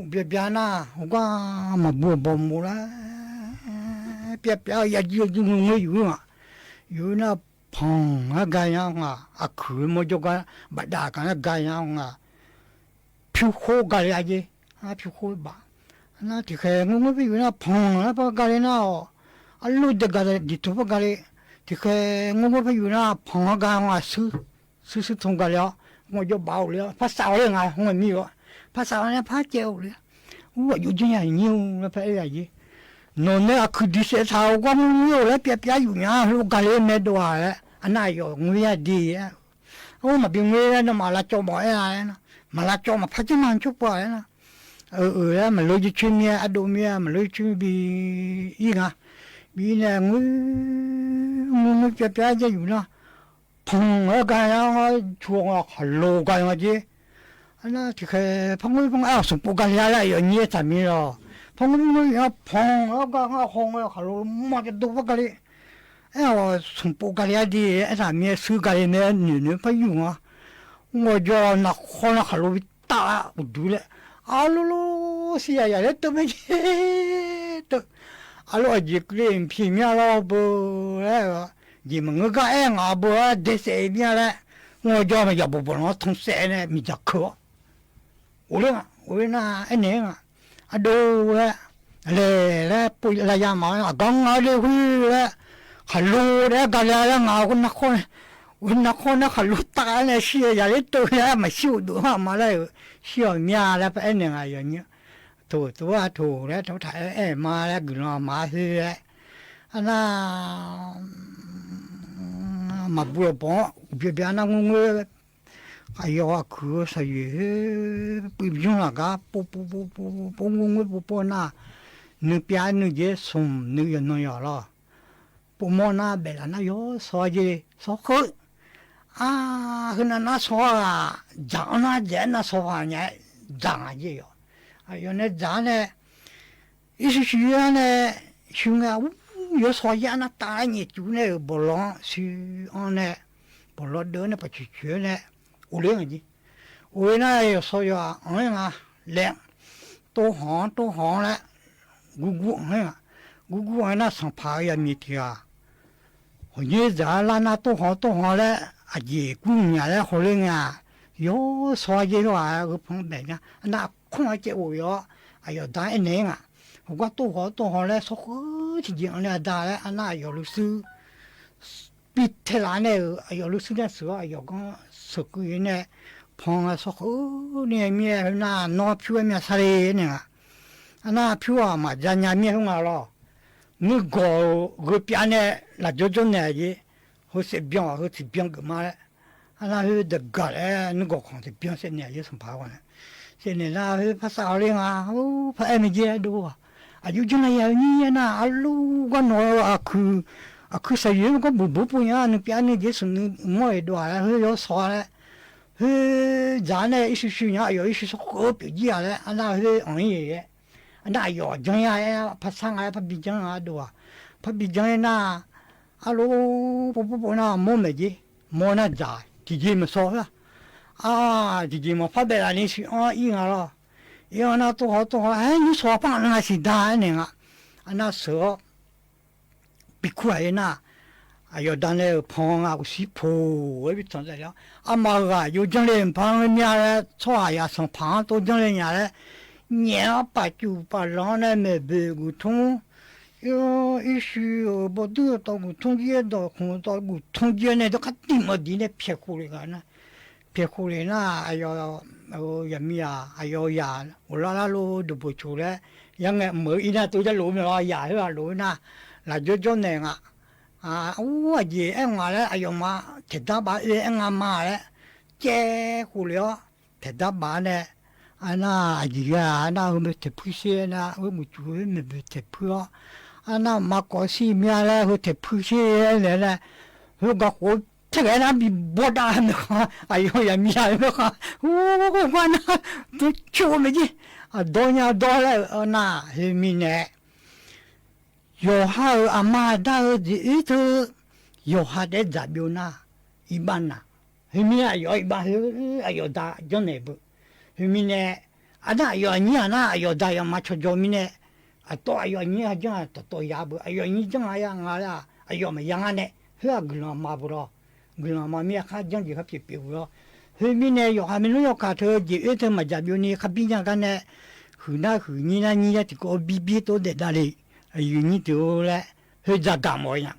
เบียบๆนะว่ามาบัวบอมมูละเปียบๆอย่าอยู่ไม่อยู่อ่ะอยู่นะพงอ่ะกายอ่ะอ่ะคือมันจะกันบัดดากันกายอ่ะผิวโคกายอะไรอ่ะผิวโคบ้าน่าที่แค่งงไปอยู่นะพงอ่ะพอกายนะอันรู้เด็กกายดิทุบกายที่แค่งงไปอยู่นะพงกายอ่ะซื้อทงกายอ่ะมันจะเบาเลยภาษาอะไรไงมันมีวะภาษาอะไรภาษาเจ้าเลยว่าอยู่ที่ไหนนิ้วแล้วไปอะไรยี่นนเนี่ยคือดิเสถาว่ามึงนิ้วแล้วเปียอยู่เนี่ยลูกกาเลยไม่ดูอะไรอันนั้นอยู่งูยดีอ่ะมาเป็นงูแล้วมาละจอมอะไรนะมาละจอมพัฒนาชุบอะไรนะแล้วมันเลยชื่อเมียอดูเมียมันเลยชื่อบีอีกอ่ะบีเนี่ยงูเปียจะอยู่นะพงกันยังช่วงฮัลโหลกันมาจีอันนั้นที่แค่พงสมบูรณ์กันแล้วอย่างนี้ทำมีหรอพงก็กันคงฮัลโหลมาจะดูว่ากันเลยสมบูรณ์กันแล้วดีทำมีซื้อกันเนี่ยเนี่ยไปอยู่อ่ะ我叫那可能ฮัลโหล大不读了ลูเสียอย่างนี้ตัวไม่ใช่ตัวจีกเรียนพิมพ์เราบ่แล้วยี่มึงก็บ่เดสเอเนี่ยแหละ我叫มันอย่าบ่นะ通เสเนี่ยมีจักขอ我那เนี่ยดูเลยปุยระยะมากังเลยคุยเลยฮัลโหลเลยกันแล้วคนนักฮัลโหลตาเนี่ยเสียอย่างนี้ตัวเนี่ยมาชิวดูมาเลยเสียเมียแล้วไปเนี่ยอย่างเงี้ยถูกแล้วเขาถ่ายมาแล้วกุนมาเฮ้ยอันน่ะมาบัวปอเบียนั่งงงไอ้ยอคือใส่ปีบยุ่งละก็ปูงงปูน่ะนึกเปียนึกเยสมนึกยันนอยละปูมอน่ะเบลน่ะยอสอเยสอคือคือนั่นน่ะสอจังน่ะเจน่ะสอเนี่ยจังเยยไอ้ยอเนี่ยจังเนี่ยอีสิชีเนี่ยชิงอ่ะ有所以那当然你就那个不让去按那不让得那不去学那无聊的，为那有所以啊，两多行了，姑那上爬也没听啊，我你在那多行了，也姑娘了好了啊，有所以话个旁边呢，那空姐我要，哎呦当一年啊。我多好嘞，说好几件嘞，大嘞，那有律师，比太难嘞，有律师的时候，有讲十个月呢，旁说好呢面那拿票面啥嘞呢？那票啊嘛，人家面红了，你个边呢，那就呢的，好是边个嘛嘞？那是的个嘞，你个看是边是呢，有什么办法呢？现在那ภาษาอะไรอ่ะภาษาไม่เยอะดูอายุจังเลยนี่นะลูกก็น้อยคือใส่ยังก็บุบเนี่ยนึกไปนึกเยสุนึกมั่วด้วยแล้วเฮ้ยยอสอนแล้วเฮ้ยจานเนี่ยอีสุเนี่ย有一些是好表姐了อันนั้นเฮ้ยอันนี้อันนั้น有จัง呀ภาษาอะไรภาษาบิจังอ่ะดูภาษาบิจังน่ะลูบุน่ะมั่วไม่ดีมั่วน่ะจ่ายที่มันสอนที่มันภาษาเบลานี่สิอีกแล้ว因为那多好，你说帮人家是大人啊，那时候比快那，有当那旁有西坡，我比常在了，妈有将来旁人家嘞，错呀上旁都将来人家嘞，年把酒把人嘞没被沟通，一时不得到沟通接到空到沟通接呢，都看地么地呢撇过来个呢，撇过来那也没啊，还有呀，我拉路都不出来，ยังไงเหมือนอีน่ะตัวจะหลุมเนาะอย่าให้ว่าหลุมน่ะแล้วจนเนี่ยว่าเย่มาแล้วอายุมาเถิดบ้ามาแล้วเจ้กูเลยเถิดบ้าเนี่ยอันน่ะยี่อันน่ะไม่เถิดผู้เชี่ยนะไม่ช่วยไม่เถิดผู้อันน่ะมาก่อสีเมียแล้วเถิดผู้เชี่ยเนี่ยนะก็หัว这个那比不大那个，哎呦呀，米呀那个，我那都去我们去啊，多年多了那是米呢，有哈阿妈到一头有哈的咋标那一般呐，是米啊有一般是哎呦大就那不，是米呢，啊那有你啊那有大要嘛出着米呢，啊多哎呦你啊这样多呀不，哎呦你这样啊呀，哎呦没样啊呢，是啊个人嘛不咯。gula mami ka jang ji ka pi pi lo he mi ne yo ha mi no yo ka tho ji e the ma ja byo ni ka pi nya ka ne hu na hu ni na ni ya ti ko bi bi to de da le yu ni to le he ja ga mo ya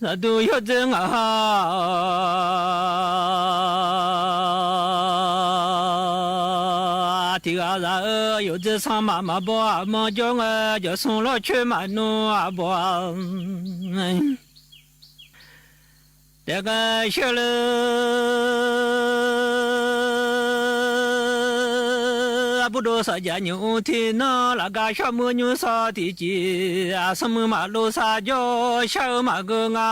那都要真啊！提个人有这上妈妈不妈叫我就送了去嘛弄啊不，这个小了不多少家牛天呐，那个小母牛啥的鸡啊，什么马路啥叫小马个啊，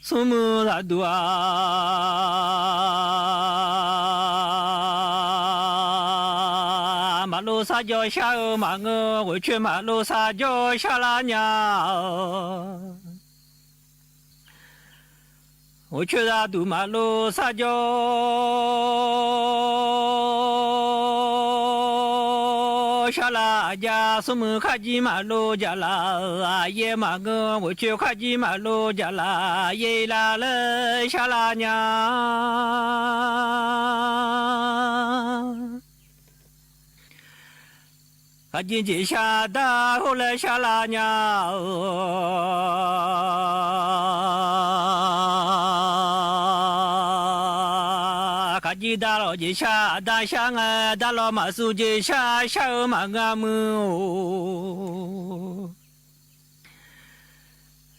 什么那多啊，马路啥叫小马个，我去马路啥叫小拉娘。我去那堵马路撒娇，小拉家什么卡吉马路家啦爷马个，我去卡吉马路家啦爷啦了小拉娘，卡吉吉下大后来小拉娘。吉达罗吉下大香啊，达罗马苏吉下小马个木，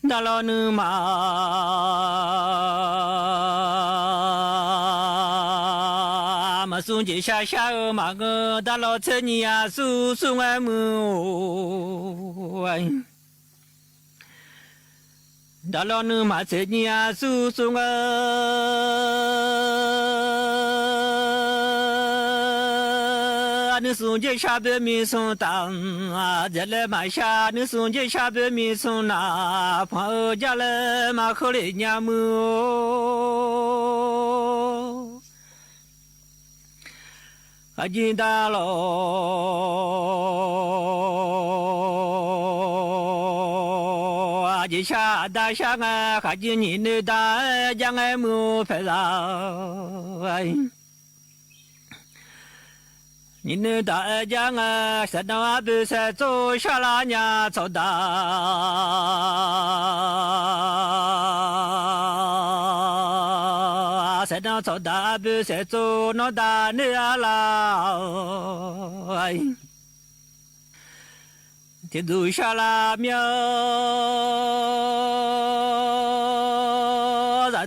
达罗努马苏吉下小马个，达罗车尼亚苏苏爱木。达罗努马车尼亚苏苏你送这下边米送当啊，这来马下你送这下边米送那，朋友家来马口里娘么，啊金大喽，啊这下大下啊，哈金你那大将爱么拍上。你那大江啊，山东阿不是走小拉娘走大，山东走大不是走那大你阿拉，天走小拉苗。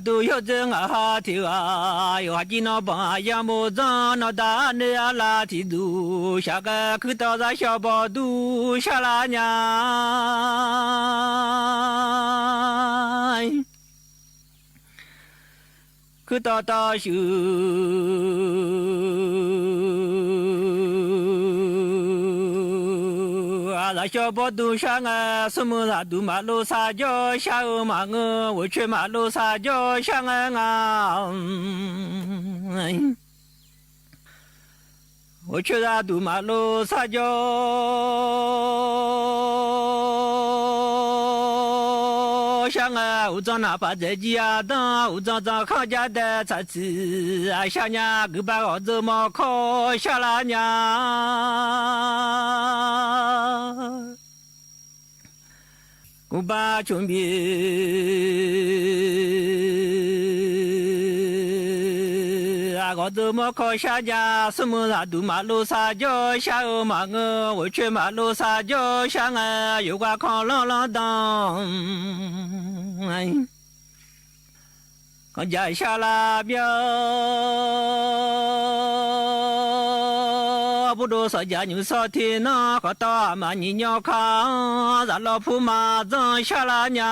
都有真啊哈提啊，有哈吉那帮呀么脏那大那呀拉提都，下个去到咱小包都小拉娘，去到大修。那小包都上啊，什么那都马路撒娇下马我，我去马路撒娇上啊，我去那都马路撒娇上啊，我长哪怕在家当，我长康家的菜吃啊，小娘给把我怎么靠小拉娘。我把chuẩn bị啊，我怎么靠下家？什么那都马路撒娇下马我，我去马路撒娇下啊，有个康啷啷当。我家下拉表，不多少家牛少天呐，可大嘛你鸟康，咱老婆嘛长下拉娘，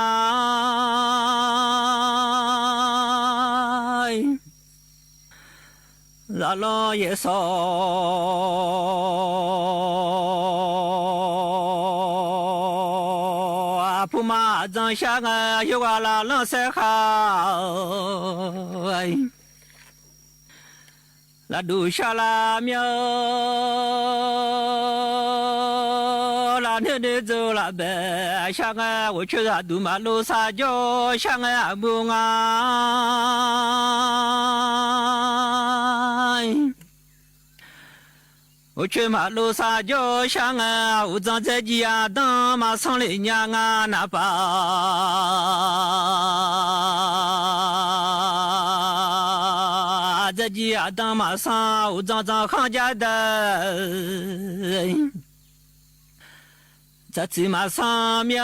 咱老爷少。不马正下个有个拉冷塞好，那都下拉苗，那天的走了呗，下个我去那都马路撒娇，下个不啊。我去马路上就想啊，我站在街啊，当马上来娘啊，那把在街啊，当马上我站康家的，在芝麻上面。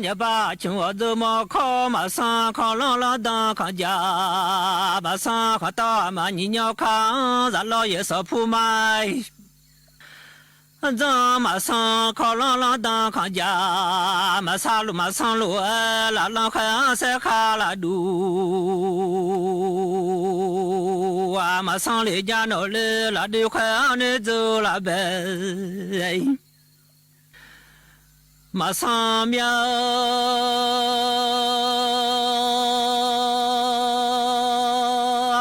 你把青我怎么考马上考朗朗当康家，马上考到马你鸟康，咱老爷说铺买。咱马上考朗朗当康家，马上路拉朗汉塞卡拉路啊，马上来家闹来拉的快你走了呗。马上面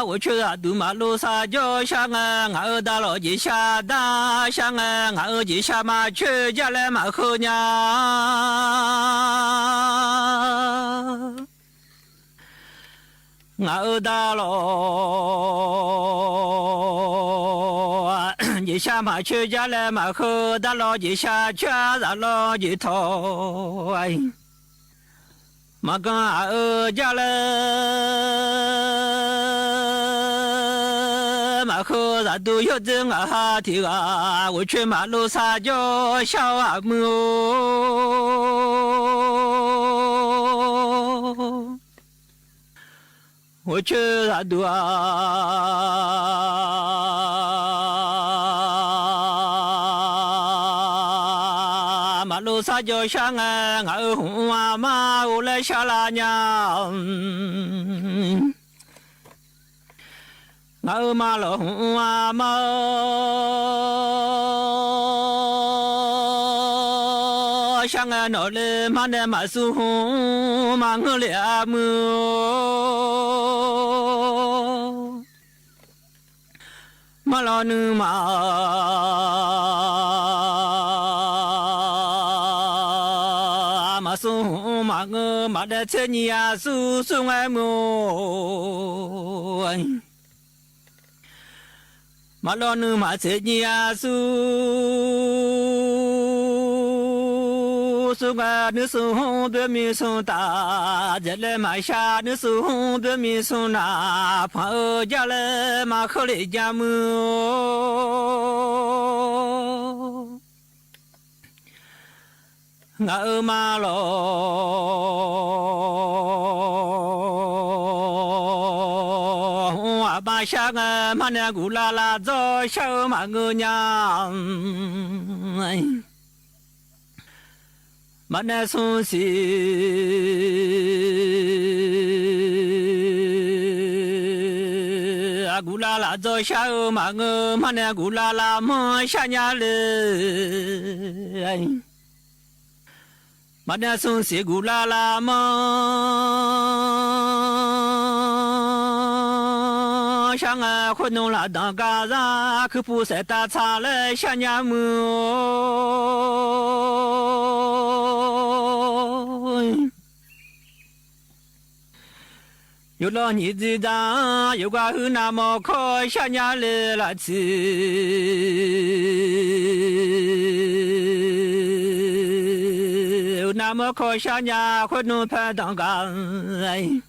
我去啊，杜马路上就想啊，俺大老姐下大想啊，俺姐下马去家来马后娘，俺大老。你下马去家来马后，大老姐下去让老姐头哎，马跟俺家来马后咱都有这俺哈提啊，我去马路上就小阿母，我去咱都路上就想啊，俺红啊妈，我来下拉娘，俺妈老红啊妈，想俺脑里妈的马苏红，妈我俩么，马老女马送马我马的车你呀，叔叔爱我，马老女马车你呀，叔叔爱你送红的米送大，这来马下你送红的米送那，朋友家来马口里家么。俺妈老阿爸下俺妈那古拉拉走小马我娘，马那送西阿古拉拉走小马我马那古拉拉么下娘嘞。马那送西古拉拉么，想俺活动了当嘎子，可不是打岔来想娘么。有了你知道，有个很那么可想娘来了吃。那么可想娘会弄盘当干，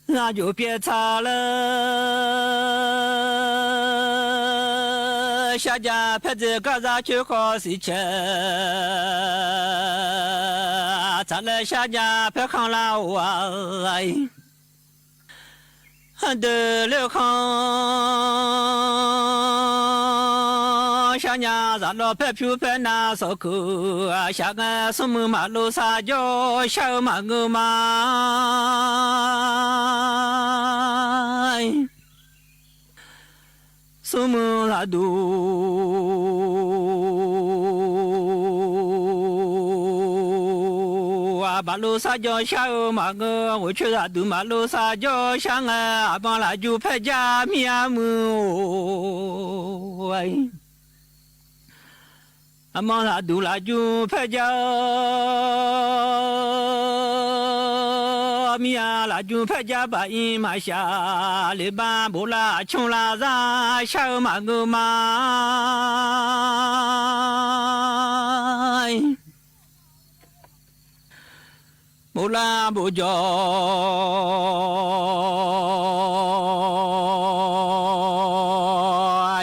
那就别吵了。下家拍子个子去好事情，咱来下家拍炕了我，得了炕。想娘咱老拍票拍那烧口，下个什么马路上叫小马我妈，什么那都马路上叫小马我去那都马路上叫想阿帮那就拍家面目。阿妈拉杜拉就拍家มีอาลาจุนเพจาบาอิมาชาเลบาโบลาชุนลาซาชามาเกมาโบลาโบจอ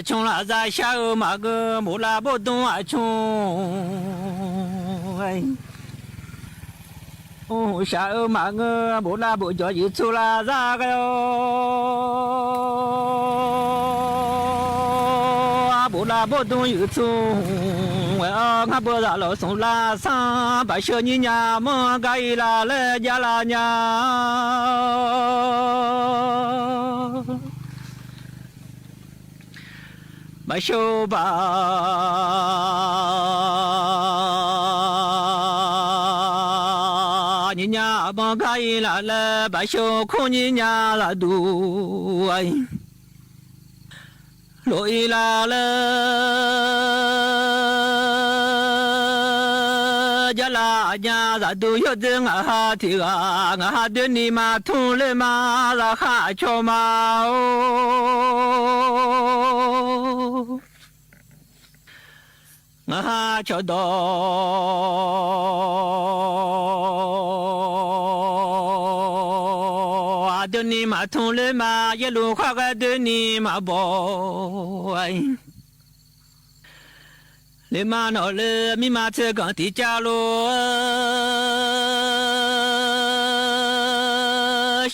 ชุนลาซาชามาเกโบลาโบตุนอาชุนโอ้ชามาเงโบลาโบจอยิชุลาซากโยโบลาโบตุนยิชุเวองาโบลาโลสงลาซาบาเชญิญามกายลาเลญาลาญาบาโชบานิญาบกายลาเลบาโชคุนิญาลาดูไอโลอีลาเลยาลาญาลาดูยดงอาหาทิกางาเดนิมาทุเลมาลาขาชมาชดเดนีมาทุเลมาเยลูขากเดนีมาบอยเลมาโนเลมีมาเจกันติจาโล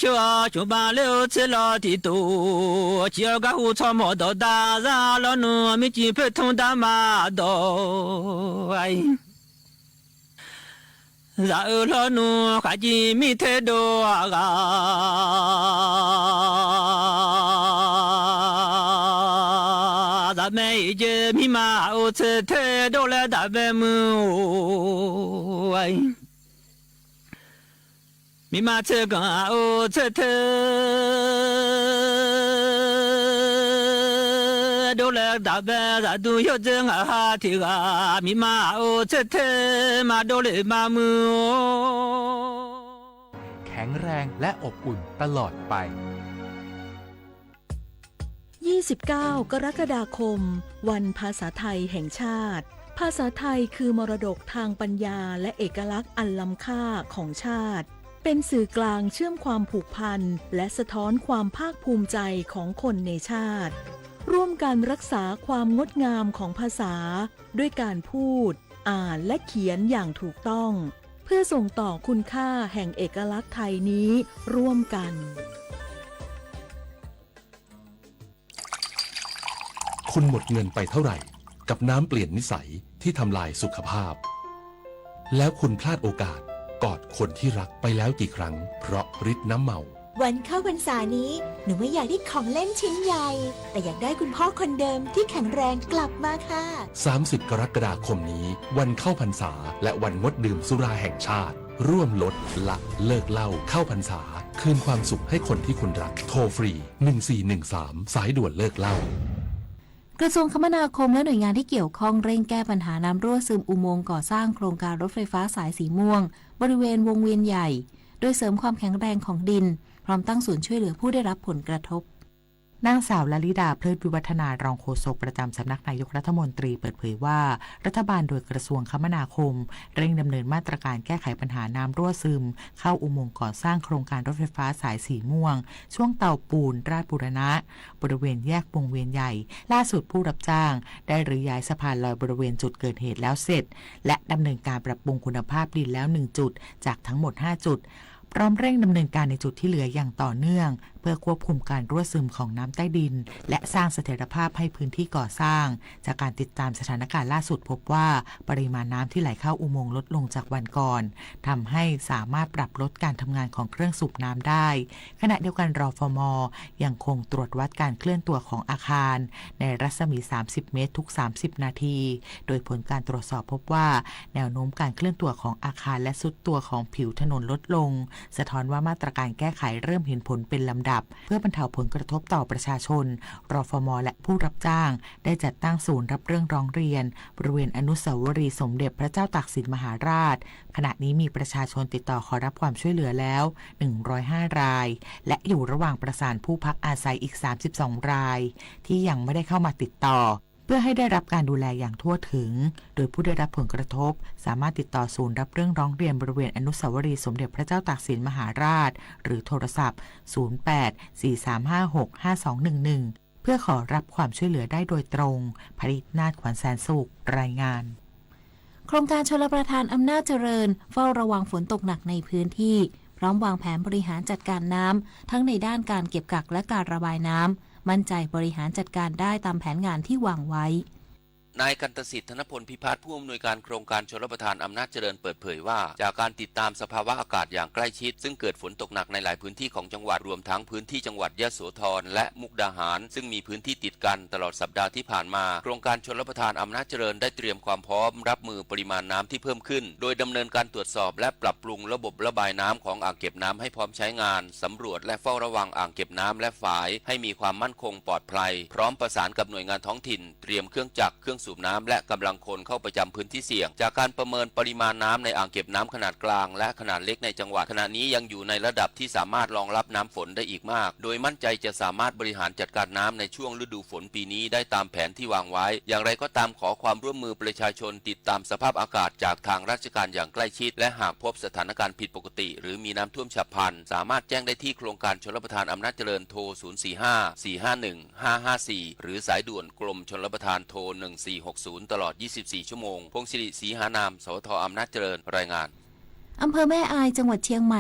ชัวชุบาเลวเชลอติโตเจียกะหูชอมอดดาซาลอนูมิจิเพทุนดามาดอไอซาเอลอนูขะจิมิเทโดกาซาเมอิเจมิมาโอเชเทโดเลดาเบมูไอมีมาเจอกันโอเธอดูแลดาเบะดูยอดจังอาหาที่กามีมาโอเธอมาดูแลมามือแข็งแรงและอบอุ่นตลอดไป29 กรกฎาคมวันภาษาไทยแห่งชาติภาษาไทยคือมรดกทางปัญญาและเอกลักษณ์อันล้ำค่าของชาติเป็นสื่อกลางเชื่อมความผูกพันและสะท้อนความภาคภูมิใจของคนในชาติร่วมกันรักษาความงดงามของภาษาด้วยการพูดอ่านและเขียนอย่างถูกต้องเพื่อส่งต่อคุณค่าแห่งเอกลักษณ์ไทยนี้ร่วมกันคุณหมดเงินไปเท่าไหร่กับน้ำเปลี่ยนนิสัยที่ทำลายสุขภาพแล้วคุณพลาดโอกาสกอดคนที่รักไปแล้วกี่ครั้งเพราะฤทธิ์น้ำเมาวันเข้าพรรษานี้หนูไม่อยากได้ของเล่นชิ้นใหญ่แต่อยากได้คุณพ่อคนเดิมที่แข็งแรงกลับมาค่ะ30 กรกฎาคมนี้วันเข้าพรรษาและวันงดดื่มสุราแห่งชาติร่วมลดละเลิกเหล้าเข้าพรรษาคืนความสุขให้คนที่คุณรักโทรฟรี1413สายด่วนเลิกเหล้ากระทรวงคมนาคมและหน่วยงานที่เกี่ยวข้องเร่งแก้ปัญหาน้ำรั่วซึมอุโมงค์ก่อสร้างโครงการรถไฟฟ้าสายสีม่วงบริเวณวงเวียนใหญ่โดยเสริมความแข็งแรงของดินพร้อมตั้งศูนย์ช่วยเหลือผู้ได้รับผลกระทบนางสาวลลิดาเพลิดวิวัฒนารองโฆษกประจำสำนักนายกรัฐมนตรีเปิดเผยว่ารัฐบาลโดยกระทรวงคมนาคมเร่งดำเนินมาตรการแก้ไขปัญหาน้ำรั่วซึมเข้าอุโมงค์ก่อสร้างโครงการรถไฟฟ้าสายสีม่วงช่วงเตาปูนราชบูรณะบริเวณแยกวงเวียนใหญ่ล่าสุดผู้รับจ้างได้รื้อย้ายสะพานลอยบริเวณจุดเกิดเหตุแล้วเสร็จและดำเนินการปรับปรุงคุณภาพดินแล้ว1จุดจากทั้งหมด5จุดพร้อมเร่งดำเนินการในจุดที่เหลืออย่างต่อเนื่องเพื่อควบคุมการรั่วซึมของน้ำใต้ดินและสร้างเสถียรภาพให้พื้นที่ก่อสร้างจากการติดตามสถานการณ์ล่าสุดพบว่าปริมาณน้ำที่ไหลเข้าอุโมงค์ลดลงจากวันก่อนทำให้สามารถปรับลดการทำงานของเครื่องสูบน้ำได้ขณะเดียวกันรฟม.ยังคงตรวจวัดการเคลื่อนตัวของอาคารในรัศมี30 เมตรทุก30นาทีโดยผลการตรวจสอบพบว่าแนวโน้มการเคลื่อนตัวของอาคารและทรุดตัวของผิวถนนลดลง สะท้อนว่ามาตรการแก้ไขเริ่มเห็นผลเป็นลำดับเพื่อบรรเทาผลกระทบต่อประชาชนรฟม.และผู้รับจ้างได้จัดตั้งศูนย์รับเรื่องร้องเรียนบริเวณอนุสาวรีย์สมเด็จพระเจ้าตากสินมหาราชขณะนี้มีประชาชนติดต่อขอรับความช่วยเหลือแล้ว105รายและอยู่ระหว่างประสานผู้พักอาศัยอีก32รายที่ยังไม่ได้เข้ามาติดต่อเพื่อให้ได้รับการดูแลอย่างทั่วถึงโดยผู้ได้รับผลกระทบสามารถติดต่อศูนย์รับเรื่องร้องเรียนบริเวณอนุสาวรีย์สมเด็จพระเจ้าตากสินมหาราชหรือโทรศัพท์0843565211เพื่อขอรับความช่วยเหลือได้โดยตรงผลิตนาถขวัญแสนสุขรายงานโครงการชลประทานอำนาจเจริญเฝ้าระวังฝนตกหนักในพื้นที่พร้อมวางแผนบริหารจัดการน้ำทั้งในด้านการเก็บกักและการระบายน้ำมั่นใจบริหารจัดการได้ตามแผนงานที่วางไว้นายกันตสิทธิ์ธนพลพิพัฒน์ผู้อำนวยการโครงการชลประทานอำนาจเจริญเปิดเผยว่าจากการติดตามสภาวะอากาศอย่างใกล้ชิดซึ่งเกิดฝนตกหนักในหลายพื้นที่ของจังหวัดรวมทั้งพื้นที่จังหวัดยโสธรและมุกดาหารซึ่งมีพื้นที่ติดกันตลอดสัปดาห์ที่ผ่านมาโครงการชลประทานอำนาจเจริญได้เตรียมความพร้อมรับมือปริมาณน้ำที่เพิ่มขึ้นโดยดำเนินการตรวจสอบและปรับปรุงระบบระบายน้ำของอ่างเก็บน้ำให้พร้อมใช้งานสำรวจและเฝ้าระวังอ่างเก็บน้ำและฝายให้มีความมั่นคงปลอดภัยพร้อมประสานกับหน่วยงานท้องถิ่นเตรียมเครื่องจักรเครื่องสูบน้ำและกำลังคนเข้าประจำพื้นที่เสี่ยงจากการประเมินปริมาณน้ำในอ่างเก็บน้ำขนาดกลางและขนาดเล็กในจังหวัดขณะนี้ยังอยู่ในระดับที่สามารถรองรับน้ำฝนได้อีกมากโดยมั่นใจจะสามารถบริหารจัดการน้ำในช่วงฤดูฝนปีนี้ได้ตามแผนที่วางไว้อย่างไรก็ตามขอความร่วมมือประชาชนติดตามสภาพอากาศจากทางราชการอย่างใกล้ชิดและหากพบสถานการณ์ผิดปกติหรือมีน้ำท่วมฉับพลันสามารถแจ้งได้ที่โครงการชลประทานอำนาจเจริญโทร045-451-554หรือสายด่วนกรมชลประทานโทร1460ตลอด24ชั่วโมงพงศิริศรีหานามสวท.อำนาจเจริญรายงานอำเภอแม่อายจังหวัดเชียงใหม่